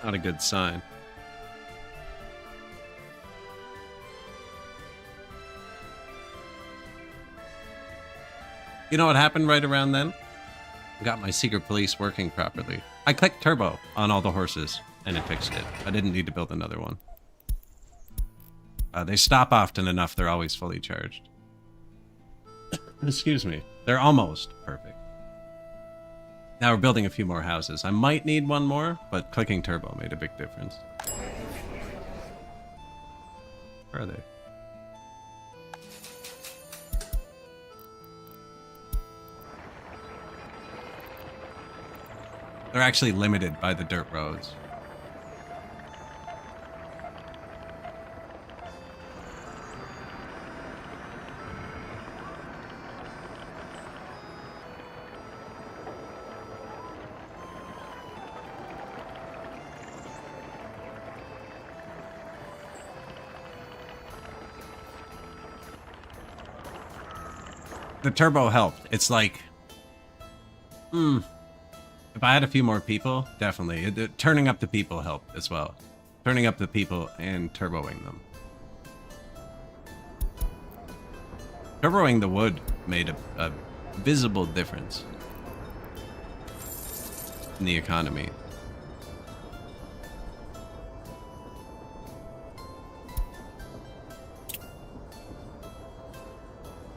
Not a good sign. You know what happened right around then? I got my secret police working properly. I clicked turbo on all the horses, and it fixed it. I didn't need to build another one. They stop often enough, they're always fully charged. Excuse me. They're almost perfect. Now we're building a few more houses. I might need one more, but clicking turbo made a big difference. Where are they? They're actually limited by the dirt roads. The turbo helped. It's like, if I had a few more people, definitely. Turning up the people helped as well. Turning up the people and turboing them. Turboing the wood made a visible difference in the economy.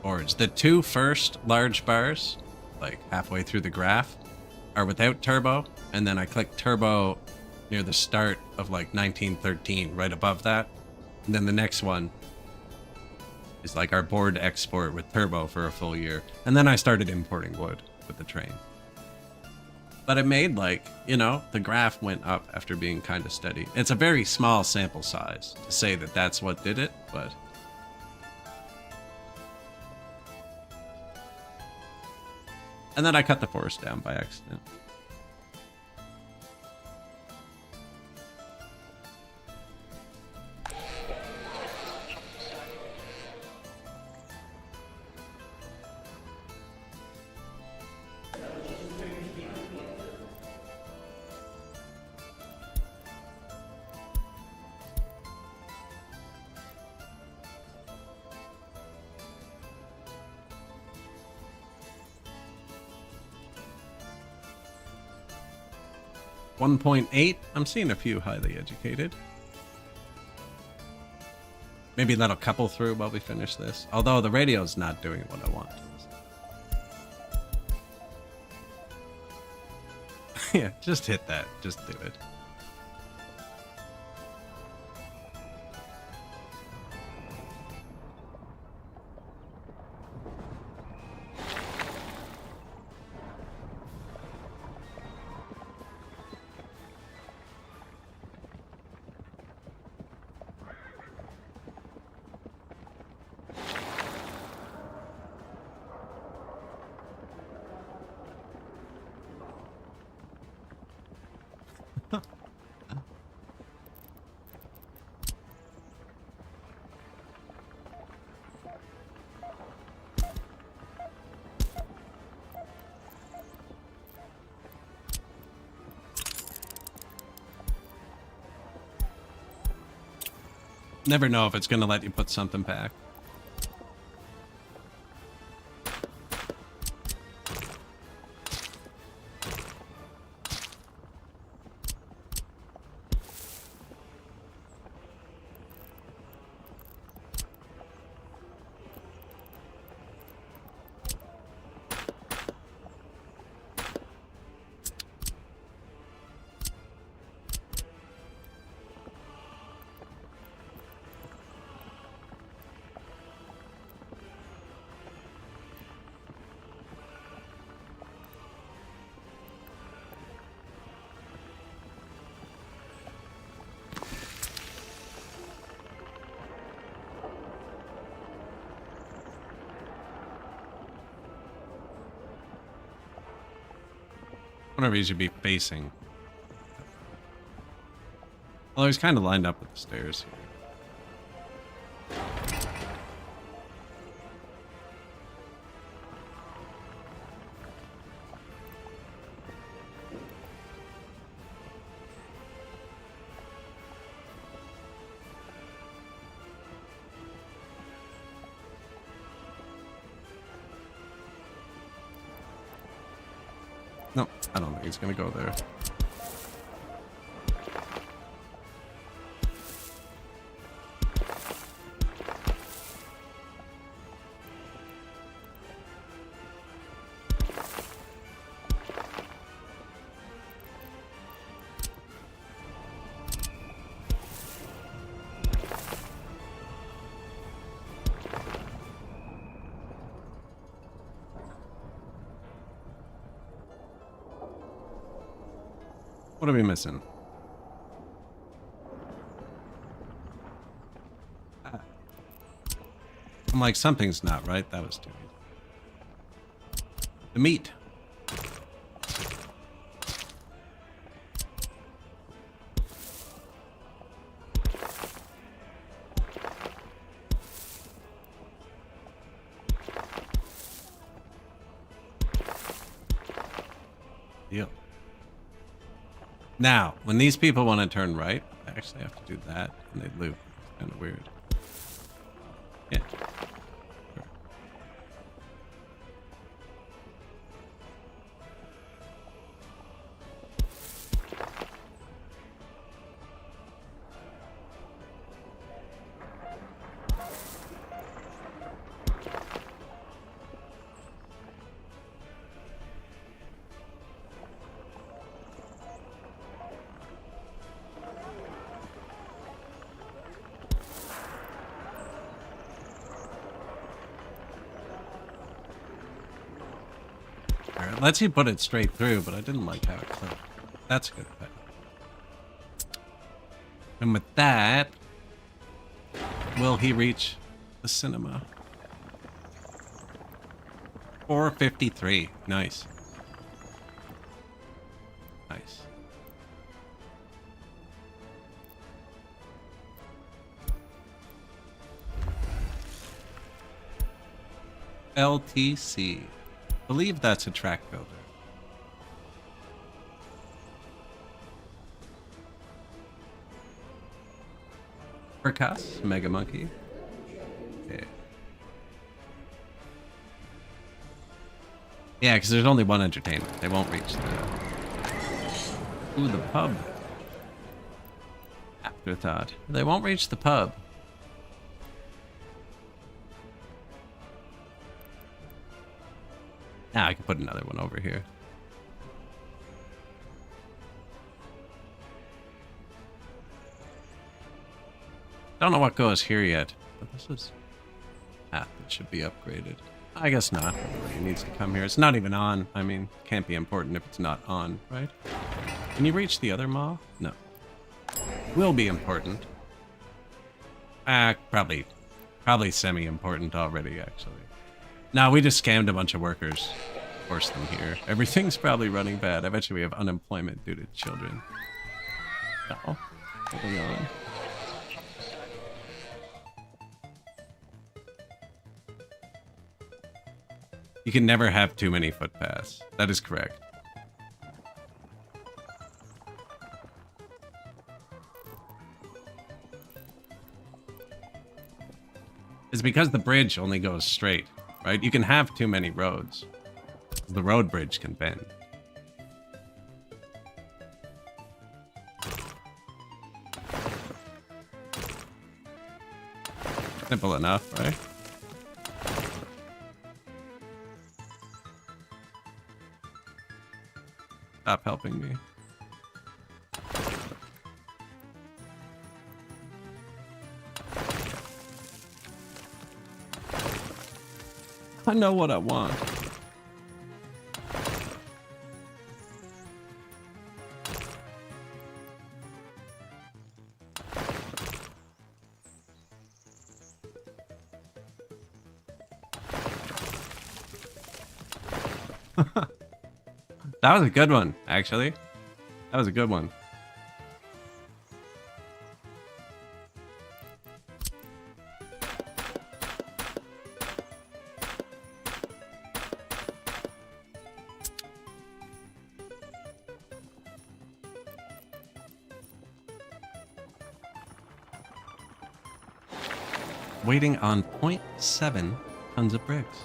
Boards. The two first large bars, like halfway through the graph, are without turbo, and then I click turbo near the start of like 1913, right above that. And then the next one is like our board export with turbo for a full year. And then I started importing wood with the train. But it made like, you know, the graph went up after being kind of steady. It's a very small sample size to say that that's what did it, but... And then I cut the forest down by accident. .8. I'm seeing a few highly educated. Maybe that'll couple through while we finish this. Although the radio's not doing what I want. Yeah, just hit that. Just do it. Never know if it's going to let you put something back. Whatever he should be facing. Well, he's kind of lined up with the stairs here. No, I don't think he's gonna go there. What are we missing? I'm like, something's not right. That was too easy. The meat. Deal. Now, when these people want to turn right, I actually have to do that, and they loop. It's kind of weird. Yeah. It lets you put it straight through, but I didn't like how it clipped. That's a good bet. And with that, will he reach the cinema? 4:53. Nice. Nice. LTC. Believe that's a track builder. Percuss, Mega Monkey. Okay. Yeah, because there's only one entertainment. They won't reach the... Ooh, the pub. Afterthought. They won't reach the pub. Now I can put another one over here. Don't know what goes here yet, but this is path that should be upgraded. I guess not. Everybody needs to come here. It's not even on. I mean, can't be important if it's not on, right? Can you reach the other maw? No. Will be important. Probably semi-important already, actually. No, we just scammed a bunch of workers. Forced them here. Everything's probably running bad. I bet you we have unemployment due to children. No. Moving on. You can never have too many footpaths. That is correct. It's because the bridge only goes straight, right? You can have too many roads. The road bridge can bend. Simple enough, right? Stop helping me. I know what I want. That was a good one, actually. That was a good one. Waiting on 0.7 tons of bricks.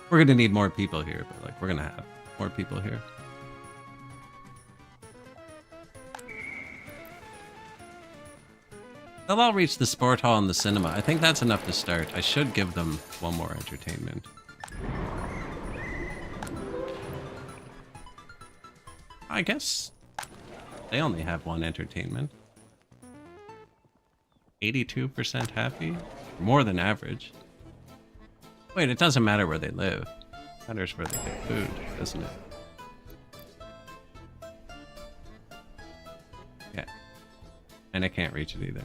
We're gonna need more people here, but like we're gonna have more people here. They'll all reach the sport hall and the cinema. I think that's enough to start. I should give them one more entertainment. I guess they only have one entertainment. 82% happy? More than average. Wait, it doesn't matter where they live. It matters where they get food, doesn't it? Yeah. And I can't reach it either.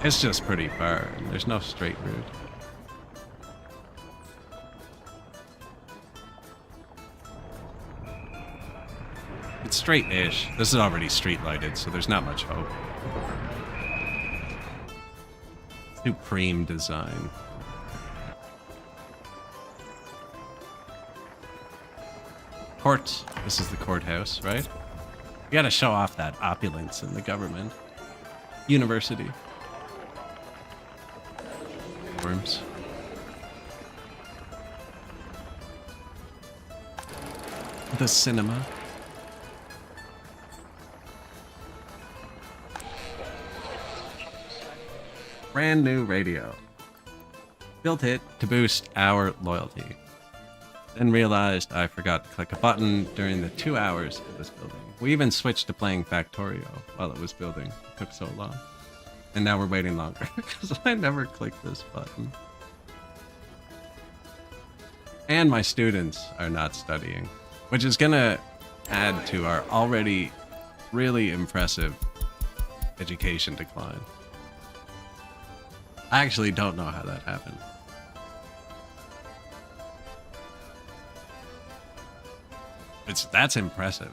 It's just pretty far, and there's no straight route. It's straight-ish. This is already street-lighted, so there's not much hope. Supreme design. Court. This is the courthouse, right? You gotta show off that opulence in the government. University. Worms. The cinema. Brand new radio. Built it to boost our loyalty. Then realized I forgot to click a button during the 2 hours it was building. We even switched to playing Factorio while it was building. It took so long. And now we're waiting longer because I never clicked this button. And my students are not studying, which is gonna add to our already really impressive education decline. I actually don't know how that happened. That's impressive.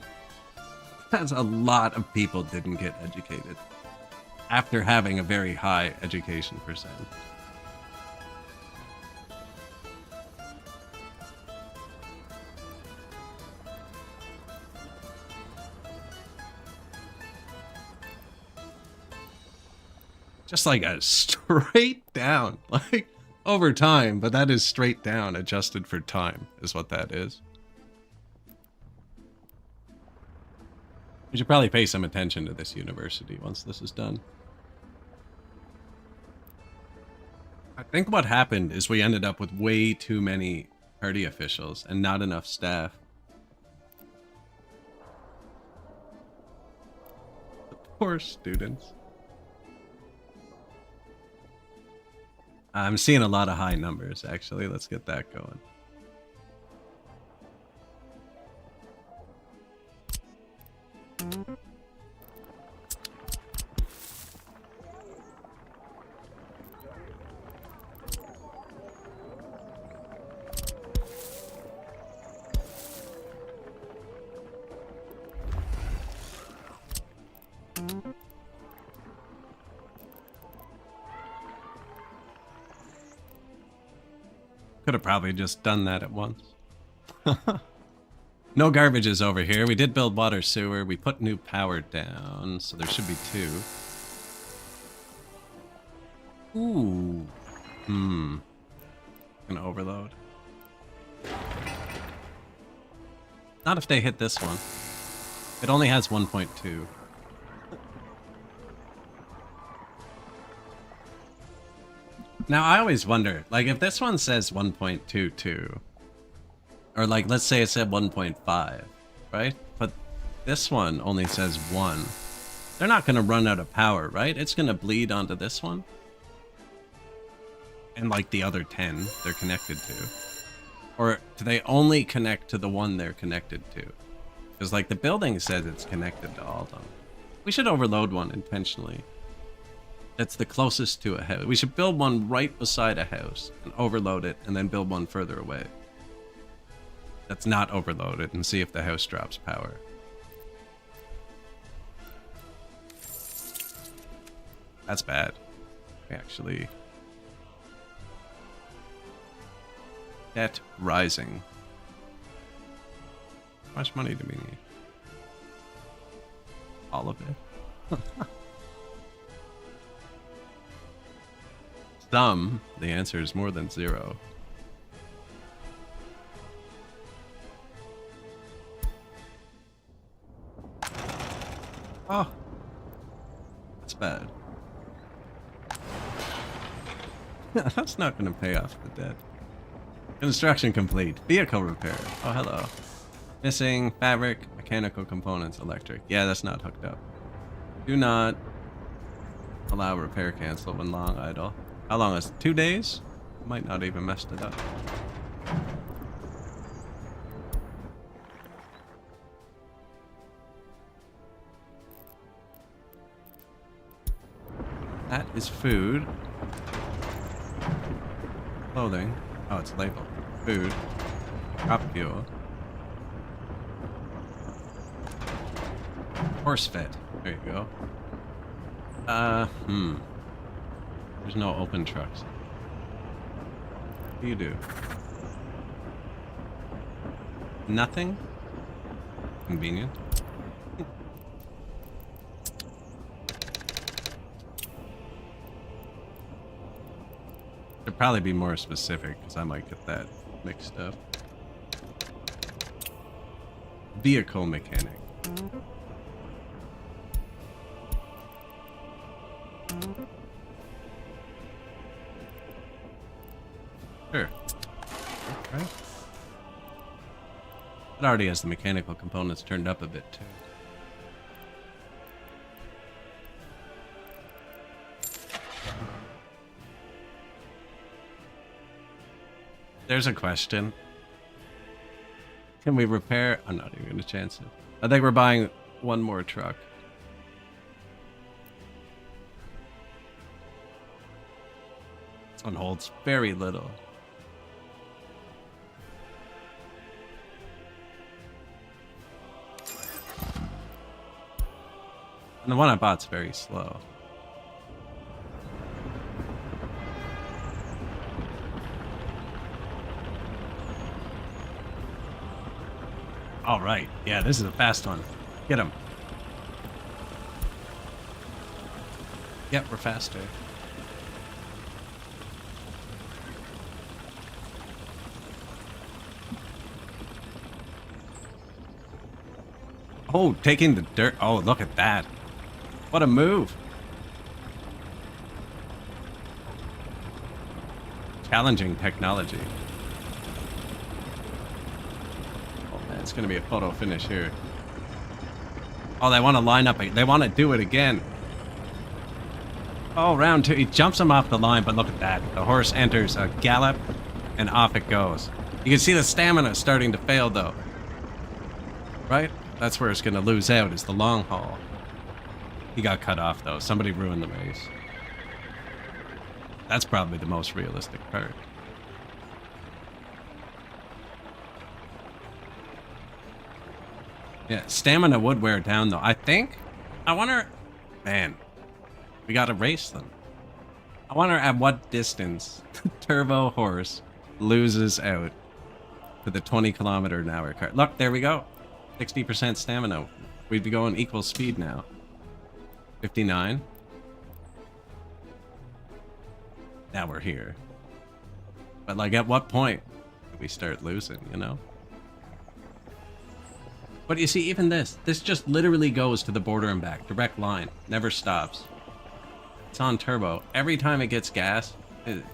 That's a lot of people didn't get educated after having a very high education percent. Just like a straight down, like over time, but that is straight down adjusted for time is what that is. We should probably pay some attention to this university once this is done. I think what happened is we ended up with way too many party officials and not enough staff. The poor students. I'm seeing a lot of high numbers, actually. Let's get that going. Could have probably just done that at once. No garbages over here. We did build water sewer. We put new power down, so there should be 2. Ooh. Gonna overload. Not if they hit this one. It only has 1.2. Now, I always wonder, like, if this one says 1.22, or like, let's say it said 1.5, right? But this one only says 1. They're not going to run out of power, right? It's going to bleed onto this one. And like the other 10 they're connected to. Or do they only connect to the one they're connected to? Because like the building says it's connected to all of them. We should overload one intentionally. That's the closest to a house. We should build one right beside a house and overload it and then build one further away. That's not overloaded and see if the house drops power. That's bad. Actually. Debt rising. How much money do we need? All of it. Some. The answer is more than 0. Oh. That's bad. That's not going to pay off the debt. Construction complete. Vehicle repair. Oh, hello. Missing fabric, mechanical components, electric. Yeah, that's not hooked up. Do not allow repair cancel when long idle. How long is it? 2 days? Might not even messed it up. That is food. Clothing. Oh, it's labeled. Food. Crop fuel. Horse fed. There you go. There's no open trucks. What do you do? Nothing? Convenient. Should probably be more specific because I might get that mixed up. Vehicle mechanic. Sure. Right. It already has the mechanical components turned up a bit too. There's a question. Can we repair? I'm not even going to chance it. I think we're buying one more truck. This one holds very little. And the one I bought's very slow. All right. Yeah, this is a fast one. Get him. Yep, we're faster. Oh, taking the dirt. Oh, look at that. What a move. Challenging technology. It's going to be a photo finish here. Oh, they want to line up. They want to do it again. Oh, round 2. He jumps him off the line, but look at that. The horse enters a gallop, and off it goes. You can see the stamina starting to fail, though. Right? That's where it's going to lose out, is the long haul. He got cut off, though. Somebody ruined the race. That's probably the most realistic part. Yeah, stamina would wear down, though. I think... I wonder... Man. We gotta race them. I wonder at what distance Turbo Horse loses out to the 20km/h car. Look, there we go. 60% stamina. We'd be going equal speed now. 59. Now we're here. But, like, at what point do we start losing, you know? But you see, even this just literally goes to the border and back. Direct line. Never stops. It's on turbo. Every time it gets gas, it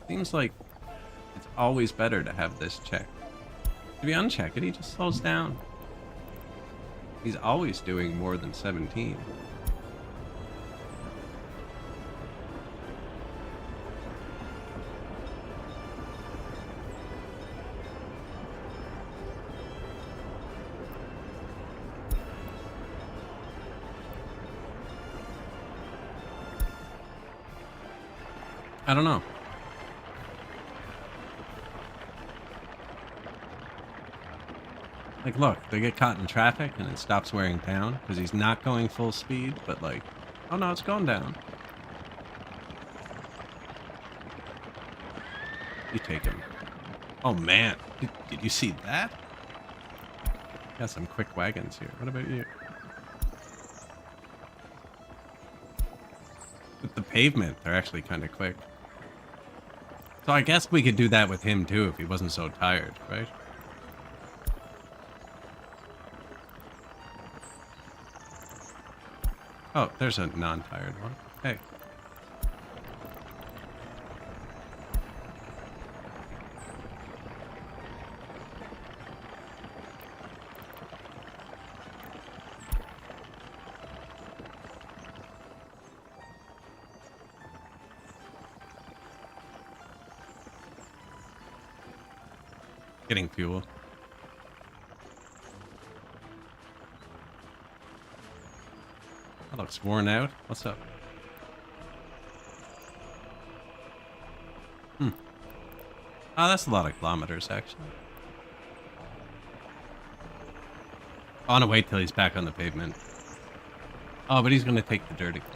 seems like it's always better to have this checked. If you uncheck it, he just slows down. He's always doing more than 17. I don't know. Like, look, they get caught in traffic and it stops wearing down because he's not going full speed, but like, oh no, it's going down. You take him. Oh man, did you see that? Got some quick wagons here. What about you? With the pavement, they're actually kind of quick. So I guess we could do that with him too if he wasn't so tired, right? Oh, there's a non-tired one. Hey. Getting fuel. That looks worn out. What's up? Oh, that's a lot of kilometers, actually. I want to wait till he's back on the pavement. Oh, but he's going to take the dirt again.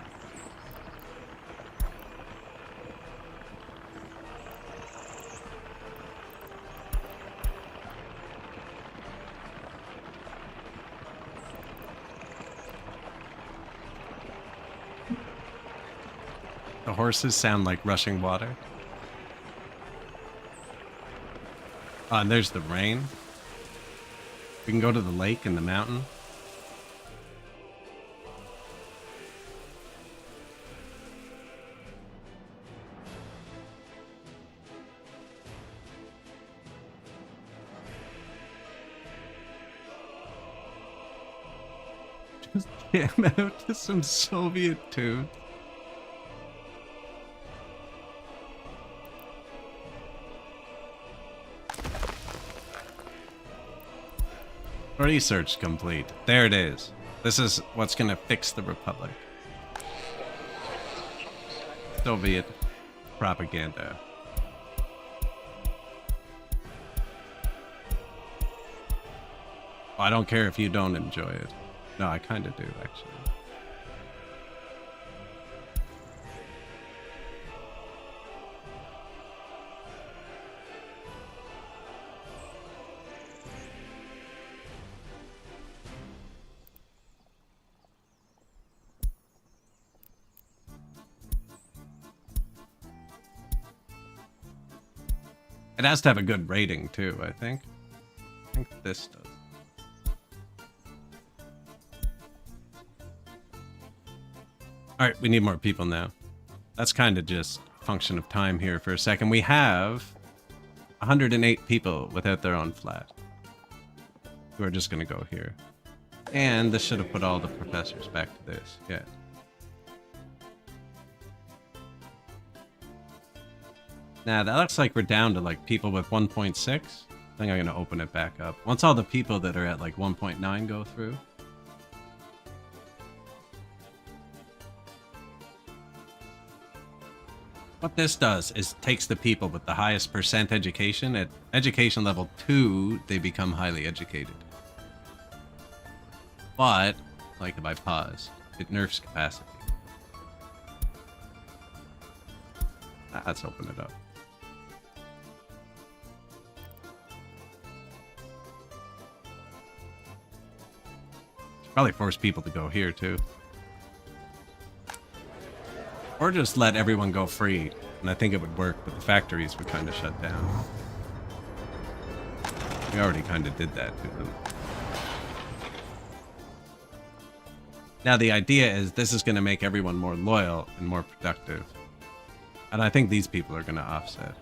The horses sound like rushing water. Oh, and there's the rain. We can go to the lake and the mountain. Just jam out to some Soviet tune. Research complete. There it is. This is what's gonna fix the Republic. Soviet propaganda. Oh, I don't care if you don't enjoy it. No, I kind of do, actually. It has to have a good rating, too, I think. I think this does. Alright, we need more people now. That's kind of just a function of time here for a second. We have 108 people without their own flat. Who are just going to go here. And this should have put all the professors back to this. Yeah. Nah, that looks like we're down to like people with 1.6. I think I'm going to open it back up. Once all the people that are at like 1.9 go through. What this does is takes the people with the highest percent education. At education level 2, they become highly educated. But, like if I pause, it nerfs capacity. Let's open it up. Probably force people to go here too. Or just let everyone go free. And I think it would work, but the factories would kind of shut down. We already kind of did that to them. Now the idea is this is going to make everyone more loyal and more productive. And I think these people are going to offset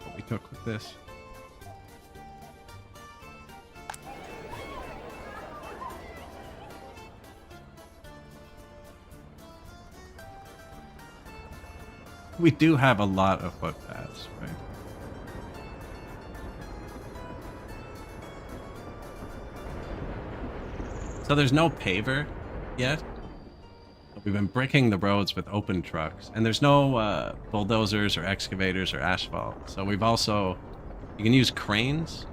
what we took with this. We do have a lot of footpaths, right? So there's no paver yet. We've been bricking the roads with open trucks, and there's no bulldozers or excavators or asphalt. So we've also, you can use cranes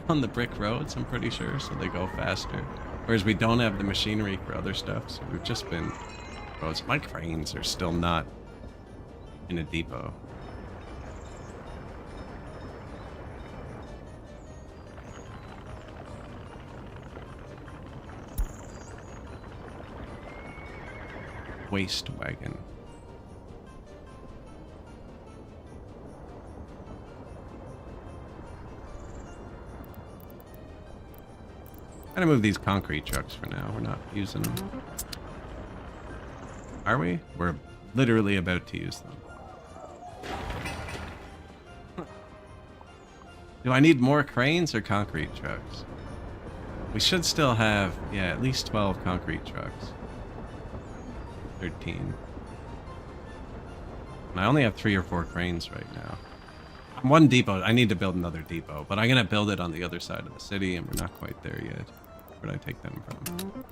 on the brick roads, I'm pretty sure, so they go faster. Whereas we don't have the machinery for other stuff, so we've just been roads. My cranes are still not in a depot. Waste wagon. Gonna move these concrete trucks for now. We're not using them. Are we? We're literally about to use them. Do I need more cranes or concrete trucks? We should still have, yeah, at least 12 concrete trucks. 13. And I only have 3 or 4 cranes right now. One depot. I need to build another depot, but I'm going to build it on the other side of the city, and we're not quite there yet. Where did I take them from?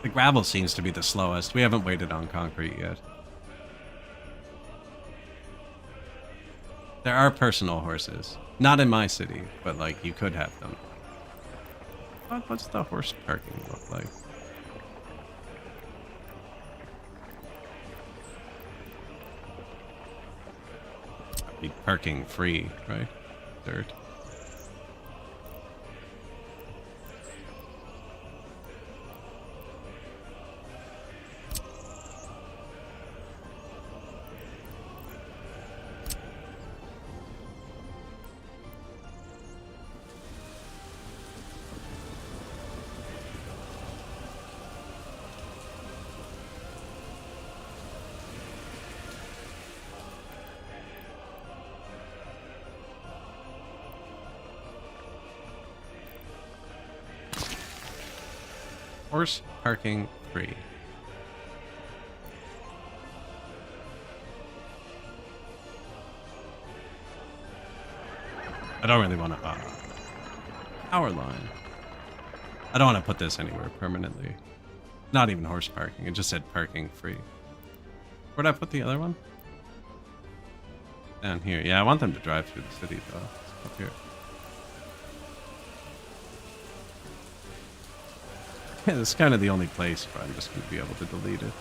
The gravel seems to be the slowest. We haven't waited on concrete yet. There are personal horses. Not in my city, but like you could have them. What's the horse parking look like? Be parking free, right? Dirt. Horse parking free. I don't really want to... power line. I don't want to put this anywhere permanently. Not even horse parking. It just said parking free. Where'd I put the other one? Down here. Yeah, I want them to drive through the city, though. It's up here. Yeah, this is kind of the only place where I'm just going to be able to delete it.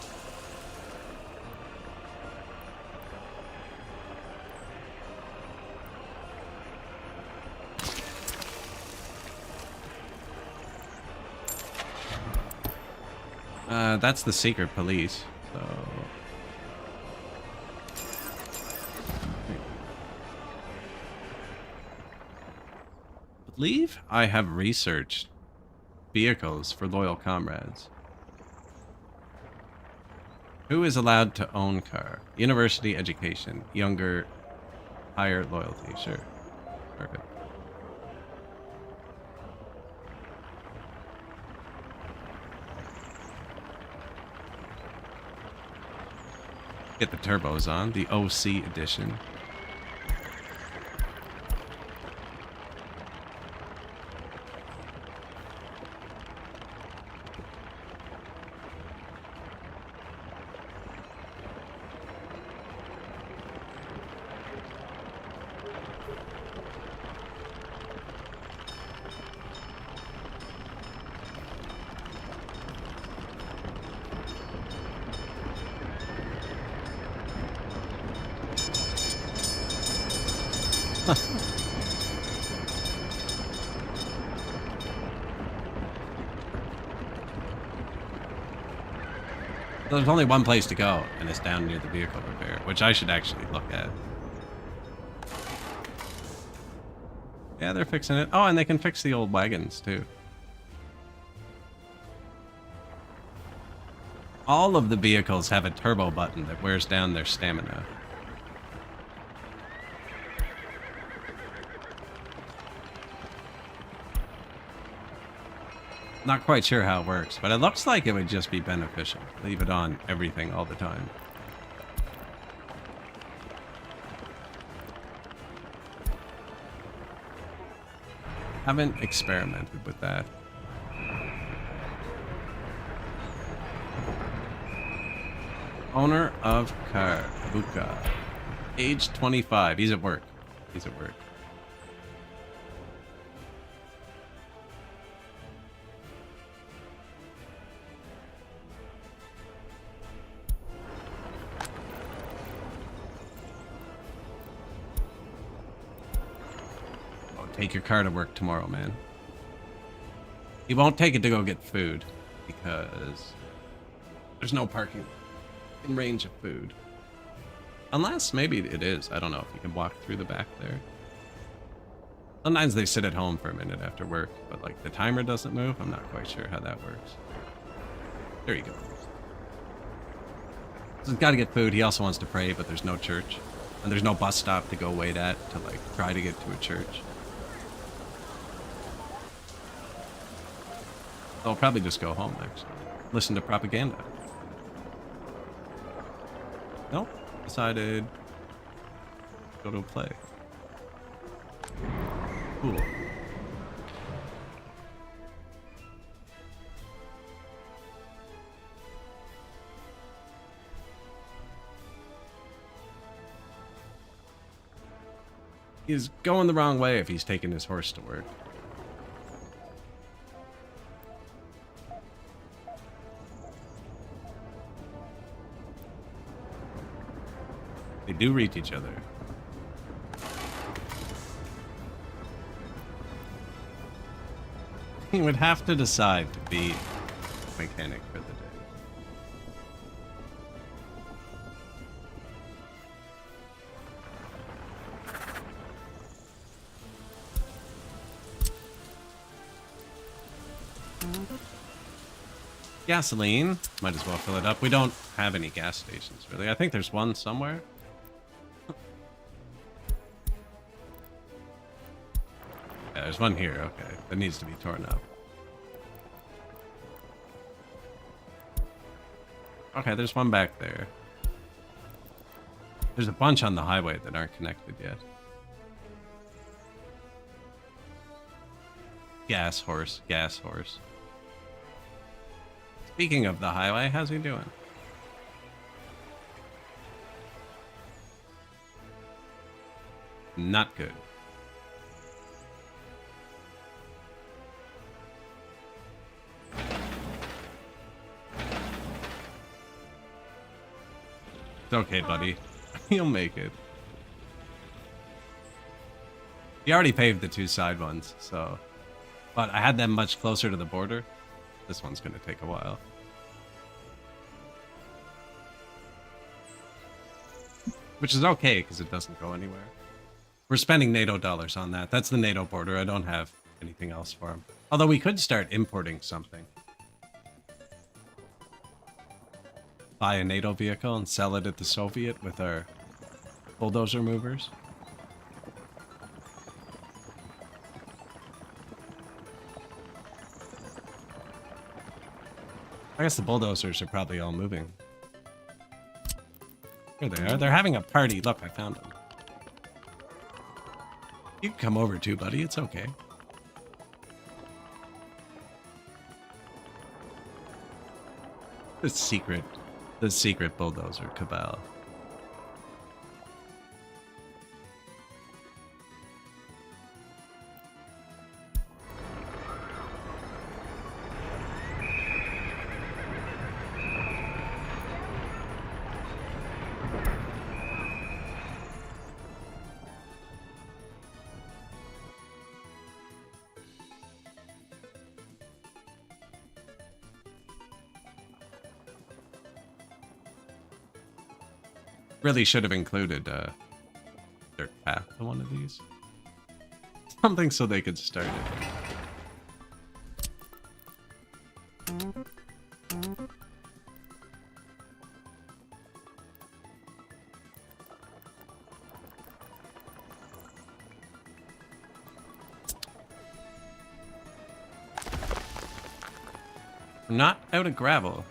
That's the secret police, so... I believe I have researched vehicles for loyal comrades. Who is allowed to own car? University education, younger, higher loyalty. Sure. Perfect. Get the turbos on, the OC edition. There's only one place to go, and it's down near the vehicle repair, which I should actually look at. Yeah, they're fixing it. Oh, and they can fix the old wagons, too. All of the vehicles have a turbo button that wears down their stamina. Not quite sure how it works, but it looks like it would just be beneficial. Leave it on everything all the time. Haven't experimented with that. Owner of car, Buka. Age 25. He's at work. He's at work. Take your car to work tomorrow, man. He won't take it to go get food because there's no parking in range of food. Unless maybe it is. I don't know if you can walk through the back there. Sometimes they sit at home for a minute after work, but like the timer doesn't move. I'm not quite sure how that works. There you go. So he's got to get food. He also wants to pray, but there's no church. And there's no bus stop to go wait at to like try to get to a church. So I'll probably just go home, actually. Listen to propaganda. Nope. Decided to go to a play. Cool. He's going the wrong way if he's taking his horse to work. They do reach each other. He would have to decide to be a mechanic for the day. Gasoline. Might as well fill it up. We don't have any gas stations, really. I think there's one somewhere. Yeah, there's one here. Okay. That needs to be torn up. Okay, there's one back there. There's a bunch on the highway that aren't connected yet. Gas horse. Gas horse. Speaking of the highway, how's he doing? Not good. It's okay, buddy. You'll make it. He already paved the two side ones, so... But I had them much closer to the border. This one's gonna take a while. Which is okay, because it doesn't go anywhere. We're spending NATO dollars on that. That's the NATO border. I don't have anything else for him. Although we could start importing something. Buy a NATO vehicle and sell it at the Soviet with our bulldozer movers. I guess the bulldozers are probably all moving. Here they are. They're having a party. Look, I found them. You can come over too, buddy. It's okay. The secret bulldozer cabal. Really should have included dirt path to one of these. Something so they could start it. We're not out of gravel.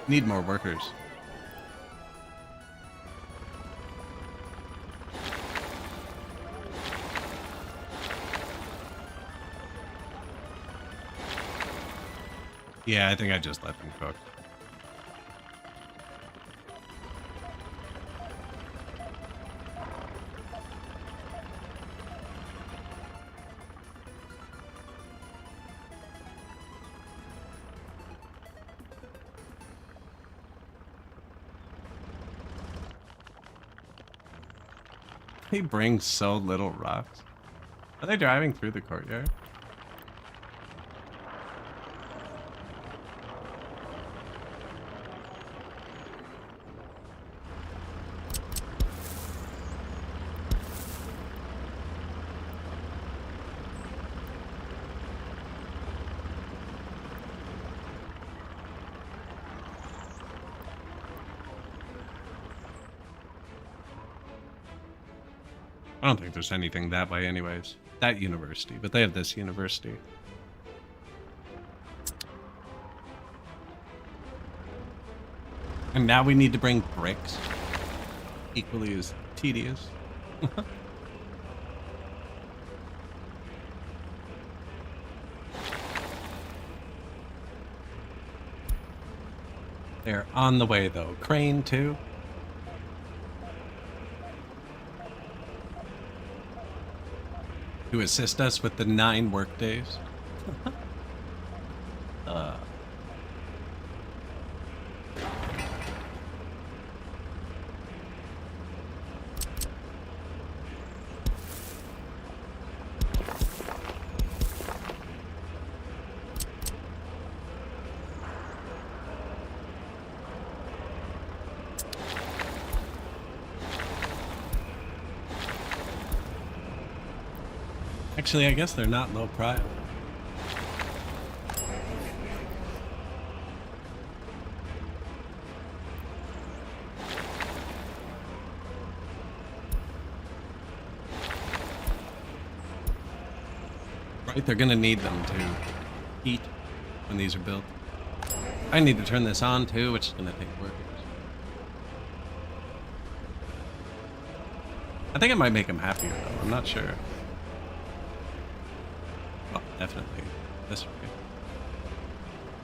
Need more workers. Yeah, I think I just let them cook. He brings so little rocks. Are they driving through the courtyard? I don't think there's anything that way anyways. That university, but they have this university. And now we need to bring bricks. Equally as tedious. They're on the way though. Crane too. To assist us with the 9 work days. Actually, I guess they're not low prio. Right, they're gonna need them to heat when these are built. I need to turn this on too, which is gonna take work. I think it might make them happier though, I'm not sure. Oh, definitely this way.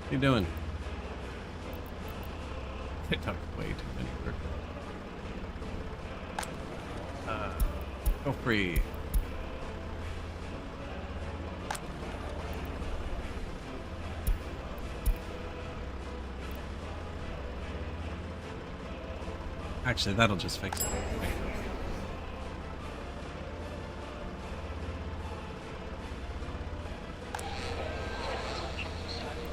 What are you doing? They took way too many work. Go free. Actually, that'll just fix it.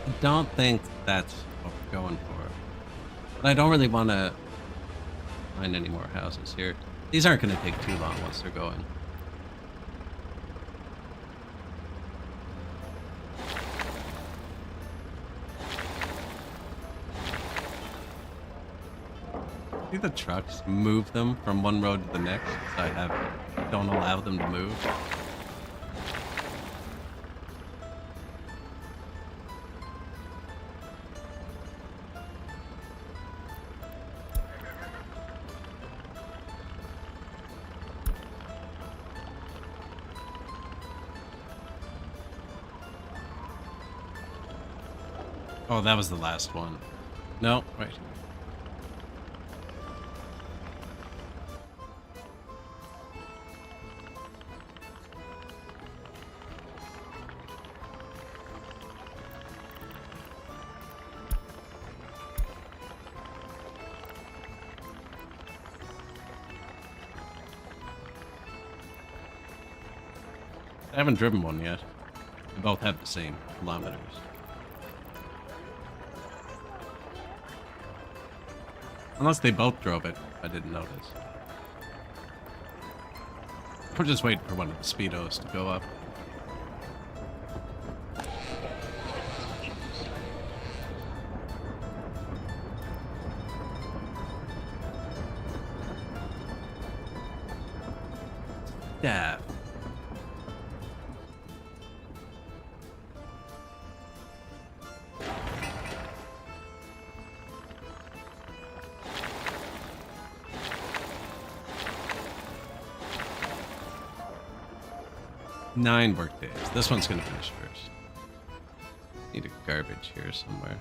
I don't think that's what we're going for. But I don't really want to find any more houses here. These aren't going to take too long once they're going. See the trucks move them from one road to the next, so don't allow them to move. Oh, that was the last one. No, right. I haven't driven one yet. They both have the same kilometers. Unless they both drove it, I didn't notice. We're just waiting for one of the speedos to go up. Yeah. Nine work days. This one's gonna finish first. Need a garbage here somewhere.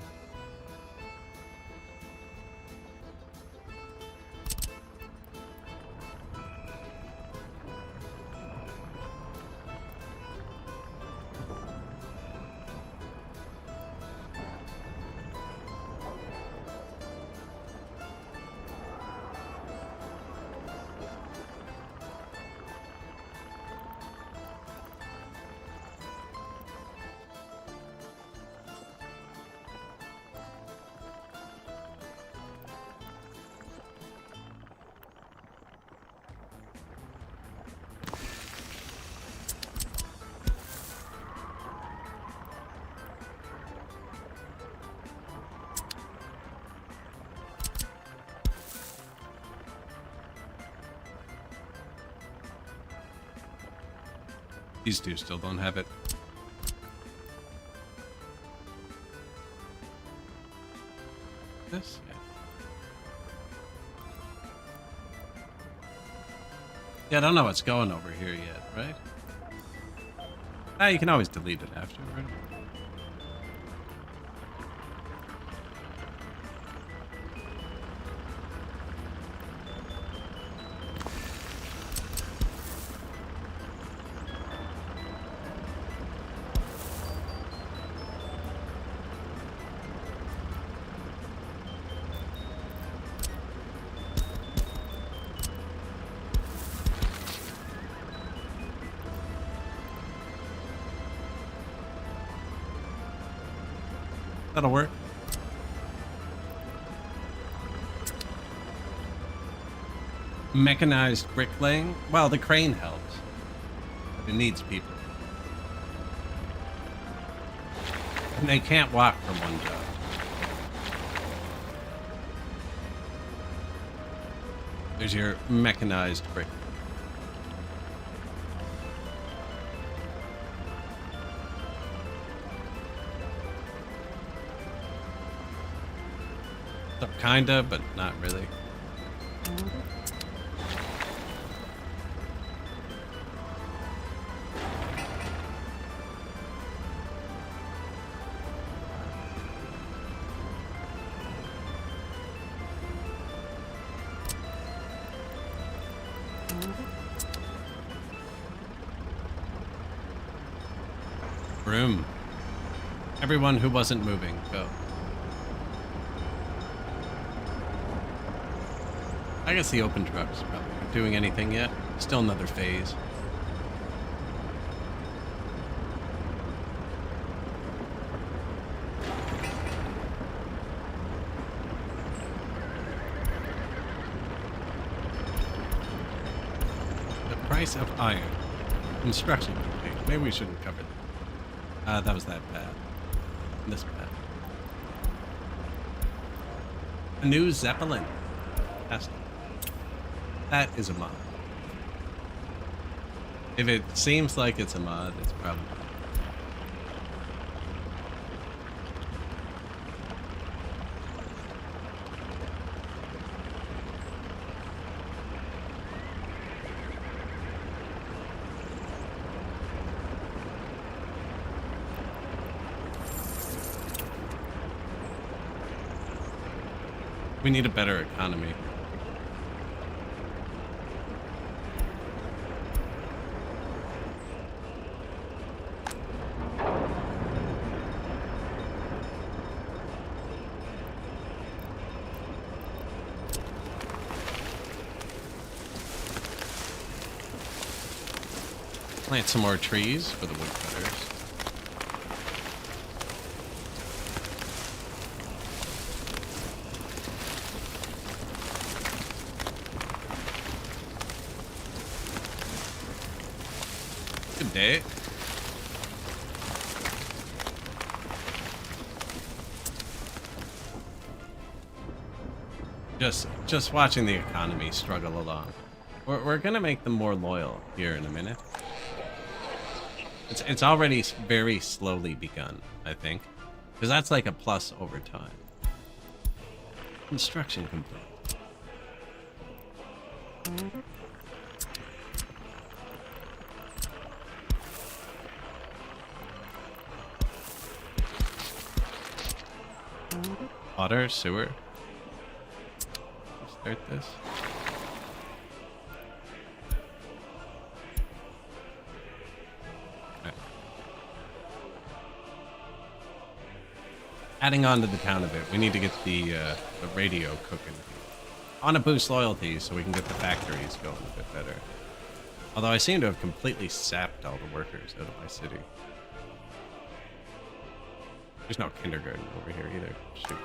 These two still don't have it. This? Yeah, I don't know what's going over here yet, right? Ah, you can always delete it afterward. That'll work. Mechanized bricklaying? Well, the crane helps. But it needs people. And they can't walk from one job. There's your mechanized brick. So kinda, but not really. Room. Everyone who wasn't moving, go. I guess the open truck's probably not doing anything yet. Still another phase. The price of iron. Construction complete. Maybe we shouldn't cover that. That was that bad. This bad. A new Zeppelin. Fantastic. That is a mod. If it seems like it's a mod, it's probably. We need a better economy. Plant some more trees for the woodcutters. Good day. Just watching the economy struggle along. We're gonna make them more loyal here in a minute. It's already very slowly begun, I think, because that's like a plus over time. Construction complete. Water, sewer. Start this. Adding on to the town a bit, we need to get the radio cooking. I want to boost loyalty so we can get the factories going a bit better. Although I seem to have completely sapped all the workers out of my city. There's no kindergarten over here either. Shoot.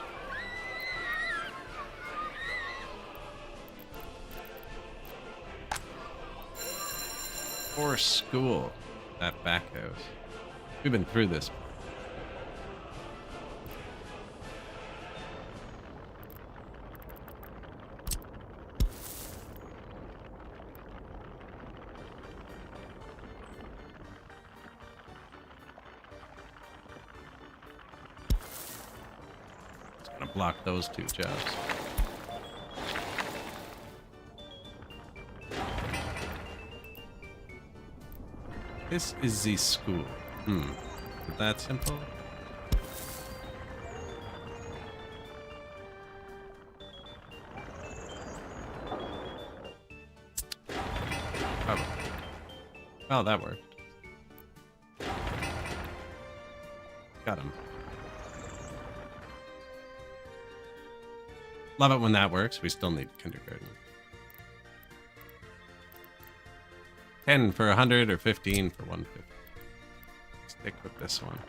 Or school. That back house. We've been through this. block those two jobs. This is the school. Is that simple? Probably. Oh, that worked. Got him. Love it when that works. We still need kindergarten. 10 for 100 or 15 for 150. Stick with this one.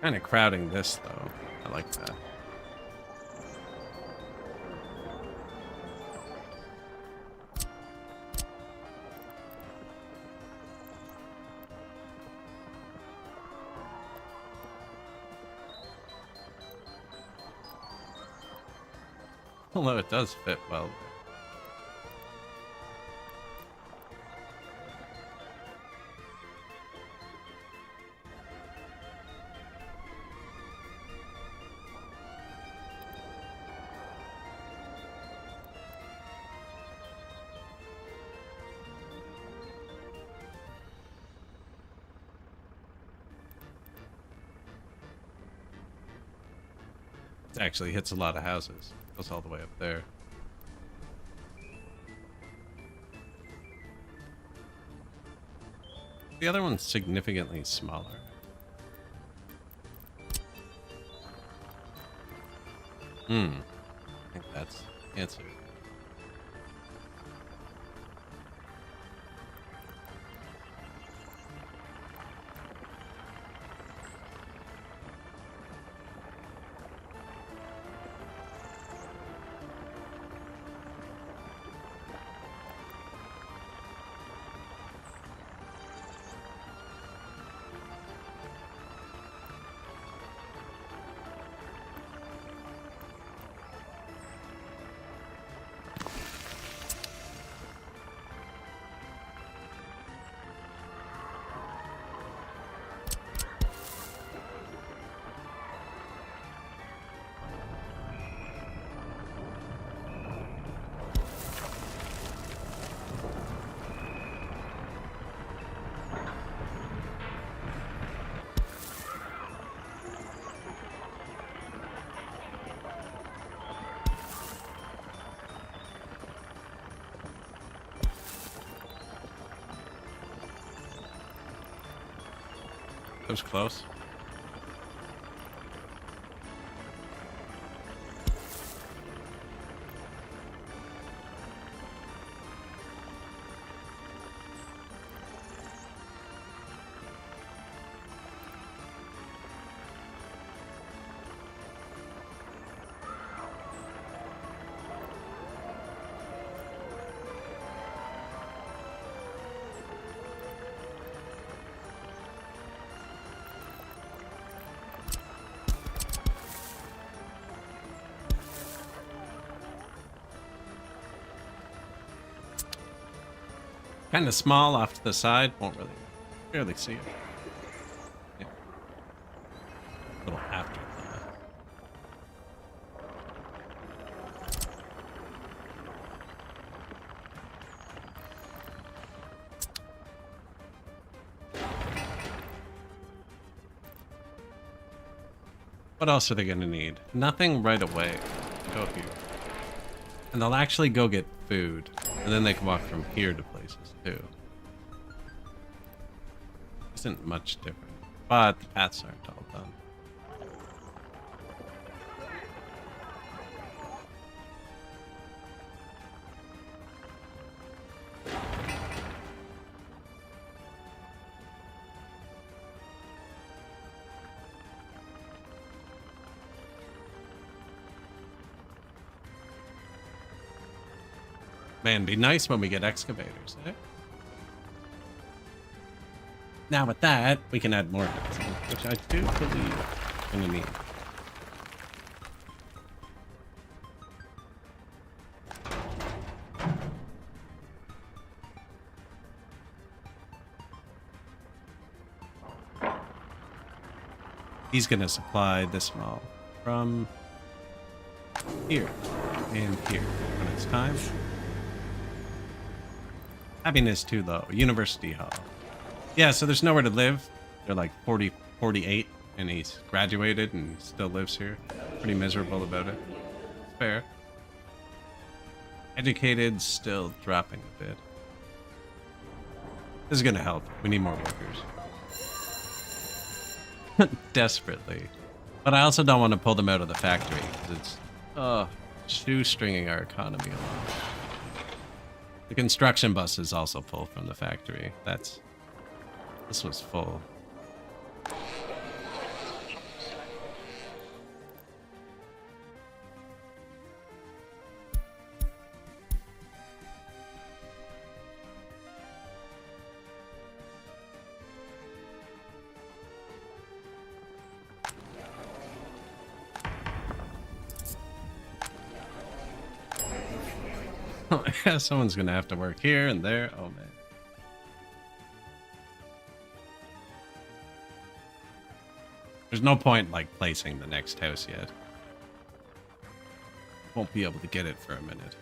Kind of crowding this, though. I like that. Although it does fit well. Actually hits a lot of houses. Goes all the way up there. The other one's significantly smaller. I think that's the answer. That was close. Kind of small off to the side. Won't really barely see it. Yeah. A little after that. What else are they going to need? Nothing right away. Go here. And they'll actually go get food. And then they can walk from here to places too. Isn't much different. But the paths aren't all done. Man, be nice when we get excavators, eh? Now with that, we can add more housing, which I do believe we're gonna need. He's gonna supply this mall from here and here when it's time. Happiness too low. University Hall. Yeah, so there's nowhere to live. They're like 40, 48, and he's graduated and still lives here. Pretty miserable about it. Fair. Educated, still dropping a bit. This is gonna help. We need more workers. Desperately. But I also don't want to pull them out of the factory, because it's shoestringing our economy along. The construction buses also pull from the factory. This was full. Oh, yeah, someone's gonna have to work here and there. Oh, man. There's no point, like, placing the next house yet. Won't be able to get it for a minute.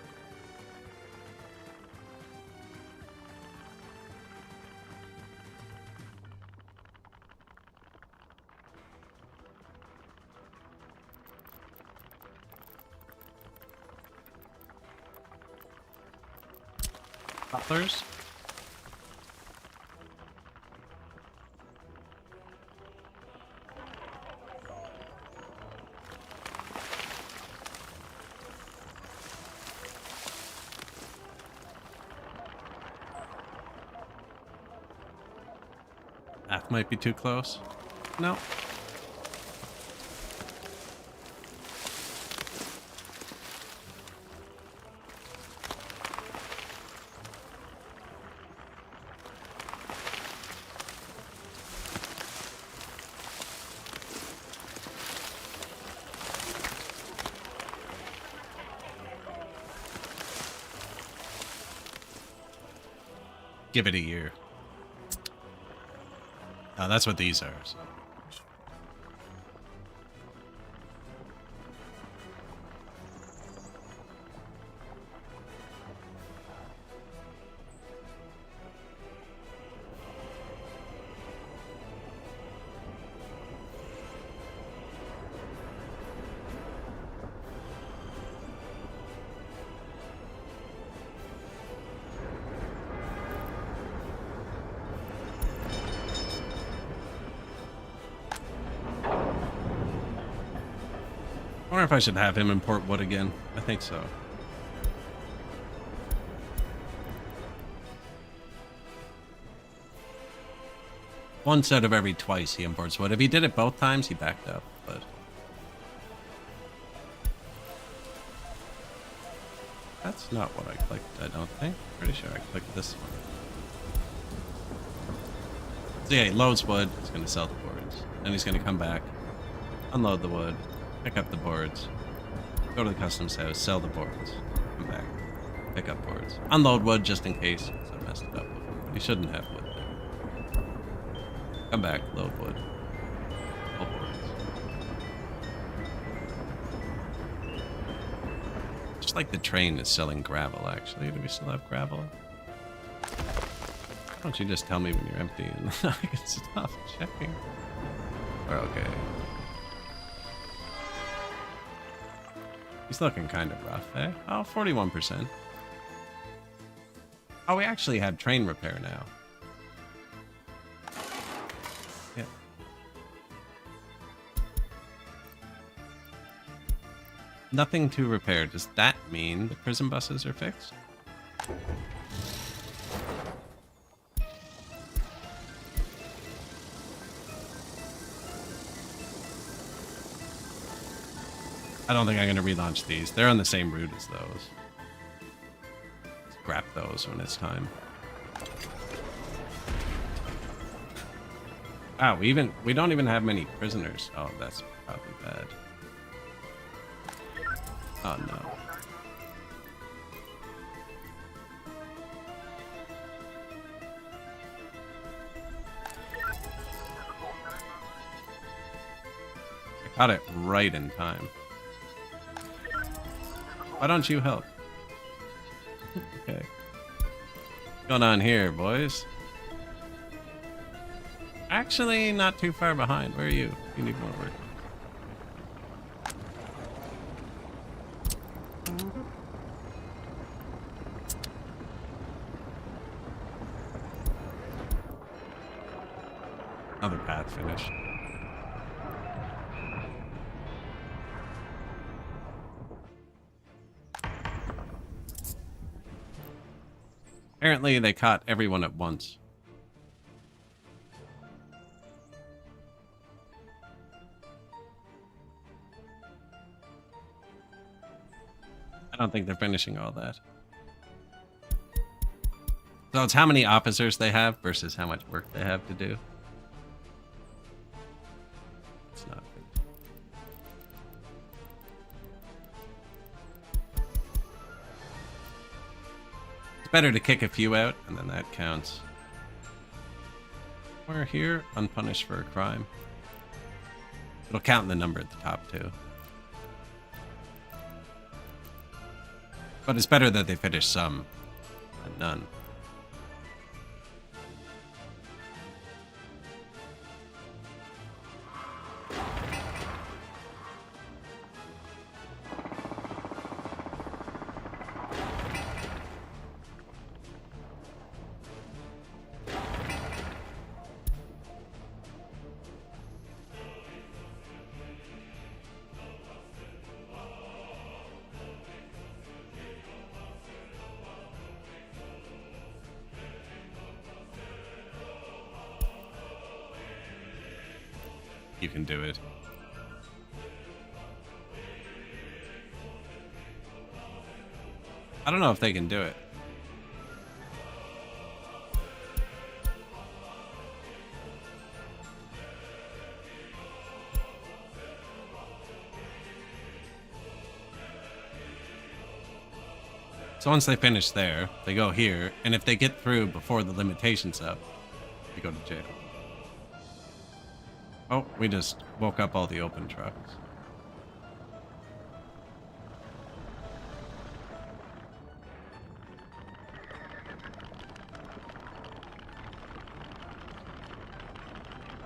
Butlers? That might be too close. No. Give it a year. That's what these are. So. I wonder if I should have him import wood again. I think so. Once out of every twice he imports wood. If he did it both times, he backed up, but... That's not what I clicked, I don't think. Pretty sure I clicked this one. So yeah, he loads wood, he's gonna sell the boards. Then he's gonna come back, unload the wood, pick up the boards, go to the customs house, sell the boards, come back, pick up boards, unload wood just in case. So I messed it up with him, but he shouldn't have wood there. Come back, load wood, all boards. Just like the train is selling gravel, actually. Do we still have gravel? Why don't you just tell me when you're empty and I can stop checking? We're okay. He's looking kind of rough, eh? Oh, 41%. Oh, we actually have train repair now. Yeah. Nothing to repair. Does that mean the prison buses are fixed? I don't think I'm going to relaunch these. They're on the same route as those. scrap those when it's time. Wow, we don't even have many prisoners. Oh, that's probably bad. Oh no. I caught it right in time. Why don't you help? Okay. What's going on here, boys? Actually, not too far behind. Where are you? You need more work. Another path finished. Apparently, they caught everyone at once. I don't think they're finishing all that. So it's how many officers they have versus how much work they have to do. It's not good. It's better to kick a few out, and then that counts. We're here, unpunished for a crime. It'll count in the number at the top, too. But it's better that they finish some than none. You can do it. I don't know if they can do it. So once they finish there, they go here, and if they get through before the limitation's up, they go to jail. Oh, we just woke up all the open trucks.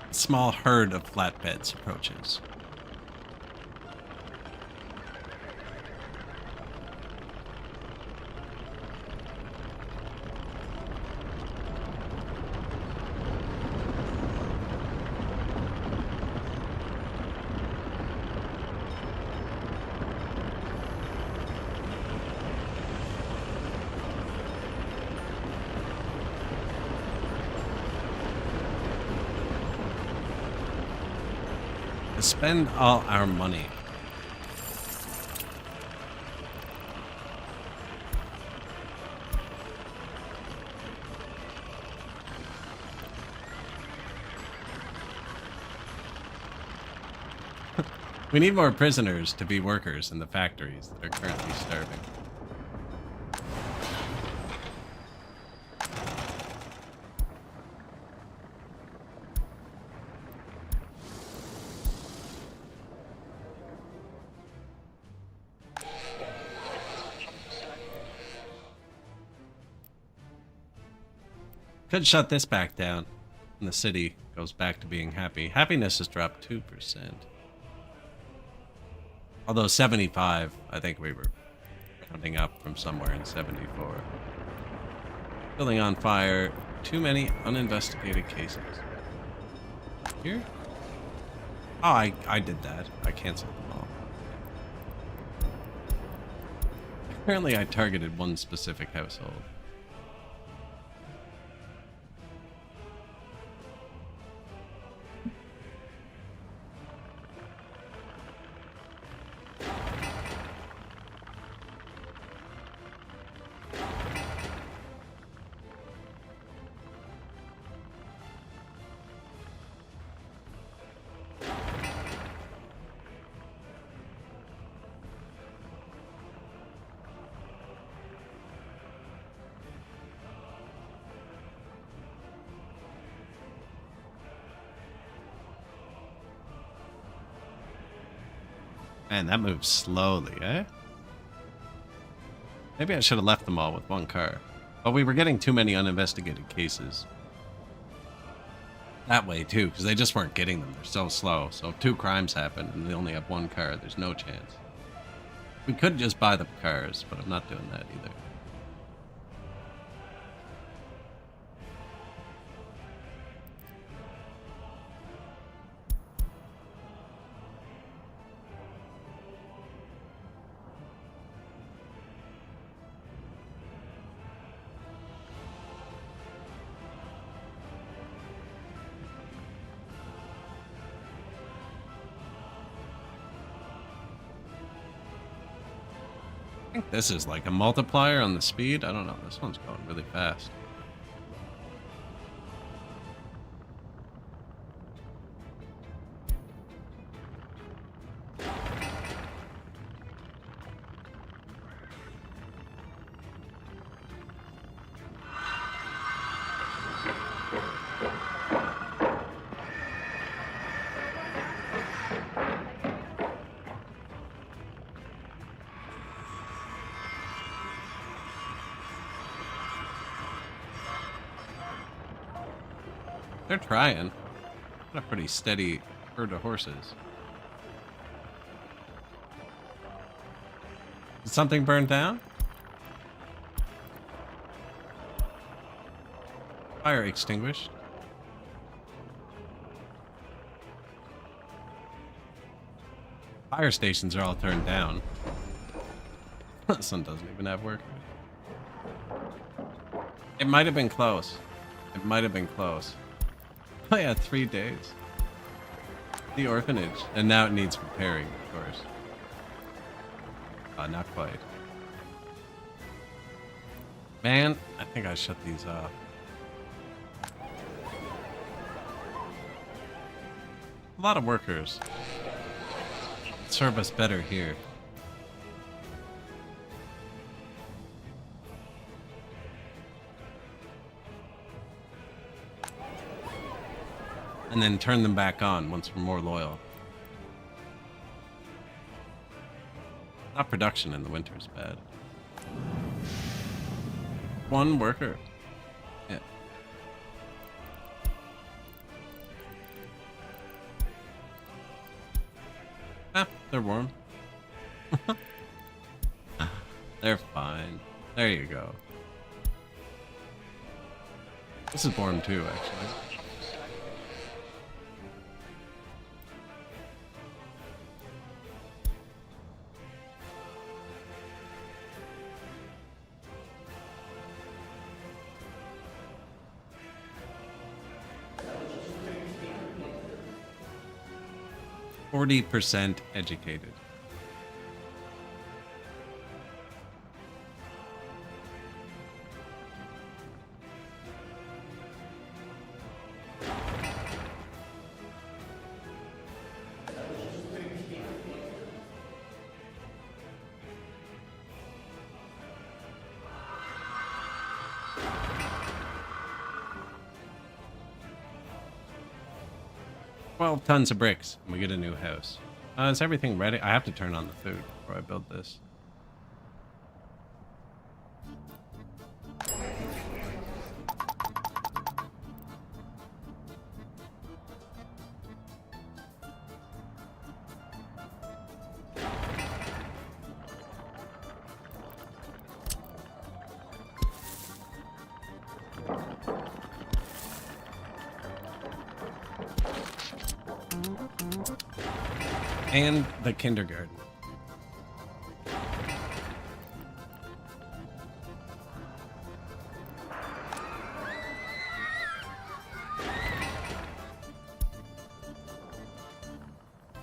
A small herd of flatbeds approaches. To spend all our money. We need more prisoners to be workers in the factories that are currently starving. Could shut this back down, and the city goes back to being happy. Happiness has dropped 2%. Although 75, I think we were rounding up from somewhere in 74. Building on fire, too many uninvestigated cases. Here? Oh, I did that. I canceled them all. Apparently I targeted one specific household. Man, that moves slowly, eh? Maybe I should have left them all with one car. But we were getting too many uninvestigated cases. That way, too, because they just weren't getting them. They're so slow. So if 2 crimes happen and they only have 1 car, there's no chance. We could just buy the cars, but I'm not doing that either. I think this is like a multiplier on the speed. I don't know. This one's going really fast. They're trying. Got a pretty steady herd of horses. Did something burn down? Fire extinguished. Fire stations are all turned down. This one doesn't even have work. It might have been close. It might have been close. Oh yeah, 3 days. The orphanage. And now it needs repairing, of course. Not quite. Man, I think I shut these off. A lot of workers. Serve us better here. And then turn them back on once we're more loyal. Not production in the winter is bad. 1 worker. Yeah. Ah, they're warm. They're fine. There you go. This is warm too, actually. %, educated. Well, tons of bricks, and we get a new house. Is everything ready? I have to turn on the food before I build this. And the kindergarten.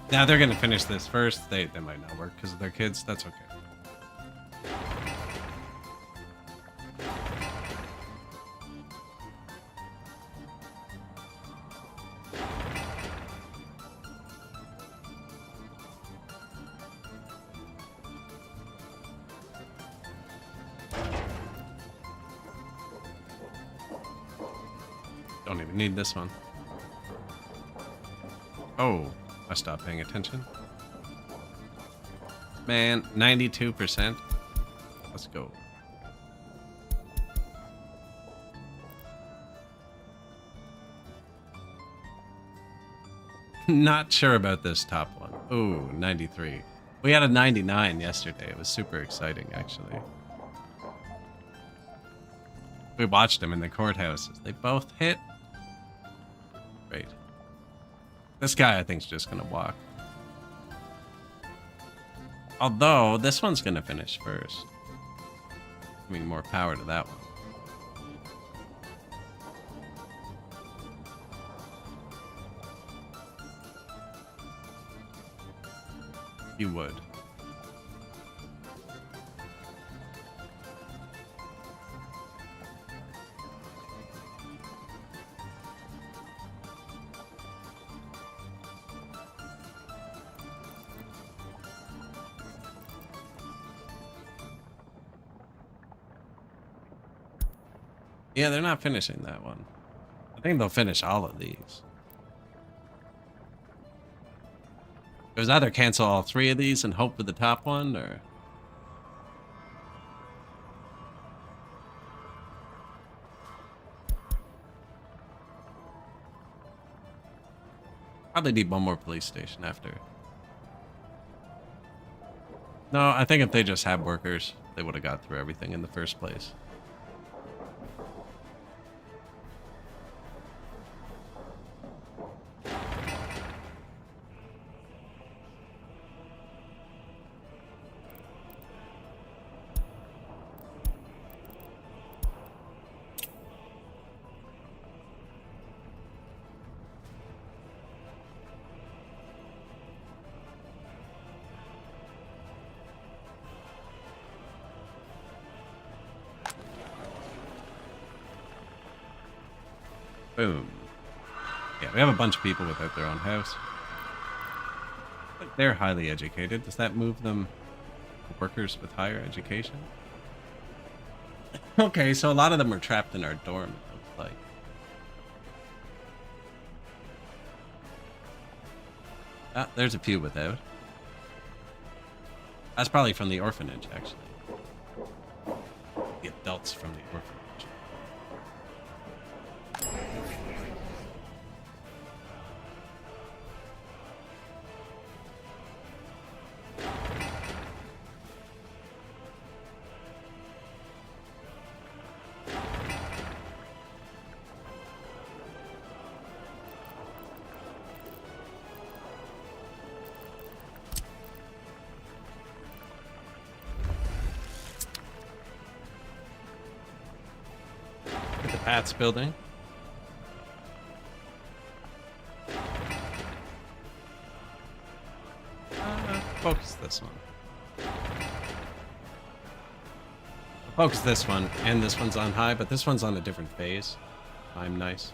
Now they're gonna finish this first. They might not work because of their kids. That's okay. Don't even need this one. Oh, I stopped paying attention. Man, 92%. Let's go. Not sure about this top one. Ooh, 93. We had a 99 yesterday. It was super exciting, actually. We watched them in the courthouses. They both hit. Great. This guy, I think, is just going to walk. Although, this one's going to finish first. I mean, more power to that one. You would. Yeah, they're not finishing that one. I think they'll finish all of these. It was either cancel all 3 of these and hope for the top one, or... Probably need one more police station after. No, I think if they just had workers, they would have got through everything in the first place. Boom. Yeah, we have a bunch of people without their own house. They're highly educated. Does that move them to workers with higher education? Okay, so a lot of them are trapped in our dorm, it looks like. Ah, there's a few without. That's probably from the orphanage, actually. The adults from the orphanage. Pat's building. Focus this one. Focus this one, and this one's on high, but this one's on a different phase. I'm nice.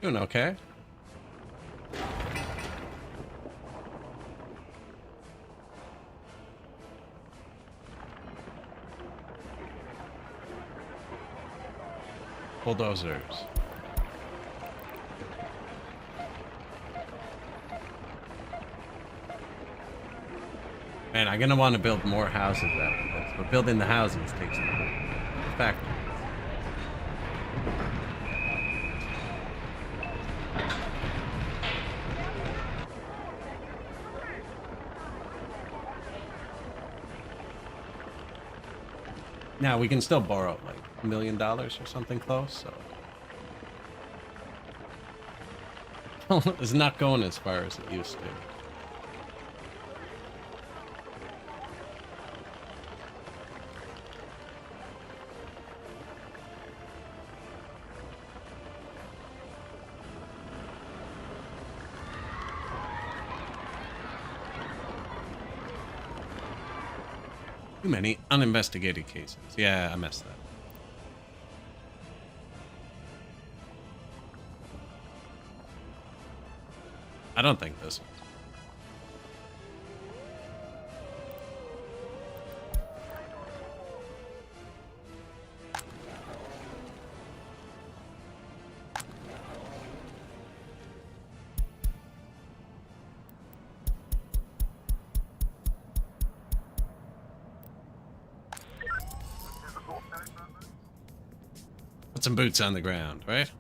Doing okay. Bulldozers. Man, I'm gonna want to build more houses after this, but building the houses takes effect. Now we can still borrow like $1 million or something close, so it's not going as far as it used to. Too many uninvestigated cases. Yeah, I messed that. I don't think this one. Put some boots on the ground, right?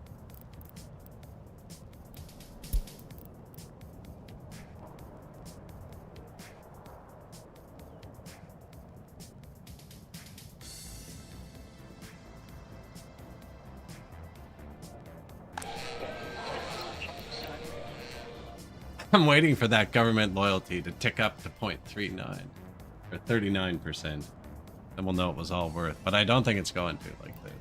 I'm waiting for that government loyalty to tick up to 0.39 or 39%. Then we'll know it was all worth. But I don't think it's going to like this.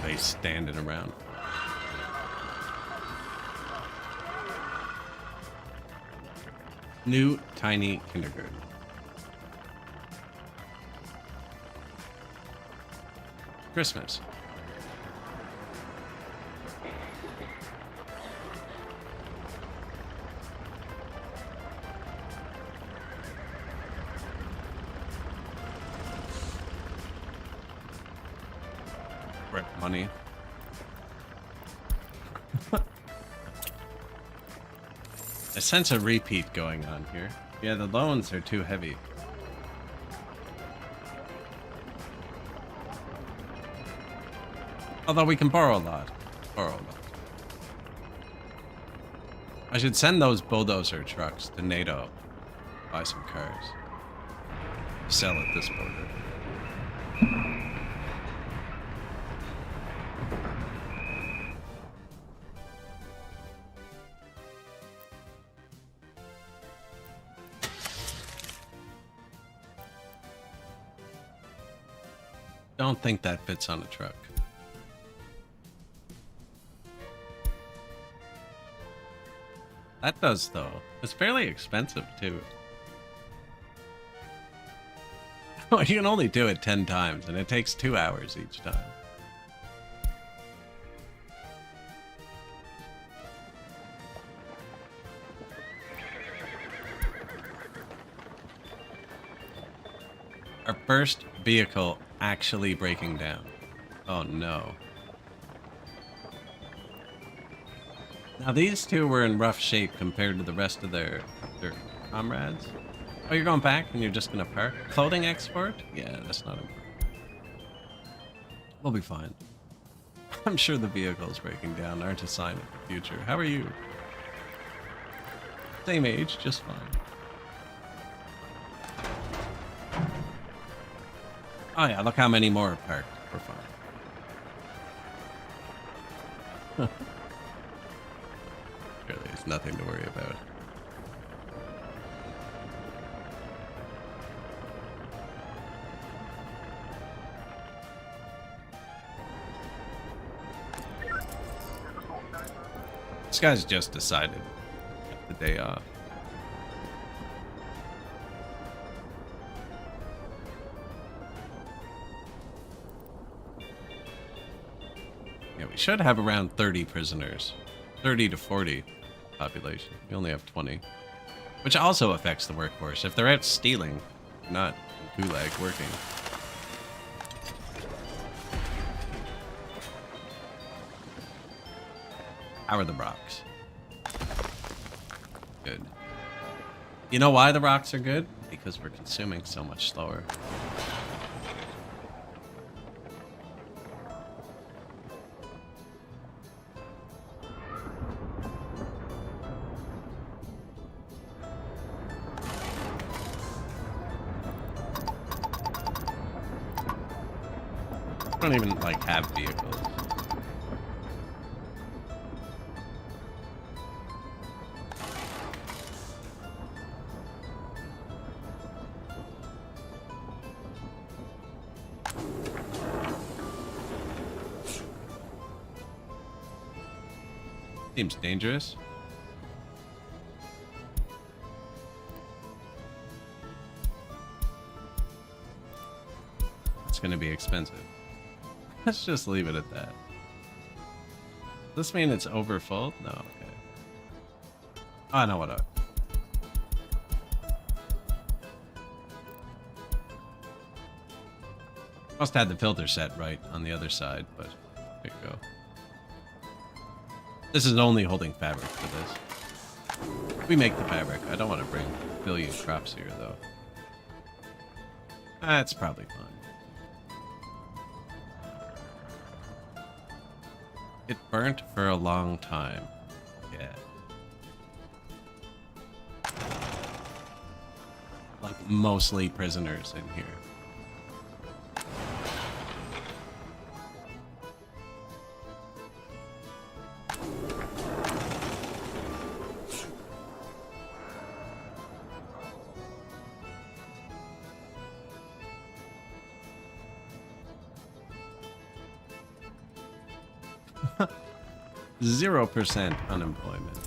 They standing around. New tiny kindergarten. Christmas. Rip money. I sense a repeat going on here. Yeah, the loans are too heavy. Although we can borrow a lot. I should send those bulldozer trucks to NATO. Buy some cars. Sell at this border. Don't think that fits on a truck. That does, though. It's fairly expensive, too. You can only do it 10 times, and it takes 2 hours each time. Our first vehicle actually breaking down. Oh no. Now these two were in rough shape compared to the rest of their comrades. Oh, you're going back and you're just gonna park? Clothing export? Yeah, that's not important. We'll be fine. I'm sure the vehicles breaking down aren't a sign of the future. How are you? Same age, just fine. Oh yeah, look how many more are parked. We're fine. Really, it's nothing to worry about. This guy's just decided the day off. Yeah, we should have around 30 prisoners. 30 to 40 population. We only have 20. Which also affects the workforce. If they're out stealing, not in Gulag working. How are the rocks? Good. You know why the rocks are good? Because we're consuming so much slower. I don't even like have vehicles. Seems dangerous. It's gonna be expensive. Let's just leave it at that. Does this mean it's over full? No, okay. Oh, I know what must have had the filter set right on the other side, but there you go. This is only holding fabric for this. We make the fabric. I don't want to bring a billion crops here, though. That's probably fine. It burnt for a long time. Yeah. Like mostly prisoners in here. Zero % unemployment.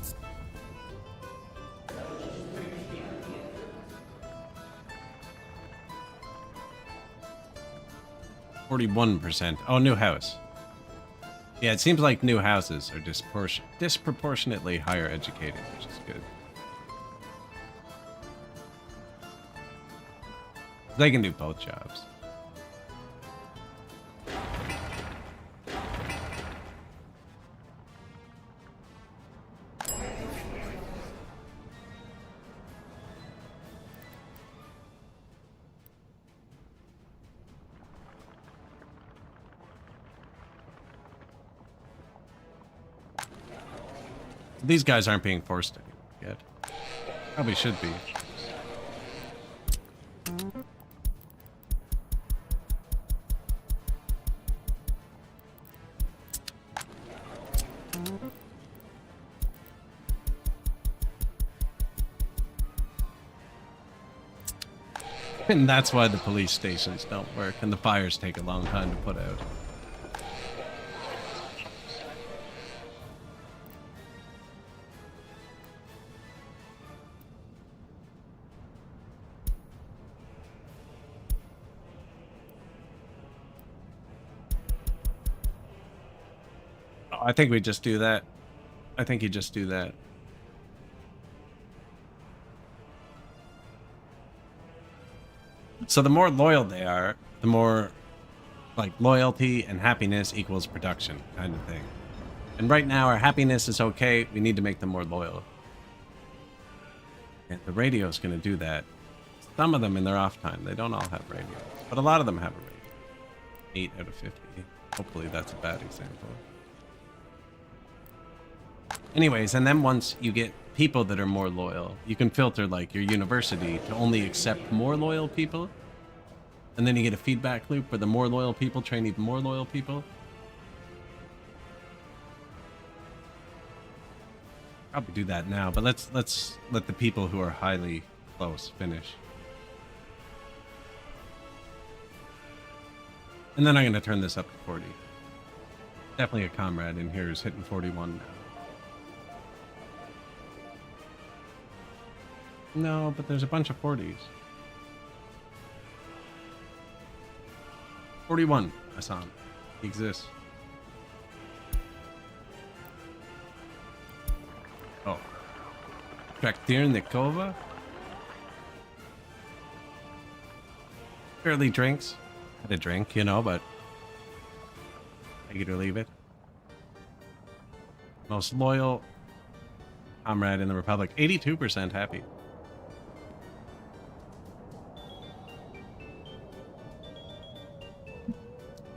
%. Oh, new house. Yeah, it seems like new houses are disproportionately higher educated, which is good. They can do both jobs. These guys aren't being forced yet. Probably should be. And that's why the police stations don't work and the fires take a long time to put out. I think we just do that. I think you just do that. So the more loyal they are, the more like loyalty and happiness equals production kind of thing. And right now our happiness is okay. We need to make them more loyal. And the radio is going to do that. Some of them in their off time, they don't all have radios, but a lot of them have a radio. 8 out of 50. Hopefully that's a bad example. Anyways, and then once you get people that are more loyal, you can filter like your university to only accept more loyal people. And then you get a feedback loop where the more loyal people train even more loyal people. Probably do that now, but let's let the people who are highly close finish. And then I'm going to turn this up to 40. Definitely a comrade in here is hitting 41 now. No, but there's a bunch of 40s. 41, I saw him. He exists. Oh. Traktirnikova? Barely drinks. Had a drink, you know, but take it or leave it. Most loyal comrade in the Republic. 82% happy.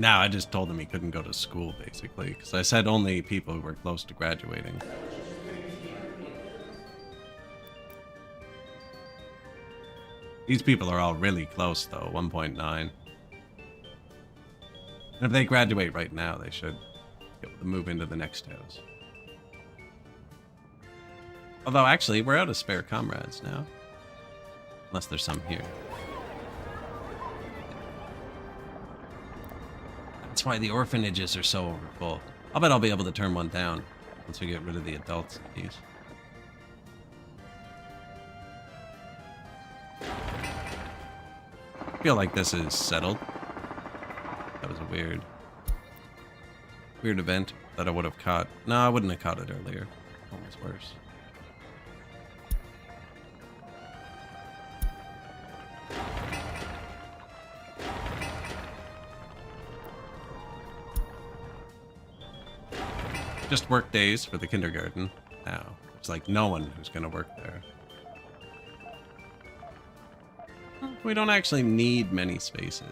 Now, I just told him he couldn't go to school, basically, because I said only people who were close to graduating. These people are all really close, though, 1.9. And if they graduate right now, they should be able to move into the next house. Although, actually, we're out of spare comrades now. Unless there's some here. That's why the orphanages are so overfull. I'll bet I'll be able to turn one down once we get rid of the adults in these. I feel like this is settled. That was a weird event that I would have caught. No, I wouldn't have caught it earlier. Almost worse. Just work days for the kindergarten. Now, it's like no one who's going to work there. We don't actually need many spaces.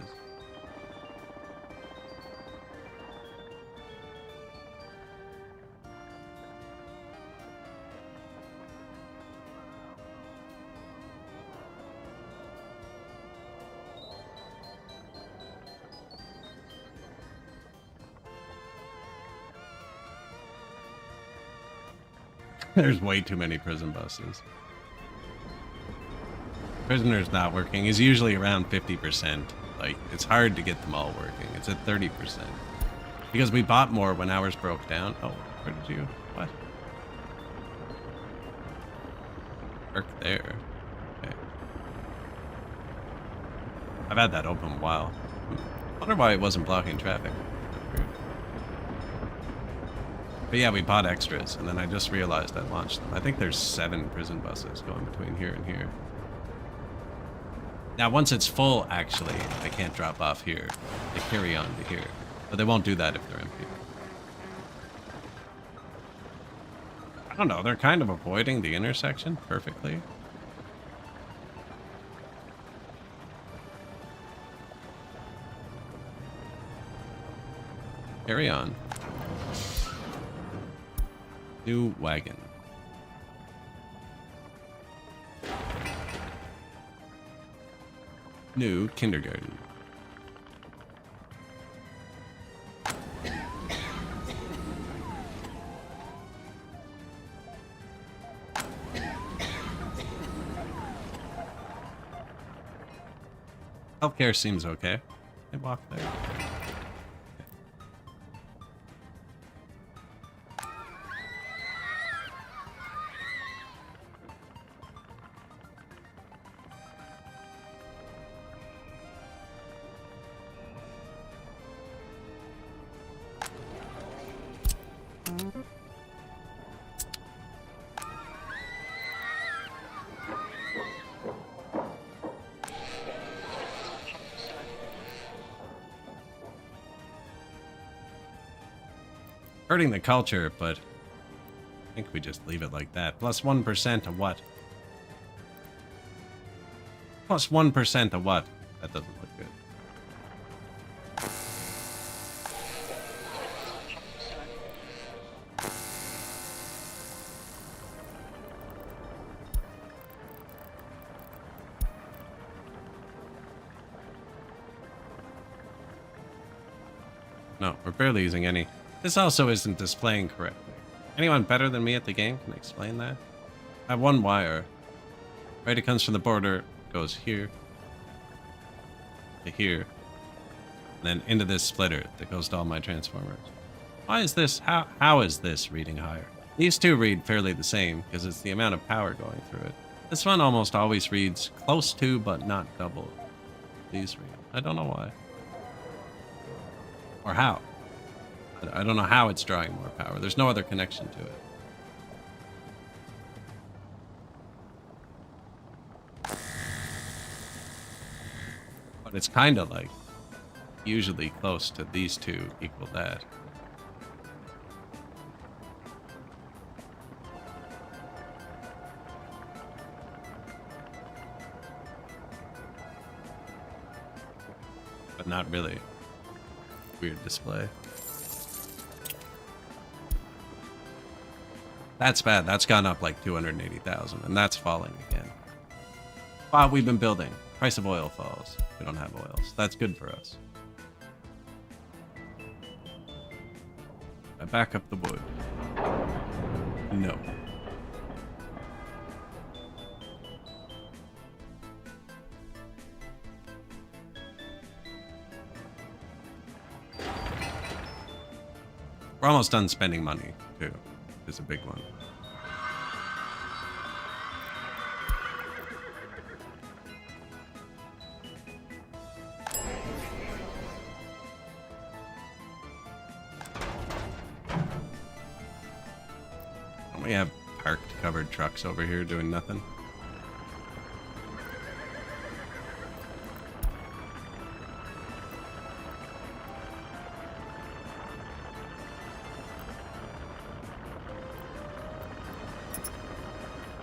There's way too many prison buses. Prisoner's not working is usually around 50%. Like, it's hard to get them all working. It's at 30%. Because we bought more when ours broke down. Oh, where did you... What? Work there. Okay. I've had that open a while. I wonder why it wasn't blocking traffic. Weird. But yeah, we bought extras, and then I just realized I launched them. I think there's 7 prison buses going between here and here. Now, once it's full, actually, they can't drop off here. They carry on to here. But they won't do that if they're empty. I don't know, they're kind of avoiding the intersection perfectly. Carry on. New wagon. New kindergarten. Healthcare seems okay. I walk there. Hurting the culture, but I think we just leave it like that. Plus 1% of what? Plus 1% of what? That doesn't look good. No, we're barely using any. This also isn't displaying correctly. Anyone better than me at the game can explain that? I have one wire. Right, it comes from the border, goes here, to here, and then into this splitter that goes to all my transformers. Why is this, how is this reading higher? These two read fairly the same, because it's the amount of power going through it. This one almost always reads close to, but not double. These read. I don't know why. Or how. I don't know how it's drawing more power. There's no other connection to it. But it's kind of like usually close to these two equal that. but not really. Weird display. That's bad. That's gone up like 280,000, and that's falling again. Wow, we've been building. Price of oil falls. We don't have oils. That's good for us. I back up the wood. No. We're almost done spending money, too. Is a big one. Don't we have parked covered trucks over here doing nothing?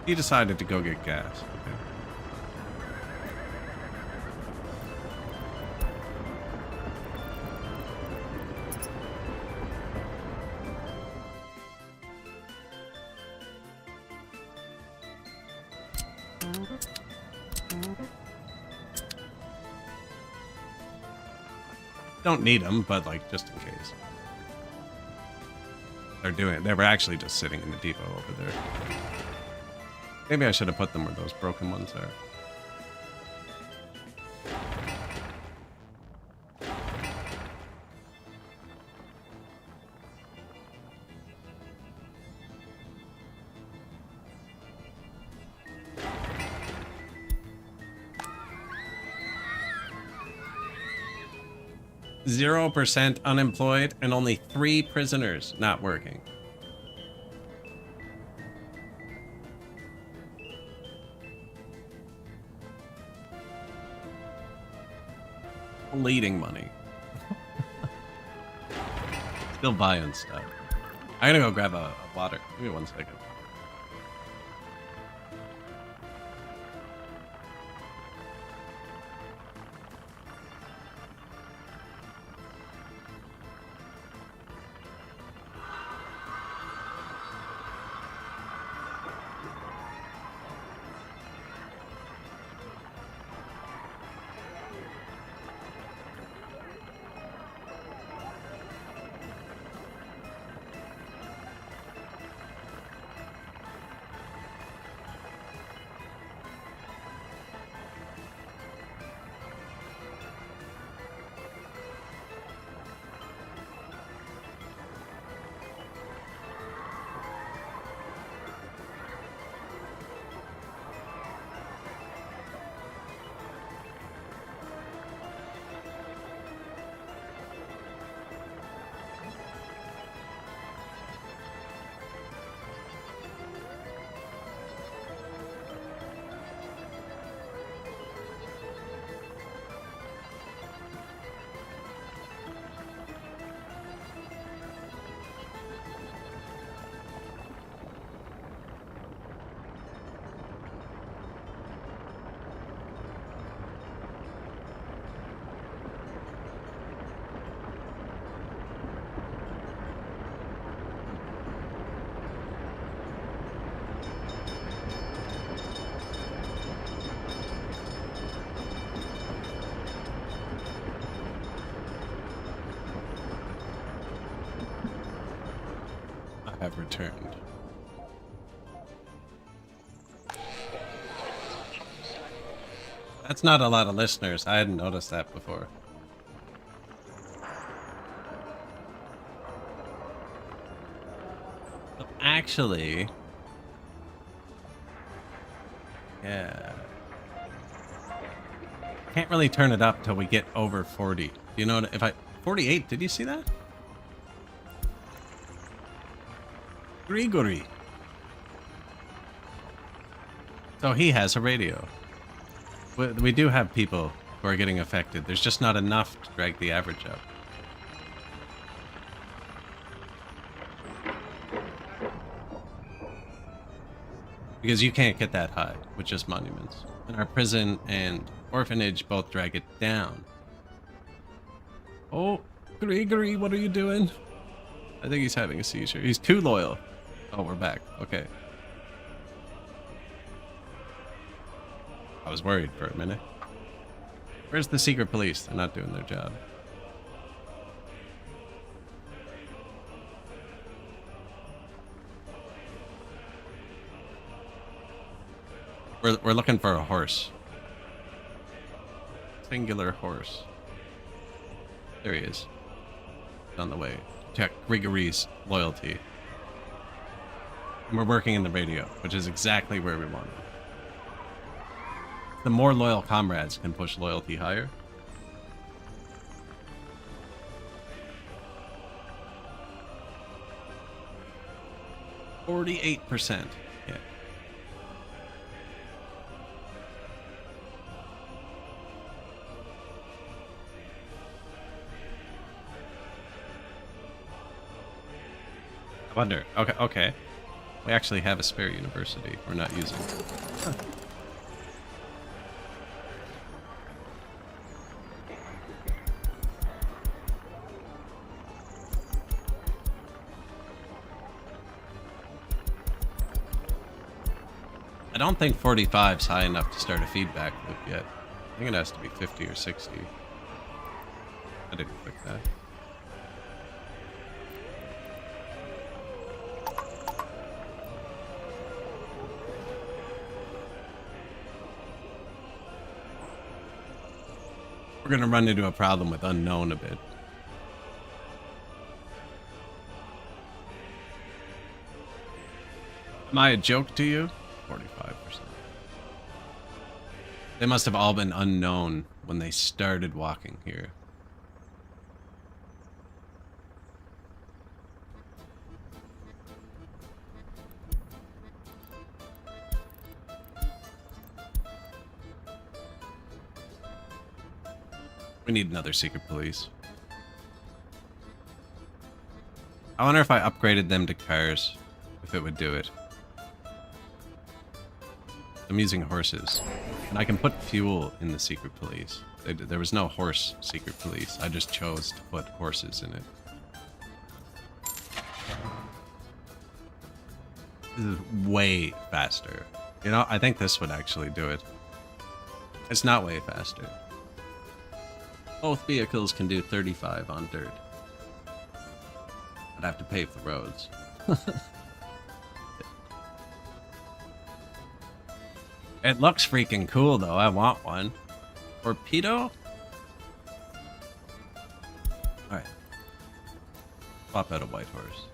He decided to go get gas. Okay. Don't need them, but like just in case. They were actually just sitting in the depot over there. Maybe I should have put them where those broken ones are. %, unemployed, and only 3 prisoners not working. Bleeding money. Still buying stuff. I gotta go grab a water. Give me 1 second. Have returned. That's not a lot of listeners. I hadn't noticed that before. So actually, yeah. Can't really turn it up till we get over 40. You know, if I 48, did you see that? Grigory. So he has a radio. We do have people who are getting affected. There's just not enough to drag the average up. Because you can't get that high with just monuments. And our prison and orphanage both drag it down. Oh, Gregory, what are you doing? I think he's having a seizure. He's too loyal. Oh, we're back. Okay. I was worried for a minute. Where's the secret police? They're not doing their job. We're looking for a horse. Singular horse. There he is. On the way. Check Grigory's loyalty. And we're working in the radio, which is exactly where we want it. The more loyal comrades can push loyalty higher. %. Yeah. I wonder. Okay. We actually have a spare university we're not using. Huh. I don't think 45 is high enough to start a feedback loop yet. I think it has to be 50 or 60. I didn't click that. We're gonna run into a problem with unknown a bit. Am I a joke to you? 45%. They must have all been unknown when they started walking here. We need another secret police. I wonder if I upgraded them to cars, if it would do it. I'm using horses. And I can put fuel in the secret police. There was no horse secret police. I just chose to put horses in it. This is way faster. You know, I think this would actually do it. It's not way faster. Both vehicles can do 35 on dirt. I'd have to pave the roads. It looks freaking cool, though. I want one. Torpedo? Alright. Swap out a white horse.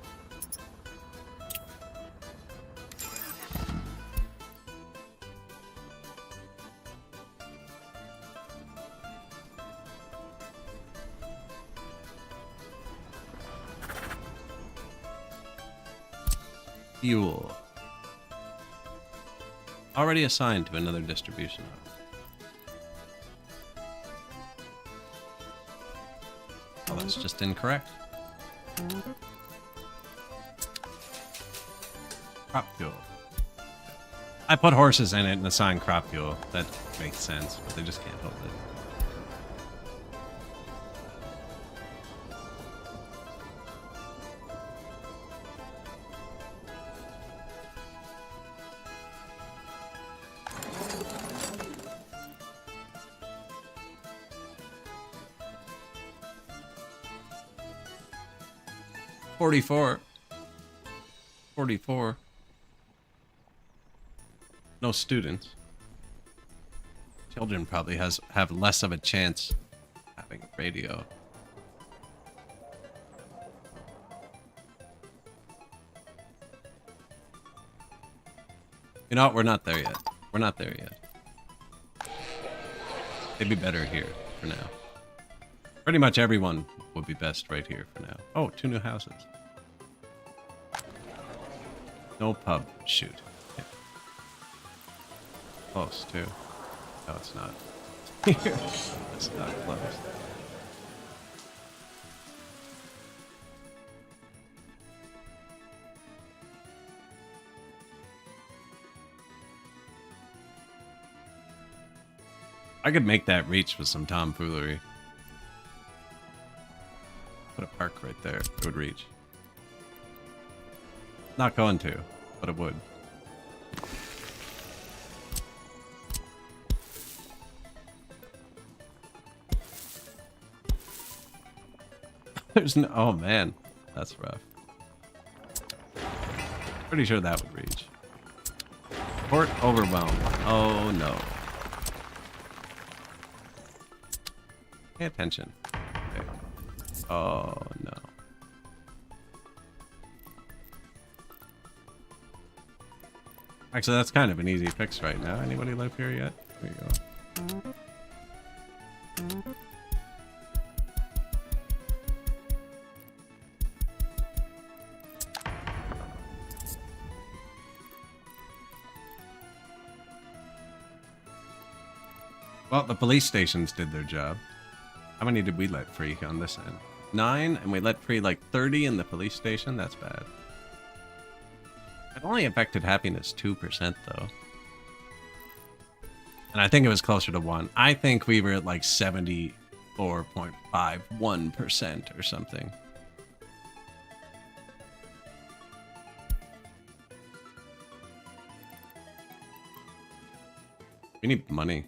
Fuel. Already assigned to another distribution hub. Oh, that's just incorrect. Crop fuel. I put horses in it and assigned crop fuel. That makes sense, but they just can't hold it. $44. No students. Children probably have less of a chance having a radio. You know what? We're not there yet. We're not there yet. It'd be better here for now. Pretty much everyone would be best right here for now. Oh, 2 new houses. No pub. Shoot. Yeah. Close, too. No, it's not. It's not close. I could make that reach with some tomfoolery. park right there. It would reach. Not going to, but it would. There's no... Oh, man. That's rough. Pretty sure that would reach. Port overwhelmed. Oh, no. Pay attention. Okay. Oh, no. Actually, that's kind of an easy fix right now. Anybody live here yet? There you go. Well, the police stations did their job. How many did we let free on this end? 9, and we let free like 30 in the police station? That's bad. It only affected happiness 2% though. And I think it was closer to 1. I think we were at like 74.51% or something. We need money.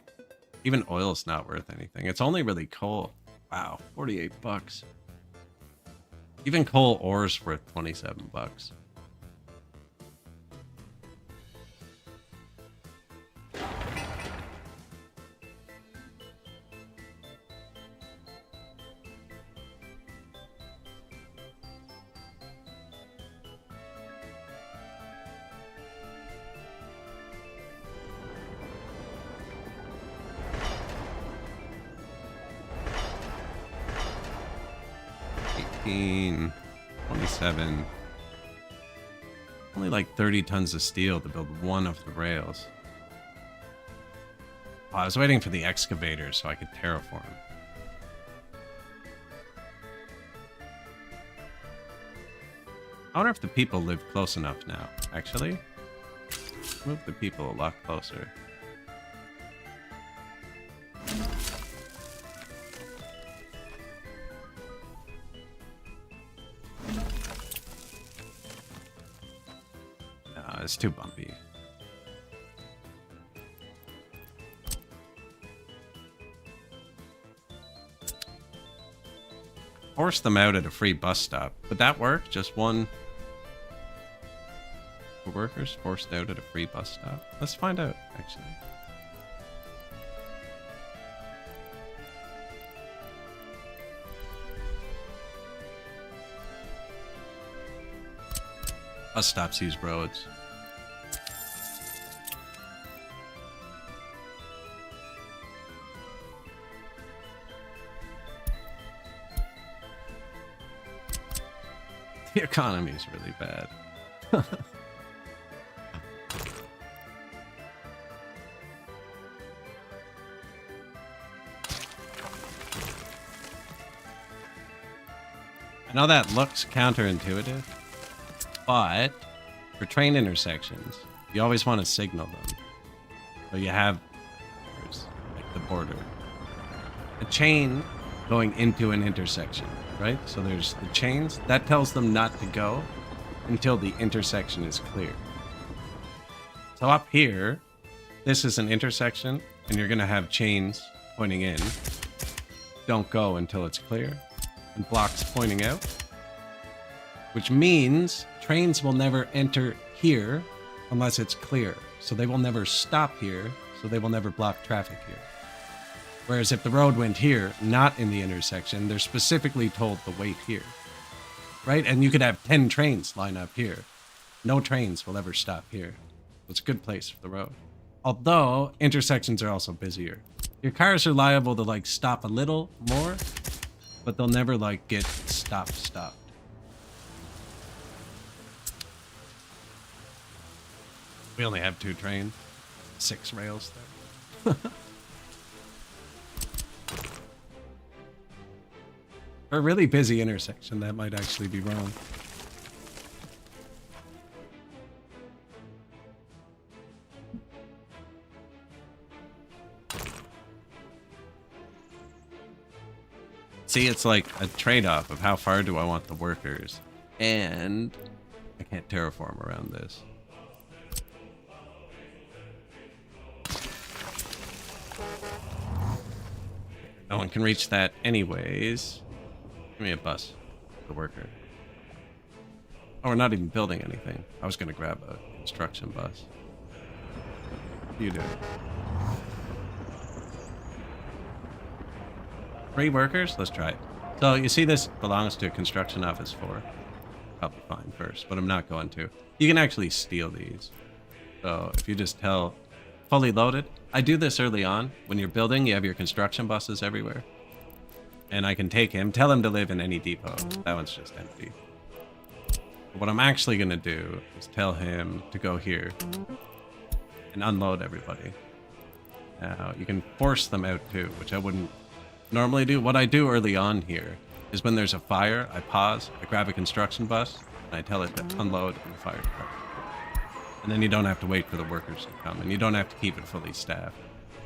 Even oil's not worth anything. It's only really coal. Wow, 48 bucks. Even coal ore's worth 27 bucks. $18, $27. Only like 30 tons of steel to build one of the rails. Oh, I was waiting for the excavator so I could terraform. I wonder if the people live close enough now. Actually, move the people a lot closer. It's too bumpy. Force them out at a free bus stop. Would that work? Just one workers forced out at a free bus stop? Let's find out, actually. Bus stops use roads. The economy is really bad. I know that looks counterintuitive, but for train intersections, you always want to signal them. So you have, like the border, a chain going into an intersection, right? So there's the chains that tells them not to go until the intersection is clear. So up here, this is an intersection and you're gonna have chains pointing in. Don't go until it's clear. And blocks pointing out. Which means trains will never enter here unless it's clear. So they will never stop here, so they will never block traffic here. Whereas if the road went here, not in the intersection, they're specifically told to wait here. Right? And you could have 10 trains line up here. No trains will ever stop here. It's a good place for the road. Although, intersections are also busier. Your cars are liable to like stop a little more, but they'll never like get stopped. We only have 2 trains, 6 rails there. For a really busy intersection, that might actually be wrong. See, it's like a trade-off of how far do I want the workers, and I can't terraform around this. No one can reach that anyways. Give me a bus, the worker. Oh, we're not even building anything. I was gonna grab a construction bus. What are you doing? 3 workers? Let's try it. So you see this belongs to a construction office 4. Probably fine first, but I'm not going to. You can actually steal these. So if you just tell fully loaded, I do this early on. When you're building, you have your construction buses everywhere. And I can take him, tell him to live in any depot. That one's just empty. But what I'm actually gonna do is tell him to go here and unload everybody. Now, you can force them out too, which I wouldn't normally do. What I do early on here is when there's a fire, I pause, I grab a construction bus, and I tell it to unload in the fire department. And then you don't have to wait for the workers to come, and you don't have to keep it fully staffed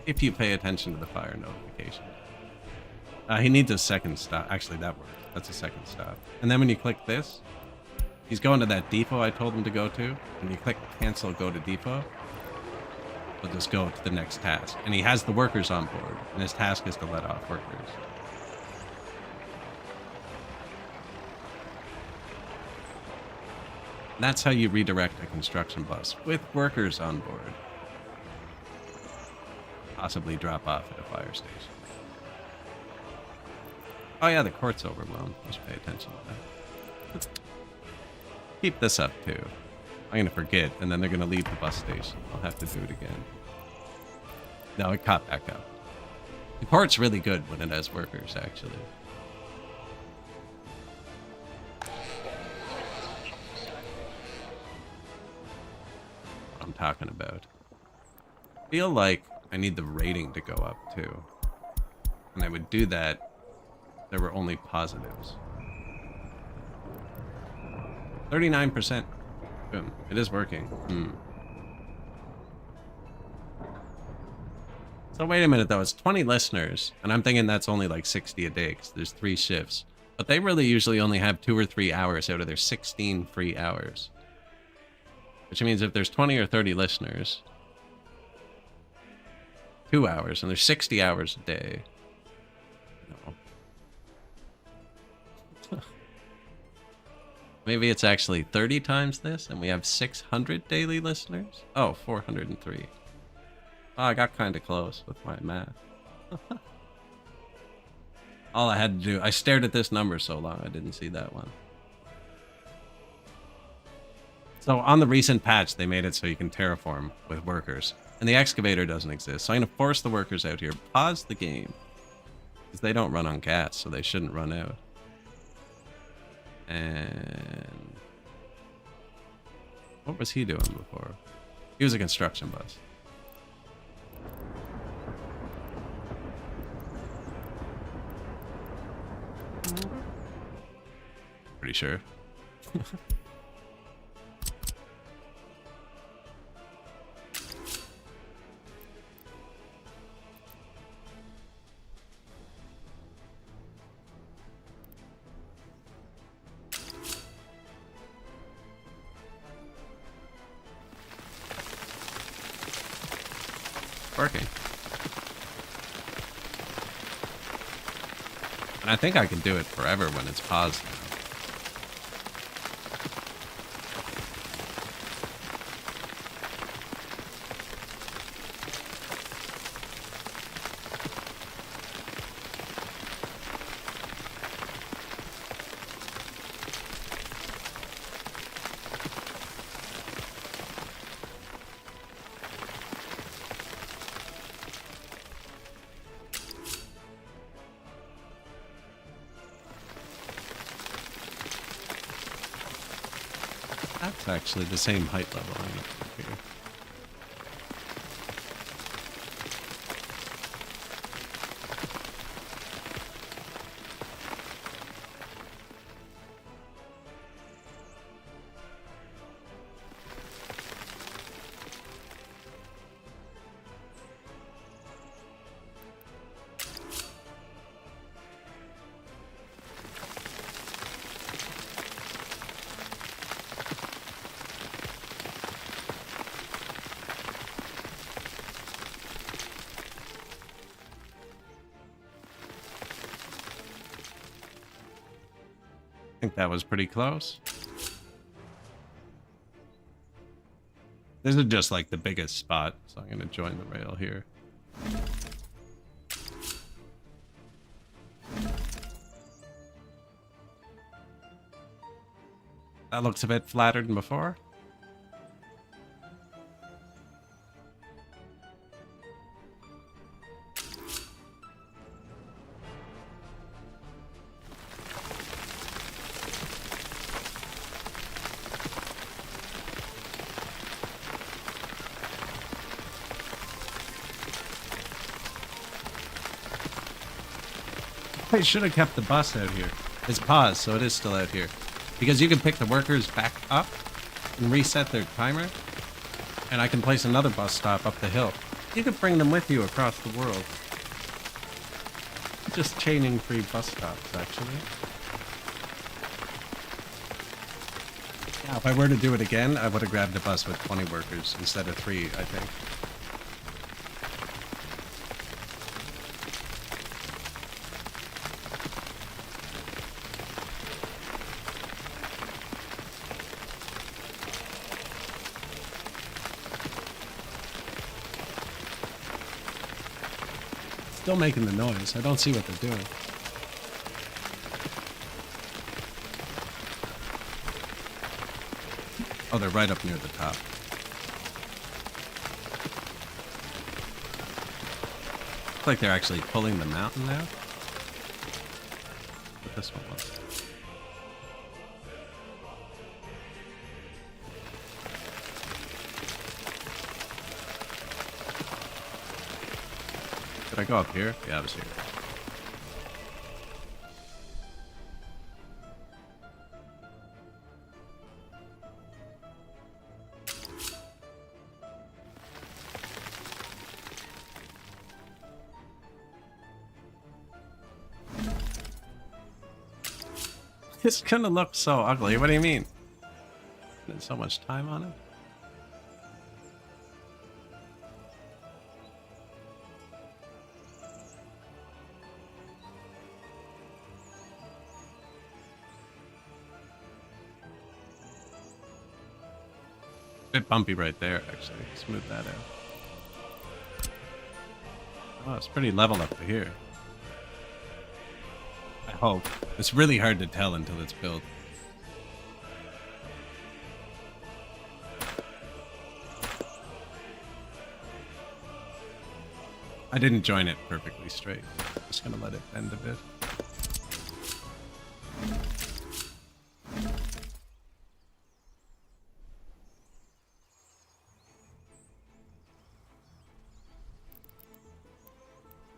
if you pay attention to the fire notification. He needs a second stop. Actually, that works. That's a second stop. And then when you click this, he's going to that depot I told him to go to. When you click cancel, go to depot, he'll just go to the next task. And he has the workers on board, and his task is to let off workers. And that's how you redirect a construction bus with workers on board. Possibly drop off at a fire station. Oh yeah, the court's overwhelmed. I should pay attention to that. Keep this up too. I'm gonna forget, and then they're gonna leave the bus station. I'll have to do it again. No, it caught back up. The court's really good when it has workers, actually. What I'm talking about. I feel like I need the rating to go up too. And I would do that if there were only positives. 39%. Boom. It is working. So wait a minute though, it's 20 listeners, and I'm thinking that's only like 60 a day because there's 3 shifts. But they really usually only have 2 or 3 hours out of their 16 free hours. Which means if there's 20 or 30 listeners, 2 hours, and there's 60 hours a day. No. Maybe it's actually 30 times this, and we have 600 daily listeners? Oh, 403. Oh, I got kind of close with my math. All I had to do, I stared at this number so long, I didn't see that one. So on the recent patch, they made it so you can terraform with workers. And the excavator doesn't exist. So I'm going to force the workers out here. Pause the game. Because they don't run on gas, so they shouldn't run out. And what was he doing before? He was a construction bus. Pretty sure. Working. And I think I can do it forever when it's paused now. That's actually the same height level I need to here. think that was pretty close. This is just like the biggest spot, so I'm gonna join the rail here. That looks a bit flatter than before. I should have kept the bus out here. It's paused, so it is still out here. Because you can pick the workers back up and reset their timer. And I can place another bus stop up the hill. You could bring them with you across the world. Just chaining 3 bus stops, actually. Yeah, if I were to do it again, I would have grabbed a bus with 20 workers instead of 3, I think. Still making the noise. I don't see what they're doing. Oh, they're right up near the top. Looks like they're actually pulling the mountain now. But this one was. Did I go up here? Yeah, I was here. It's gonna look so ugly. What do you mean? There's so much time on it. Bit bumpy right there, actually. Smooth that out. Oh, it's pretty level up to here. I hope. It's really hard to tell until it's built. I didn't join it perfectly straight. Just gonna let it bend a bit.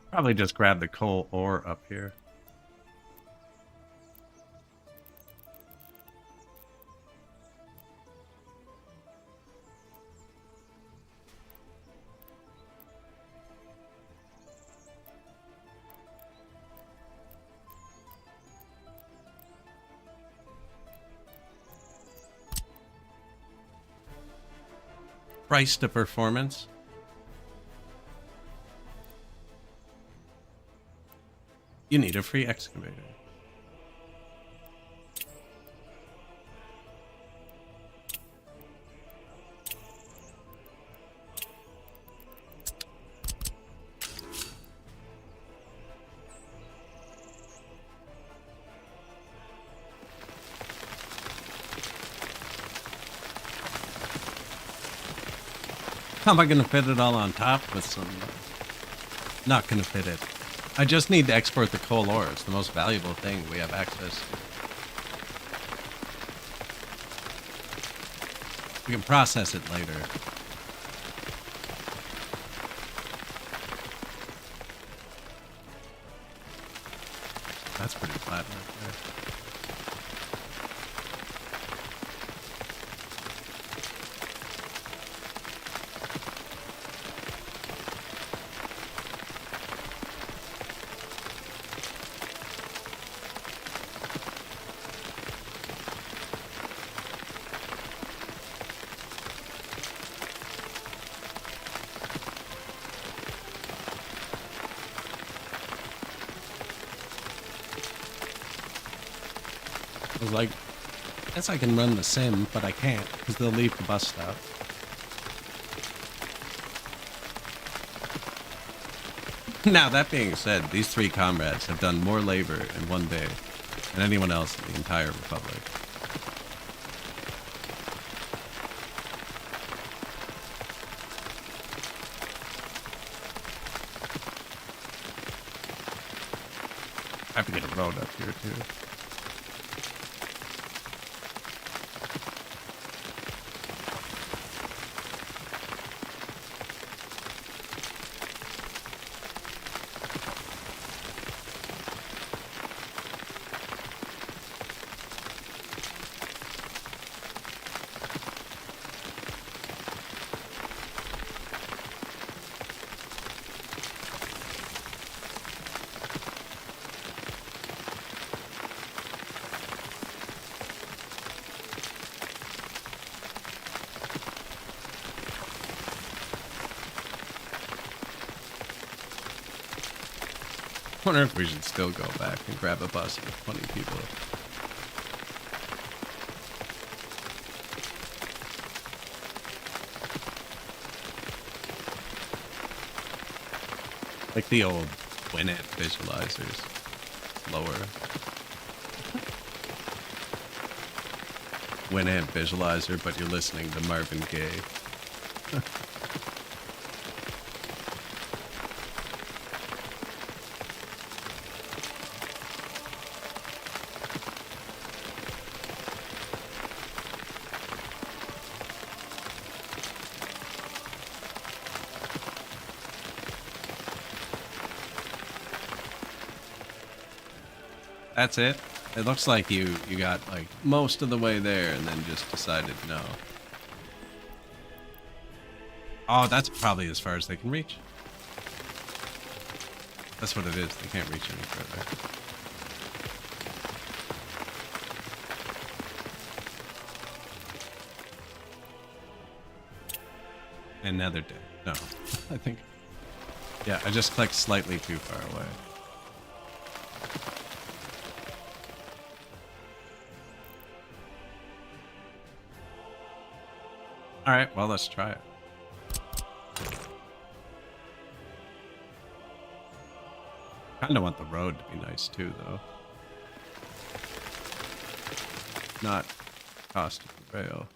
Probably just grab the coal ore up here. Price to performance. You need a free excavator. How am I going to fit it all on top with some... Not going to fit it. I just need to export the coal ore. It's the most valuable thing we have access to. We can process it later. That's pretty flat right there. was like, guess I can run the sim, but I can't because they'll leave the bus stop. Now, that being said, these three comrades have done more labor in one day than anyone else in the entire Republic. I have to get a road up here, too. I wonder if we should still go back and grab a bus with 20 people. Like the old Winamp visualizers. Lower. Winamp visualizer, but you're listening to Marvin Gaye. That's it? It looks like you got like most of the way there and then just decided no. Oh, that's probably as far as they can reach. That's what it is. They can't reach any further. And now they're dead. No, I think. Yeah, I just clicked slightly too far away. All right, well, let's try it. Kind of want the road to be nice too, though. Not cost of the rail.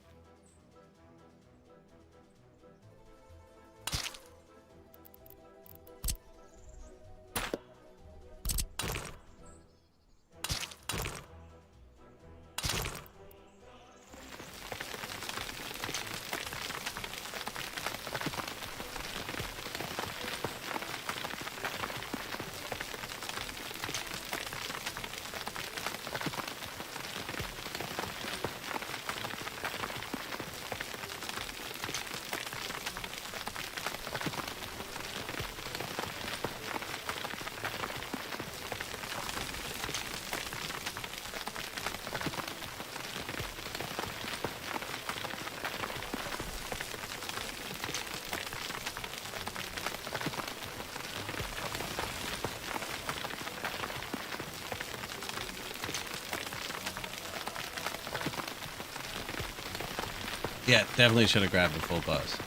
Yeah, definitely should have grabbed a full bus.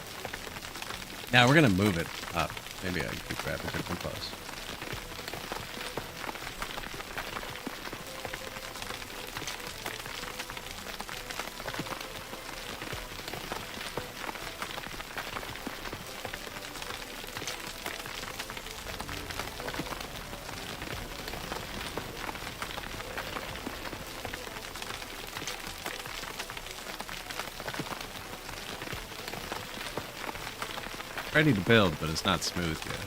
Now we're gonna move it up. Maybe I could grab a different bus. Ready to build, but it's not smooth yet.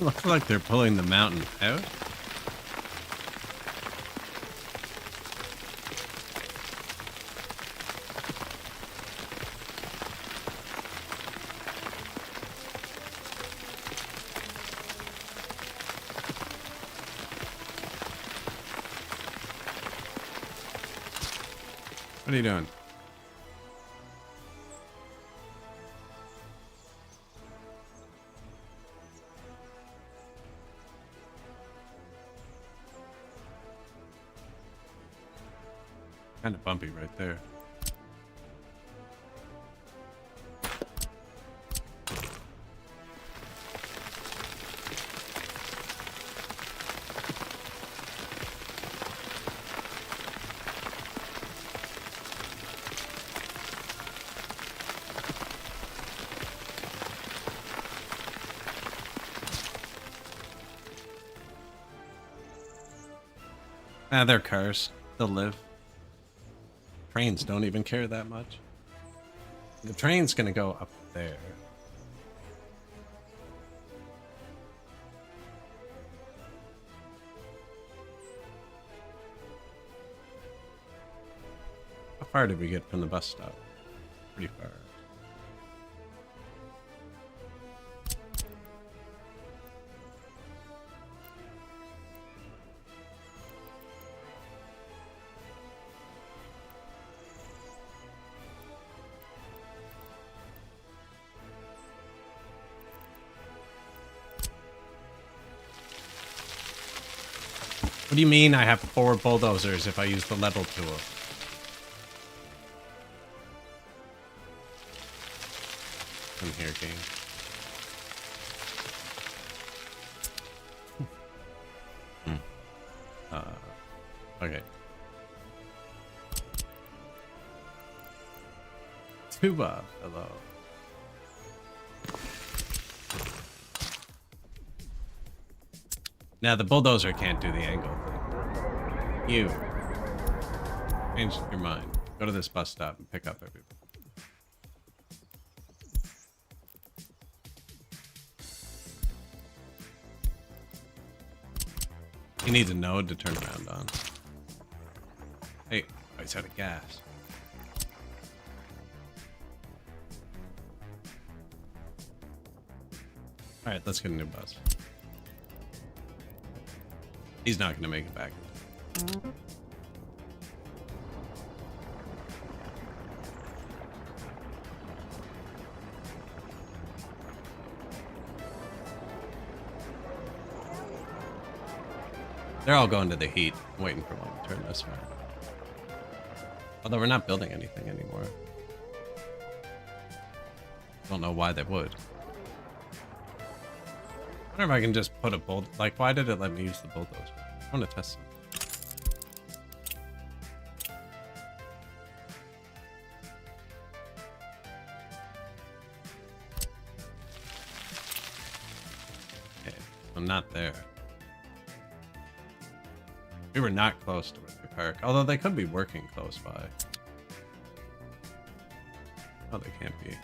Looks like they're pulling the mountain out. What are you doing? Kind of bumpy right there. Ah, they're cars. They'll live. Trains don't even care that much. The train's gonna go up there. How far did we get from the bus stop? Pretty far. What do you mean I have 4 bulldozers if I use the level tool? Come here, game. Okay. Tuba, hello. Now the bulldozer can't do the angle thing. You. Change your mind. Go to this bus stop and pick up everything. He needs a node to turn around on. Hey, oh, he's out of gas. Alright, let's get a new bus. He's not gonna make it back. They're all going to the heat, waiting for one to turn this way. Although we're not building anything anymore. Don't know why they would. I wonder if I can just put a bull. Like, why did it let me use the bulldozer? I want to test something. Okay, I'm not there. We were not close to Whitby Park, although they could be working close by. Oh, they can't be.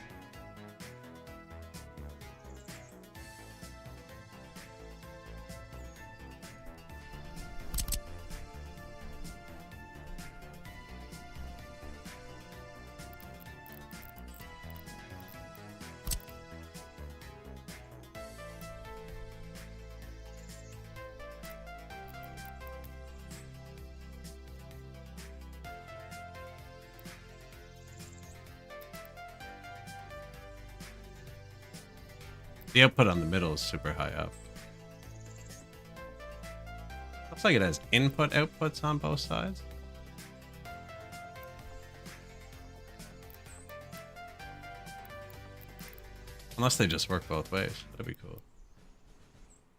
The output on the middle is super high up. Looks like it has input outputs on both sides. Unless they just work both ways. That'd be cool.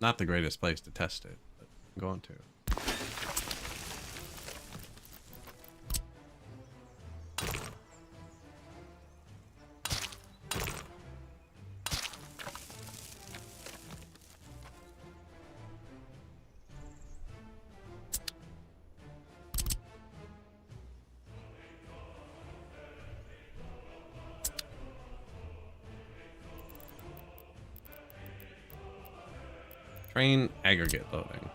Not the greatest place to test it, but I'm going to. Train aggregate loading.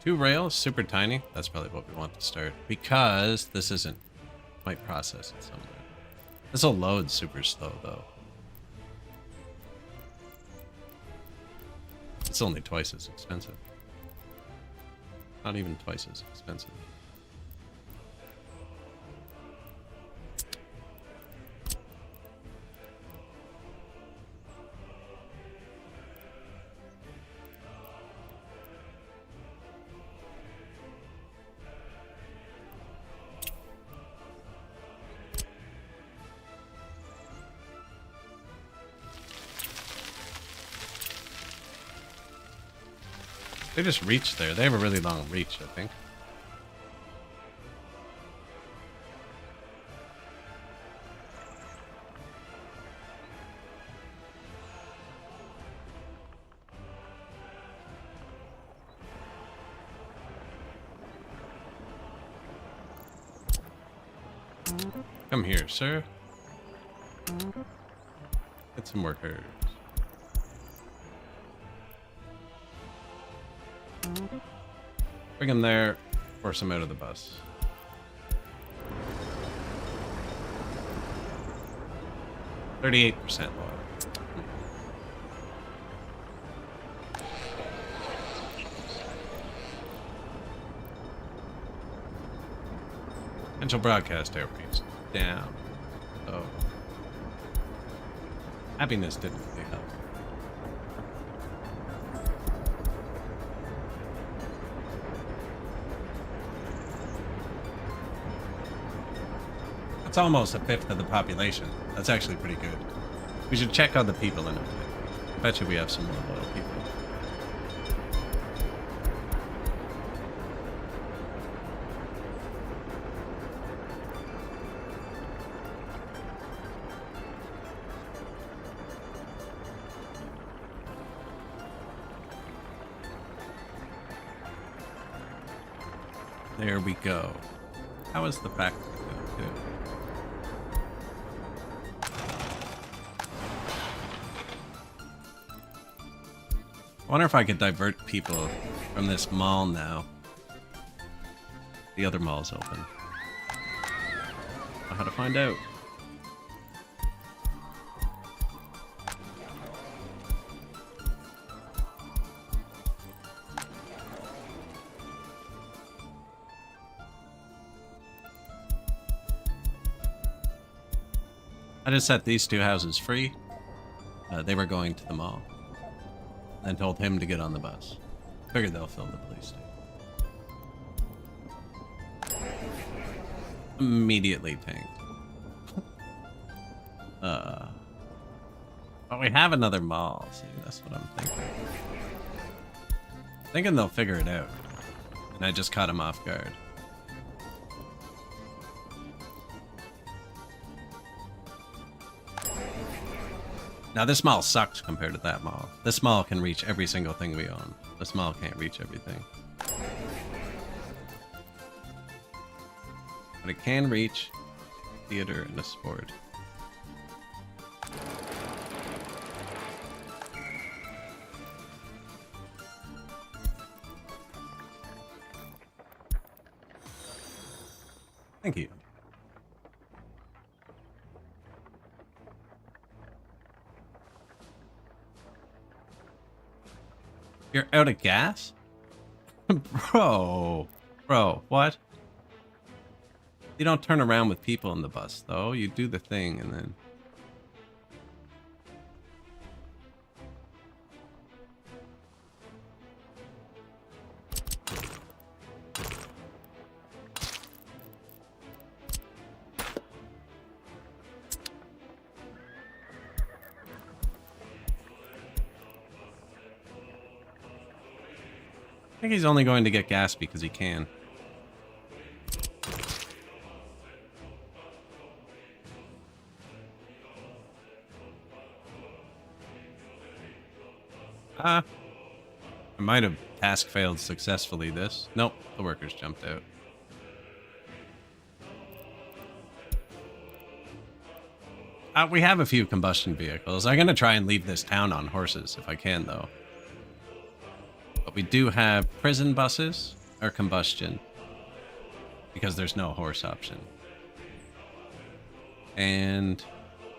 2 rails, super tiny. That's probably what we want to start. Because this isn't... Might process it somewhere. This will load super slow, though. It's only twice as expensive. Not even twice as expensive. They just reach there. They have a really long reach, I think. Come here, sir. Get some workers. Bring him there, force him out of the bus. %38% loyal. Potential broadcast outreach down. So happiness didn't really help. That's almost 1/5 of the population. That's actually pretty good. We should check on the people in a minute. I bet you we have some more loyal people. There we go. How is the factory doing, too? I wonder if I could divert people from this mall now. The other mall's open. Know how to find out. I just set these 2 houses free. They were going to the mall. And told him to get on the bus. Figured they'll fill the police station. Immediately tanked. But we have another mall. See, that's what I'm thinking. Thinking they'll figure it out. And I just caught him off guard. Now this mall sucks compared to that mall. This mall can reach every single thing we own. This mall can't reach everything. But it can reach theater and a sport. Thank you. You're out of gas? Bro, what? You don't turn around with people in the bus, though. You do the thing and then... I think he's only going to get gas because he can. I might have task failed successfully this. Nope, the workers jumped out. We have a few combustion vehicles. I'm going to try and leave this town on horses if I can, though. But we do have prison buses or combustion because there's no horse option. And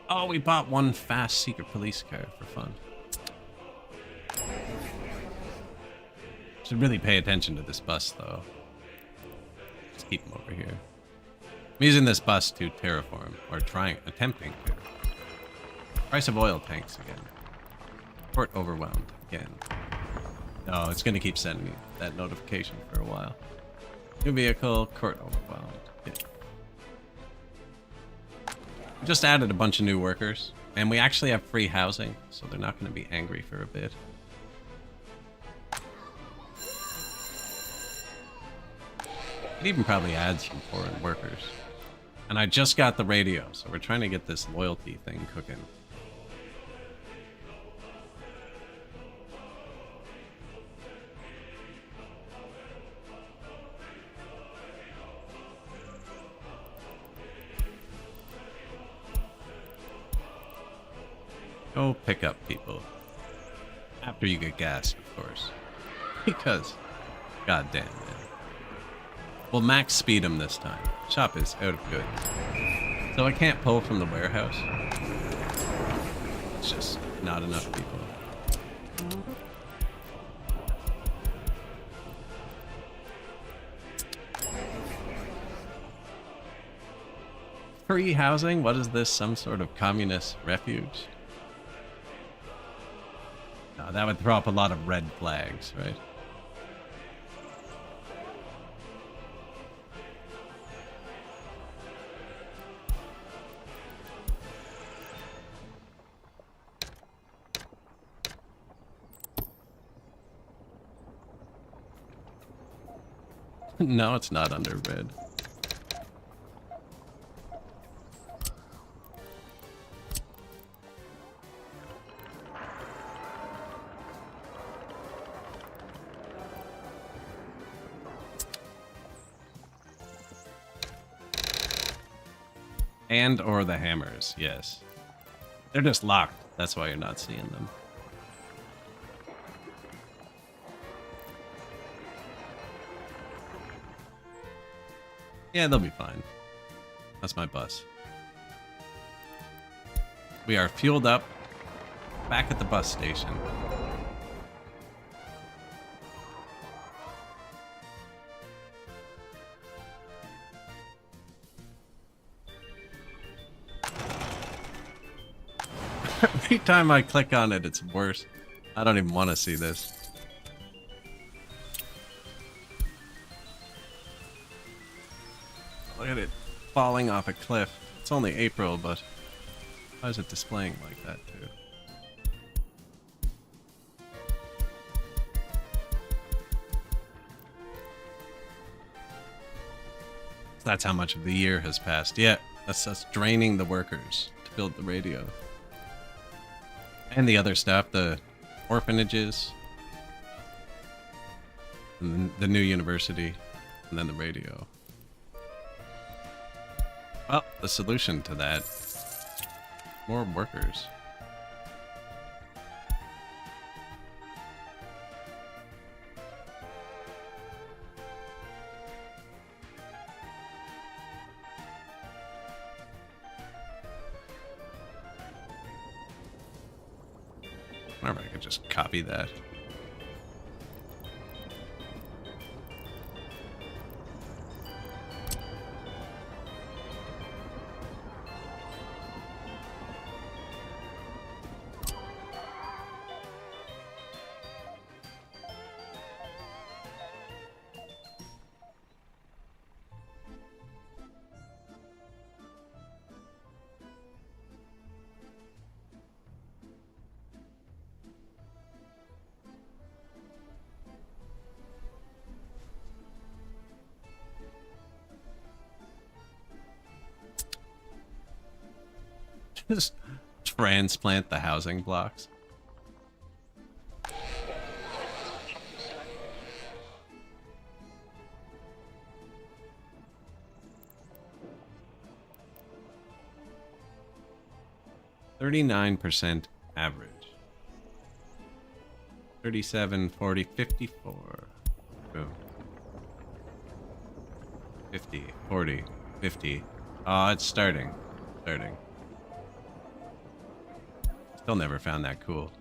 oh, we bought one fast secret police car for fun. Should really pay attention to this bus though. Let's keep him over here. I'm using this bus to terraform, or attempting to. Price of oil tanks again. Port overwhelmed again. No, it's gonna keep sending me that notification for a while. New vehicle, court overwhelmed. Yeah. We just added a bunch of new workers, and we actually have free housing, so they're not gonna be angry for a bit. Could even probably add some foreign workers. And I just got the radio, so we're trying to get this loyalty thing cooking. Go pick up people. After you get gassed, of course. Because, goddamn, man. We'll max speed them this time. Shop is out of goods. So I can't pull from the warehouse. It's just not enough people. Free housing? What is this? Some sort of communist refuge? No, that would throw up a lot of red flags, right? No, it's not under red. And or the hammers, yes. They're just locked. That's why you're not seeing them. Yeah, they'll be fine. That's my bus. We are fueled up. Back at the bus station. Every time I click on it, it's worse. I don't even want to see this. Look at it falling off a cliff. It's only April, but why is it displaying like that too? That's how much of the year has passed. Yeah, that's us draining the workers to build the radio. And the other stuff, the orphanages, and the new university, and then the radio. Well, the solution to that, more workers. I wonder if I could just copy that. Just transplant the housing blocks. %39 average. 37, 40, 54. Boom. 50, 40, 50. Oh, it's starting. Starting. Still never found that cool.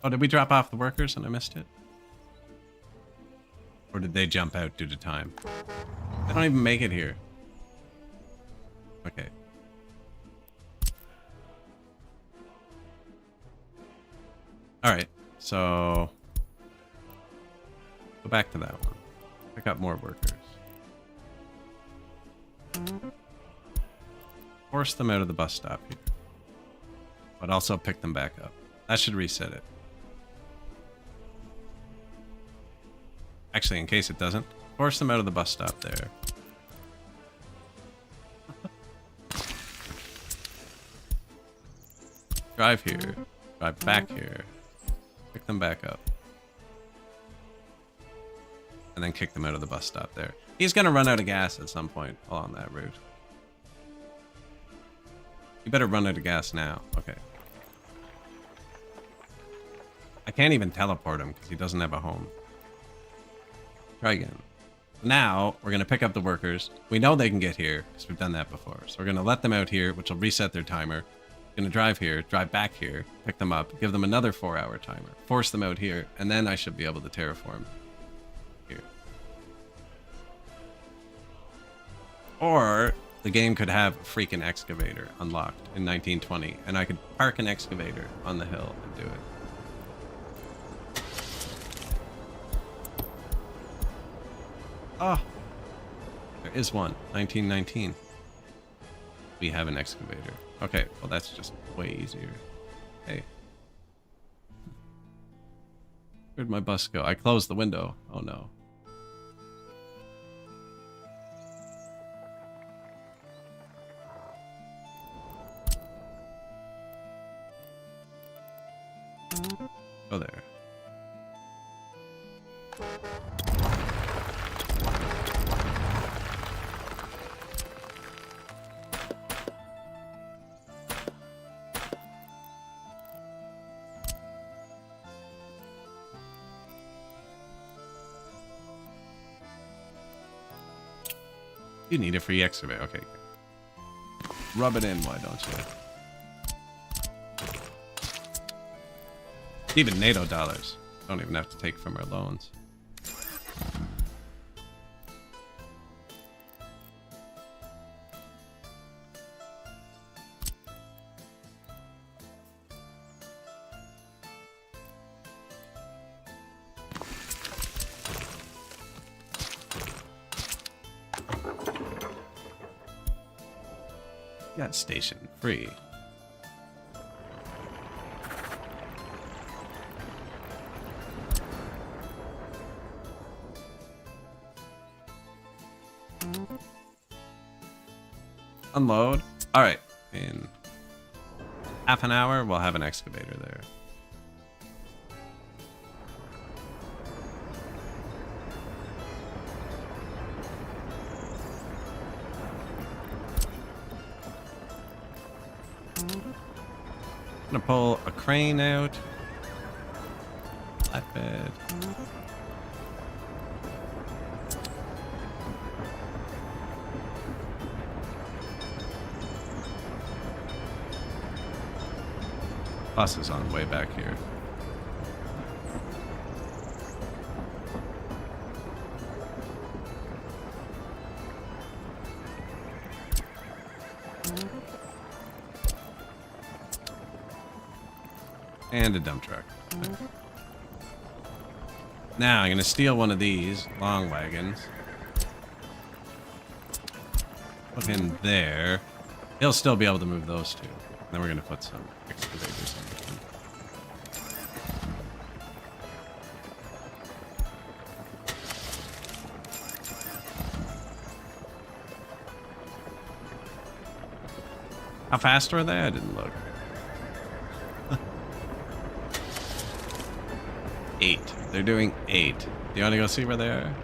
Oh, did we drop off the workers and I missed it? Or did they jump out due to time? They don't even make it here. Okay. Alright, so... go back to that one. Pick up more workers. Force them out of the bus stop here. But also pick them back up. That should reset it. Actually, in case it doesn't, force them out of the bus stop there. Drive here. Drive back here. Pick them back up. And then kick them out of the bus stop there. He's gonna run out of gas at some point along that route. You better run out of gas now. Okay. I can't even teleport him because he doesn't have a home. Try again. Now, we're going to pick up the workers. We know they can get here because we've done that before. So we're going to let them out here, which will reset their timer. We're going to drive here, drive back here, pick them up, give them another 4-hour timer, force them out here, and then I should be able to terraform here. Or the game could have a freaking excavator unlocked in 1920, and I could park an excavator on the hill and do it. Oh, there is one. 1919. We have an excavator. Okay, well that's just way easier. Hey. Where'd my bus go? I closed the window. Oh no. Go there. You need a free excavator. Okay. Rub it in, why don't you? Even NATO dollars. Don't even have to take from our loans. Gas station free. Unload. All right. In half an hour, we'll have an excavator there. I'm gonna pull a crane out. Flatbed. Bus is on the way back here. And a dump truck. Now I'm gonna steal one of these long wagons. Put him there. He'll still be able to move those two. Then we're gonna put some excavators on them. How fast were they? I didn't look. 8. They're doing 8. Do you want to go see where they are?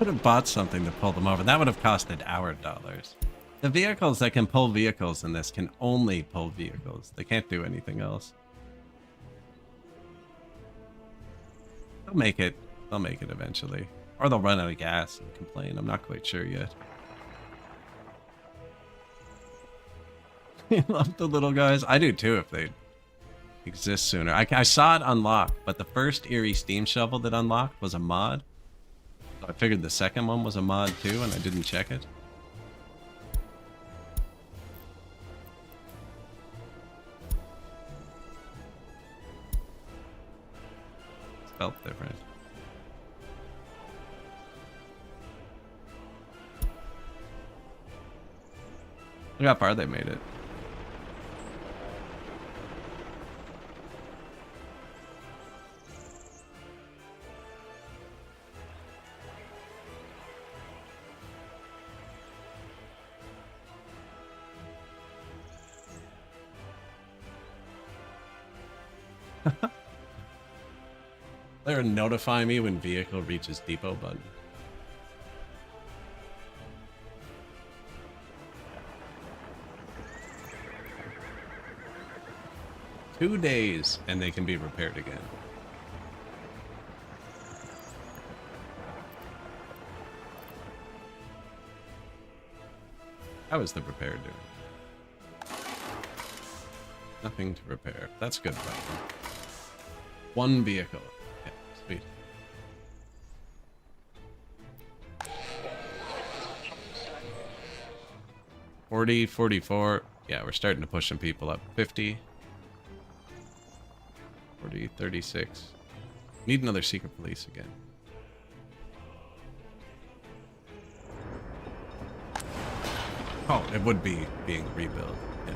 could have bought something to pull them over. That would have costed our dollars. The vehicles that can pull vehicles in this can only pull vehicles. They can't do anything else. They'll make it. They'll make it eventually. Or they'll run out of gas and complain. I'm not quite sure yet. I love the little guys. I do too if they exist sooner. I saw it unlocked, but the first Erie steam shovel that unlocked was a mod. So I figured the second one was a mod too, and I didn't check it. It felt different. Look how far they made it. They're notify me when vehicle reaches depot button. Two days and they can be repaired again. How is the repair doing? Nothing to repair. That's good. One vehicle. Yeah, sweet. $40, $44. Yeah, we're starting to push some people up. $50. $40, $36. Need another secret police again. Oh, it would be being rebuilt. Yeah.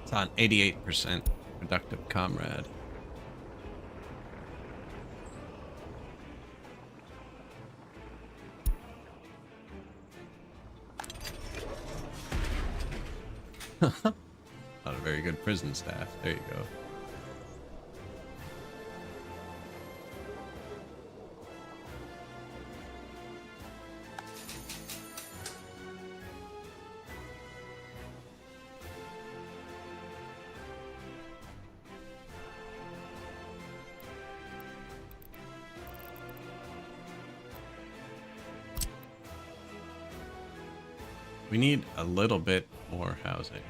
It's on 88% productive comrade. Not a very good prison staff. There you go. We need a little bit more housing.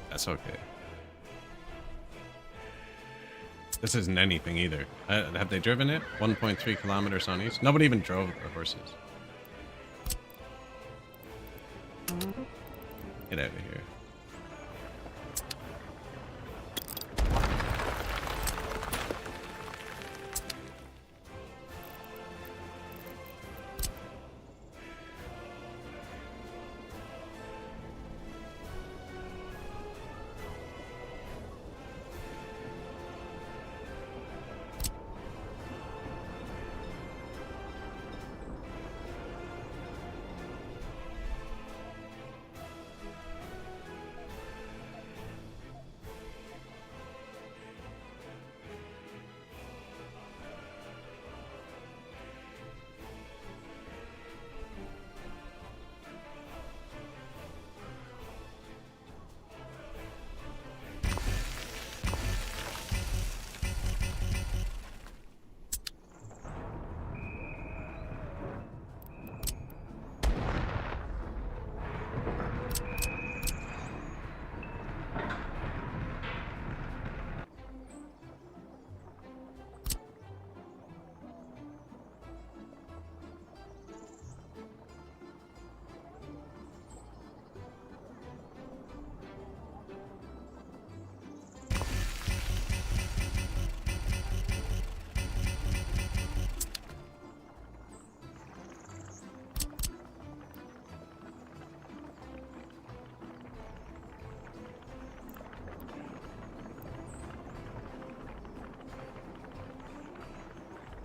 That's okay. This isn't anything either. Have they driven it? 1.3 kilometers on each. Nobody even drove the horses. Get out of here.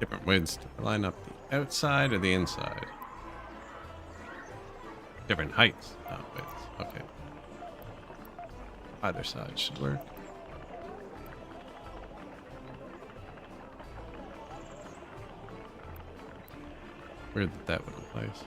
Different widths to line up the outside or the inside. Different heights, not widths. Okay. Either side should work. Weird that that wouldn't place.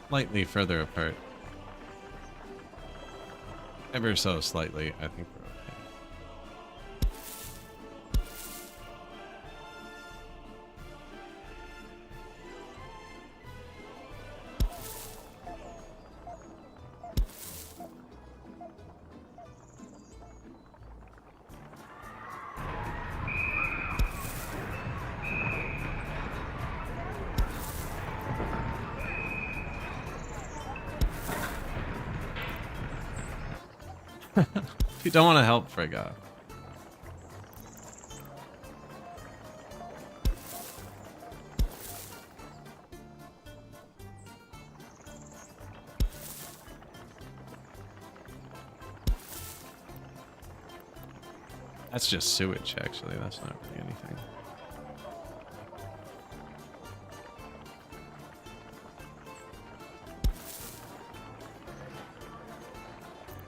Slightly further apart. Ever so slightly, I think we're okay. If you don't want to help, frig off. That's just sewage, actually. That's not really anything.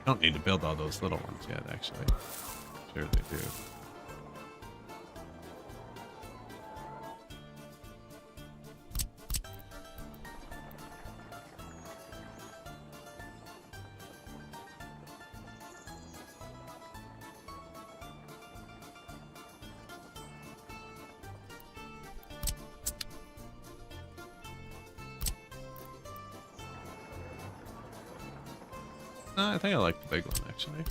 Don't need to build all those little ones yet, actually. Sure they do. I think I like the big one, actually.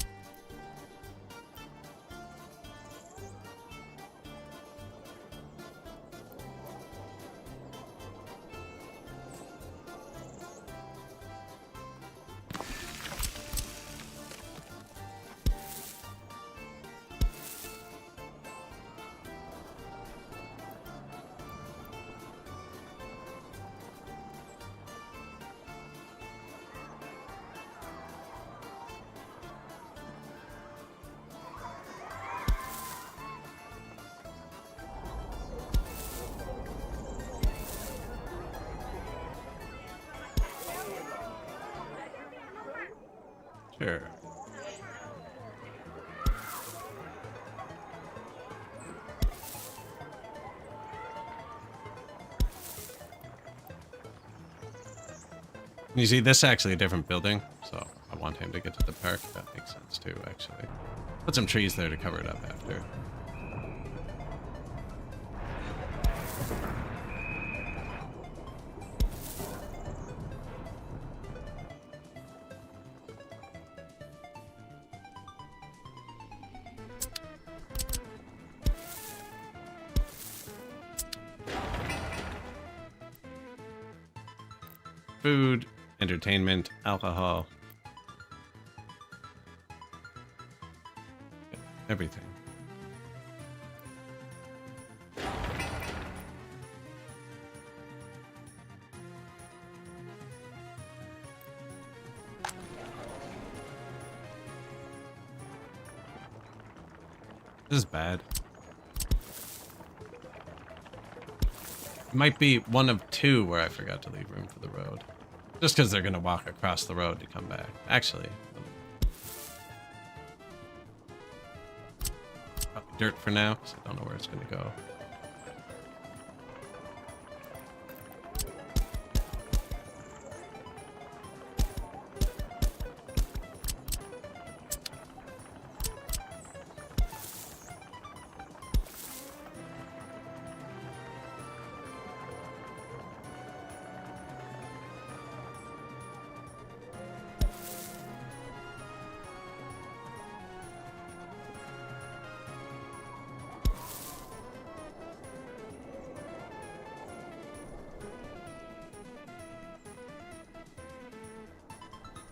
Sure. You see, this is actually a different building, so I want him to get to the park. That makes sense too, actually. Put some trees there to cover it up after. Food, entertainment, alcohol. Everything. This is bad. It might be one of two where I forgot to leave room for the road. Just because they're going to walk across the road to come back. Actually. Probably dirt for now, because I don't know where it's going to go.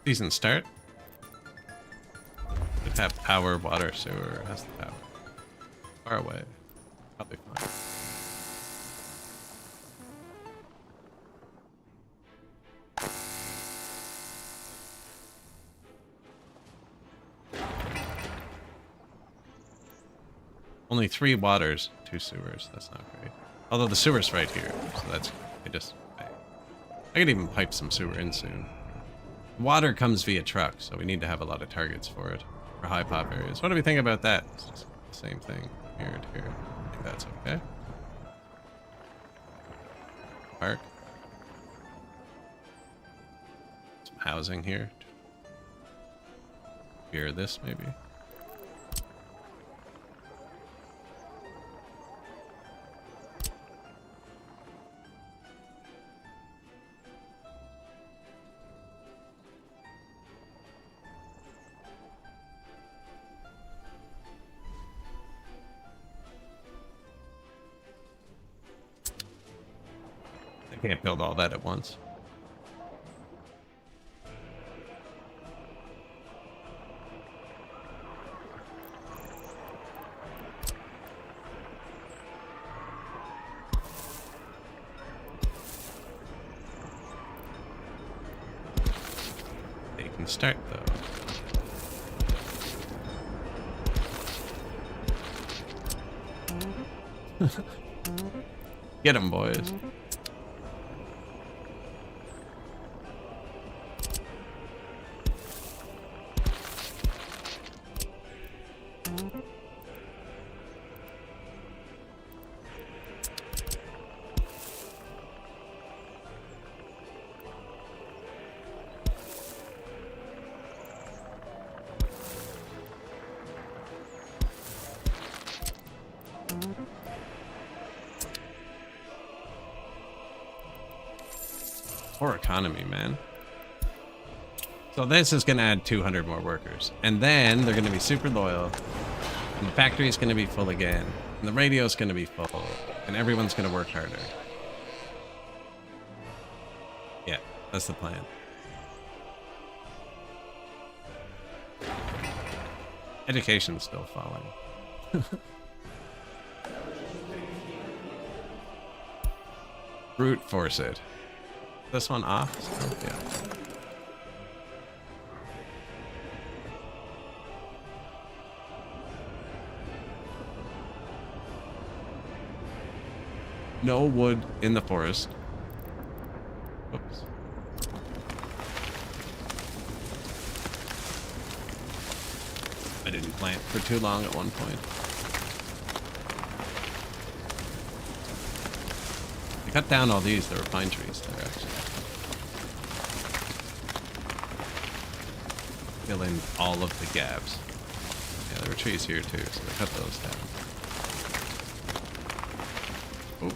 Decent start. Could have power, water, sewer. Has the power. Far away. Probably fine. Only 3 waters, 2 sewers. That's not great. Although the sewer's right here, so that's I could even pipe some sewer in soon. Water comes via truck, so we need to have a lot of targets for it. For high pop areas. What do we think about that? It's just the same thing. Here and here. I think that's okay. Park. Some housing here. Here, this maybe. Can't build all that at once. They can start though. Get them, boys. Poor economy, man. So this is going to add 200 more workers. And then they're going to be super loyal. And the factory is going to be full again. And the radio is going to be full. And everyone's going to work harder. Yeah, that's the plan. Education's still falling. Brute force it. This one off? Still? Yeah. No wood in the forest. Oops. I didn't plant for too long at one point. I cut down all these. There were pine trees there, actually. Fill in all of the gaps. Yeah, there were trees here too, so I cut those down. Oh.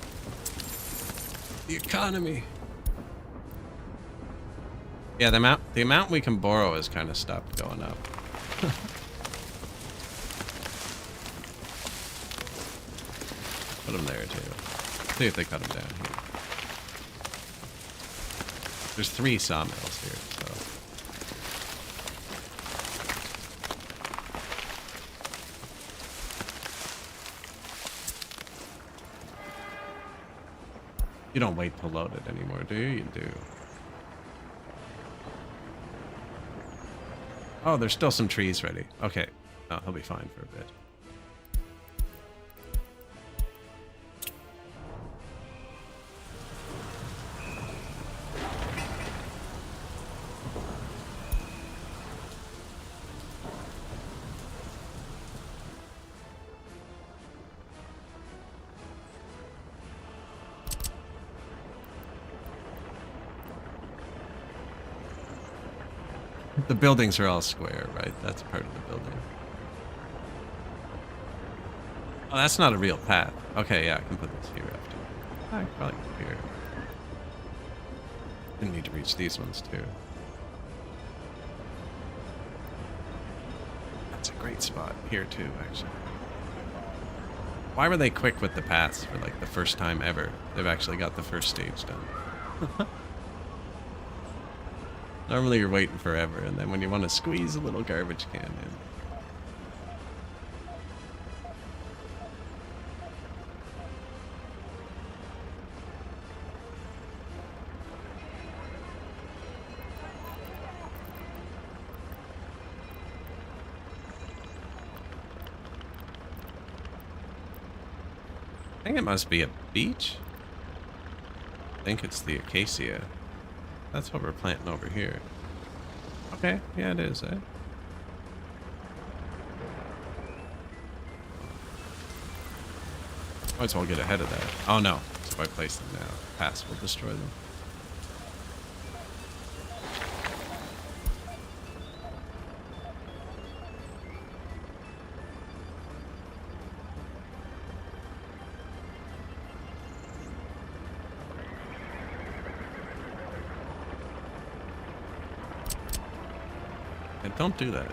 The economy. Yeah, the amount we can borrow has kind of stopped going up. Put them there too. See if they cut them down here. There's 3 sawmills here, so. You don't wait to load it anymore, do you? You do. Oh, there's still some trees ready. Okay. Oh, he'll be fine for a bit. The buildings are all square, right? That's part of the building. Oh, that's not a real path. Okay, yeah, I can put this here after. I can probably put here. Didn't need to reach these ones too. That's a great spot here too, actually. Why were they quick with the paths for like the first time ever? They've actually got the first stage done. Normally you're waiting forever, and then when you want to squeeze a little garbage can in. I think it must be a beach. I think it's the acacia. That's what we're planting over here. Okay, yeah, it is, eh? Might as well get ahead of that. Oh no, so if I place them now, pass will destroy them. And don't do that.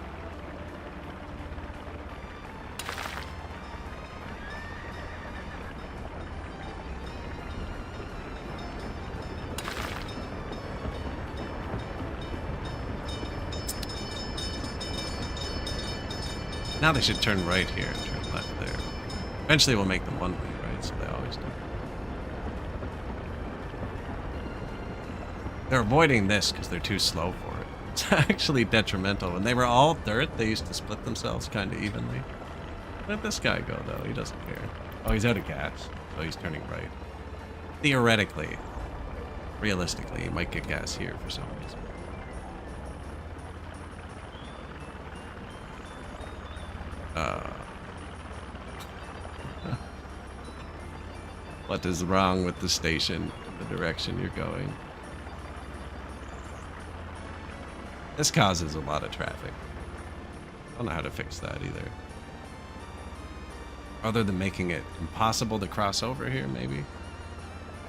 Now they should turn right here and turn left there. Eventually we'll make them one way, right? So they always do. They're avoiding this because they're too slow for it. It's actually detrimental. When they were all dirt, they used to split themselves kind of evenly. Let this guy go, though. He doesn't care. Oh, he's out of gas, so he's turning right. Theoretically, realistically, he might get gas here for some reason. What is wrong with the station in the direction you're going? This causes a lot of traffic. I don't know how to fix that either. Other than making it impossible to cross over here, maybe?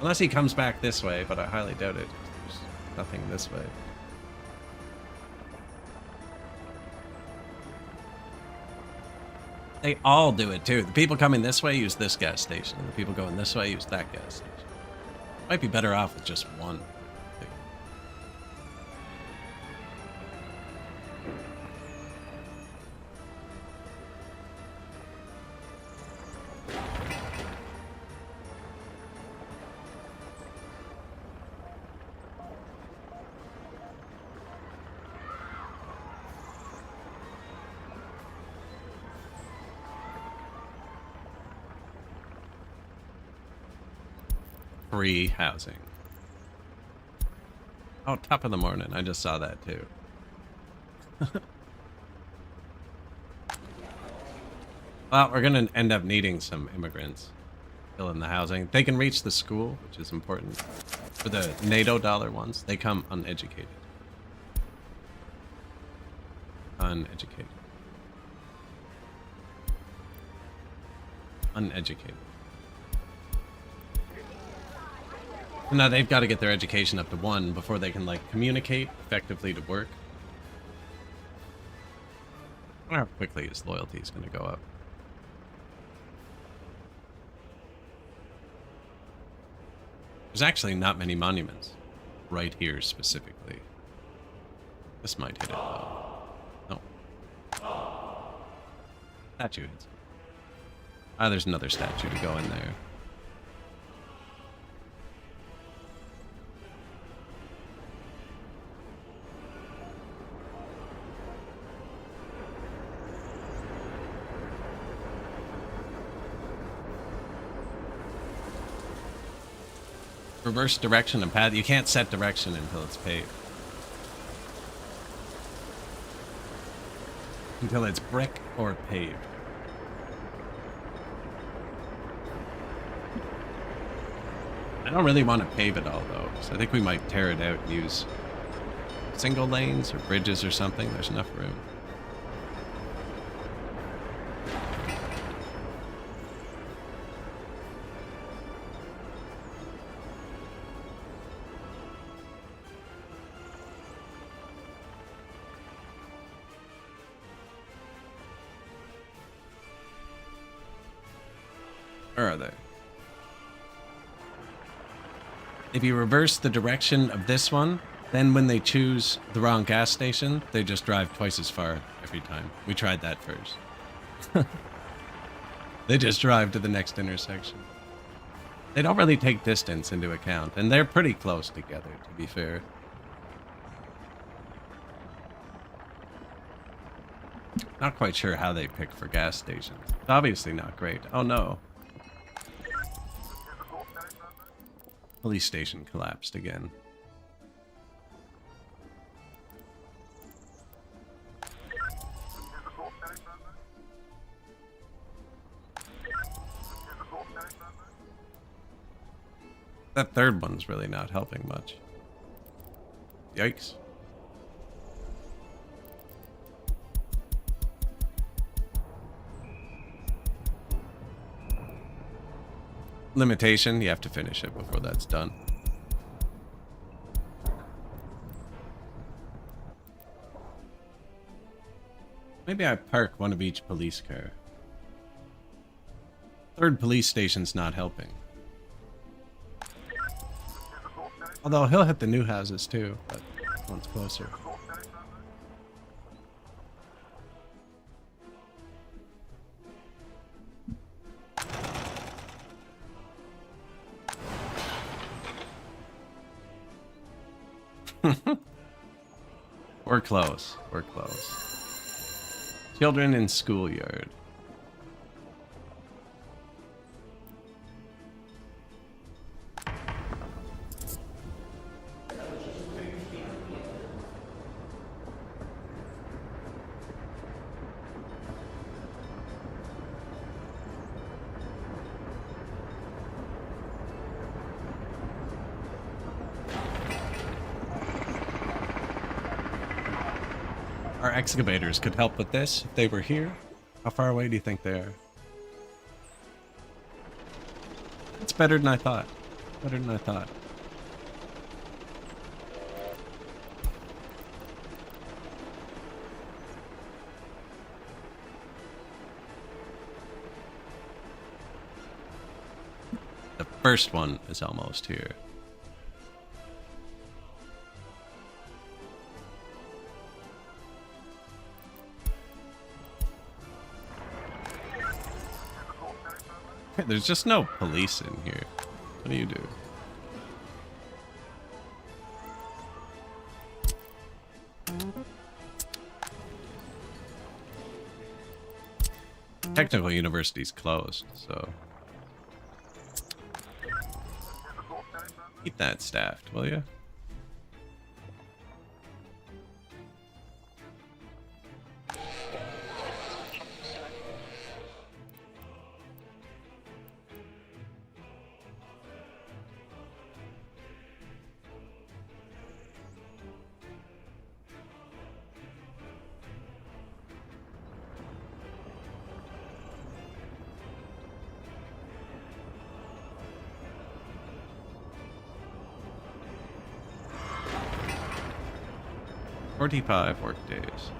Unless he comes back this way, but I highly doubt it. There's nothing this way. They all do it too. The people coming this way use this gas station, and the people going this way use that gas station. Might be better off with just one. Free housing. Oh, top of the morning. I just saw that too. Well, we're going to end up needing some immigrants fill in the housing. They can reach the school, which is important. For the NATO dollar ones, they come uneducated. Uneducated. Uneducated. Now they've got to get their education up to 1 before they can, like, communicate effectively to work. I wonder how quickly his loyalty is going to go up. There's actually not many monuments right here specifically. This might hit it though. No. Statue hits it. Ah, there's another statue to go in there. Reverse direction and path. You can't set direction until it's paved. Until it's brick or paved. I don't really want to pave it all though, so I think we might tear it out and use single lanes or bridges or something. There's enough room. Where are they? If you reverse the direction of this one, Then when they choose the wrong gas station, they just drive twice as far every time. We tried that first. They just drive to the next intersection. They don't really take distance into account, and they're pretty close together, to be fair. Not quite sure how they pick for gas stations. It's obviously not great. Oh no. Police station collapsed again. That third one's really not helping much. Yikes. Limitation, you have to finish it before that's done. Maybe I park one of each police car. Third police station's not helping. Although he'll hit the new houses too, but this one's closer. We're close. We're close. Children in schoolyard. Our excavators could help with this if they were here. How far away do you think they are? It's better than I thought. Better than I thought. The first one is almost here. There's just no police in here. What do you do? Technical university's closed, so keep that staffed, will you? "45 work days."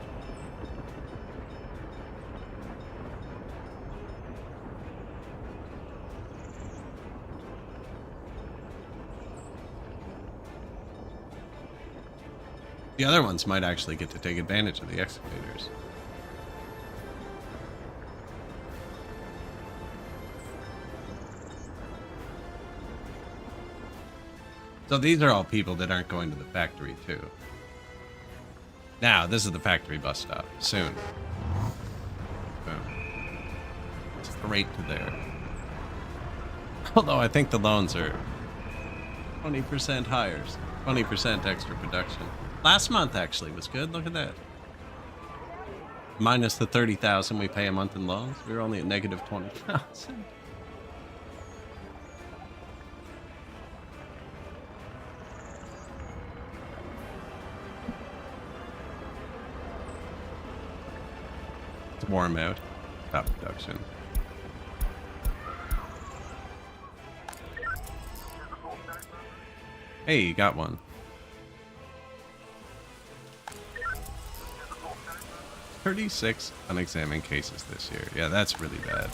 The other ones might actually get to take advantage of the excavators. So these are all people that aren't going to the factory too. Now, this is the factory bus stop. Soon. Boom. Straight to there. Although I think the loans are 20% higher. 20% extra production. Last month actually was good. Look at that. Minus the 30,000 we pay a month in loans. We were only at negative 20,000. Warm out. Stop production. Hey, you got one. 36 unexamined cases this year. Yeah, that's really bad.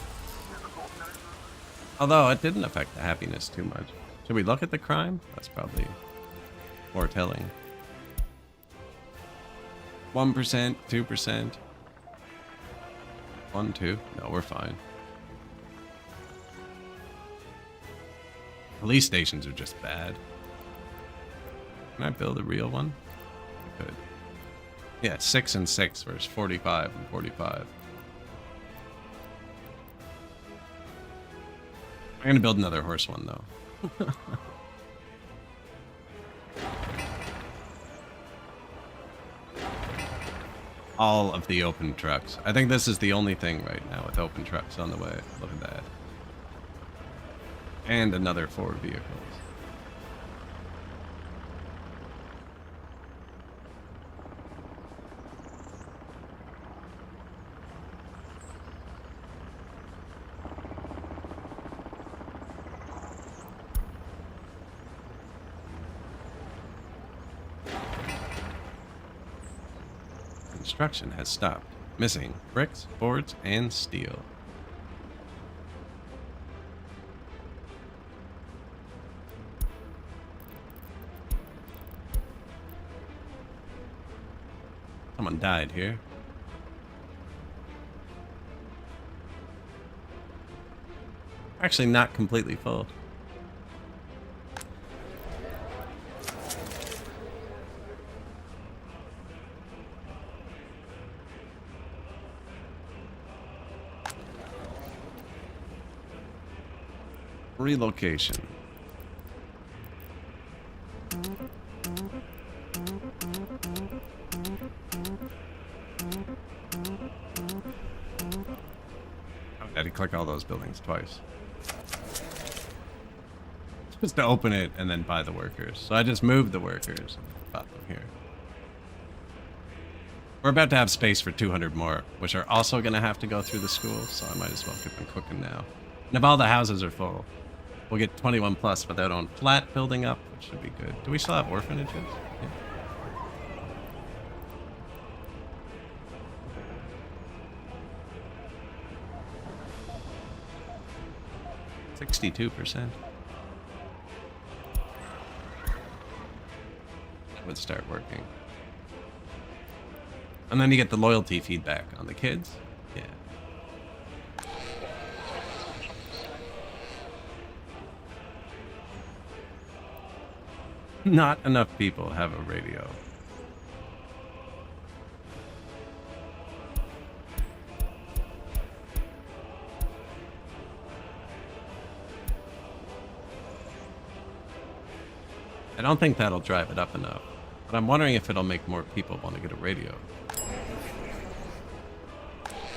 Although it didn't affect the happiness too much. Should we look at the crime? That's probably more telling. 1%, 2%. 1, 2. No, we're fine. Police stations are just bad. Can I build a real one? I could. Yeah, 6 and 6 versus 45 and 45. I'm gonna build another horse one though. All of the open trucks. I think this is the only thing right now with open trucks on the way. Look at that. And another 4 vehicles. Construction has stopped. Missing bricks, boards, and steel. Someone died here. Actually, not completely full. Relocation. Oh, did he click all those buildings twice? Just to open it and then buy the workers. So I just moved the workers and bought them here. We're about to have space for 200 more, which are also going to have to go through the school, so I might as well get them cooking now. And if all the houses are full, we'll get 21 plus without on flat building up, which should be good. Do we still have orphanages? Yeah. $62%. That would start working. And then you get the loyalty feedback on the kids. Yeah. Not enough people have a radio. I don't think that'll drive it up enough, but I'm wondering if it'll make more people want to get a radio.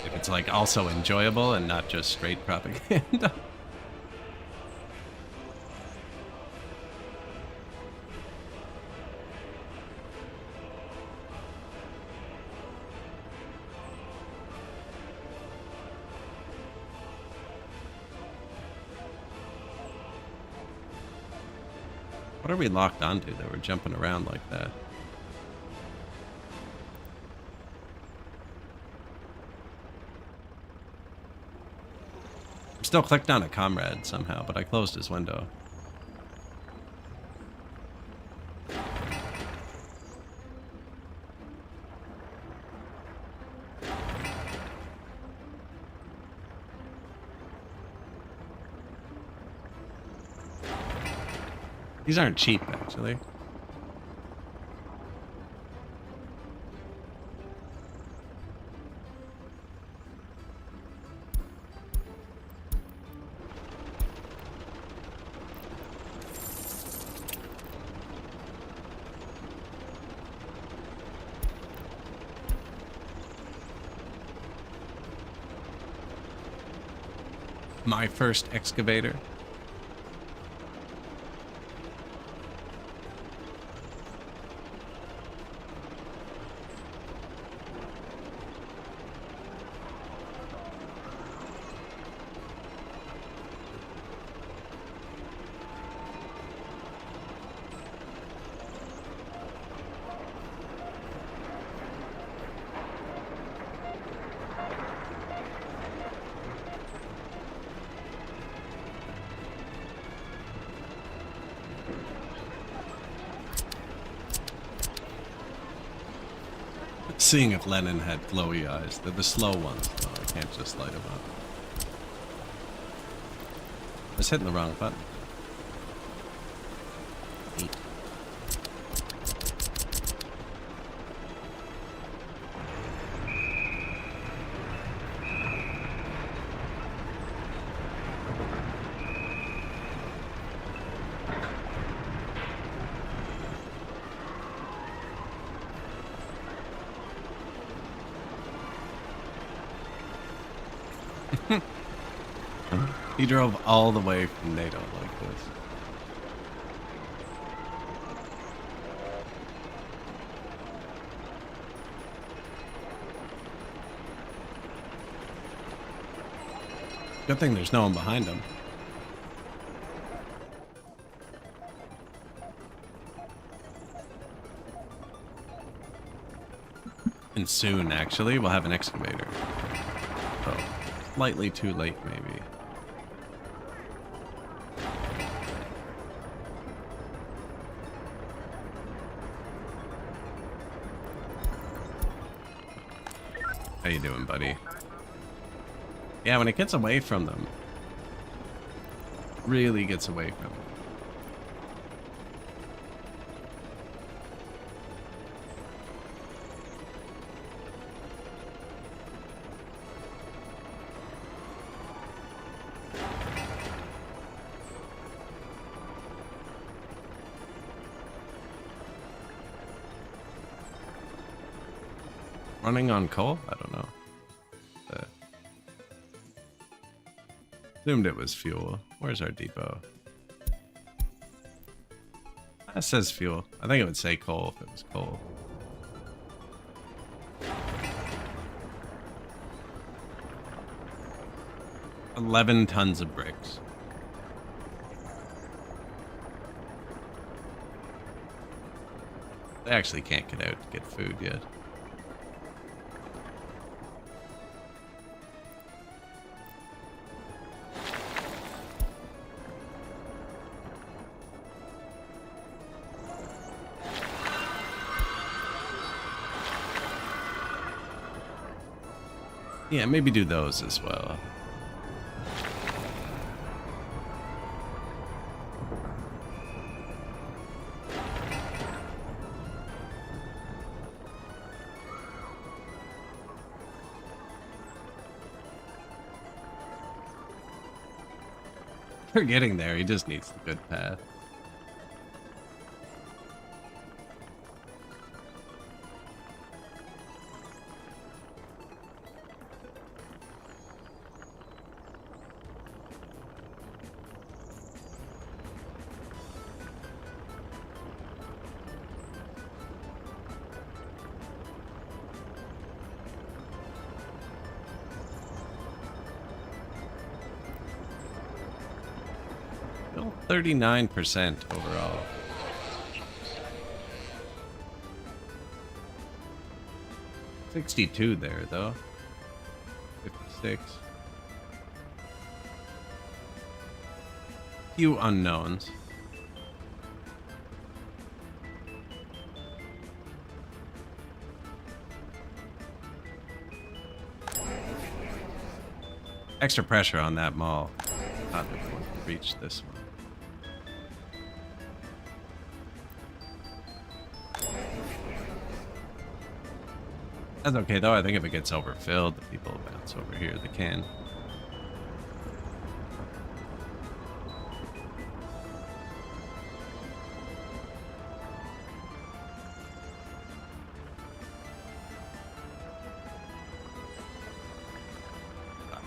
If it's like also enjoyable and not just straight propaganda. What are we locked onto that we're jumping around like that? I'm still clicked on a comrade somehow, but I closed his window. These aren't cheap, actually. My first excavator. Seeing if Lennon had glowy eyes. They're the slow ones, though. I can't just light them up. I was hitting the wrong button. Neat. He drove all the way from NATO like this. Good thing there's no one behind him. And soon, actually, we'll have an excavator. So, slightly too late, maybe. How you doing, buddy? Yeah, when it gets away from them, really gets away from them. Running on coal? I don't know. Assumed it was fuel. Where's our depot? That says fuel. I think it would say coal if it was coal. $11 tons of bricks. They actually can't get out to get food yet. Yeah, maybe do those as well. We're getting there, he just needs the good path. Still 39% overall. $62 there, though. 56. Few unknowns. Extra pressure on that mall. Not that we want to reach this one. That's okay though, I think if it gets overfilled, the people bounce over here, they can.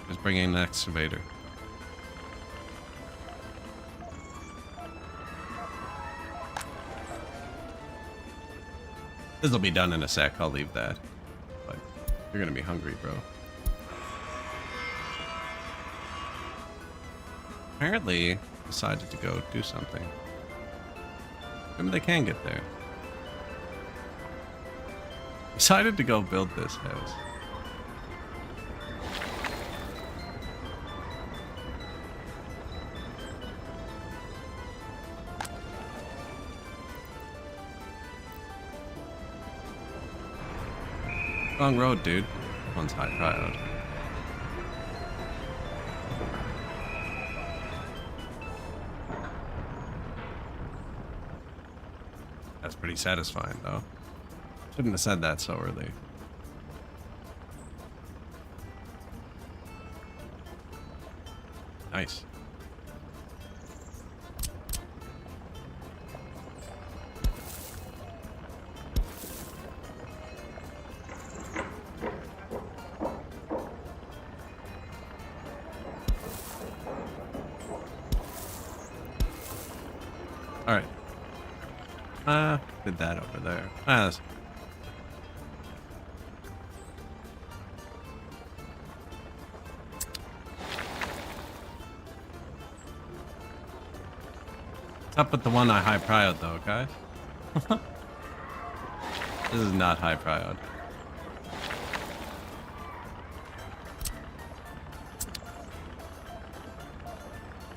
Just bring in an excavator. This'll be done in a sec, I'll leave that. But you're gonna be hungry, bro. Apparently, decided to go do something. Maybe they can get there. Decided to go build this house. Wrong road, dude. One's high proud. That's pretty satisfying, though. Shouldn't have said that so early. Nice. All right. Did that over there. Up with the one I high prioed though, guys. This is not high prioed.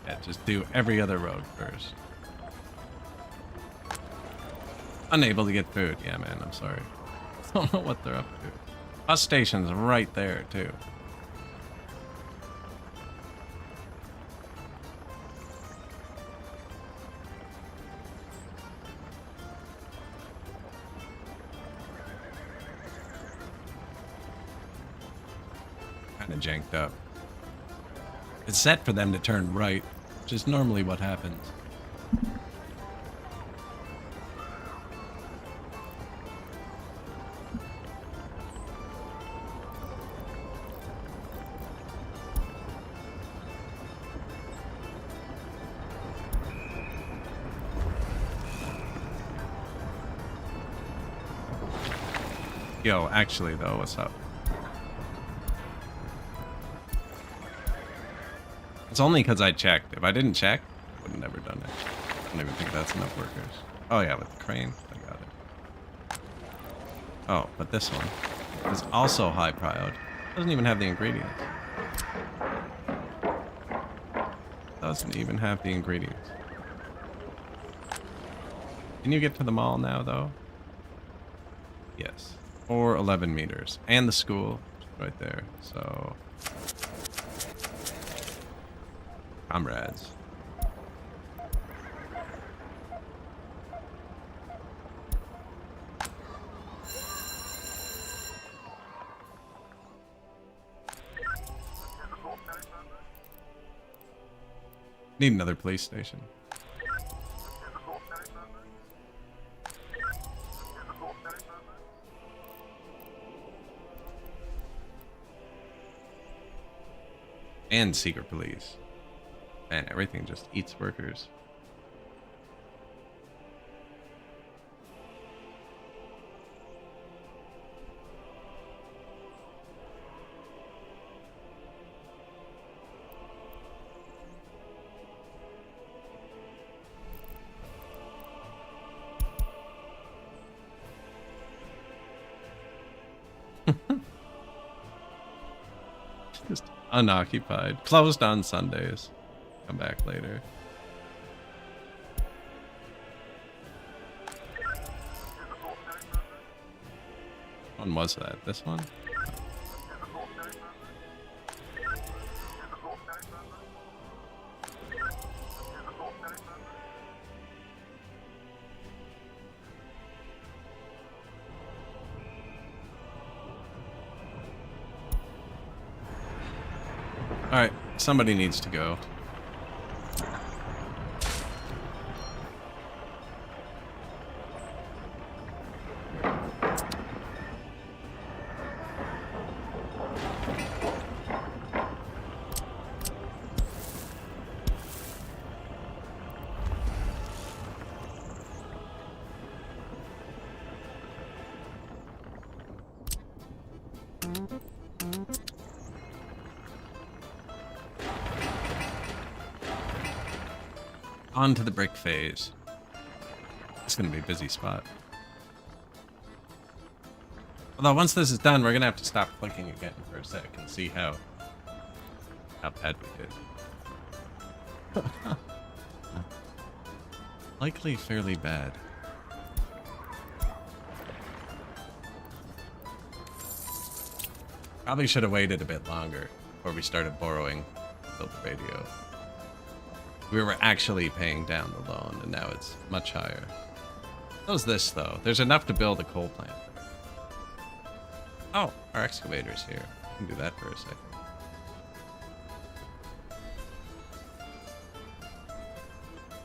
Yeah, just do every other road first. Unable to get food. Yeah, man, I'm sorry. I don't know what they're up to. Bus station's right there, too. Kind of janked up. It's set for them to turn right, which is normally what happens. Yo, actually, though, what's up? It's only because I checked. If I didn't check, I would have never done it. I don't even think that's enough workers. Oh, yeah, with the crane. I got it. Oh, but this one is also high prioed. Doesn't even have the ingredients. Doesn't even have the ingredients. Can you get to the mall now, though? Yes. Or 11 meters. And the school right there. So, comrades. Need another police station. And secret police. Man, everything just eats workers. Just unoccupied. Closed on Sundays. Come back later. When was that? This one? Alright, somebody needs to go. On to the brick phase. It's gonna be a busy spot. Although once this is done, we're gonna have to stop clicking again for a sec and see how bad we did. Likely fairly bad. Probably should have waited a bit longer before we started borrowing to build the radio. We were actually paying down the loan, and now it's much higher. How's this, though? There's enough to build a coal plant. Oh, our excavator's here. We can do that for a second.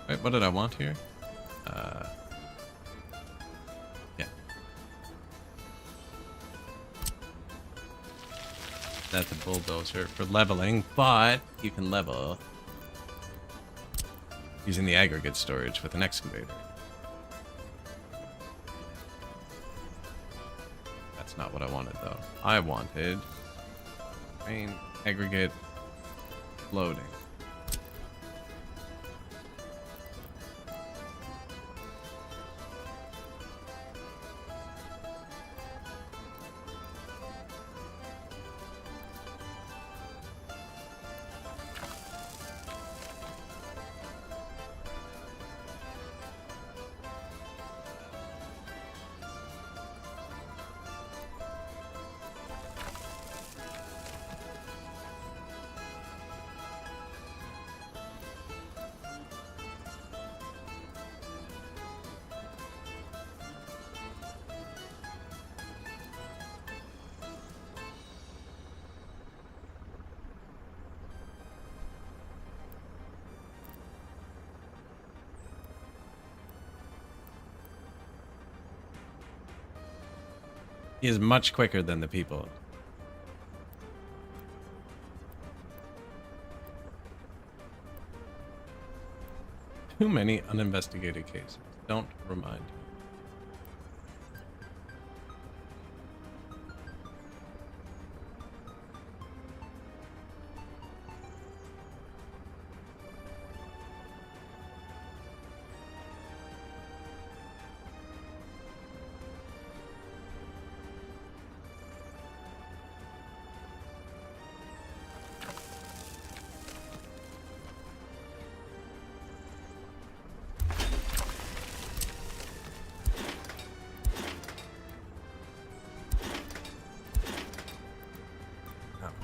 Wait, what did I want here? Yeah. That's a bulldozer for leveling, but you can level using the aggregate storage with an excavator. That's not what I wanted, though. I wanted main aggregate loading. He is much quicker than the people. Too many uninvestigated cases. Don't remind me.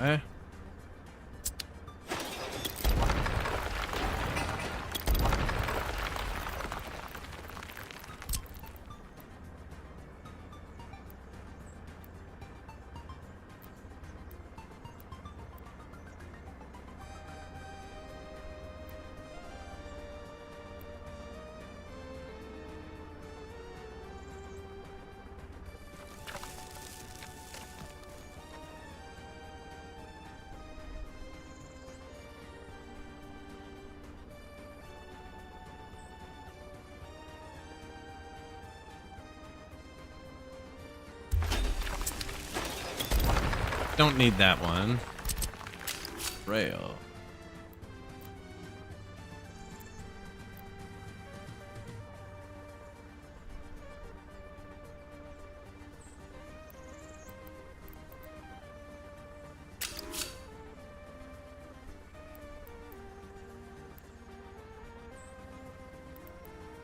Eh? Don't need that one. Rail.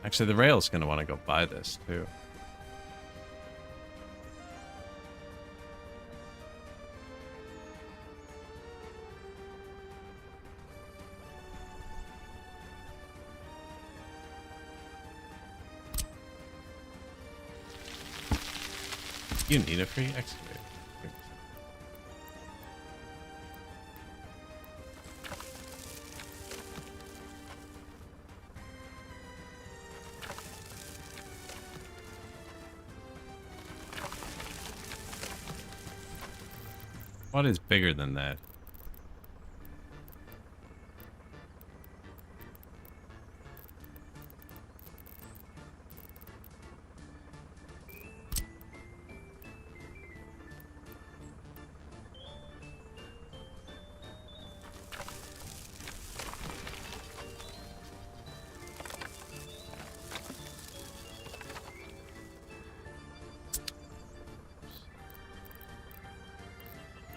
Actually, the rail's gonna want to go buy this too. You need a free excavator. What is bigger than that?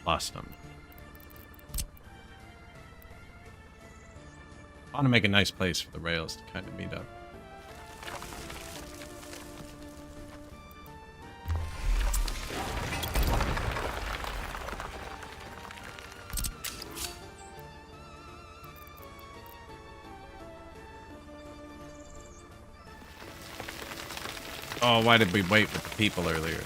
Lost them. I want to make a nice place for the rails to kind of meet up. Oh, why did we wait with the people earlier?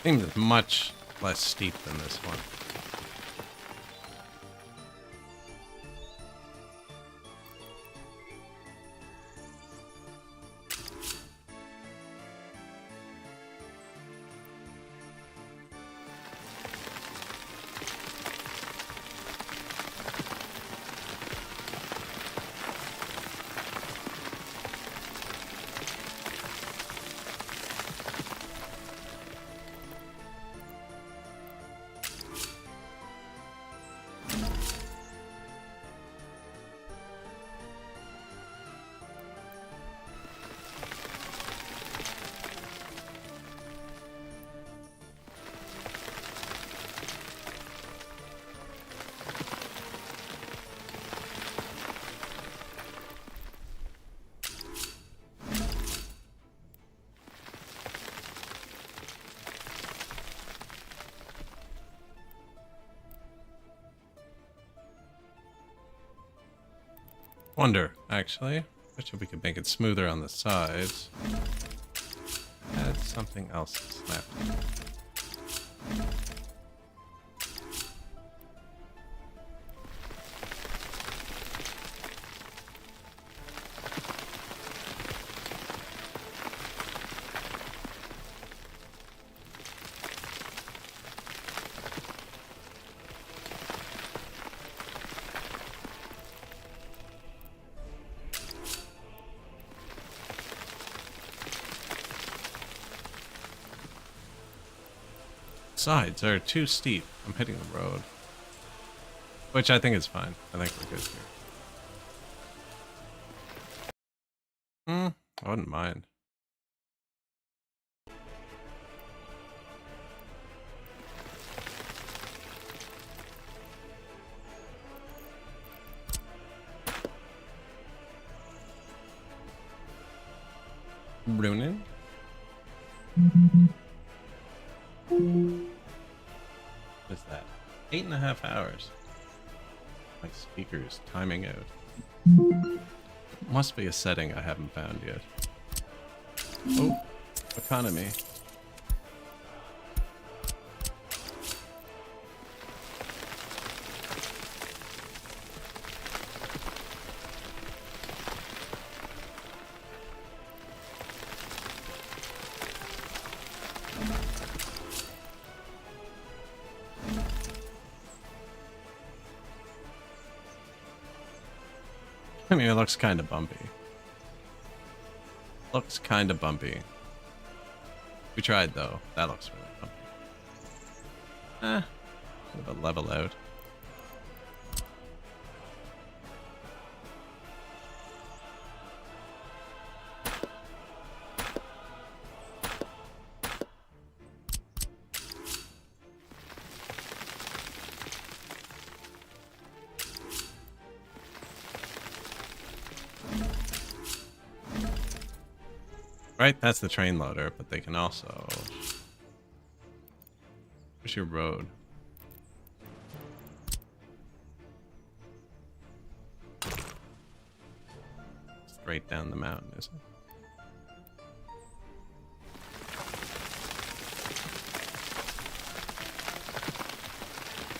Seems much less steep than this one. Wonder, actually. Bet you we could make it smoother on the sides. Add something else snap. Sides are too steep. I'm hitting the road. Which I think is fine. I think we're good here. I wouldn't mind. Runin? What is that? 8.5 hours. My speaker's timing out. Must be a setting I haven't found yet. Oh, economy. I mean, it looks kind of bumpy. Looks kind of bumpy. We tried, though. That looks really bumpy. Bit of a level out. Right, that's the train loader, but they can also... Where's your road? Straight down the mountain, isn't it?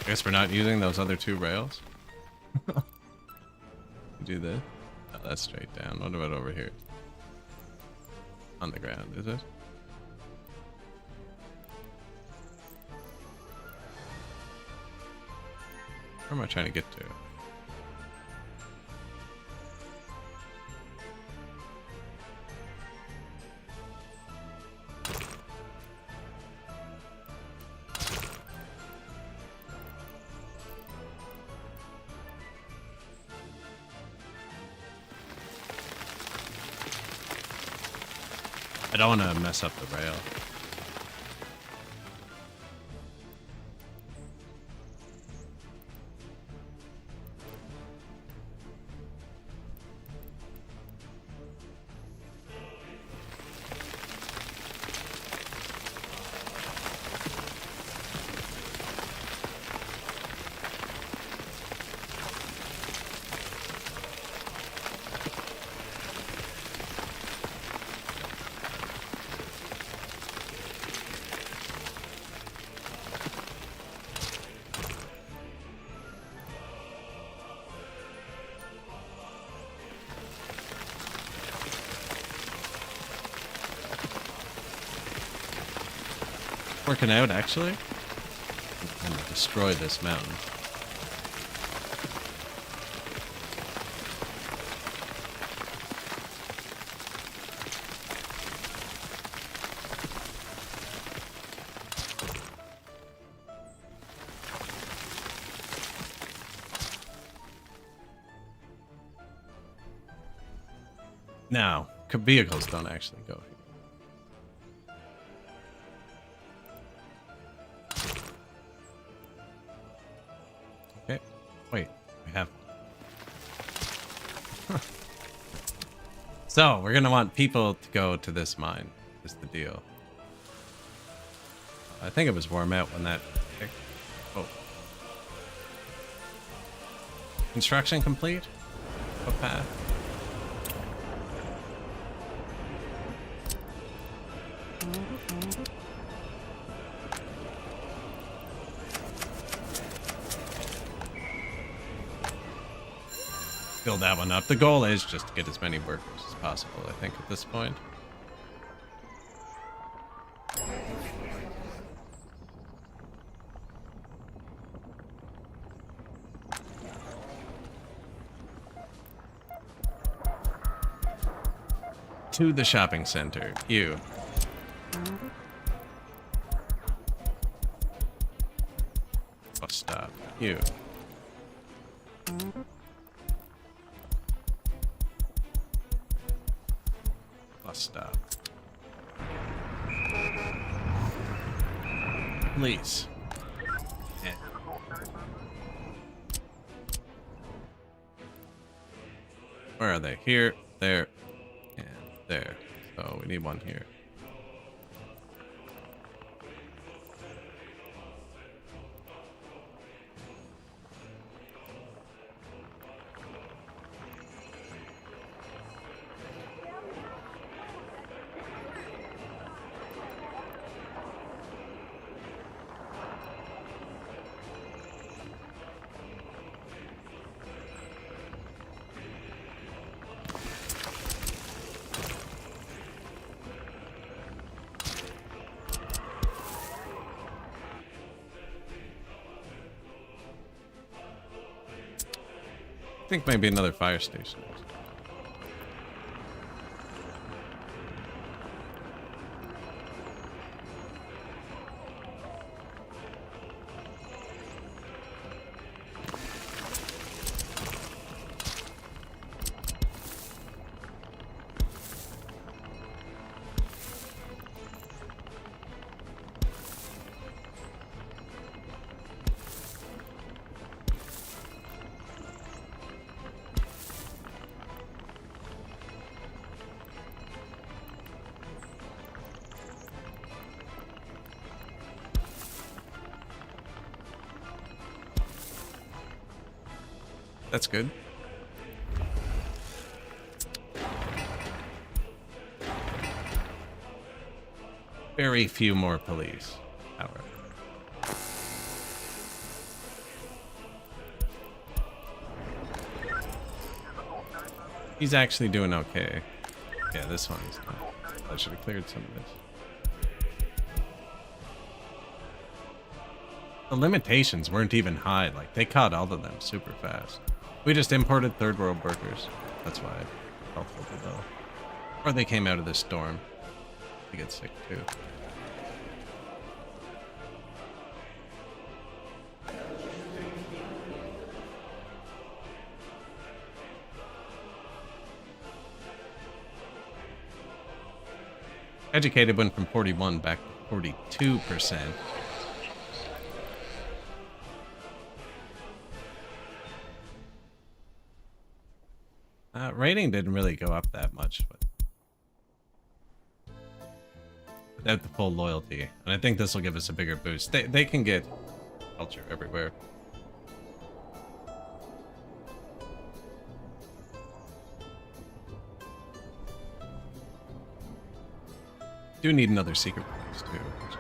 I guess we're not using those other two rails. Do this. Oh, that's straight down. What about over here? On the ground, is it? Where am I trying to get to? I don't want to mess up the rail. Working out, actually. I'm gonna destroy this mountain. Now, vehicles don't actually go here. Okay. Wait, we have... So, we're gonna want people to go to this mine, is the deal. I think it was warm out when that... Oh. Construction complete? What path? Build that one up. The goal is just to get as many workers as possible, I think, at this point. To the shopping center. You. Bus stop. You. Bus stop. Please. Yeah. Where are they? Here, there, and there. So we need one here. I think maybe another fire station. That's good. Very few more police, however. He's actually doing okay. Yeah, this one's not. I should have cleared some of this. The limitations weren't even high. Like, they caught all of them super fast. We just imported third world workers. That's why I felt though. Or they came out of this storm. They get sick too. Educated went from 41 back to 42%. Rating didn't really go up that much, but without the full loyalty. And I think this will give us a bigger boost. They can get culture everywhere. Do need another secret place too.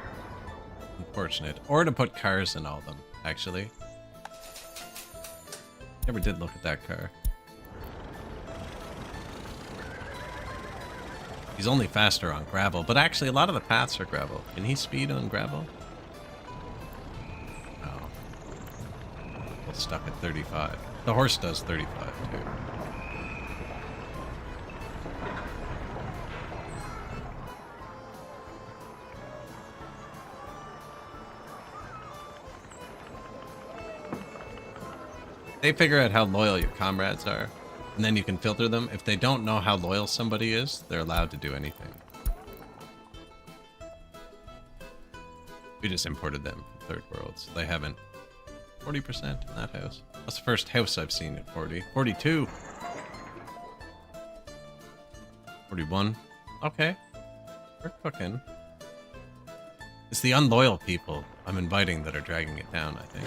Unfortunate. Or to put cars in all of them, actually. Never did look at that car. He's only faster on gravel, but actually a lot of the paths are gravel. Can he speed on gravel? vehicle stuck at 35. The horse does 35 too. They figure out how loyal your comrades are, and then you can filter them. If they don't know how loyal somebody is, they're allowed to do anything. We just imported them from third worlds. They haven't. 40% in that house. That's the first house I've seen at 40. 42. 41. Okay. We're cooking. It's the unloyal people I'm inviting that are dragging it down, I think.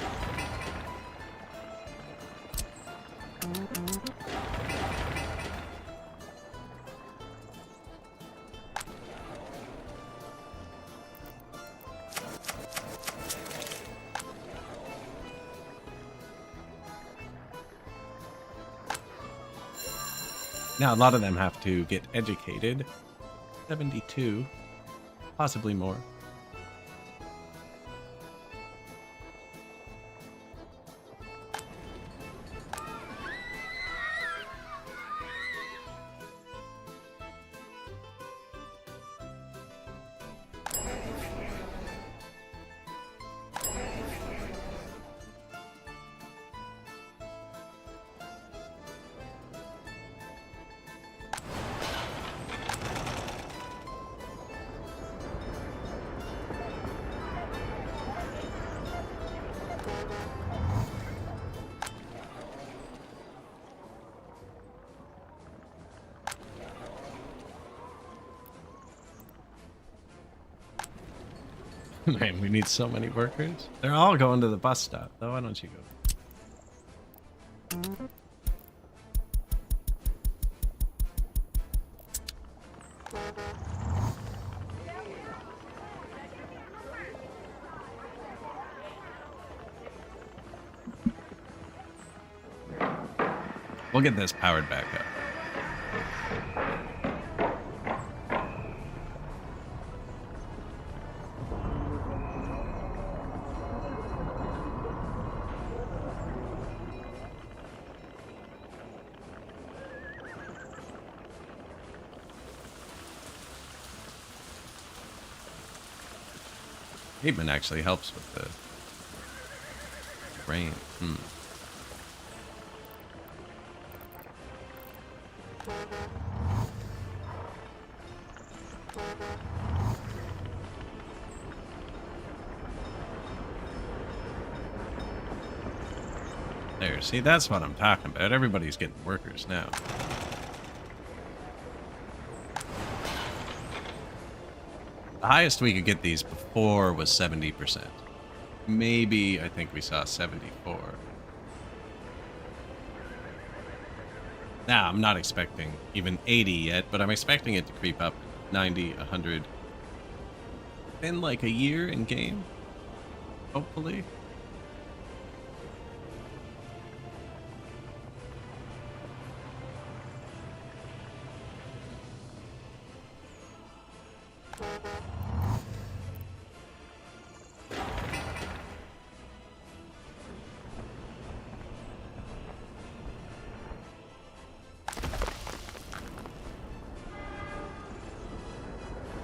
Now, a lot of them have to get educated. 72. Possibly more. Man, we need so many workers. They're all going to the bus stop, though. Why don't you go? We'll get this powered back up. Abatement actually helps with the rain. There, see, that's what I'm talking about. Everybody's getting workers now. The highest we could get these before was 70%. Maybe, I think we saw 74. Now, I'm not expecting even 80 yet, but I'm expecting it to creep up 90, 100. In like a year in game, hopefully.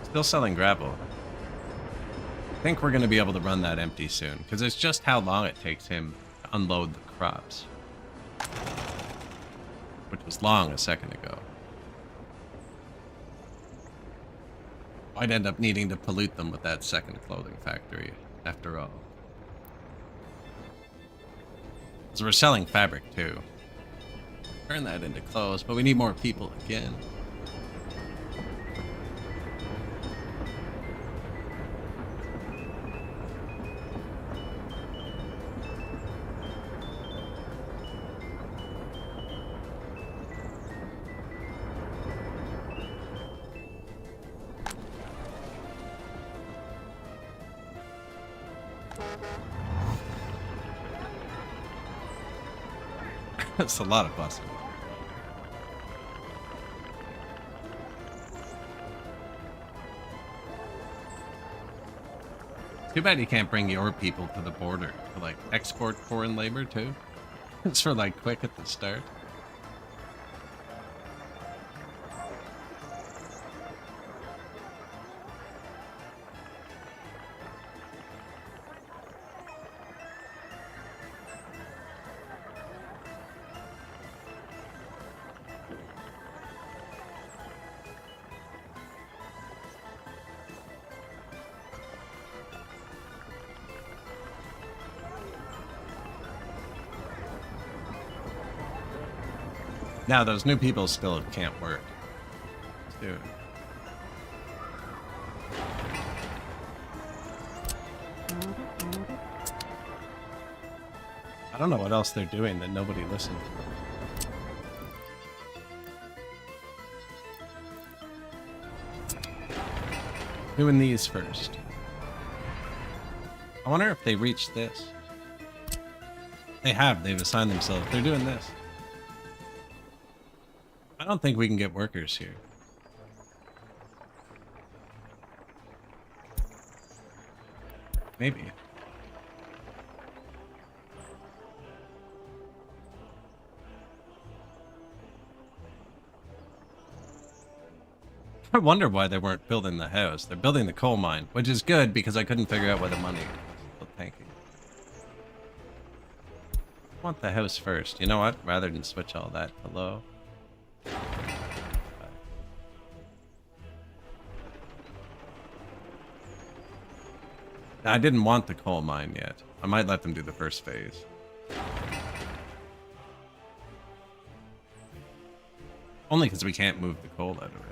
Still selling gravel. I think we're going to be able to run that empty soon, because it's just how long it takes him to unload the crops. Which was long a second ago. I'd end up needing to pollute them with that second clothing factory, after all. So we're selling fabric, too. Turn that into clothes, but we need more people again. That's a lot of busing. Too bad you can't bring your people to the border to, like, export foreign labor, too. It's for like quick at the start. Now those new people still can't work. Dude. I don't know what else they're doing that nobody listens to. Doing these first. I wonder if they reached this. They have. They've assigned themselves. They're doing this. I don't think we can get workers here. Maybe. I wonder why they weren't building the house. They're building the coal mine, which is good because I couldn't figure out where the money was. Thank you. I want the house first. You know what? Rather than switch all that to low. I didn't want the coal mine yet. I might let them do the first phase. Only because we can't move the coal out of it.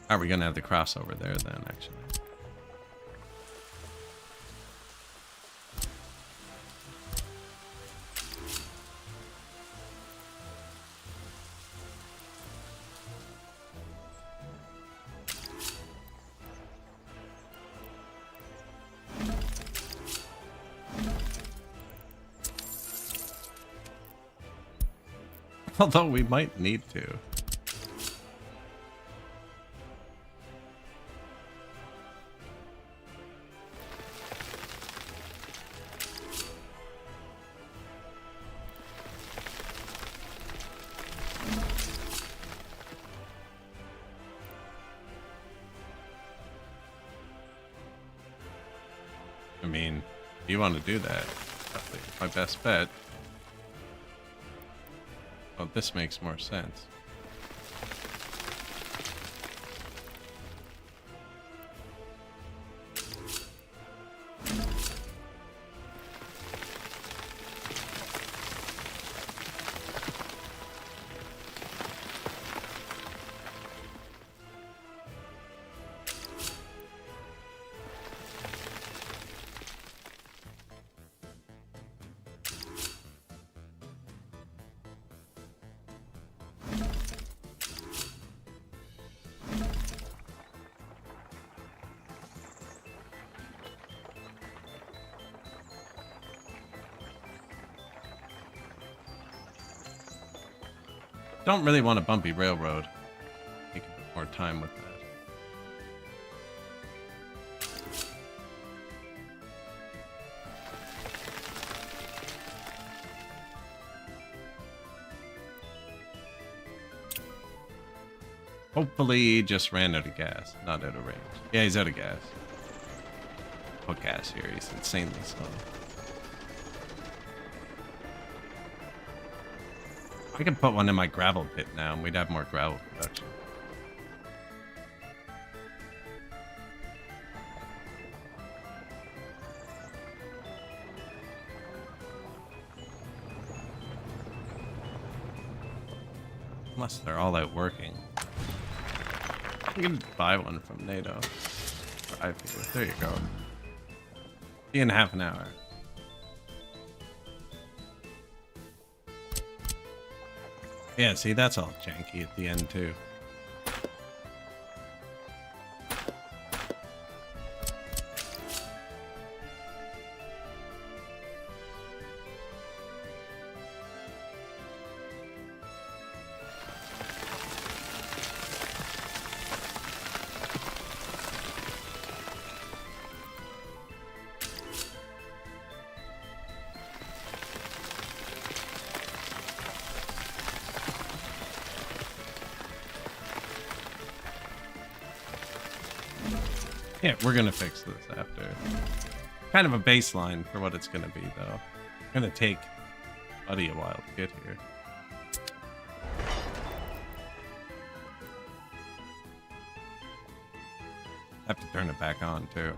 Are we gonna have the crossover there then, actually? Although we might need to. I mean, if you want to do that, that's my best bet. Oh, this makes more sense. Don't really want a bumpy railroad. Take more time with that. Hopefully he just ran out of gas, not out of range. Yeah, he's out of gas. Put gas here, he's insanely slow. I could put one in my gravel pit now, and we'd have more gravel production. Unless they're all out working. You can buy one from NATO. Drive here. There you go. See you in half an hour. Yeah, see, that's all janky at the end, too. Yeah, we're gonna fix this after. Kind of a baseline for what it's gonna be, though. It's gonna take Buddy a while to get here. Have to turn it back on, too.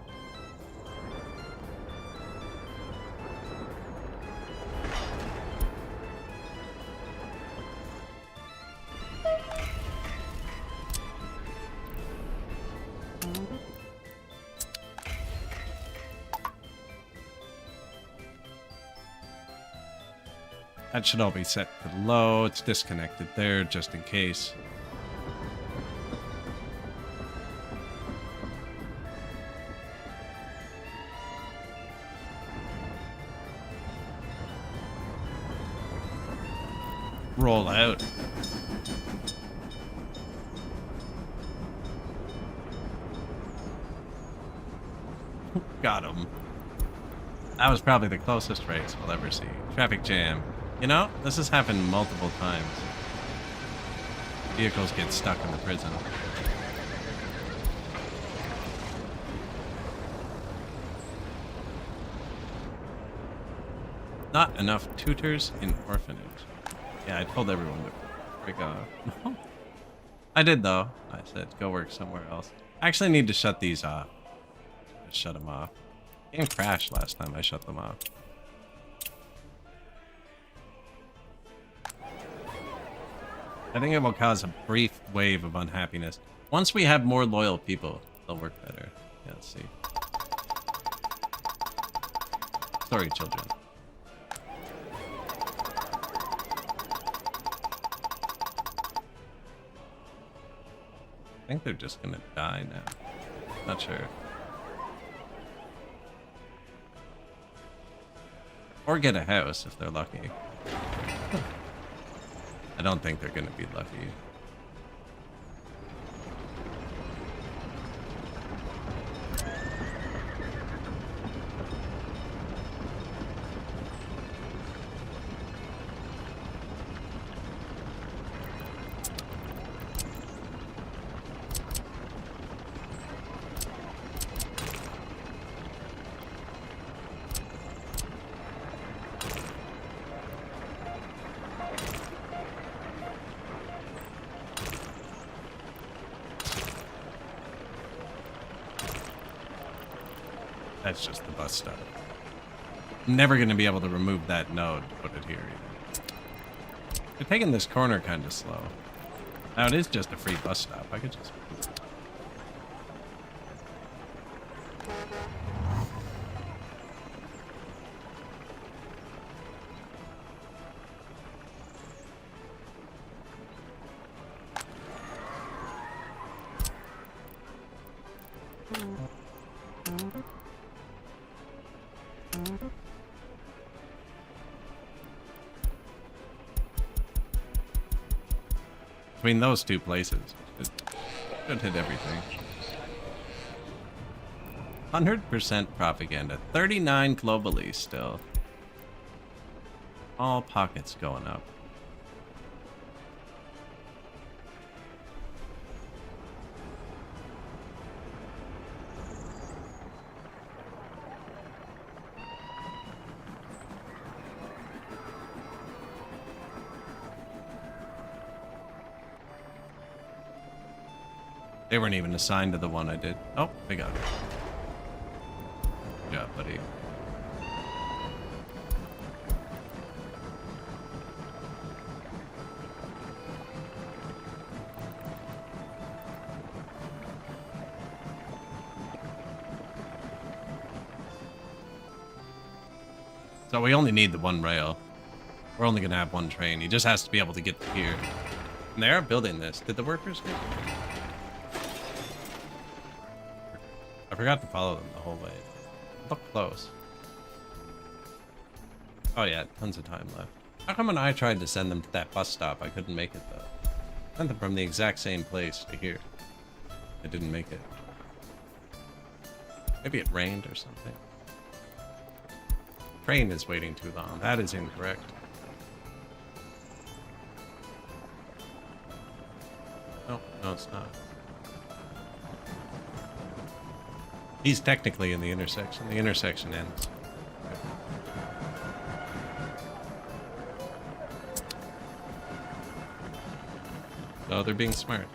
That should all be set to low. It's disconnected there, just in case. Roll out. Got him. That was probably the closest race we'll ever see. Traffic jam. You know, this has happened multiple times. Vehicles get stuck in the prison. Not enough tutors in orphanage. Yeah, I told everyone to freak off. I did, though. I said, go work somewhere else. I actually need to shut these off. Just shut them off. Game crashed last time I shut them off. I think it will cause a brief wave of unhappiness. Once we have more loyal people, they'll work better. Yeah, let's see. Sorry, children. I think they're just gonna die now. Not sure. Or get a house if they're lucky. I don't think they're gonna be lucky. That's just the bus stop. I'm never going to be able to remove that node to put it here either. They're taking this corner kind of slow. Now it is just a free bus stop. I could just... Between those two places, it should hit everything. 100% propaganda. 39 globally still. All pockets going up. They weren't even assigned to the one I did. Oh, they got it. Good job, buddy. So we only need the one rail. We're only going to have one train. He just has to be able to get to here. And they are building this. Did the workers get here? I forgot to follow them the whole way. Look close. Oh yeah, tons of time left. How come when I tried to send them to that bus stop, I couldn't make it though? Sent them from the exact same place to here. I didn't make it. Maybe it rained or something. Train is waiting too long. That is incorrect. No, no it's not. He's technically in the intersection. The intersection ends. So they're being smart.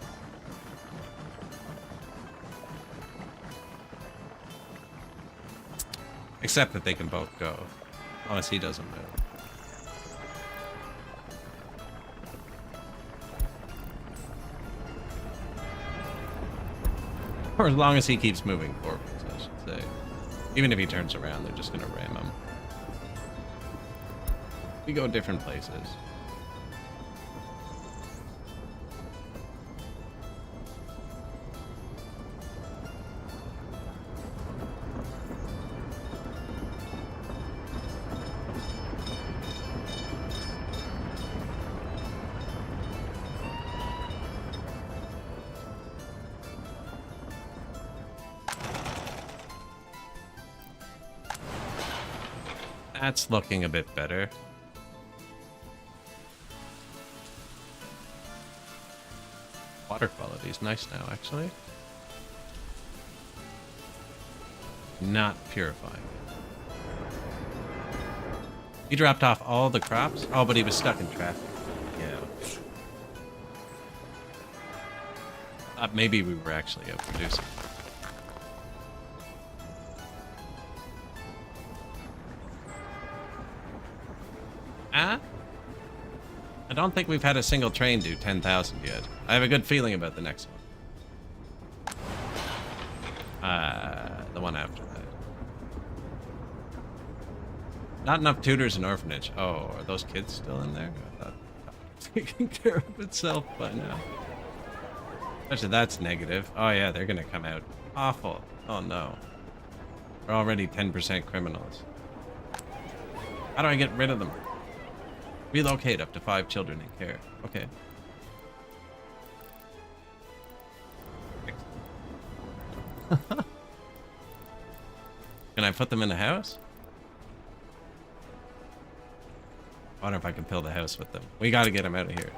Except that they can both go. Unless he doesn't move. Or as long as he keeps moving forwards, I should say. Even if he turns around, they're just gonna ram him. We go different places. That's looking a bit better. Water quality is nice now, actually. Not purifying. He dropped off all the crops? Oh, but he was stuck in traffic. Yeah. Maybe we were actually outproducing. I don't think we've had a single train do 10,000 yet. I have a good feeling about the next one. The one after that. Not enough tutors in orphanage. Oh, are those kids still in there? I thought it was taking care of itself by now. Actually, that's negative. Oh yeah, they're gonna come out awful. Oh no. We're already 10% criminals. How do I get rid of them? Relocate up to 5 children in care. Okay. Can I put them in a house? I wonder if I can build a house with them. We gotta get them out of here.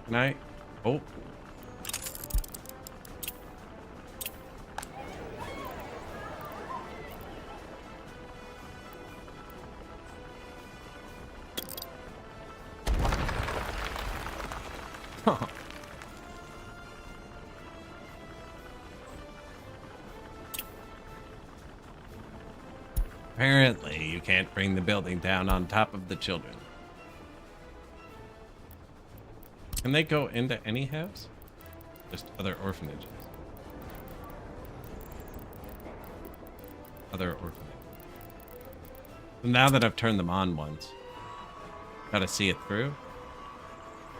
Can I? Oh. Apparently, you can't bring the building down on top of the children. Can they go into any house? Just other orphanages. Other orphanages. Now that I've turned them on once, gotta see it through.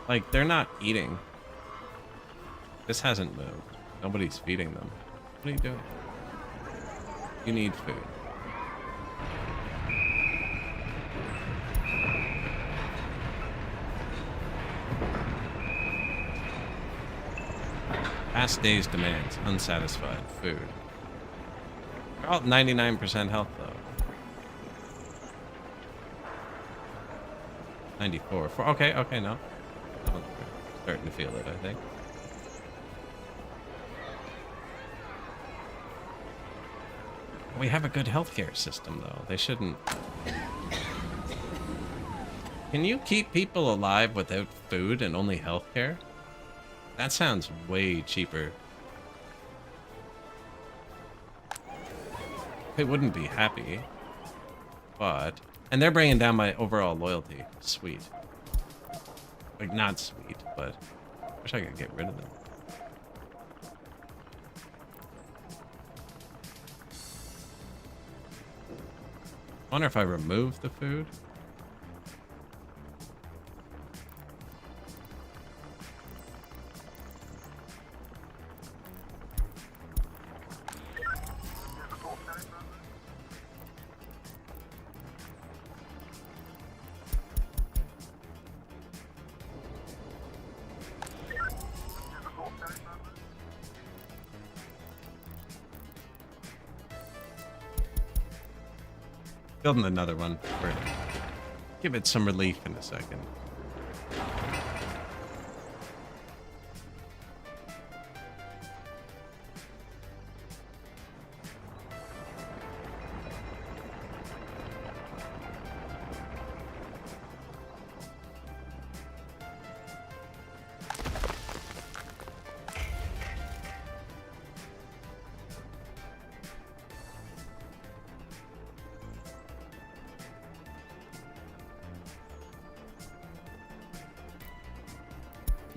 Like, they're not eating. This hasn't moved. Nobody's feeding them. What are you doing? You need food. Past day's demands. Unsatisfied. Food. They're all 99% health, though. 94. Okay, no. Oh, starting to feel it, I think. We have a good healthcare system, though. They shouldn't... Can you keep people alive without food and only healthcare? That sounds way cheaper. They wouldn't be happy. But... And they're bringing down my overall loyalty. Sweet. Like, not sweet, but... I wish I could get rid of them. I wonder if I remove the food. Building another one. Give it some relief in a second.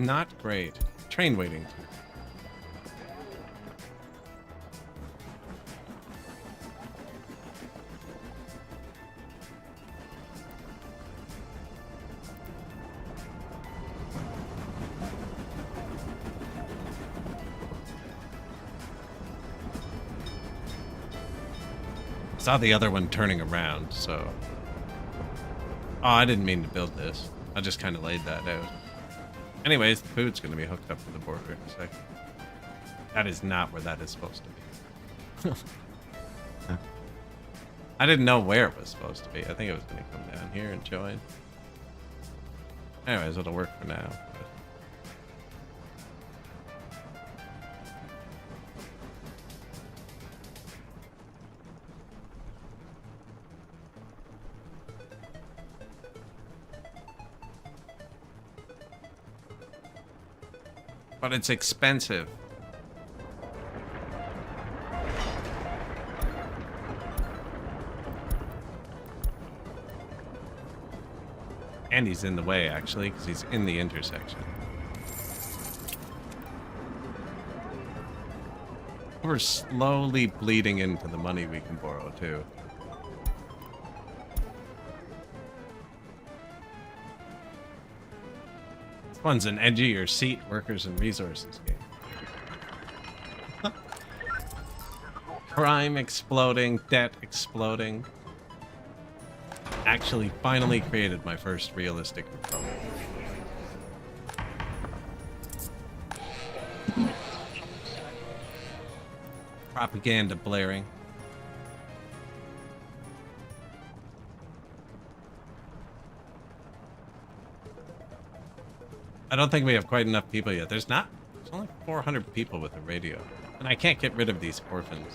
Not great. Train waiting. Saw the other one turning around, so... Oh, I didn't mean to build this. I just kind of laid that out. Anyways, the food's going to be hooked up to the border in a second. That is not where that is supposed to be. I didn't know where it was supposed to be. I think it was going to come down here and join. Anyways, it'll work for now. But it's expensive. And he's in the way, actually, because he's in the intersection. We're slowly bleeding into the money we can borrow, too. This one's an edgier seat, workers and resources game. Crime exploding, debt exploding. Actually, finally created my first realistic republic. Propaganda blaring. I don't think we have quite enough people yet. There's only 400 people with a radio. And I can't get rid of these orphans.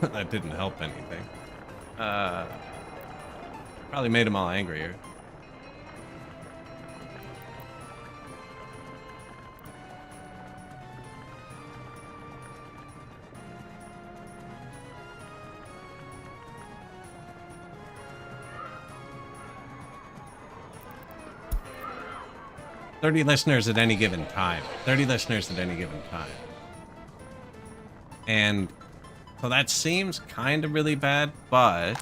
That didn't help anything. Probably made them all angrier. $30 listeners at any given time. 30 listeners at any given time. And so that seems kind of really bad, but...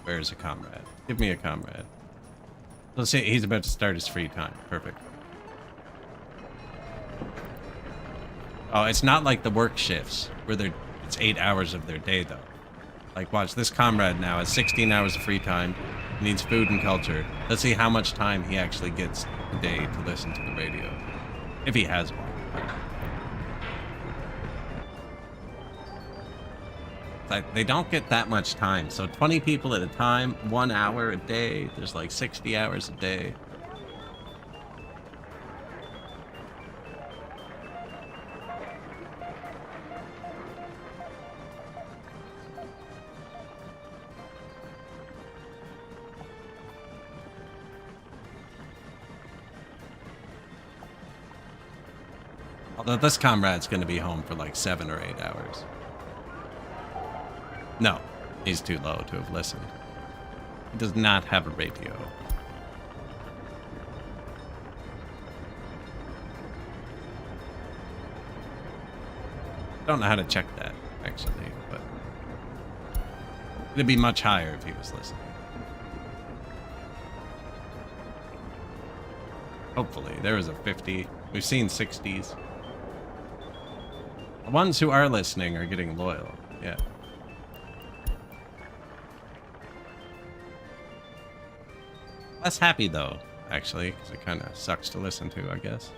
Where's a comrade? Give me a comrade. Let's see, he's about to start his free time. Perfect. Oh, it's not like the work shifts, where it's 8 hours of their day, though. Like, watch, this comrade now has 16 hours of free time. He needs food and culture. Let's see how much time he actually gets a day to listen to the radio. If he has one. Like, they don't get that much time. So 20 people at a time, 1 hour a day. There's like 60 hours a day. Although this comrade's going to be home for like 7 or 8 hours. No, he's too low to have listened. He does not have a radio. Don't know how to check that, actually, but it'd be much higher if he was listening. Hopefully. There was a 50. We've seen 60s. The ones who are listening are getting loyal. Yeah. Less happy, though, actually, because it kind of sucks to listen to, I guess.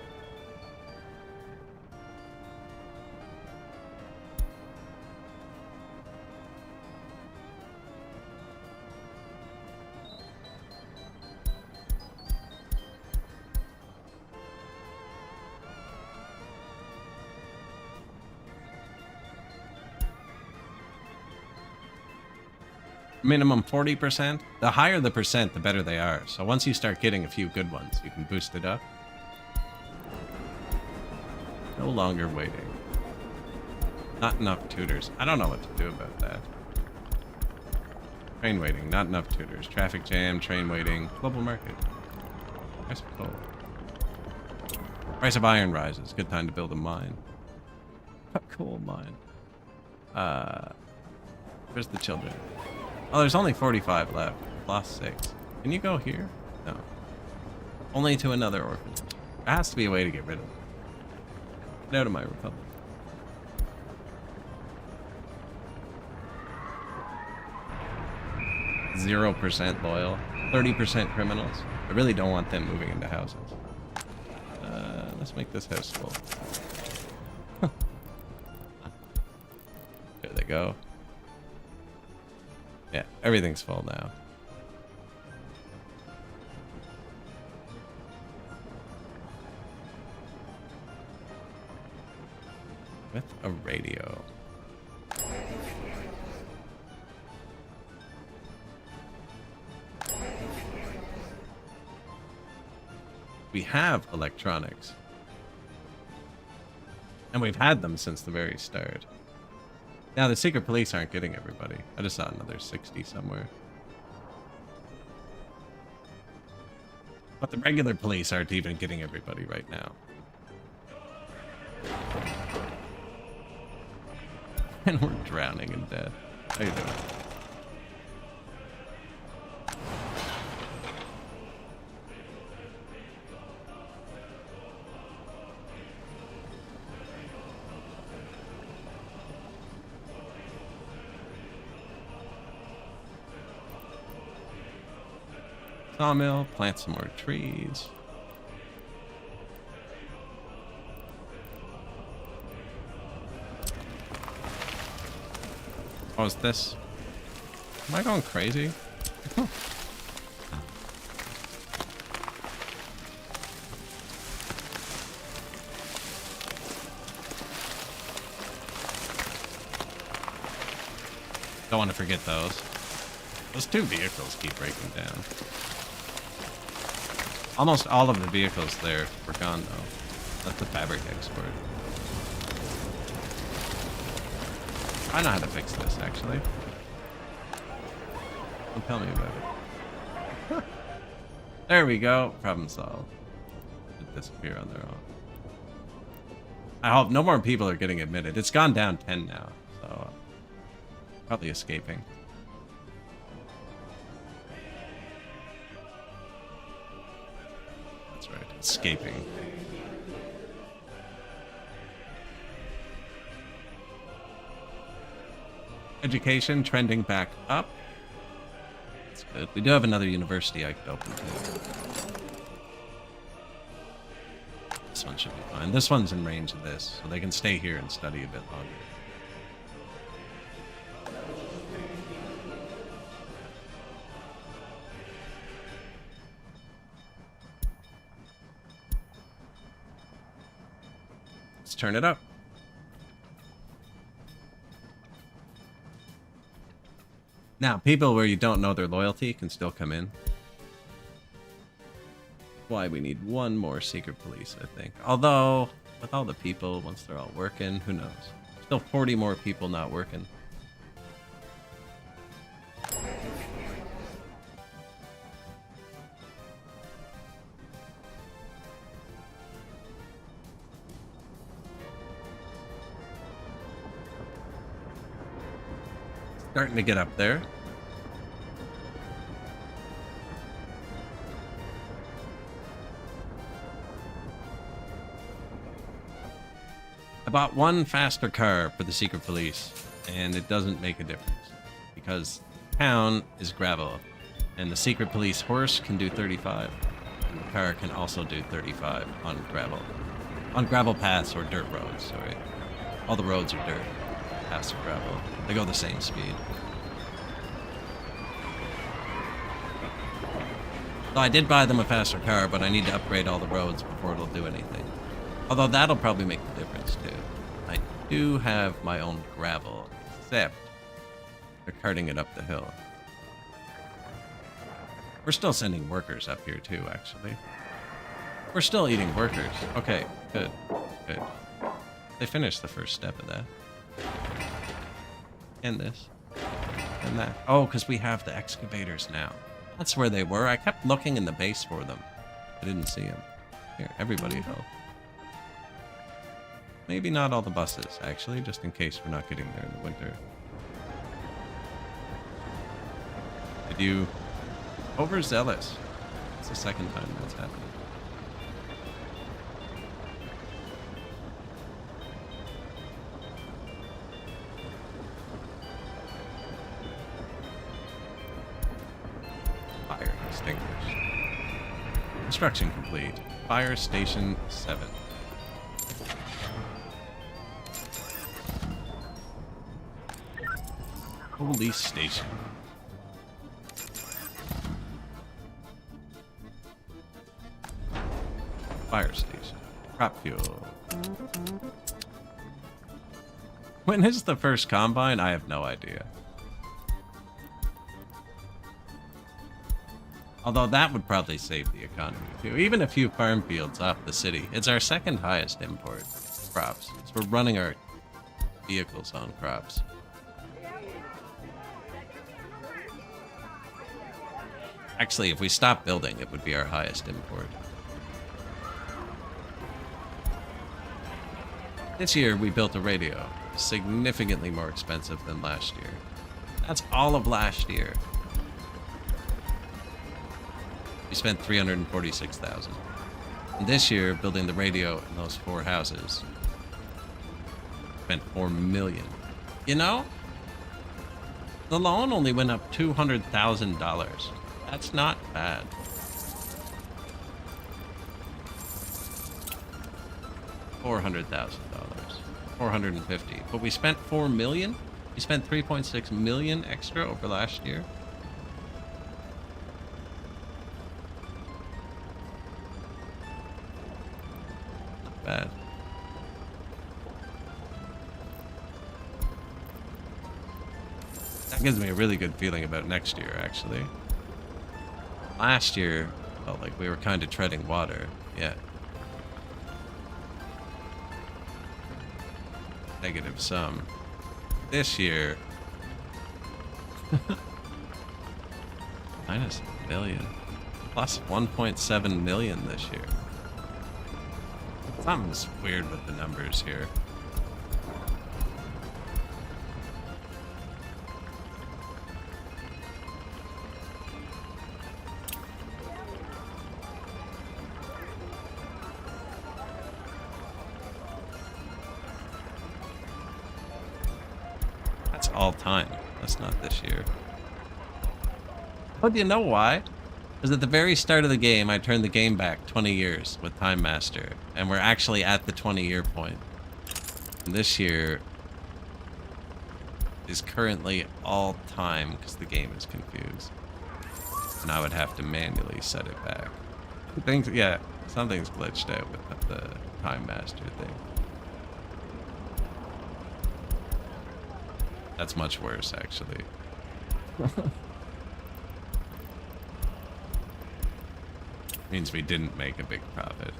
Minimum 40%. The higher the percent, the better they are. So once you start getting a few good ones, you can boost it up. no longer waiting. Not enough tutors. I don't know what to do about that. Train waiting. Not enough tutors. Traffic jam. Train waiting. Global market. Price of coal. Price of iron rises. Good time to build a mine. A coal mine. Where's the children? Oh, there's only 45 left. Lost 6. Can you go here? No. Only to another orphanage. There has to be a way to get rid of them. Get out of my republic. %0 loyal. 30% criminals. I really don't want them moving into houses. Let's make this house full. There they go. Yeah, everything's full now. With a radio. We have electronics. And we've had them since the very start. Now, the secret police aren't getting everybody. I just saw another 60 somewhere. But the regular police aren't even getting everybody right now. And we're drowning in death. How you doing? Sawmill, plant some more trees. Oh, is this? Am I going crazy? Don't want to forget those. Those 2 vehicles keep breaking down. Almost all of the vehicles there were gone, though. That's the fabric export. I know how to fix this, actually. Don't tell me about it. There we go. Problem solved. It disappear on their own. I hope no more people are getting admitted. It's gone down 10 now, so probably escaping. That's right, escaping. Education trending back up. That's good. We do have another university I could open too. This one should be fine. This one's in range of this, so they can stay here and study a bit longer. Let's turn it up. Now, people where you don't know their loyalty can still come in. Why we need one more secret police, I think. Although, with all the people, once they're all working, who knows? Still 40 more people not working. Starting to get up there. I bought one faster car for the secret police, and it doesn't make a difference because town is gravel, and the secret police horse can do 35, and the car can also do 35 on gravel paths or dirt roads. Sorry, all the roads are dirt. Paths are gravel. They go the same speed. So I did buy them a faster car, but I need to upgrade all the roads before it'll do anything. Although that'll probably make the difference too. I do have my own gravel, except they're carting it up the hill. We're still sending workers up here too, actually. We're still eating workers. Okay, good, good. They finished the first step of that. And this. And that. Oh, because we have the excavators now. That's where they were. I kept looking in the base for them. I didn't see them. Here, everybody help. Maybe not all the buses, actually, just in case we're not getting there in the winter. Did you... Overzealous. It's the second time that's happened. Fire extinguished. Construction complete. Fire Station 7. Police Station. Fire Station. Crop fuel. When is the first combine? I have no idea. Although that would probably save the economy too. Even a few farm fields off the city. It's our second highest import. Crops. So we're running our vehicles on crops. Actually, if we stop building, it would be our highest import. This year, we built a radio. Significantly more expensive than last year. That's all of last year. We spent $346,000. And this year, building the radio in those 4 houses, spent $4 million. You know, the loan only went up $200,000. That's not bad. $400,000. $450,000. But we spent $4 million? We spent $3.6 million extra over last year. Not bad. That gives me a really good feeling about next year, actually. Last year, felt like we were kind of treading water. Yeah. Negative sum. This year... minus $1 million. Plus $1.7 million this year. Something's weird with the numbers here. All time. That's not this year. But do you know why? Because at the very start of the game, I turned the game back 20 years with Time Master, and we're actually at the 20-year point. And this year is currently all time because the game is confused. And I would have to manually set it back. Things, yeah, something's glitched out with the Time Master thing. That's much worse, actually. Means we didn't make a big profit.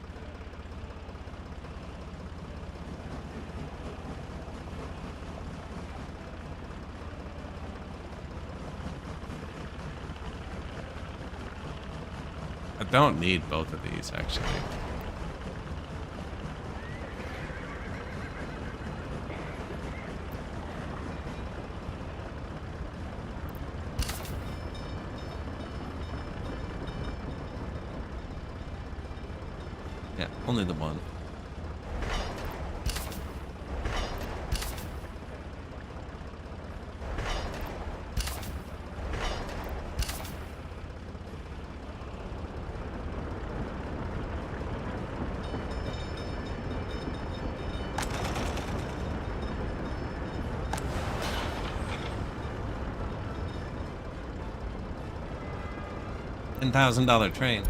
I don't need both of these, actually. Yeah, only the one. $10,000 train.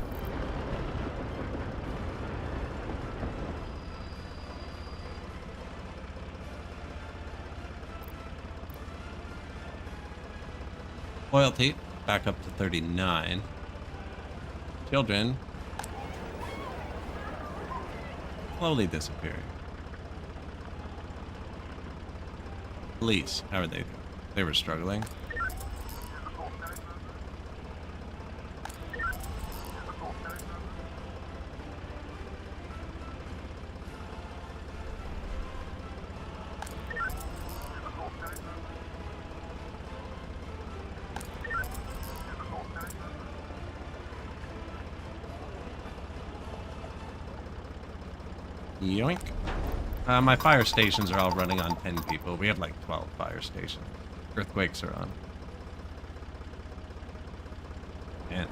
Loyalty, back up to 39. Children, slowly disappearing. Police, how are they doing? They were struggling. Yoink. My fire stations are all running on 10 people. We have like 12 fire stations. Earthquakes are on. Man.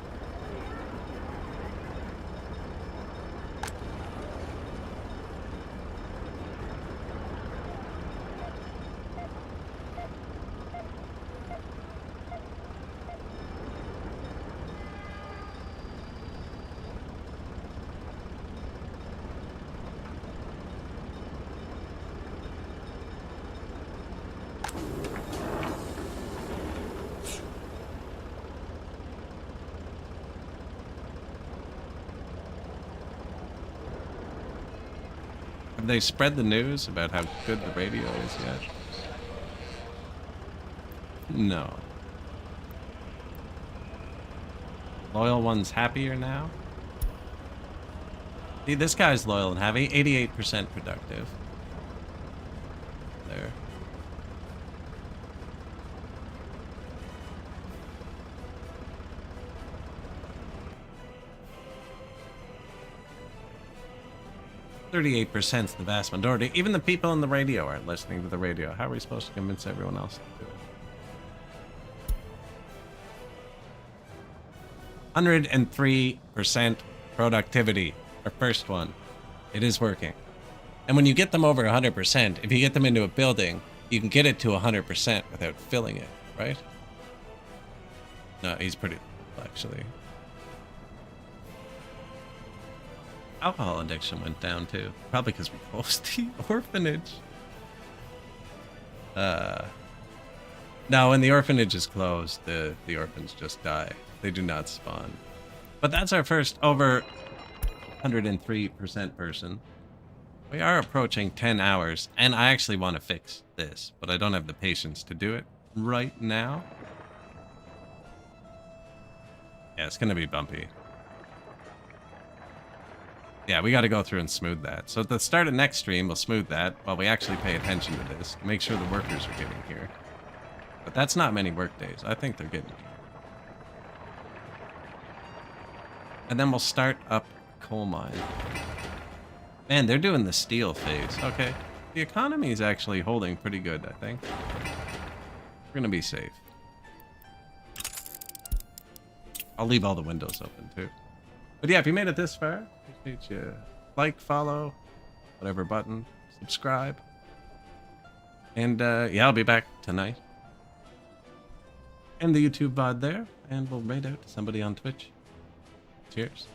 Have they spread the news about how good the radio is yet? No. Loyal one's happier now? See, this guy's loyal and happy. 88% productive. There. %38's the vast majority. Even the people in the radio aren't listening to the radio. How are we supposed to convince everyone else to do it? 103% productivity. Our first one. It is working. And when you get them over 100%, if you get them into a building, you can get it to 100% without filling it, right? No, he's pretty low, actually. Alcohol addiction went down too. Probably because we closed the orphanage. No, when the orphanage is closed, the orphans just die. They do not spawn. But that's our first over 103% person. We are approaching 10 hours, and I actually want to fix this, but I don't have the patience to do it right now. Yeah, it's going to be bumpy. Yeah, we got to go through and smooth that. So at the start of next stream, we'll smooth that while we actually pay attention to this. Make sure the workers are getting here. But that's not many work days. I think they're getting here. And then we'll start up coal mine. Man, they're doing the steel phase. Okay. The economy is actually holding pretty good, I think. We're going to be safe. I'll leave all the windows open, too. But yeah, if you made it this far, appreciate you like, follow, whatever button, subscribe. And yeah, I'll be back tonight. And the YouTube VOD there, and we'll raid out to somebody on Twitch. Cheers.